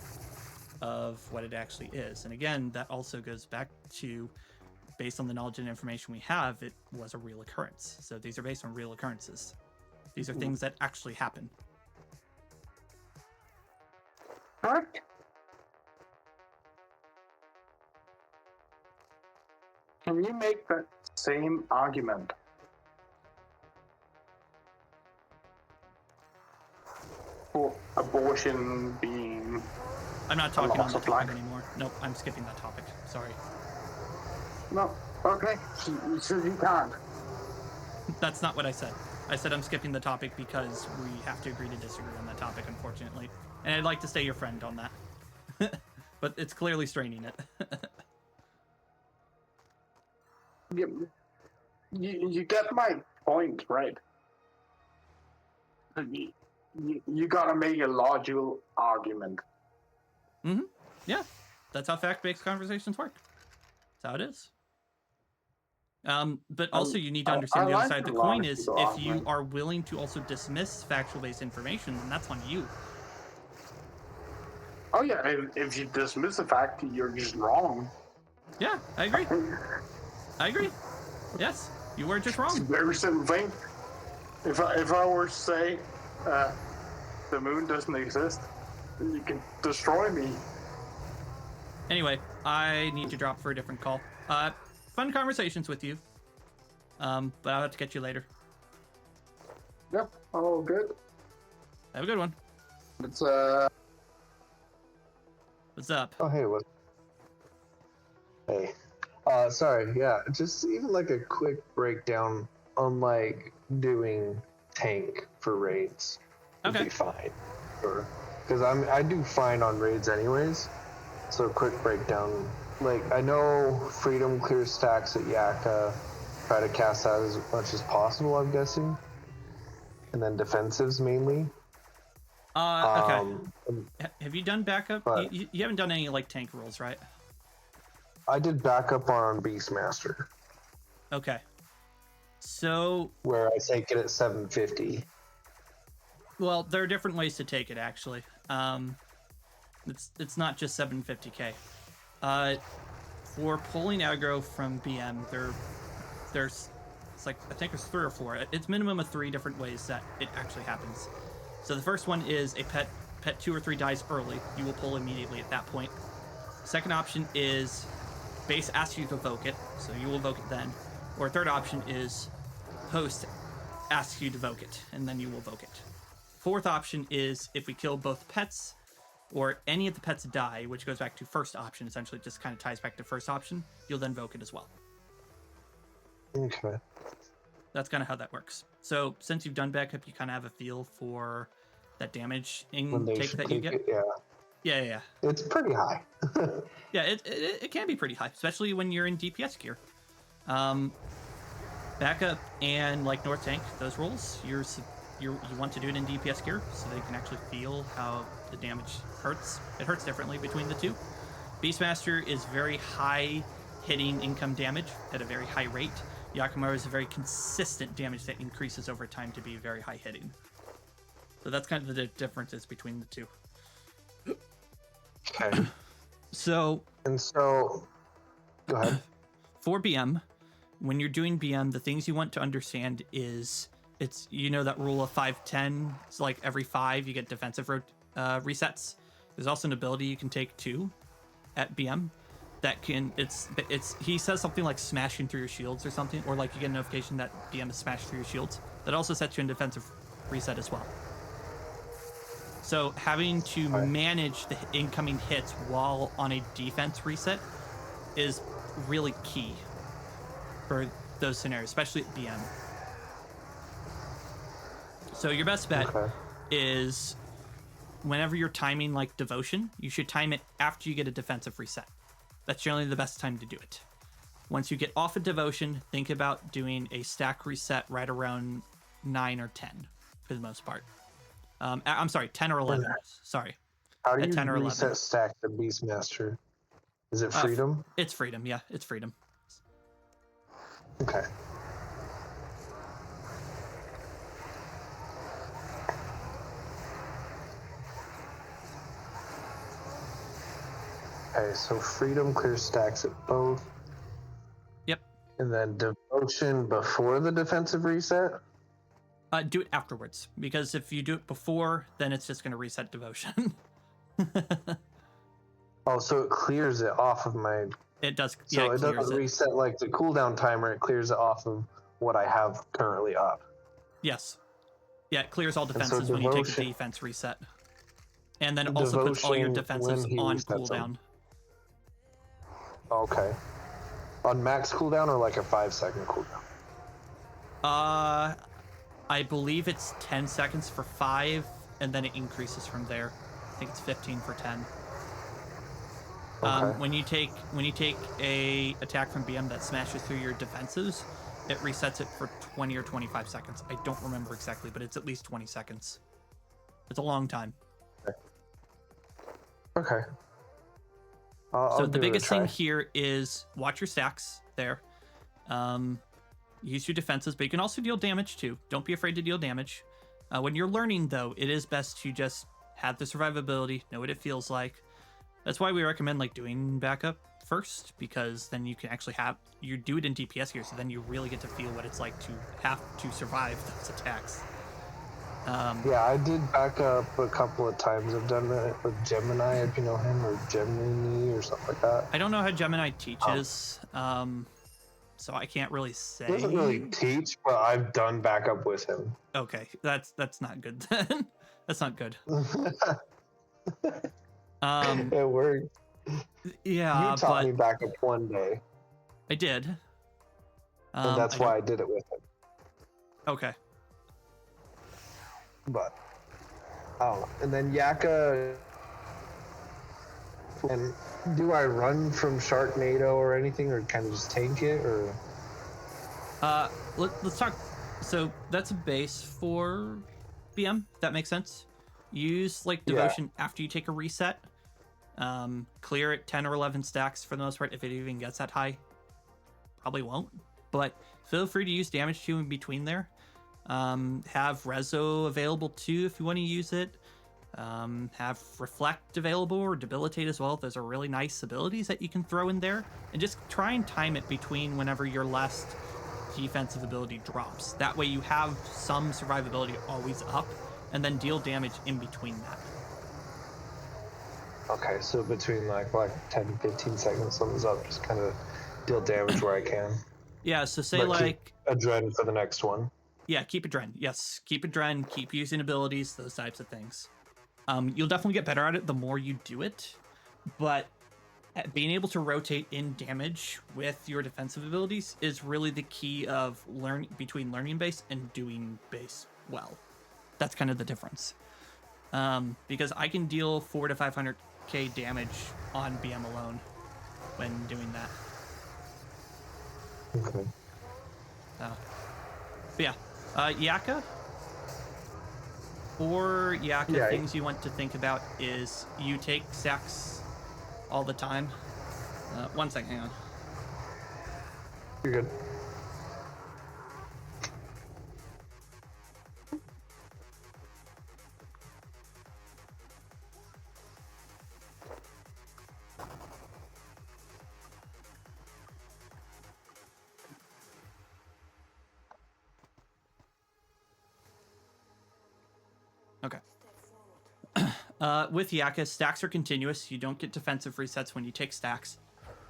B: of what it actually is. And again, that also goes back to, based on the knowledge and information we have, it was a real occurrence. So these are based on real occurrences. These are things that actually happen.
C: Correct. Can you make that same argument for abortion being...
B: I'm not talking on
C: loss
B: that
C: of
B: topic
C: life?
B: anymore. Nope, I'm skipping that topic. Sorry.
C: No, okay, so you can't.
B: That's not what I said. I said I'm skipping the topic because we have to agree to disagree on that topic, unfortunately. And I'd like to stay your friend on that. But it's clearly straining it.
C: You get my point, right? You gotta make a logical argument.
B: Mm-hmm. Yeah, that's how fact-based conversations work. That's how it is. But also you need to understand the other side of the coin is if you are willing to also dismiss factual-based information, then that's on you.
C: Oh yeah, if you dismiss the fact that you're just wrong.
B: Yeah, I agree. I agree. Yes, you were just wrong.
C: It's a very simple thing. If I were to say the moon doesn't exist, then you can destroy me.
B: Anyway, I need to drop for a different call. Fun conversations with you. But I'll have to catch you later.
C: Yep, all good.
B: Have a good one.
C: It's
B: What's up?
G: Oh, hey, what? Hey. Sorry, yeah, just even like a quick breakdown on like doing tank for raids would
B: Okay.
G: be fine. Because I do fine on raids anyways. So a quick breakdown. Like, I know Freedom clears stacks at Yaka. Try to cast that as much as possible, I'm guessing. And then defensives mainly.
B: Okay. Have you done backup?
G: But-
B: You haven't done any like tank rules, right?
G: I did backup on Beastmaster,
B: Okay. So,
G: where I take it at 750.
B: well, there are different ways to take it actually. It's not just 750k. For pulling aggro from BM, there's it's like I think there's 3 or 4. It's minimum of 3 different ways that it actually happens. So the first one is a pet 2 or 3 dies early. You will pull immediately at that point. Second option is base asks you to evoke it, so you will evoke it then. Or third option is host asks you to evoke it, and then you will evoke it. Fourth option is if we kill both pets or any of the pets die, which goes back to first option, essentially just kind of ties back to first option, you'll then evoke it as well.
G: Okay.
B: That's kind of how that works. So since you've done backup, you kind of have a feel for that damage
G: When they
B: intake
G: should
B: that you
G: take
B: get.
G: it, yeah.
B: Yeah.
G: It's pretty high.
B: Yeah, it can be pretty high, especially when you're in DPS gear. Backup and like North Tank, those rolls, you want to do it in DPS gear so they can actually feel how the damage hurts. It hurts differently between the two. Beastmaster is very high hitting income damage at a very high rate. Yakimaru is a very consistent damage that increases over time to be very high hitting. So that's kind of the differences between the two.
G: Okay.
B: So
G: Go ahead.
B: for BM, when you're doing BM, the things you want to understand is it's, you know, that rule of 5-10. It's like every 5 you get defensive resets. There's also an ability you can take too at BM that can, it's he says something like smashing through your shields or something, or like you get a notification that BM is smashed through your shields. That also sets you in defensive reset as well. So having to manage the incoming hits while on a defense reset is really key for those scenarios, especially at BM. So your best bet is whenever you're timing like devotion, you should time it after you get a defensive reset. That's generally the best time to do it. Once you get off of devotion, think about doing a stack reset right around 9 or 10 for the most part. I'm sorry, 10 or 11. Sorry.
G: How do
B: At
G: you
B: 10 or 11.
G: reset stack the Beastmaster? Is it freedom?
B: It's freedom, yeah, it's freedom.
G: Okay. Okay, so freedom clears stacks at both.
B: Yep.
G: And then devotion before the defensive reset?
B: Do it afterwards, because if you do it before, then it's just going to reset devotion.
G: Oh, so it clears it off of my...
B: It does.
G: So
B: yeah,
G: it doesn't reset like the cooldown timer, it clears it off of what I have currently up.
B: Yes. Yeah, it clears all
G: so
B: defenses when you take a defense reset. And then it also puts all your defenses on cooldown.
G: Okay. On max cooldown or like a 5-second cooldown?
B: I believe it's 10 seconds for 5, and then it increases from there. I think it's 15 for 10.
G: Okay.
B: When you take a attack from BM that smashes through your defenses, it resets it for 20 or 25 seconds. I don't remember exactly, but it's at least 20 seconds. It's a long time.
G: Okay.
B: So the biggest thing here is watch your stacks there. Use your defenses, but you can also deal damage too. Don't be afraid to deal damage. When you're learning, though, it is best to just have the survivability, know what it feels like. That's why we recommend like doing backup first, because then you can actually you do it in DPS gear, so then you really get to feel what it's like to have to survive those attacks.
G: Yeah, I did backup a couple of times. I've done it with Gemini, if you know him, or Gemini or something like that.
B: I don't know how Gemini teaches, so I can't really say.
G: He doesn't really teach, but I've done backup with him.
B: Okay, that's not good then. That's not good.
G: It worked.
B: Yeah,
G: you taught me backup one day.
B: I did.
G: And that's why I did it with him.
B: Okay.
G: But I don't know. And then Yaka. And do I run from Sharknado or anything, or kind of just tank it, or?
B: Let's talk. So that's a base for BM. If that makes sense. Use like devotion after you take a reset. Clear it 10 or 11 stacks for the most part. If it even gets that high, probably won't. But feel free to use damage too in between there. Have Rezo available too if you want to use it. Have Reflect available or Debilitate as well. Those are really nice abilities that you can throw in there. And just try and time it between whenever your last defensive ability drops. That way you have some survivability always up, and then deal damage in between that.
G: Okay, so between like 10-15 seconds, something's up, just kind of deal damage where I can.
B: Yeah, so say
G: but
B: like
G: keep Adren for the next one.
B: Yeah, keep Adren. Yes, keep Adren, keep using abilities, those types of things. You'll definitely get better at it the more you do it, but being able to rotate in damage with your defensive abilities is really the key of between learning base and doing base well. That's kind of the difference. Because I can deal 400 to 500k damage on BM alone when doing that.
G: Okay.
B: But yeah, Yaka. For Yaka, things you want to think about is you take stacks all the time. 1 second, hang on.
G: You're good.
B: Okay. With Yaka, stacks are continuous. You don't get defensive resets when you take stacks.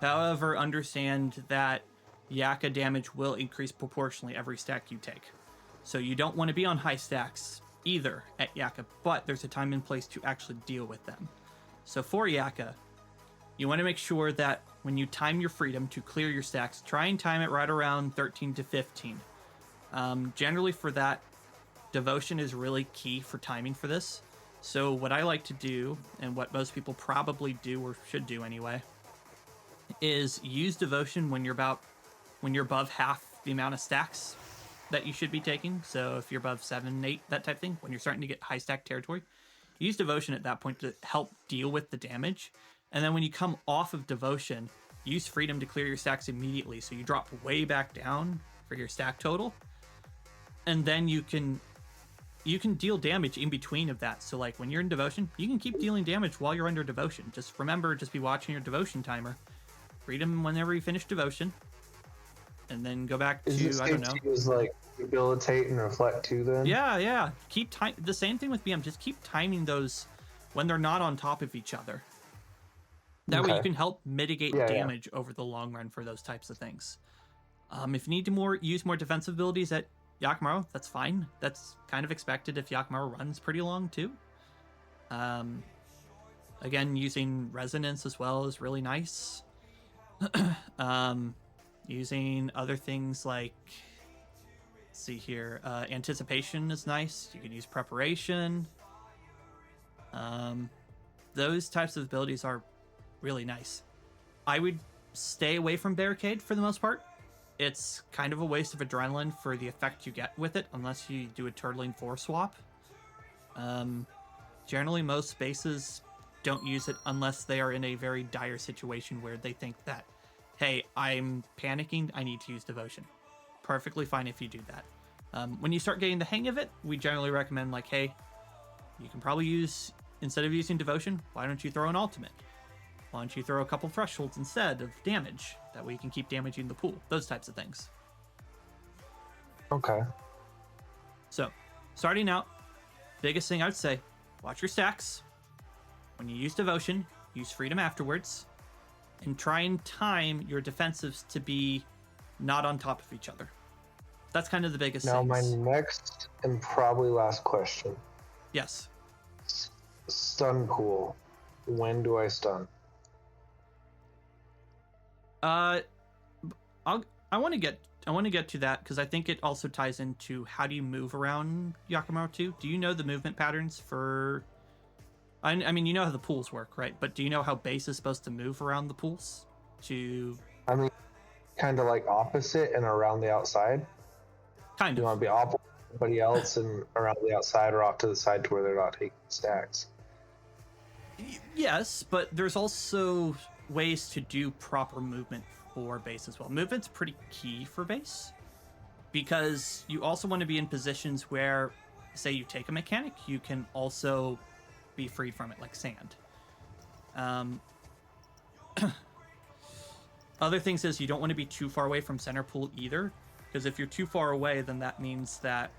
B: However, understand that Yaka damage will increase proportionally every stack you take. So you don't want to be on high stacks either at Yaka, but there's a time and place to actually deal with them. So for Yaka, you want to make sure that when you time your freedom to clear your stacks, try and time it right around 13 to 15. Generally for that, devotion is really key for timing for this. So what I like to do, and what most people probably do or should do anyway, is use devotion when you're above half the amount of stacks. that you should be taking. So if you're above 7, 8, that type of thing, when you're starting to get high stack territory, use Devotion at that point to help deal with the damage. And then when you come off of Devotion, use Freedom to clear your stacks immediately. So you drop way back down for your stack total. And then you can deal damage in between of that. So like when you're in Devotion, you can keep dealing damage while you're under Devotion. Just remember, just be watching your Devotion timer. Freedom whenever you finish Devotion. And then go back to, I don't know.
G: Use like Debilitate and Reflect too then?
B: Yeah. Keep time. The same thing with BM. Just keep timing those when they're not on top of each other. That way you can help mitigate damage over the long run for those types of things. If you need to use more defensive abilities at Yakimaru, that's fine. That's kind of expected if Yakimaru runs pretty long too. Again, using Resonance as well is really nice. Using other things like, let's see here, Anticipation is nice. You can use Preparation. Those types of abilities are really nice. I would stay away from Barricade for the most part. It's kind of a waste of adrenaline for the effect you get with it, unless you do a Turtling 4 swap. Generally, most spaces don't use it unless they are in a very dire situation where they think that, hey, I'm panicking, I need to use Devotion. Perfectly fine if you do that. When you start getting the hang of it, we generally recommend, like, hey, you can probably use, instead of using Devotion, why don't you throw an Ultimate? Why don't you throw a couple thresholds instead of damage? That way you can keep damaging the pool. Those types of things.
G: Okay.
B: So, starting out, biggest thing I would say, watch your stacks. When you use Devotion, use Freedom afterwards. And try and time your defensives to be not on top of each other. That's kind of the biggest
G: thing. Now,
B: things.
G: my next and probably last question.
B: Yes.
G: Stun pool. When do I stun?
B: I want to get to that because I think it also ties into how do you move around Yakimaru 2? Do you know the movement patterns for? I mean, you know how the pools work, right? But do you know how base is supposed to move around the pools?
G: I mean, kind of like opposite and around the outside.
B: Kind of.
G: You want to be opposite to everybody else and around the outside or off to the side to where they're not taking stacks.
B: Yes, but there's also ways to do proper movement for base as well. Movement's pretty key for base because you also want to be in positions where, say you take a mechanic, you can also be freed from it, like sand. Other things is you don't want to be too far away from center pool either, because if you're too far away, then that means that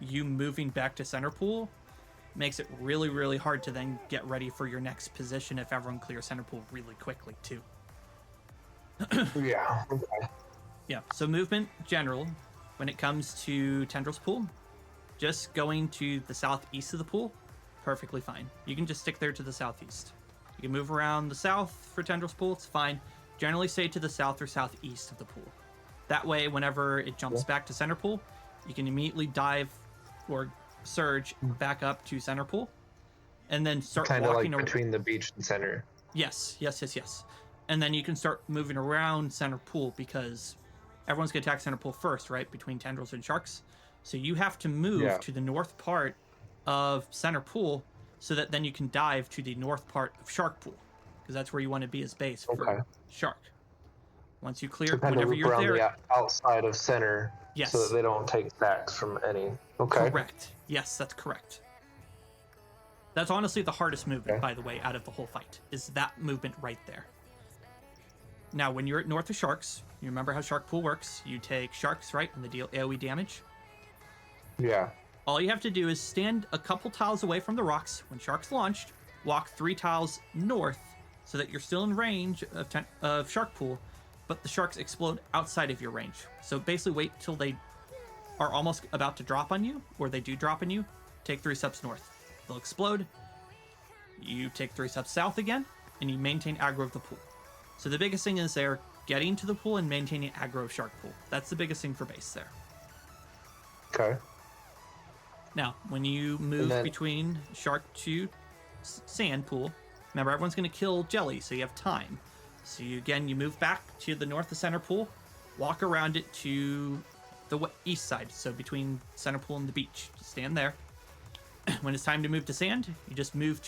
B: you moving back to center pool makes it really, really hard to then get ready for your next position if everyone clears center pool really quickly too.
G: Yeah. Okay.
B: Yeah. So movement general, when it comes to Tendrils pool, just going to the southeast of the pool, perfectly fine. You can just stick there to the southeast. You can move around the south for Tendrils pool, it's fine. Generally stay to the south or southeast of the pool. That way, whenever it jumps back to center pool, you can immediately dive or surge back up to center pool, and then start
G: kind of
B: walking
G: like between the beach and center.
B: Yes. And then you can start moving around center pool because everyone's gonna attack center pool first, right? Between tendrils and sharks. So you have to move to the north part of center pool so that then you can dive to the north part of shark pool, because that's where you want to be as base for shark. Once you clear,
G: so kind
B: whenever
G: of
B: you're
G: around
B: there,
G: the outside of center, so that they don't take stacks from any. Okay.
B: Correct. Yes, that's correct. That's honestly the hardest movement, by the way, out of the whole fight, is that movement right there. Now, when you're at north of sharks, you remember how shark pool works. You take sharks, right, and they deal AoE damage.
G: Yeah.
B: All you have to do is stand a couple tiles away from the rocks when sharks launched, walk 3 tiles north so that you're still in range of shark pool, but the sharks explode outside of your range. So basically wait till they are almost about to drop on you, or they do drop on you, take 3 steps north. They'll explode. You take 3 steps south again, and you maintain aggro of the pool. So the biggest thing is there, getting to the pool and maintaining aggro of shark pool. That's the biggest thing for base there.
G: Okay.
B: Now, when you move between shark to sand pool, remember everyone's going to kill jelly, so you have time. So you move back to the north of center pool, walk around it to the east side, so between center pool and the beach. Just stand there. When it's time to move to sand, you just move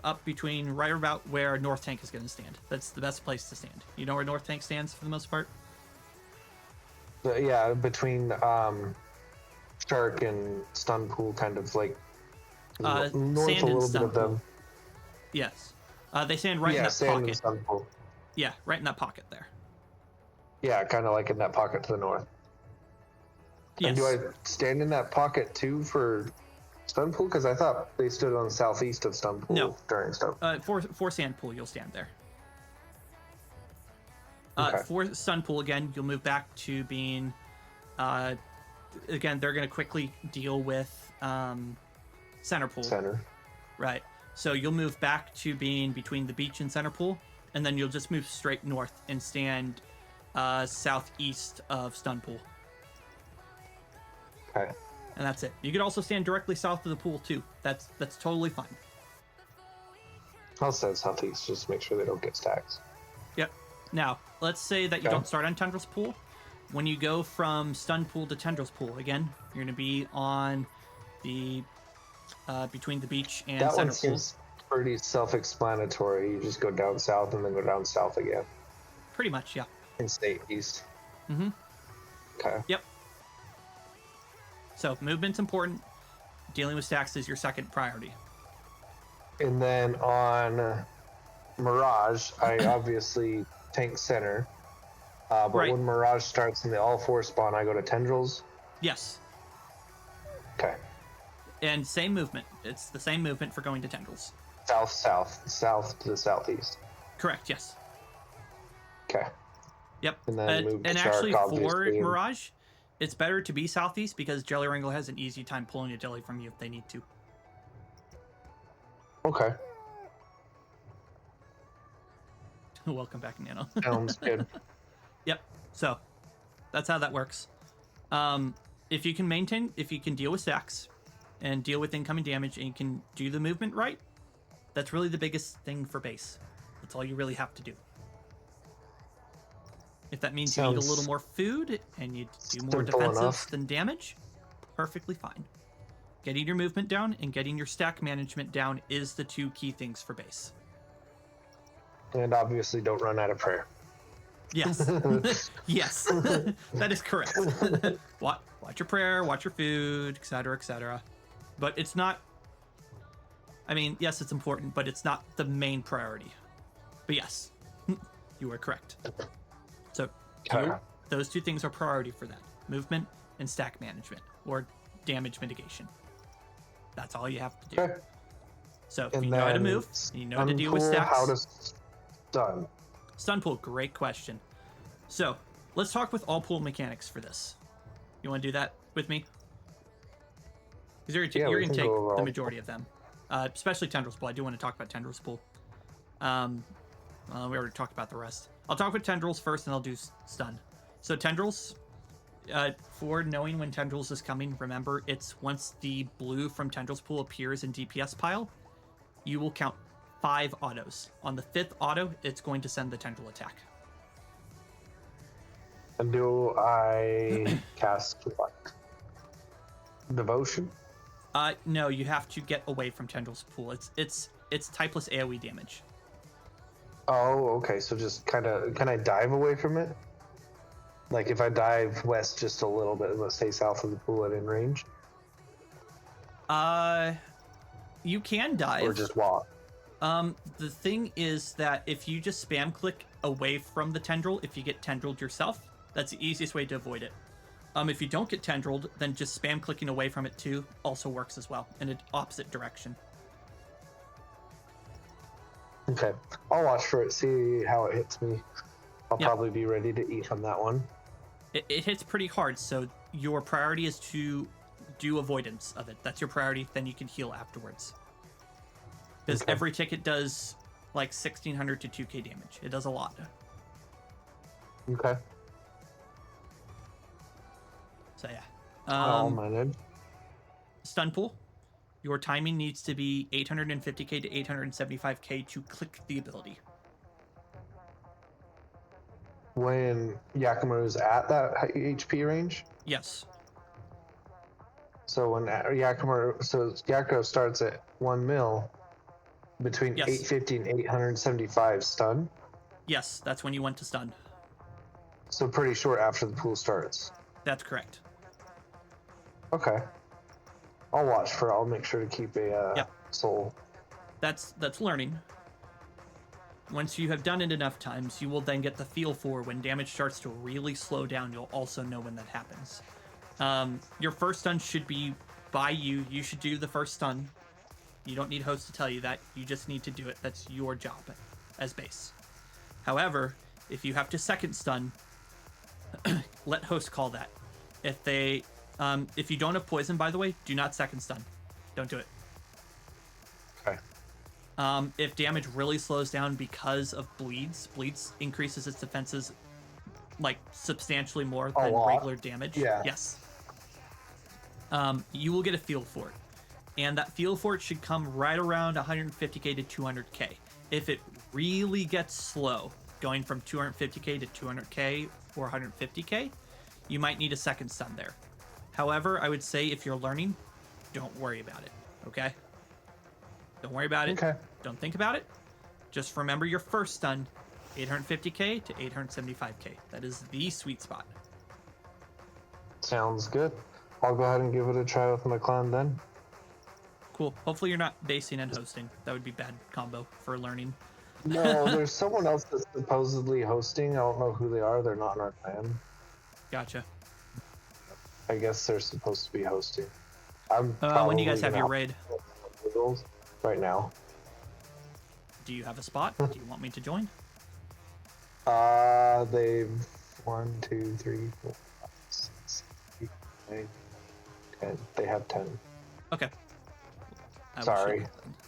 B: up between right about where North Tank is going to stand. That's the best place to stand. You know where North Tank stands for the most part?
G: Yeah, between Shark and Stun Pool, kind of like north
B: Sand
G: a
B: and
G: little bit
B: Stun
G: of them.
B: Pool. Yes. They stand right in
G: Yeah,
B: that
G: sand and
B: pocket.
G: Stun Pool.
B: Yeah, right in that pocket there.
G: Yeah, kind of like in that pocket to the north.
B: Yes.
G: And do I stand in that pocket too for Stun Pool? Because I thought they stood on the southeast of Stun Pool
B: No.
G: during Stun.
B: For Sand Pool, you'll stand there.
G: Okay.
B: For Stun Pool, again, you'll move back to being... again, they're going to quickly deal with Center Pool.
G: Center.
B: Right. So you'll move back to being between the beach and Center Pool, and then you'll just move straight north and stand southeast of Stun Pool.
G: Okay.
B: And that's it. You could also stand directly south of the pool too. That's totally fine.
G: I'll stand southeast, just make sure they don't get stacks.
B: Yep. Now, let's say that you
G: Okay.
B: don't start on Tendrils Pool. When you go from Stun Pool to Tendrils Pool, again, you're going to be on the between the beach and
G: That
B: Center
G: one
B: Pool.
G: seems pretty self-explanatory. You just go down south and then go down south again
B: Pretty much, yeah.
G: and stay east.
B: Mm-hmm.
G: Okay.
B: Yep. So movement's important. Dealing with stacks is your second priority.
G: And then on Mirage, I obviously tank center. But
B: Right.
G: when Mirage starts in the all-4 spawn, I go to Tendrils.
B: Yes.
G: Okay.
B: And same movement. It's the same movement for going to Tendrils.
G: South to the southeast.
B: Correct, yes.
G: Okay.
B: Yep.
G: And then move to
B: and
G: Shark,
B: actually, for
G: obviously, and-
B: Mirage, it's better to be southeast because Jelly Wrangle has an easy time pulling a jelly from you if they need to.
G: Okay.
B: Welcome back, Nano.
G: Sounds good.
B: Yep. So that's how that works. If you can deal with stacks and deal with incoming damage and you can do the movement right, that's really the biggest thing for base. That's all you really have to do. If that means you need a
G: Sounds
B: little more food and you do more
G: simple
B: defensive
G: enough.
B: than damage, perfectly fine. Getting your movement down and getting your stack management down is the two key things for base.
G: And obviously don't run out of prayer.
B: Yes. Yes. That is correct. Watch your prayer, watch your food, etc., etc. But it's not... I mean, yes, it's important, but it's not the main priority. But yes, you are correct. So
G: Okay.
B: those two things are priority for that. Movement and stack management, or damage mitigation. That's all you have to do.
G: Okay.
B: So if
G: And
B: you know how to
G: then
B: move, you know how to
G: Stun
B: deal with
G: Pool,
B: stacks.
G: How to stun.
B: Stun pool, great question. So let's talk with all pool mechanics for this. You want to do that with me? Because you're
G: Yeah, we
B: going to
G: can
B: take
G: go over
B: the
G: all
B: majority of them, especially Tendrils Pool. I do want to talk about Tendrils Pool. We already talked about the rest. I'll talk with Tendrils first, and I'll do stun. So Tendrils, for knowing when Tendrils is coming, remember it's once the blue from Tendrils Pool appears in DPS pile, you will count 5 autos. On the 5th auto, it's going to send the Tendril attack.
G: And do I cast what? Devotion?
B: No, you have to get away from Tendrils Pool. It's typeless AoE damage.
G: Oh, okay. So just kind of, can I dive away from it? Like if I dive west just a little bit, let's stay south of the pool at in range,
B: You can dive.
G: or just walk?
B: The thing is that if you just spam click away from the tendril, if you get tendrilled yourself, that's the easiest way to avoid it. If you don't get tendrilled, then just spam clicking away from it too also works as well, in an opposite direction.
G: Okay, I'll watch for it, see how it hits me. I'll
B: Yep.
G: probably be ready to eat on that one.
B: It hits pretty hard, so your priority is to do avoidance of it. That's your priority, then you can heal afterwards. Because
G: Okay.
B: every ticket does like 1600 to 2k damage. It does a lot.
G: Okay.
B: So yeah.
G: All minded.
B: Stun pool. Your timing needs to be 850k to 875k to click the ability.
G: when Yakimaru's at that HP range.
B: Yes.
G: So when Yakumo starts at 1 mil between
B: Yes.
G: 850 and 875 stun.
B: Yes, that's when you went to stun.
G: So pretty short after the pool starts.
B: That's correct.
G: Okay. I'll make sure to keep a soul.
B: That's learning. Once you have done it enough times, you will then get the feel for when damage starts to really slow down. You'll also know when that happens. Your first stun should be by you. You should do the first stun. You don't need host to tell you that. You just need to do it. That's your job as base. However, if you have to second stun, let host call that. If you don't have poison, by the way, do not second stun. Don't do it.
G: Okay.
B: If damage really slows down because of bleeds increases its defenses like substantially more than regular damage.
G: Yeah.
B: Yes. You will get a feel for it. And that feel for it should come right around 150k to 200k. If it really gets slow, going from 250k to 200k or 150k, you might need a second stun there. However, I would say if you're learning, don't worry about it, okay? Don't worry about it.
G: Okay.
B: Don't think about it. Just remember your first stun, 850k to 875k. That is the sweet spot.
G: Sounds good. I'll go ahead and give it a try with my clan then.
B: Cool. Hopefully you're not basing and hosting. That would be bad combo for learning.
G: No, there's someone else that's supposedly hosting. I don't know who they are. They're not in our clan.
B: Gotcha.
G: I guess they're supposed to be hosting. I'm
B: when do you guys have your raid?
G: Right now.
B: Do you have a spot? Do you want me to join?
G: They've 1, 2, 3, 4, 5, 6, 7, 8, 9, 10. They have 10.
B: Okay.
G: Sorry.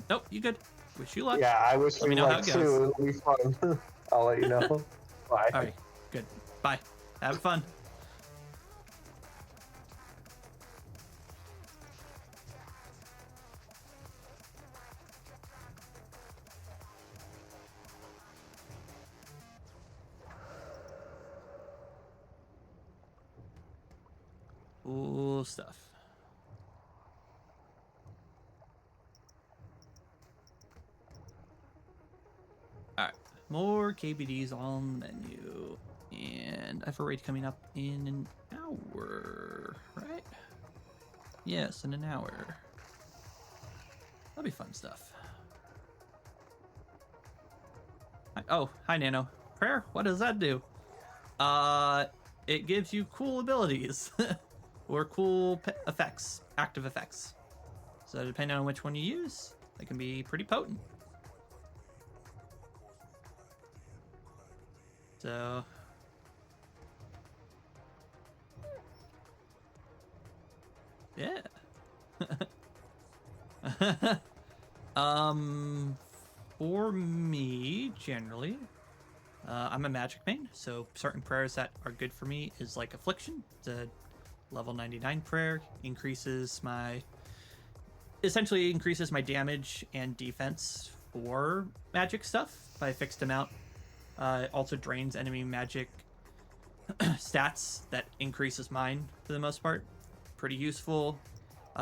B: Nope, you good. Wish you luck.
G: Yeah, I wish
B: Let me
G: you
B: know how
G: luck
B: it
G: too.
B: goes.
G: It'll be fun. I'll let you know. Bye.
B: All right, good. Bye. Have fun. Cool stuff. All right, more KBDs on the menu, and I have a raid coming up in an hour, right? Yes, in an hour. That'll be fun stuff. Hi Nano. Prayer, what does that do? It gives you cool abilities or cool effects, active effects. So depending on which one you use, they can be pretty potent. So yeah. For me, generally, I'm a magic main, so certain prayers that are good for me is like Affliction. The level 99 prayer essentially increases my damage and defense for magic stuff by a fixed amount. It also drains enemy magic stats that increases mine for the most part. Pretty useful.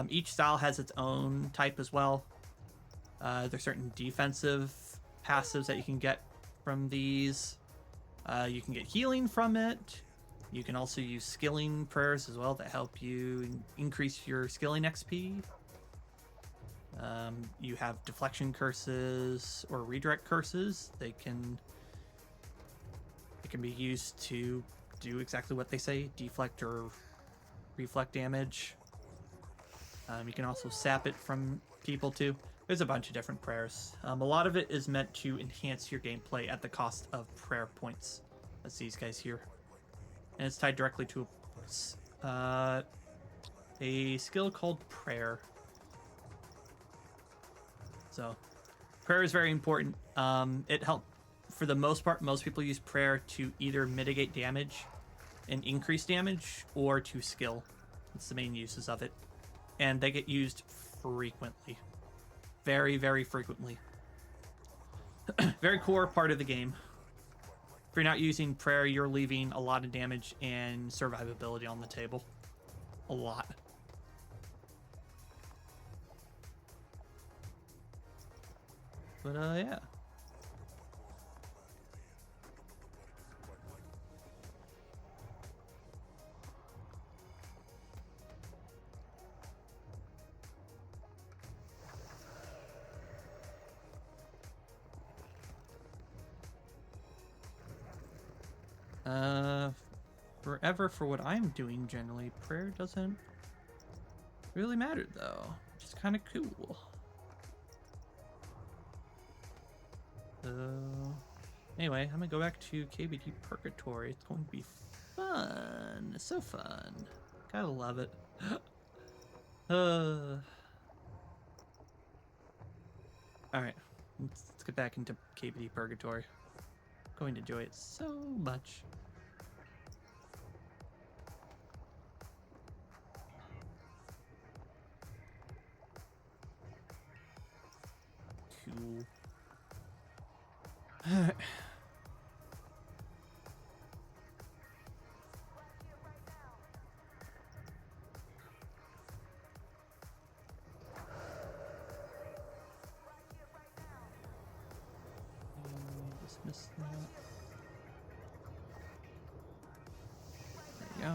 B: Each style has its own type as well. There's certain defensive passives that you can get from these. You can get healing from it. You can also use skilling prayers as well that help you increase your skilling XP. You have deflection curses or redirect curses. It can be used to do exactly what they say, deflect or reflect damage. You can also sap it from people too. There's a bunch of different prayers. A lot of it is meant to enhance your gameplay at the cost of prayer points. That's these guys here. And it's tied directly to a skill called prayer. So prayer is very important. It helps, for the most part, most people use prayer to either mitigate damage and increase damage or to skill. That's the main uses of it. And they get used frequently. Very, very frequently. Very core part of the game. If you're not using prayer, you're leaving a lot of damage and survivability on the table. A lot. But yeah. Forever for what I'm doing generally. Prayer doesn't really matter though, which is kind of cool. So, anyway, I'm gonna go back to KBD PuRgAtOrY. It's going to be fun. So fun. Gotta love it. Alright, let's get back into KBD PuRgAtOrY. Going to enjoy it so much. Cool. Alright. Dismiss that. There we go.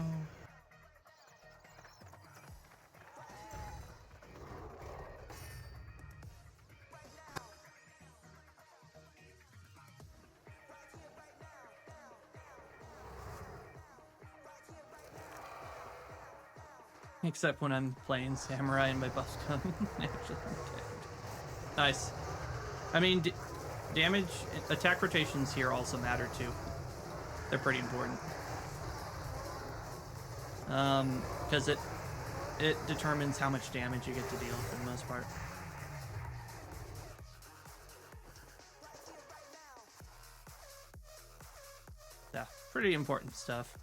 B: Except when I'm playing Samurai and my buffs come naturally. Nice. I mean, damage, attack rotations here also matter too. They're pretty important. Because it determines how much damage you get to deal for the most part. Yeah, pretty important stuff.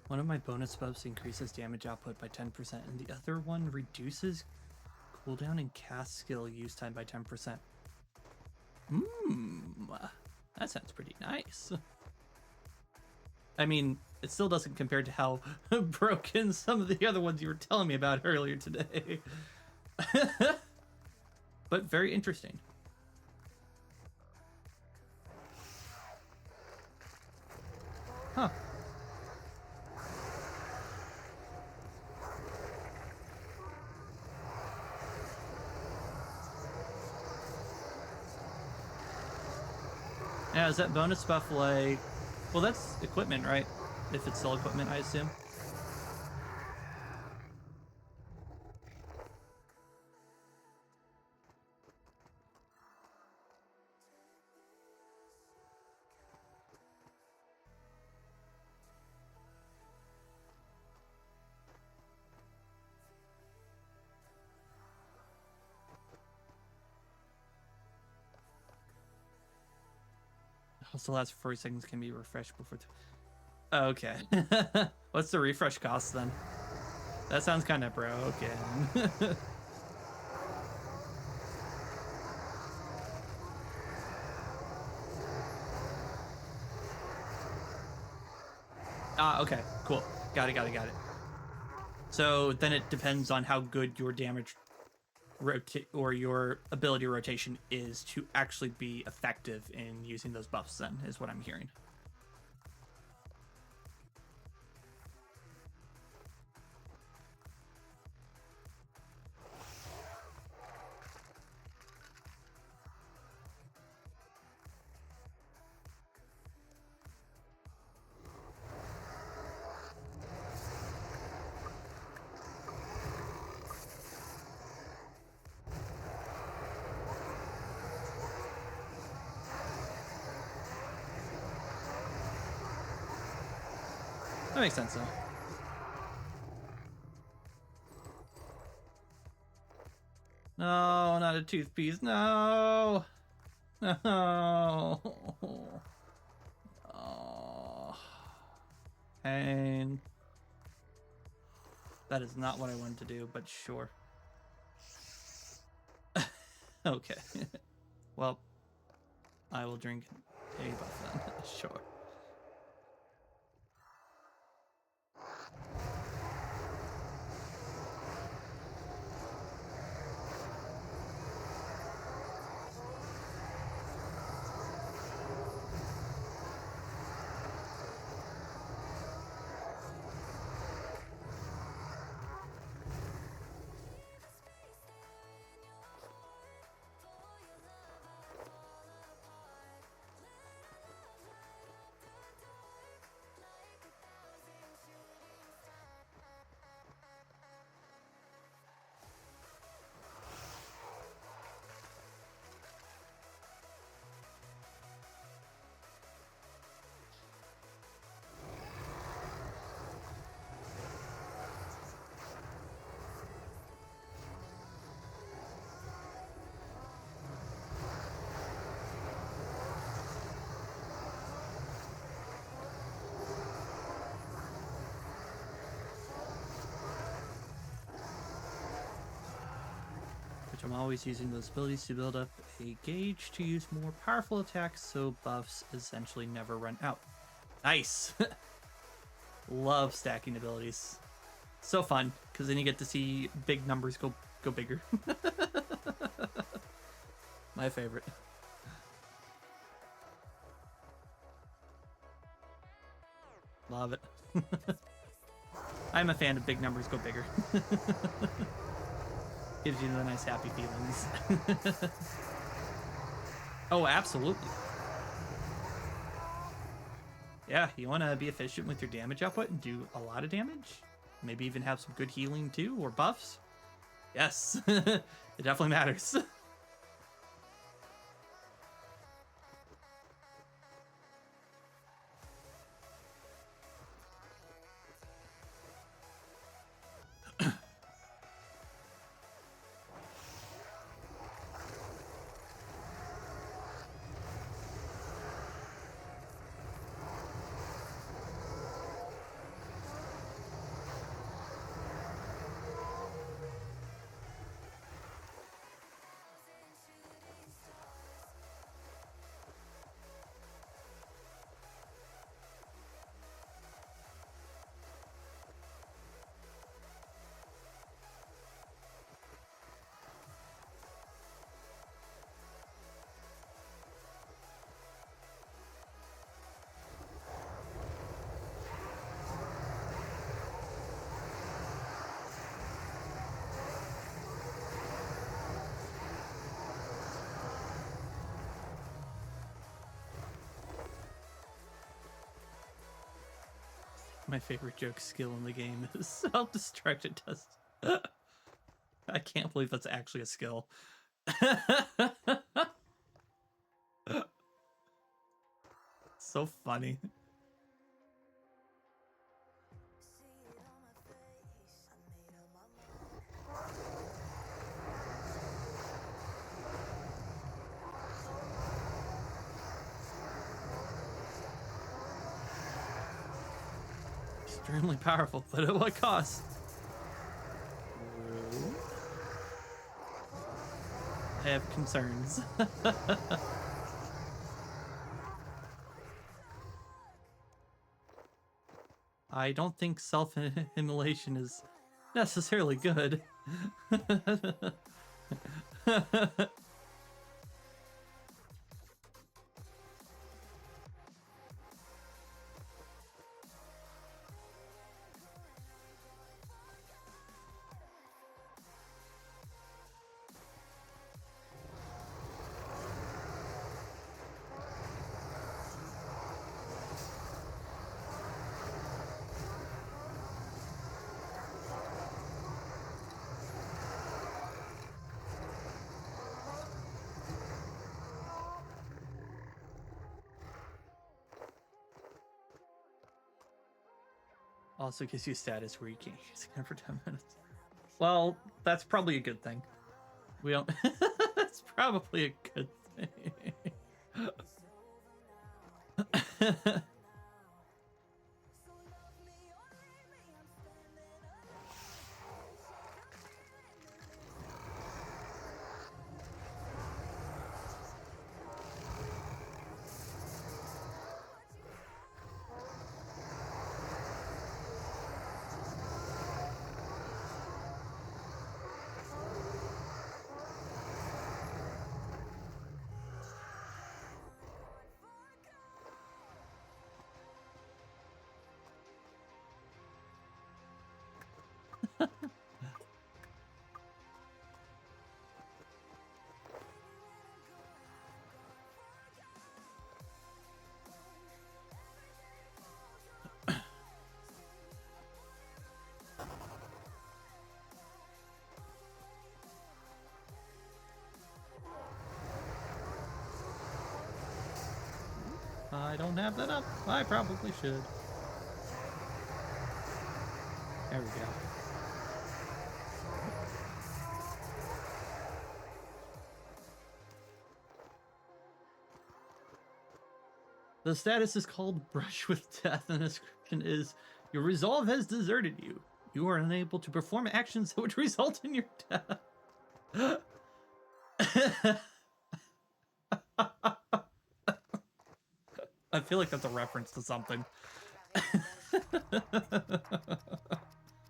B: One of my bonus buffs increases damage output by 10%, and the other one reduces cooldown and cast skill use time by 10%. That sounds pretty nice. I mean, it still doesn't compare to how broken some of the other ones you were telling me about earlier today. But very interesting. Huh. Now, is that bonus buff like... Well, that's equipment, right? If it's still equipment, I assume. Also, last 40 seconds can be refreshed before... Okay. What's the refresh cost then? That sounds kind of broken. Okay. Cool. Got it. So then it depends on how good your damage or your ability rotation is to actually be effective in using those buffs then, is what I'm hearing. That makes sense, though. No, not a tooth piece. No. No. Oh. Pain. That is not what I wanted to do, but sure. Okay. Well, I will drink a buff then. Sure. I'm always using those abilities to build up a gauge to use more powerful attacks so buffs essentially never run out. Nice! Love stacking abilities. So fun, because then you get to see big numbers go bigger. My favorite. Love it. I'm a fan of big numbers go bigger. Gives you the nice happy feelings. Oh, absolutely. Yeah, you want to be efficient with your damage output and do a lot of damage? Maybe even have some good healing too, or buffs? Yes, it definitely matters. My favorite joke skill in the game is self-destruct. It does. I can't believe that's actually a skill. So funny. Extremely powerful, but at what cost? I have concerns. I don't think self-immolation is necessarily good. Also gives you status where you can't use it again for 10 minutes. Well, that's probably a good thing. We don't... That's probably a good thing. I don't have that up. I probably should. There we go. The status is called Brush with Death, and the description is, your resolve has deserted you. You are unable to perform actions that would result in your death. I feel like that's a reference to something.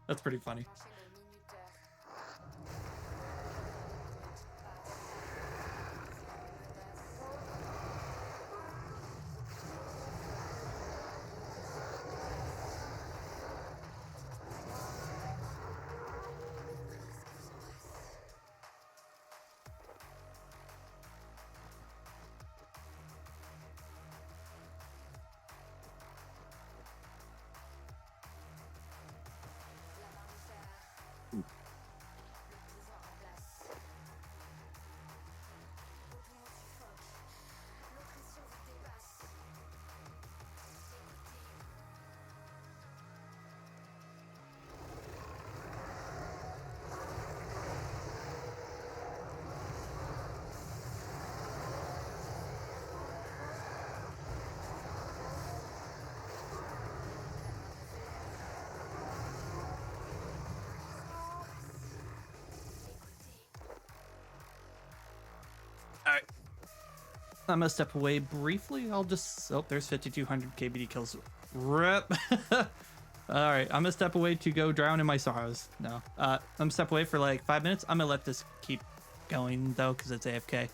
B: That's pretty funny. Alright. I'm gonna step away briefly. I'll just... Oh, there's 5,200 KBD kills. Rip. Alright, I'm gonna step away to go drown in my sorrows. No. I'm gonna step away for like 5 minutes. I'm gonna let this keep going, though, because it's AFK.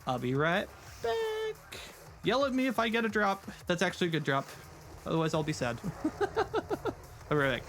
B: I'll be right back. Yell at me if I get a drop. That's actually a good drop. Otherwise, I'll be sad. I'll be right back.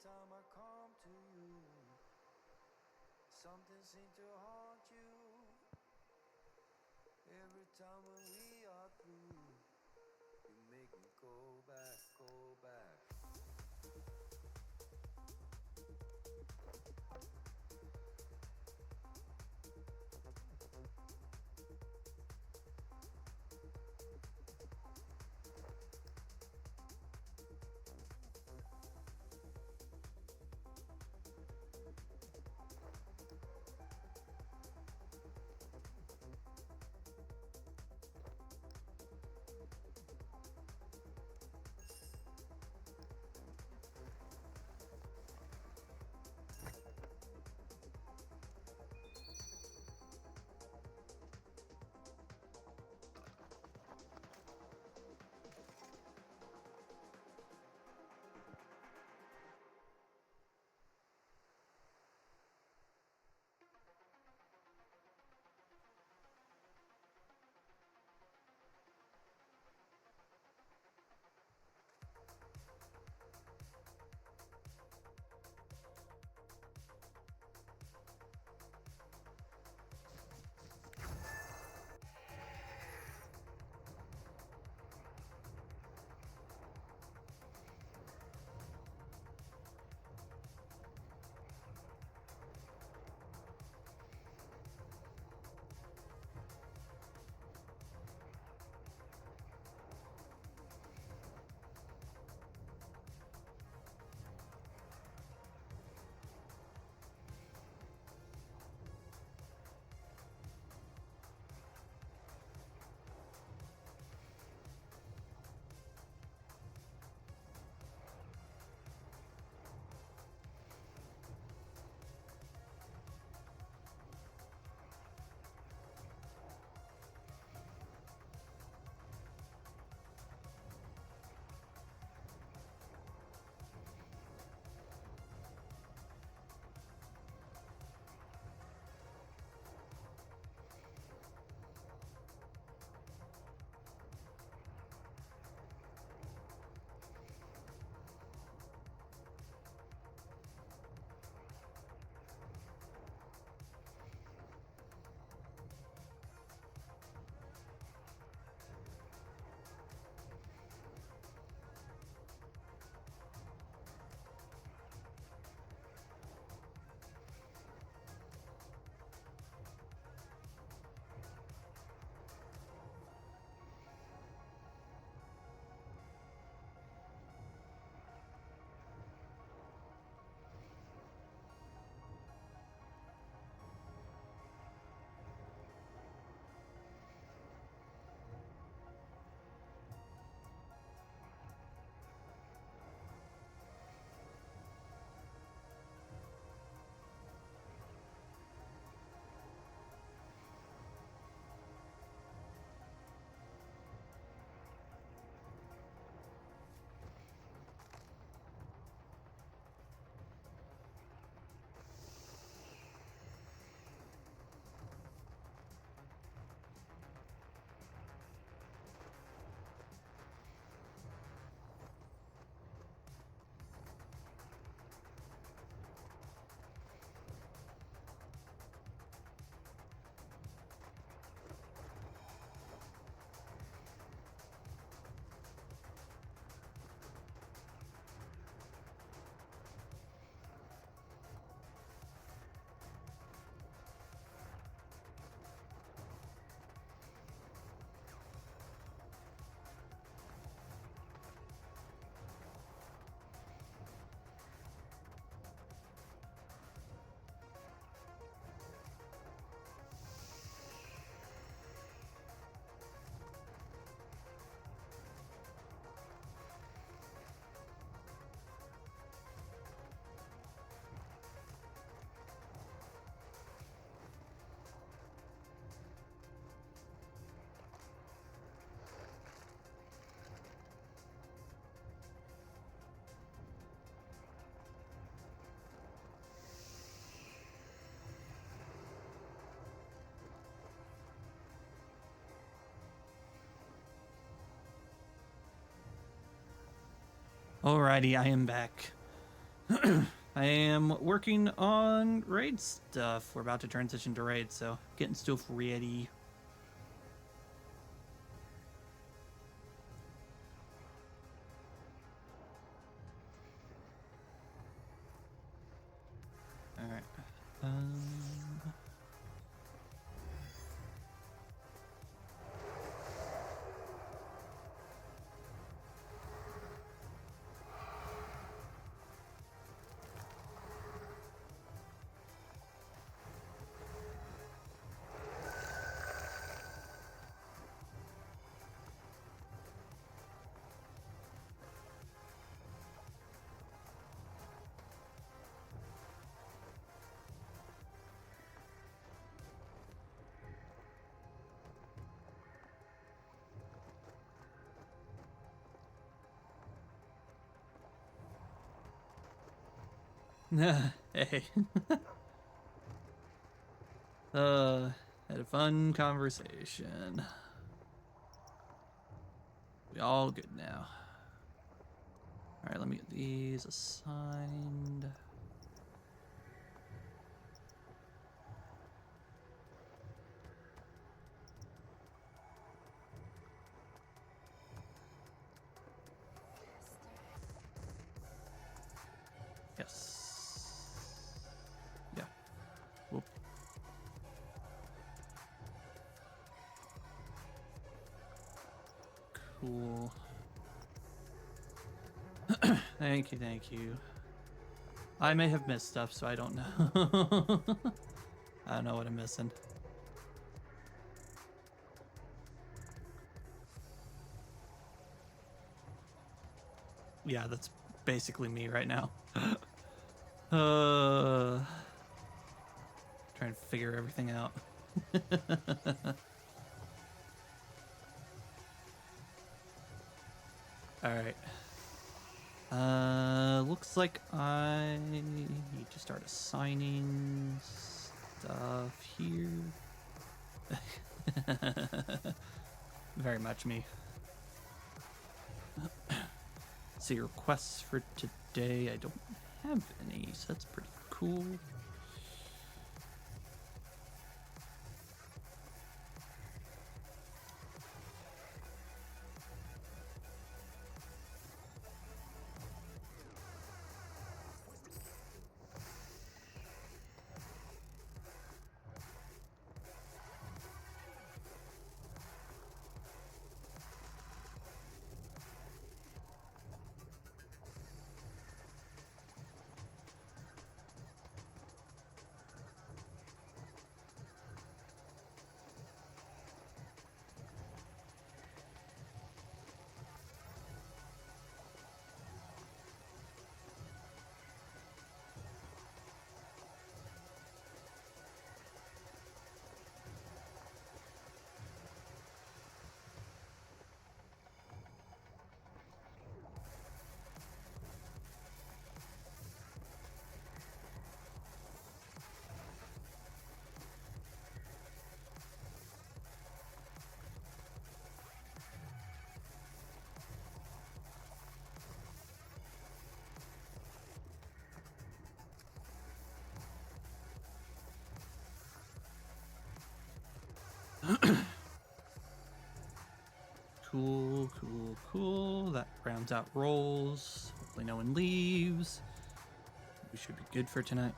A: time I come to you, something seems to haunt you. Every time when we are through, you make me go back, go back.
B: Alrighty, I am back. I am working on raid stuff. We're about to transition to raid, so getting stuff ready. All right. Hey. Had a fun conversation. We all good now. All right, let me get these assigned. Yes. Yeah. Whoop. Cool. Thank you, thank you. I may have missed stuff, so I don't know. I don't know what I'm missing. Yeah, that's basically me right now. Trying to figure everything out. All right. Looks like I need to start assigning stuff here. Very much me. See, requests for today, I don't have any, so that's pretty cool. Cool, cool, cool. That rounds out rolls. Hopefully no one leaves. We should be good for tonight.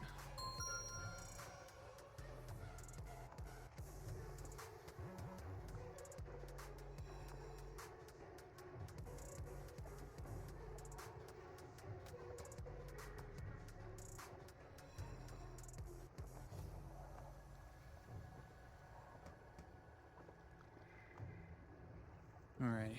B: Alrighty.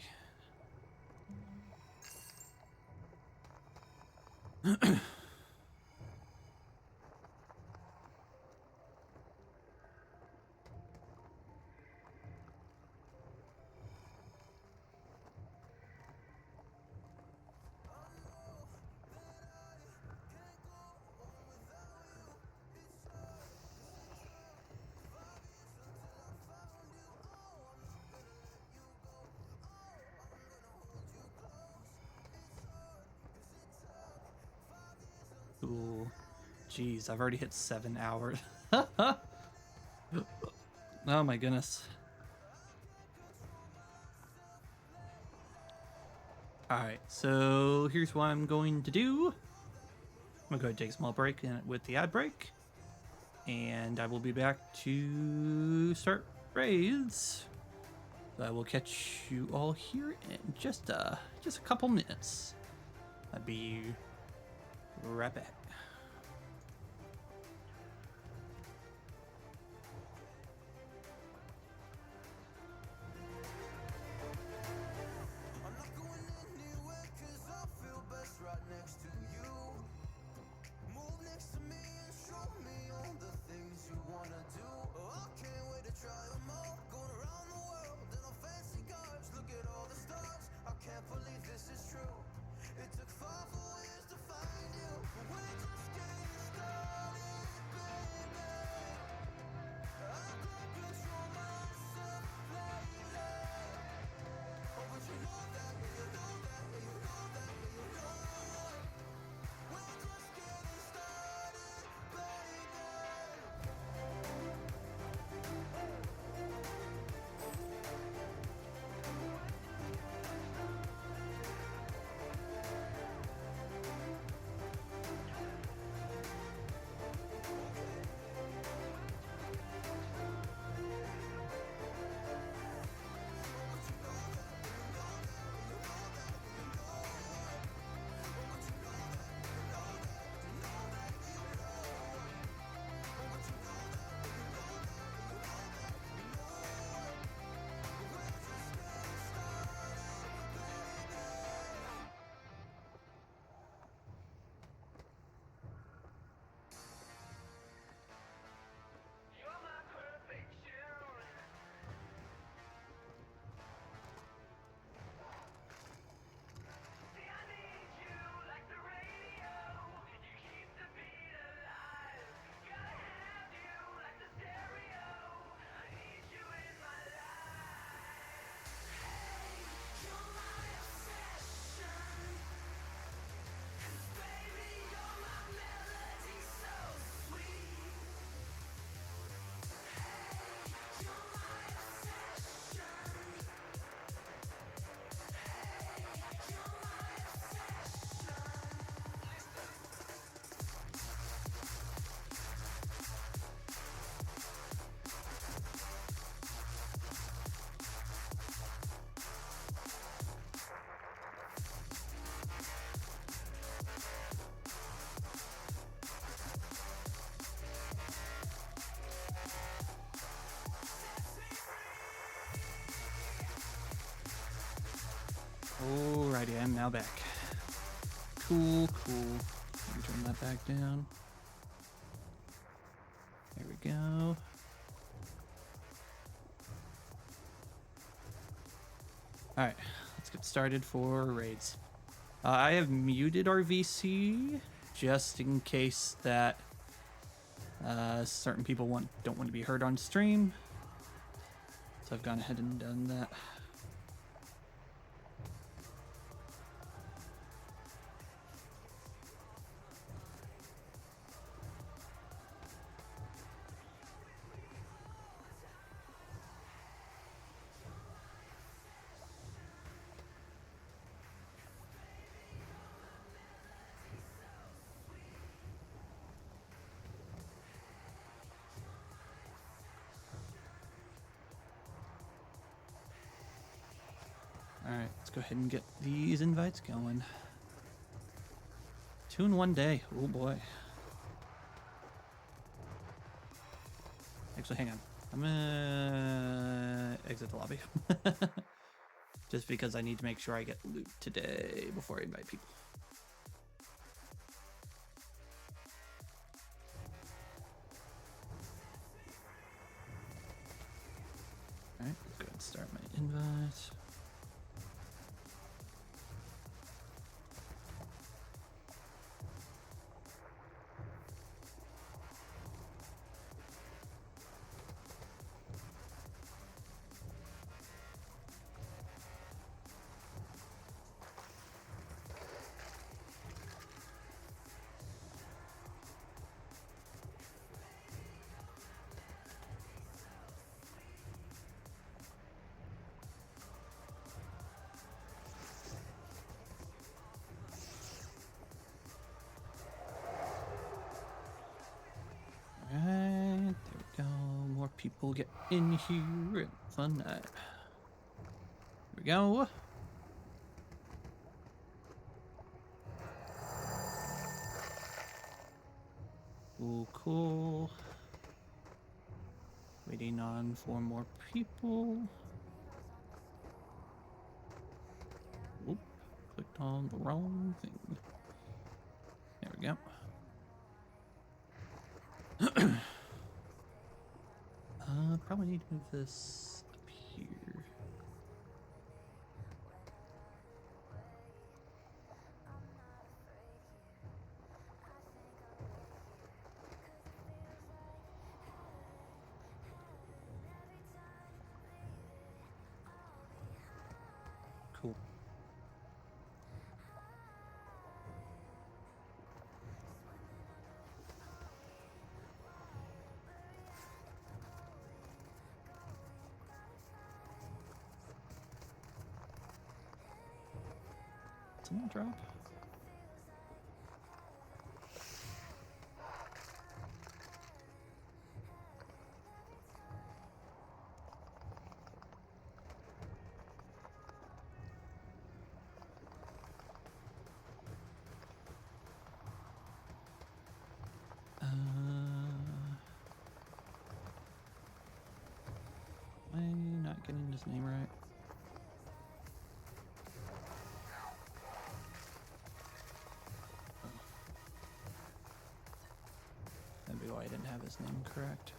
B: Cool. Jeez, I've already hit 7 hours. Oh my goodness. Alright, so here's what I'm going to do. I'm going to go ahead and take a small break with the ad break. And I will be back to start raids. So I will catch you all here in just a couple minutes. I'll be right back. Alrighty, I'm now back. Cool. Let me turn that back down. There we go. Alright, let's get started for raids. I have muted our VC just in case that certain people don't want to be heard on stream. So I've gone ahead and done that. Alright, let's go ahead and get these invites going. 2 in 1 day. Oh boy. Actually, hang on. I'm gonna exit the lobby. Just because I need to make sure I get loot today before I invite people. Alright, let's go ahead and start my invite. people get in here. Fun night. Here we go. Cool. Waiting on 4 more people. Oop, clicked on the wrong thing. There we go. Probably need to move this up here. Cool. Someone drop? Am I not getting his name right? That'd be why I didn't have his name correct.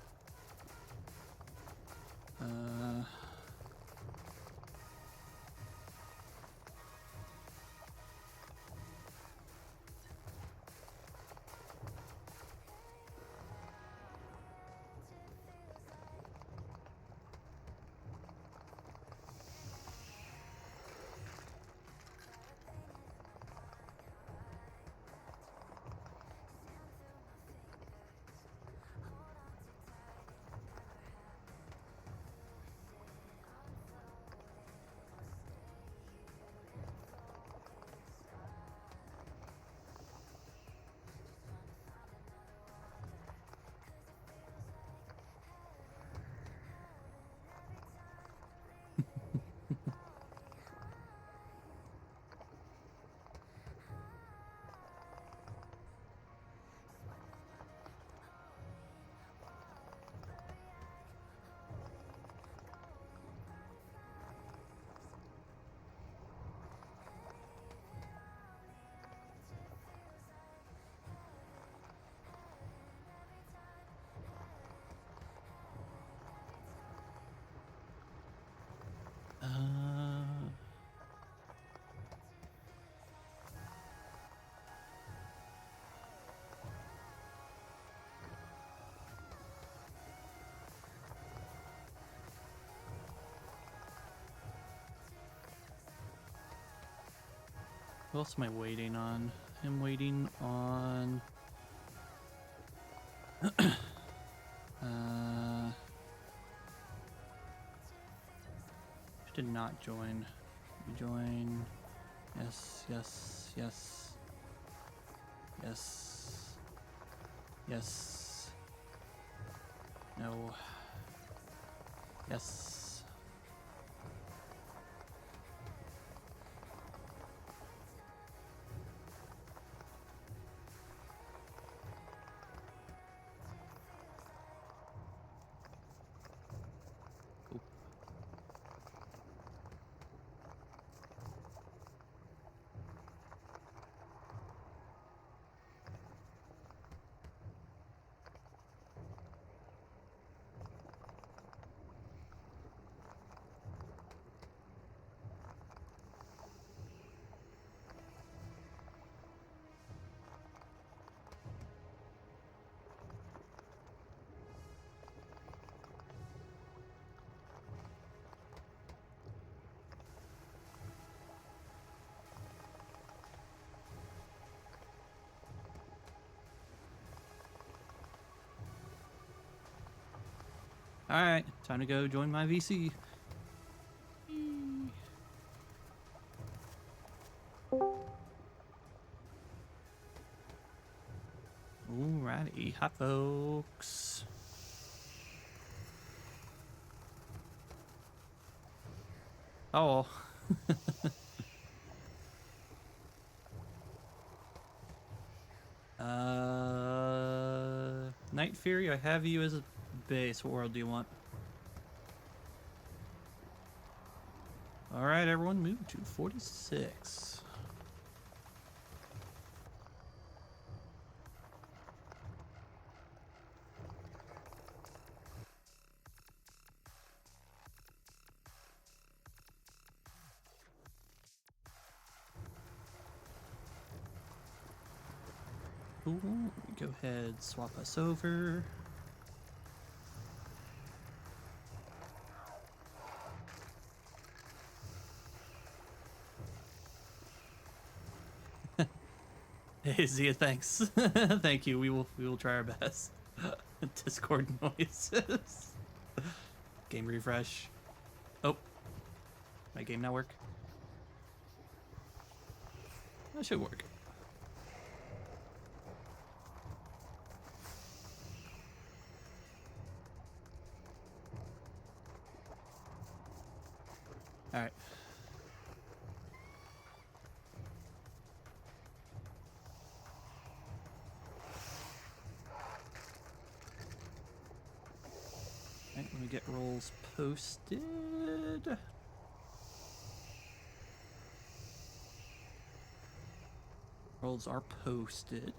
B: What else am I waiting on? I'm waiting on... did not join. You join. Yes, yes, yes. Yes. Yes. No. Yes. Alright, time to go join my VC. Alrighty, hi folks. Oh. Night Fury, I have you as a base. What world do you want? All right, everyone, move to 46. Cool. Let me go ahead, swap us over. Hey Zia, thanks. Thank you. We will try our best. Discord noises. Game refresh. Oh, my game not work? That should work. All right. Let me get rolls posted. Rolls are posted.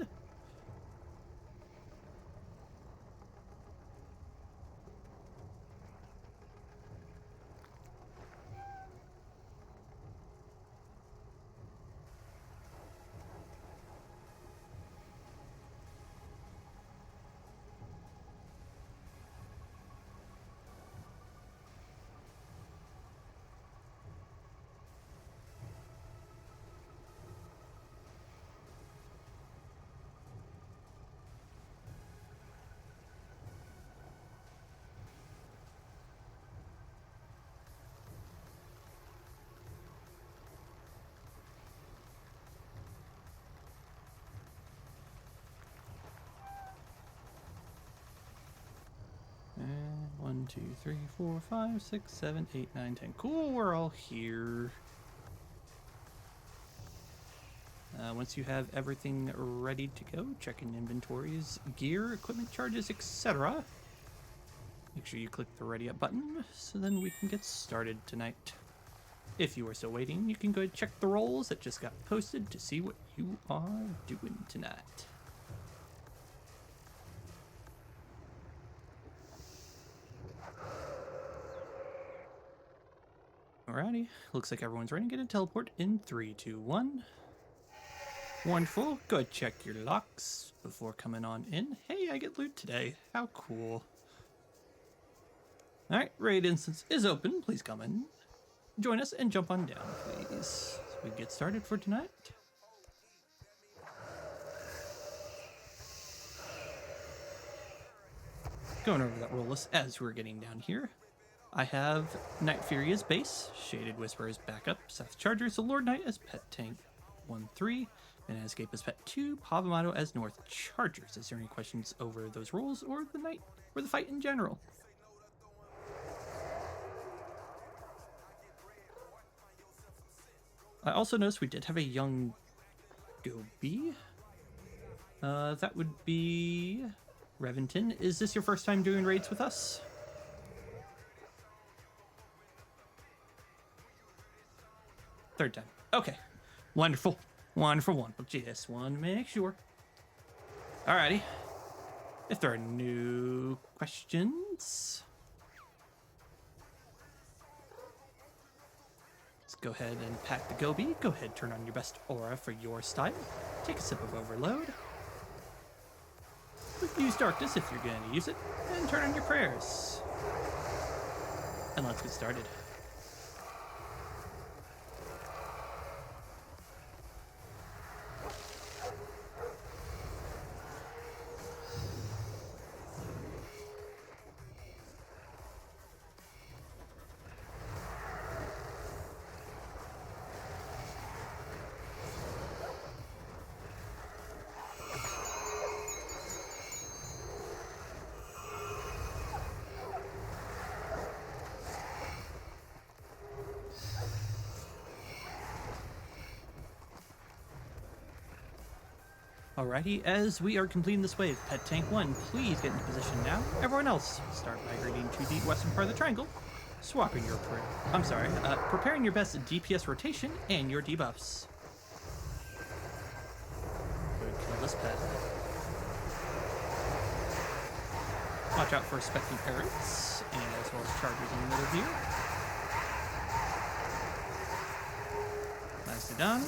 B: And 1, 2, 3, 4, 5, 6, 7, 8, 9, 10. Cool, we're all here. Once you have everything ready to go, check in inventories, gear, equipment charges, etc. Make sure you click the ready up button so then we can get started tonight. If you are still waiting, you can go ahead and check the rolls that just got posted to see what you are doing tonight. Alrighty, looks like everyone's ready to get a teleport in 3, 2, 1. Wonderful. Go ahead, check your locks before coming on in. Hey, I get loot today. How cool. Alright, raid instance is open. Please come in. Join us and jump on down, please. So we get started for tonight. Going over that roll list as we're getting down here. I have Night Fury as base, Shaded Whisper as backup, Seth Chargers, the Lord Knight as pet tank 1-3, and Escape as pet 2, Pavamato as North Chargers. Is there any questions over those roles or the night or the fight in general? I also noticed we did have a young Gobi. That would be Reventon. Is this your first time doing raids with us? Third time. Okay. Wonderful. Wonderful, wonderful. Just want to make sure. Alrighty. If there are new questions, let's go ahead and pack the Gobi. Go ahead, turn on your best aura for your style. Take a sip of Overload. Use Darkness if you're going to use it. And turn on your prayers. And let's get started. Alrighty, as we are completing this wave, Pet Tank 1, please get into position now. Everyone else, start migrating to the western part of the triangle, swapping your preparing your best DPS rotation and your debuffs. Go ahead and kill this pet. Watch out for specking parrots, and as well as chargers in the middle here. Nicely done.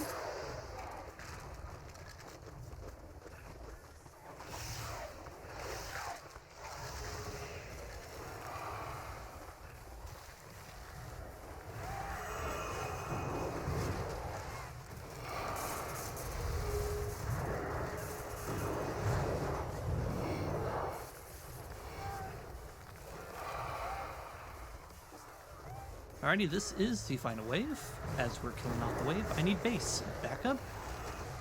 B: Alrighty, this is the final wave. As we're killing off the wave, I need base, backup,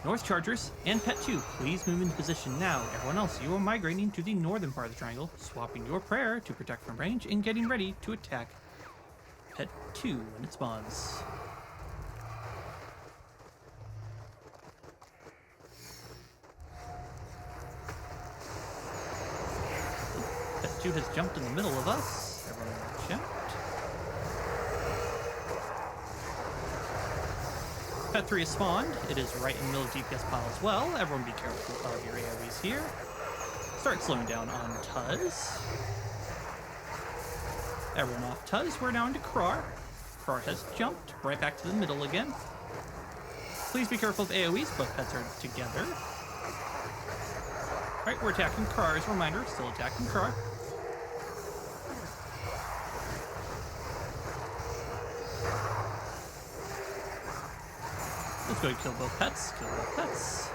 B: North Chargers, and Pet 2. Please move into position now. Everyone else, you are migrating to the northern part of the triangle, swapping your prayer to protect from range, and getting ready to attack Pet 2 when it spawns. Pet 2 has jumped in the middle of us. Everyone watch out. Pet 3 is spawned. It is right in the middle of DPS pile as well. Everyone be careful of your AoEs here. Start slowing down on Tuz. Everyone off Tuz. We're now into Krar. Krar has jumped right back to the middle again. Please be careful of AoEs. Both pets are together. Alright, we're attacking Krar as a reminder. Still attacking Krar. Let's go kill both pets. Kill both pets.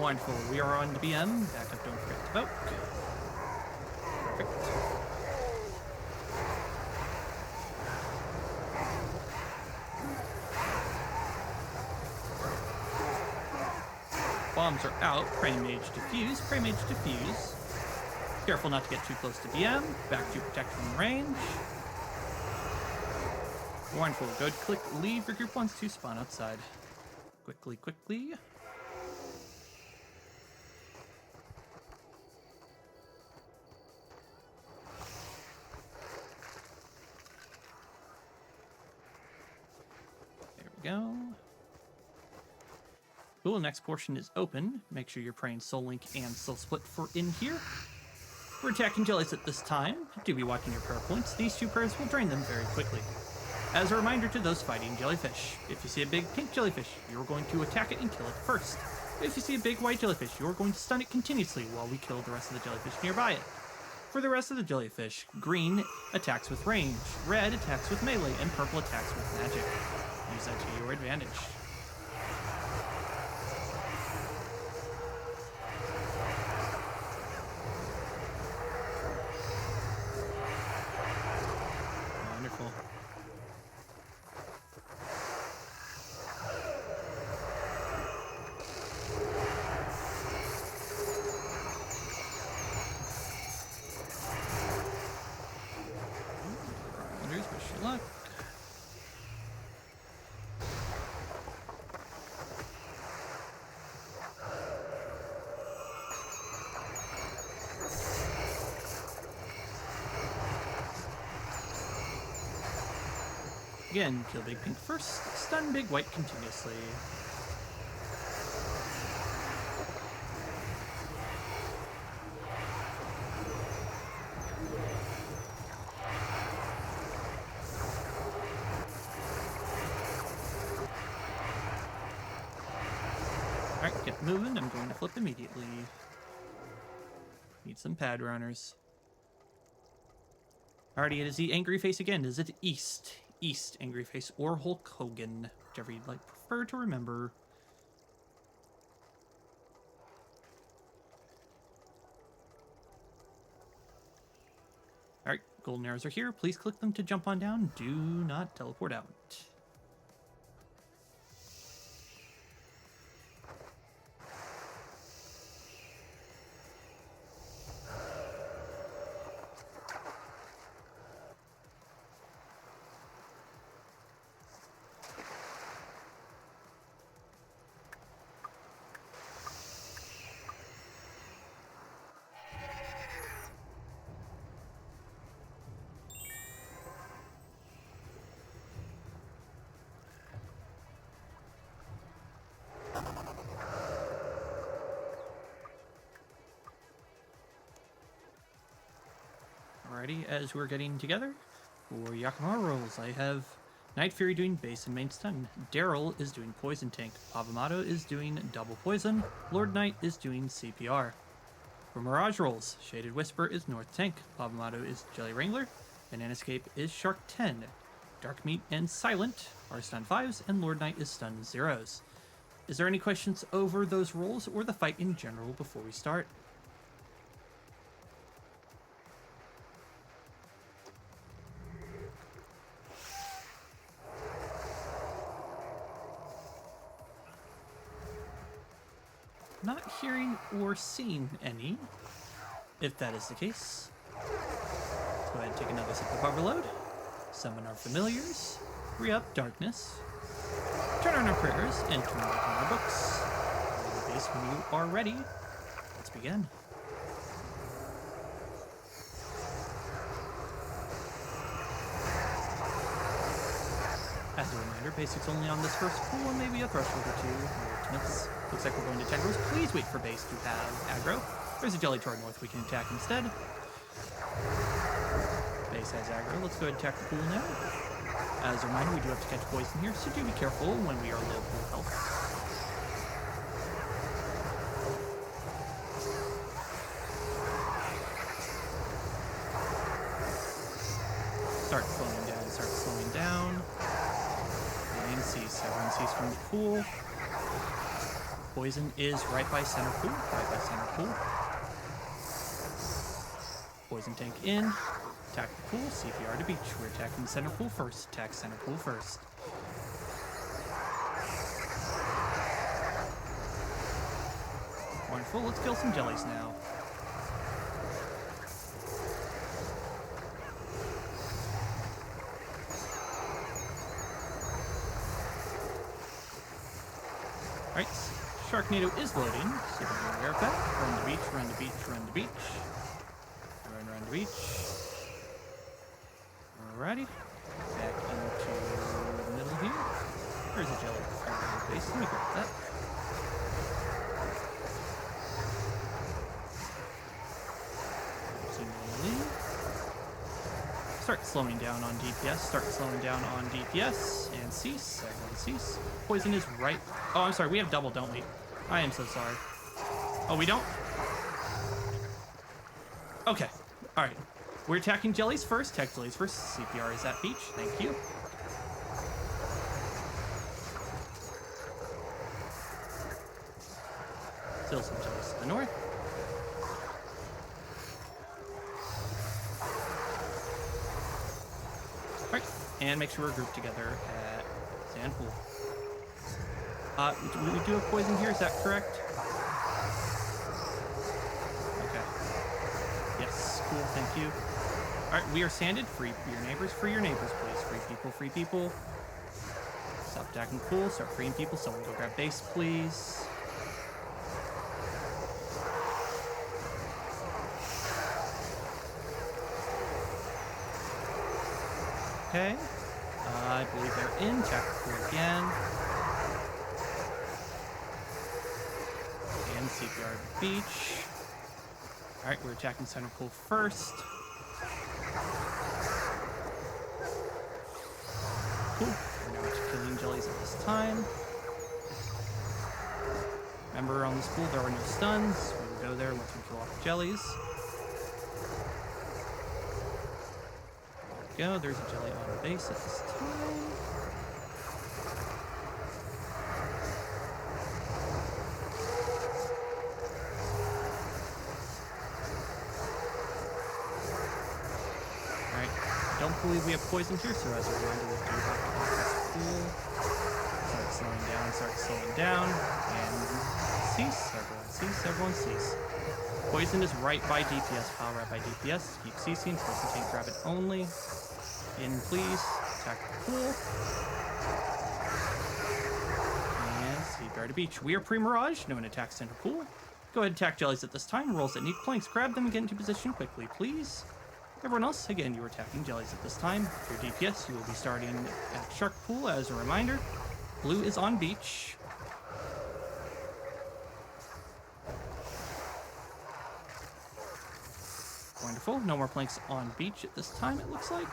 B: Wonderful. We are on to BM. Back up, don't forget to vote. Perfect. Bombs are out. Prey Mage defuse. Prey Mage defuse. Careful not to get too close to BM. Back to protect from range. Wonderful. Go to click leave your group wants to spawn outside. Quickly, quickly. There we go. Cool, next portion is open. Make sure you're praying Soul Link and Soul Split for in here. We're attacking jellies at this time. Do be watching your prayer points. These two prayers will drain them very quickly. As a reminder to those fighting jellyfish, if you see a big pink jellyfish, you're going to attack it and kill it first. If you see a big white jellyfish, you're going to stun it continuously while we kill the rest of the jellyfish nearby it. For the rest of the jellyfish, green attacks with range, red attacks with melee, and purple attacks with magic. Use that to your advantage. Wonderful. Wish you luck. Again, kill big pink first, stun big white continuously. Alright, get moving. I'm going to flip immediately. Need some pad runners. Alrighty, it is the angry face again. Is it East? East angry face or Hulk Hogan, whichever you'd like prefer to remember. Alright, golden arrows are here. Please click them to jump on down. Do not teleport out. Alrighty, as we're getting together, for Yakima rolls, I have Night Fury doing base and main stun. Daryl is doing poison tank. Pavamato is doing double poison. Lord Knight is doing CPR. For Mirage rolls, Shaded Whisper is North Tank. Pavamato is Jelly Wrangler. Bananescape is Shark 10. Dark Meat and Silent are stun 5s, and Lord Knight is stun 0s. Is there any questions over those rolls or the fight in general before we start? Not hearing or seeing any. If that is the case, let's go ahead and take another sip of overload. Summon our familiars. Re-up darkness. Turn on our prayers and turn back on our books. Ready the base when you are ready. Let's begin. As a reminder, basics only on this first pool and maybe a threshold or two. Ultimates. Looks like we're going to tendrils. Please wait for base to have aggro. There's a jelly toward north we can attack instead. Base has aggro. Let's go ahead and attack the pool now. As a reminder, we do have to catch poison here, so do be careful when we are low pool health. Start slowing down, start slowing down. And cease. Everyone cease from the pool. Poison is right by center pool. Right by center pool. Poison tank in. Attack the pool. CPR to beach. We're attacking center pool first. Attack center pool first. Wonderful. Let's kill some jellies now. Alright, Sharknado is loading, so we're going to be aware of that. Run to beach, run to beach, run to beach. Run to beach. Alrighty. Back into the middle here. There's a jelly base. Let me grab that. Start slowing down on DPS. Start slowing down on DPS. And cease. Everyone cease. Poison is right. Oh, I'm sorry. We have double, don't we? I am so sorry. Oh, we don't? Okay. Alright. We're attacking jellies first. Attack jellies first. CPR is at beach. Thank you. Still some jellies to the north. Alright. And make sure we're grouped together at Sandpool. We do have poison here, is that correct? Okay. Yes, cool, thank you. Alright, we are sanded. Free your neighbors, please. Free people. Stop attacking the pool, start freeing people. Someone go grab base, please. Okay. I believe they're in. Attack the pool again. And CPR to beach. Alright, we're attacking center pool first. Cool. We're now killing jellies at this time. Remember, on this pool there are no stuns. We will go there once we kill off the jellies. There we go. There's a jelly on base at this time. Don't believe we have poison here, so as a reminder, we do have to off this pool. Start slowing down, and cease. Everyone cease. Poison is right by DPS, pile right by DPS. Keep ceasing. Poison tank grab it only. In, please. Attack the pool. And CPR to beach. We are pre-Mirage. No one attacks center pool. Go ahead and attack jellies at this time. Rolls that need planks. Grab them and get into position quickly, please. Everyone else, again, you are attacking jellies at this time. For your DPS, you will be starting at Shark Pool as a reminder. Blue is on beach. Wonderful. No more planks on beach at this time, it looks like.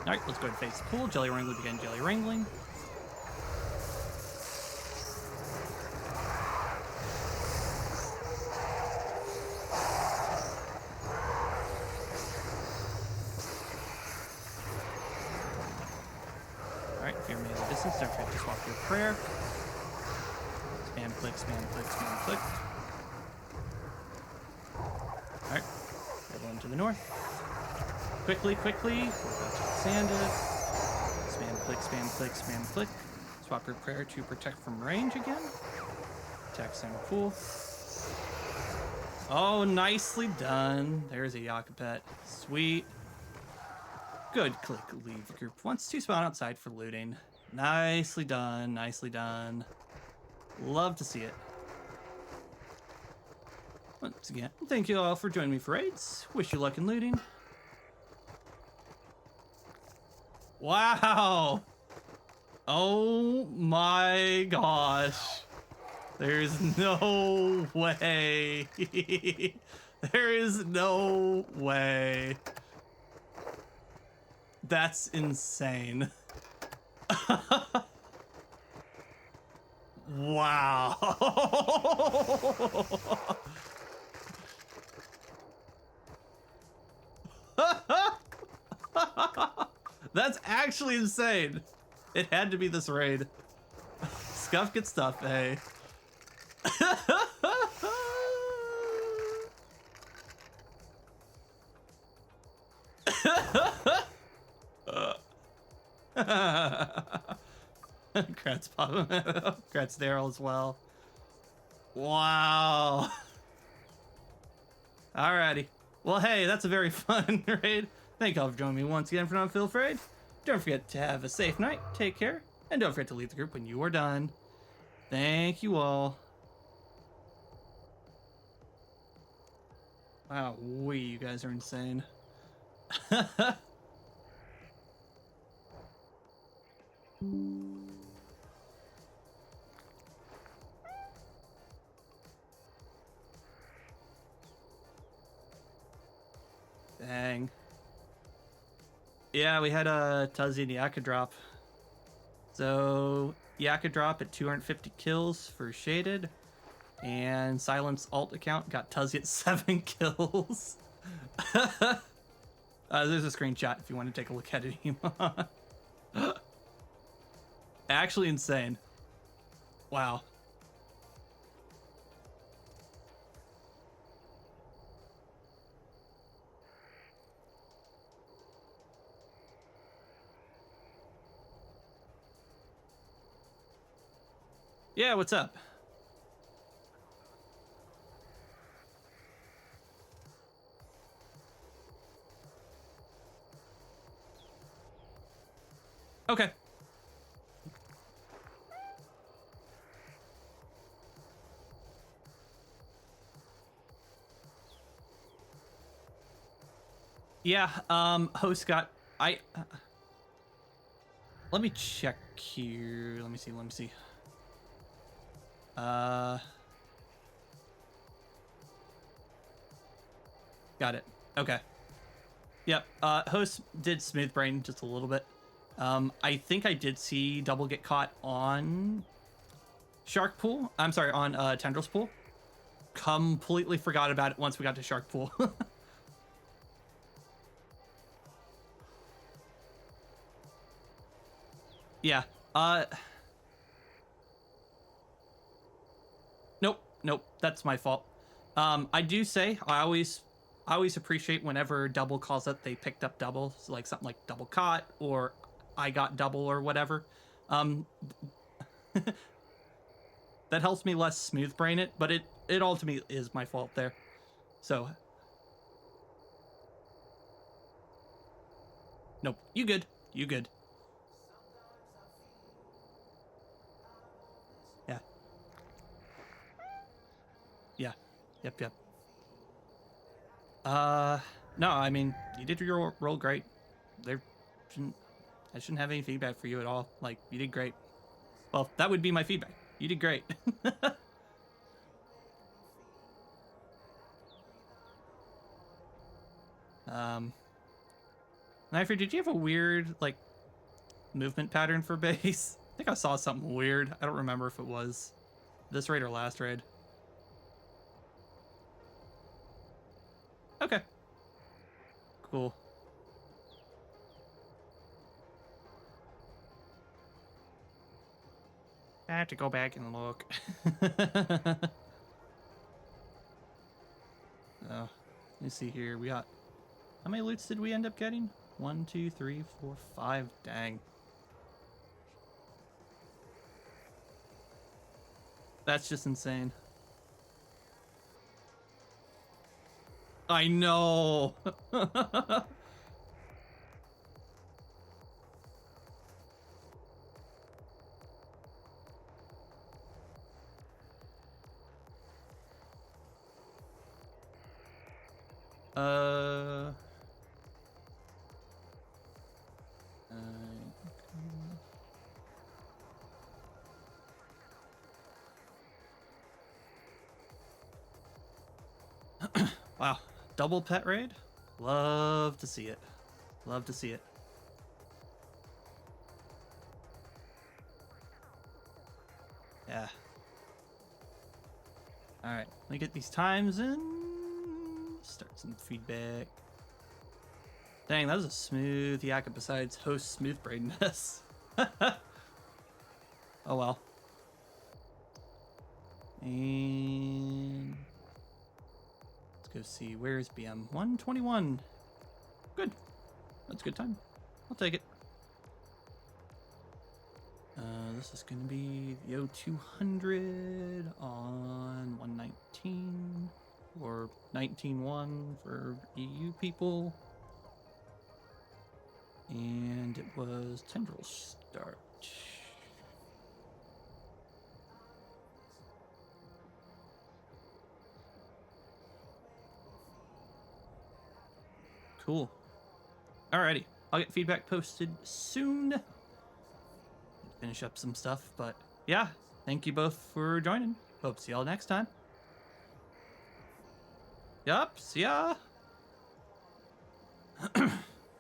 B: Alright, let's go ahead and face the pool. Jelly wrangling again, jelly wrangling. Alright, if you're melee distance, don't forget to swap your prayer. Spam click, spam click, spam click. Alright, everyone to the north. Quickly, quickly. We're about to sand it. Spam click, spam click, spam click. Swap your prayer to protect from range again. Attack center pool. Oh, nicely done. There's a Yakapet. Sweet. Good click, leave group once to spawn outside for looting. Nicely done, nicely done. Love to see it. Once again, thank you all for joining me for raids. Wish you luck in looting. Wow! Oh my gosh. There's no way. There is no way. That's insane. Wow. That's actually insane. It had to be this raid. Scuff gets stuff, eh? Congrats, Papa. Congrats, Daryl, as well. Wow. Alrighty. Well, hey, that's a very fun raid. Thank y'all for joining me once again for Not Feel Afraid. Don't forget to have a safe night, take care, and don't forget to leave the group when you are done. Thank you all. Wow, you guys are insane. Dang. Yeah, we had a Tuzzy and Yaka drop. So, Yaka drop at 250 kills for Shaded. And Silence alt account got Tuzzy at 7 kills. There's a screenshot if you want to take a look at it. Actually insane. Wow. Yeah, what's up? Okay. Yeah, host got let me check here. Let me see. Got it. Okay. Yep. Host did smooth brain just a little bit. I think I did see double get caught on Shark Pool. I'm sorry, on Tendrils Pool. Completely forgot about it once we got to Shark Pool. Yeah. Nope. That's my fault. I do say I always appreciate whenever double calls it they picked up double, so like something like double caught or I got double or whatever. That helps me less smooth brain it, but it ultimately is my fault there. So nope, you good. Yeah. Yep. No, I mean, you did your role great. I shouldn't have any feedback for you at all. Like, you did great. Well, that would be my feedback. You did great. Knifer, did you have a weird, like, movement pattern for base? I think I saw something weird. I don't remember if it was this raid or last raid. Okay. Cool. I have to go back and look. Oh, let me see here. We got... How many loots did we end up getting? 1, 2, 3, 4, 5. Dang. That's just insane. I know. Uh, wow. Double pet raid? Love to see it. Love to see it. Yeah. Alright, let me get these times in. Start some feedback. Dang, that was a smooth Yakka besides host smooth braidness. Oh well. And let's go see, where's BM? 121. Good. That's a good time. I'll take it. This is gonna be the O200 on 119 or 19.1 for EU people. And it was Tendril start. Cool. Alrighty. I'll get feedback posted soon. Finish up some stuff, but yeah, thank you both for joining. Hope to see y'all next time. Yup, see ya.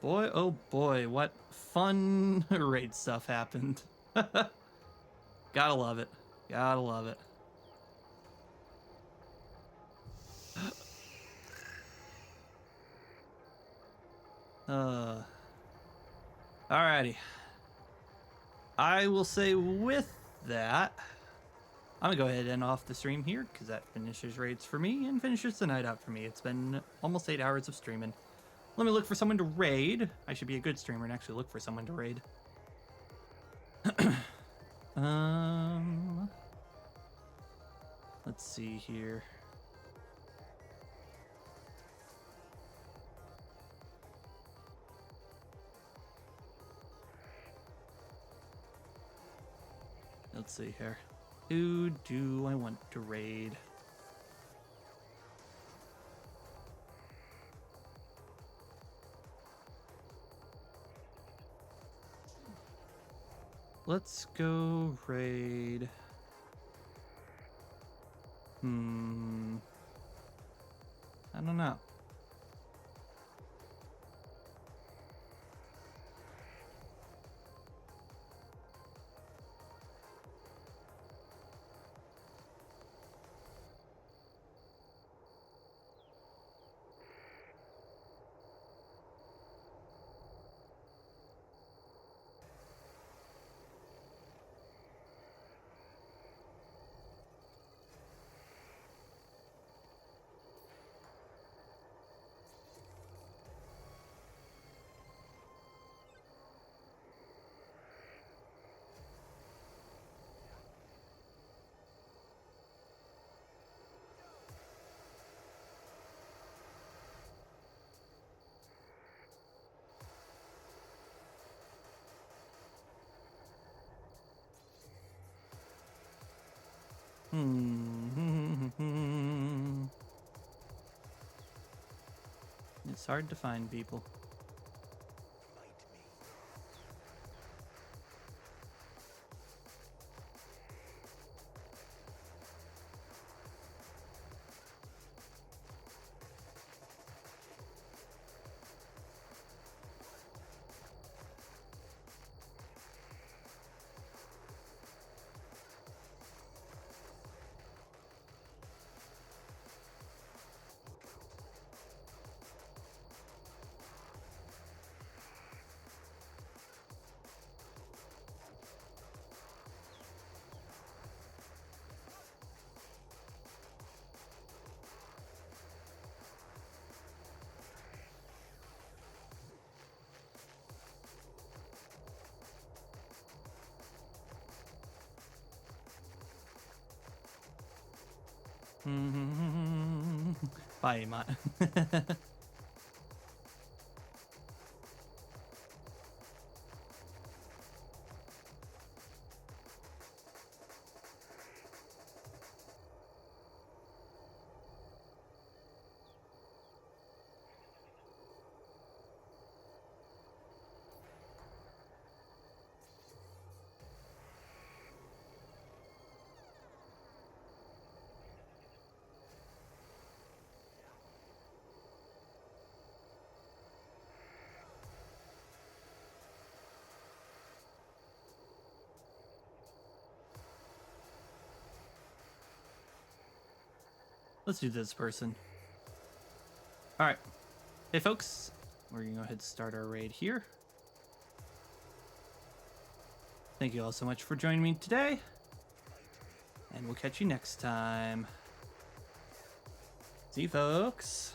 B: Boy, oh boy, what fun raid stuff happened. Gotta love it. Gotta love it. Alrighty. I will say with that, I'm gonna go ahead and end off the stream here because that finishes raids for me and finishes the night out for me. It's been almost 8 hours of streaming. Let me look for someone to raid. I should be a good streamer and actually look for someone to raid. Let's see here. Let's see here. Who do I want to raid? Let's go raid. I don't know. It's hard to find people. Bye, Matt. Let's do this person. All right. Hey, folks. We're going to go ahead and start our raid here. Thank you all so much for joining me today. And we'll catch you next time. See you, folks.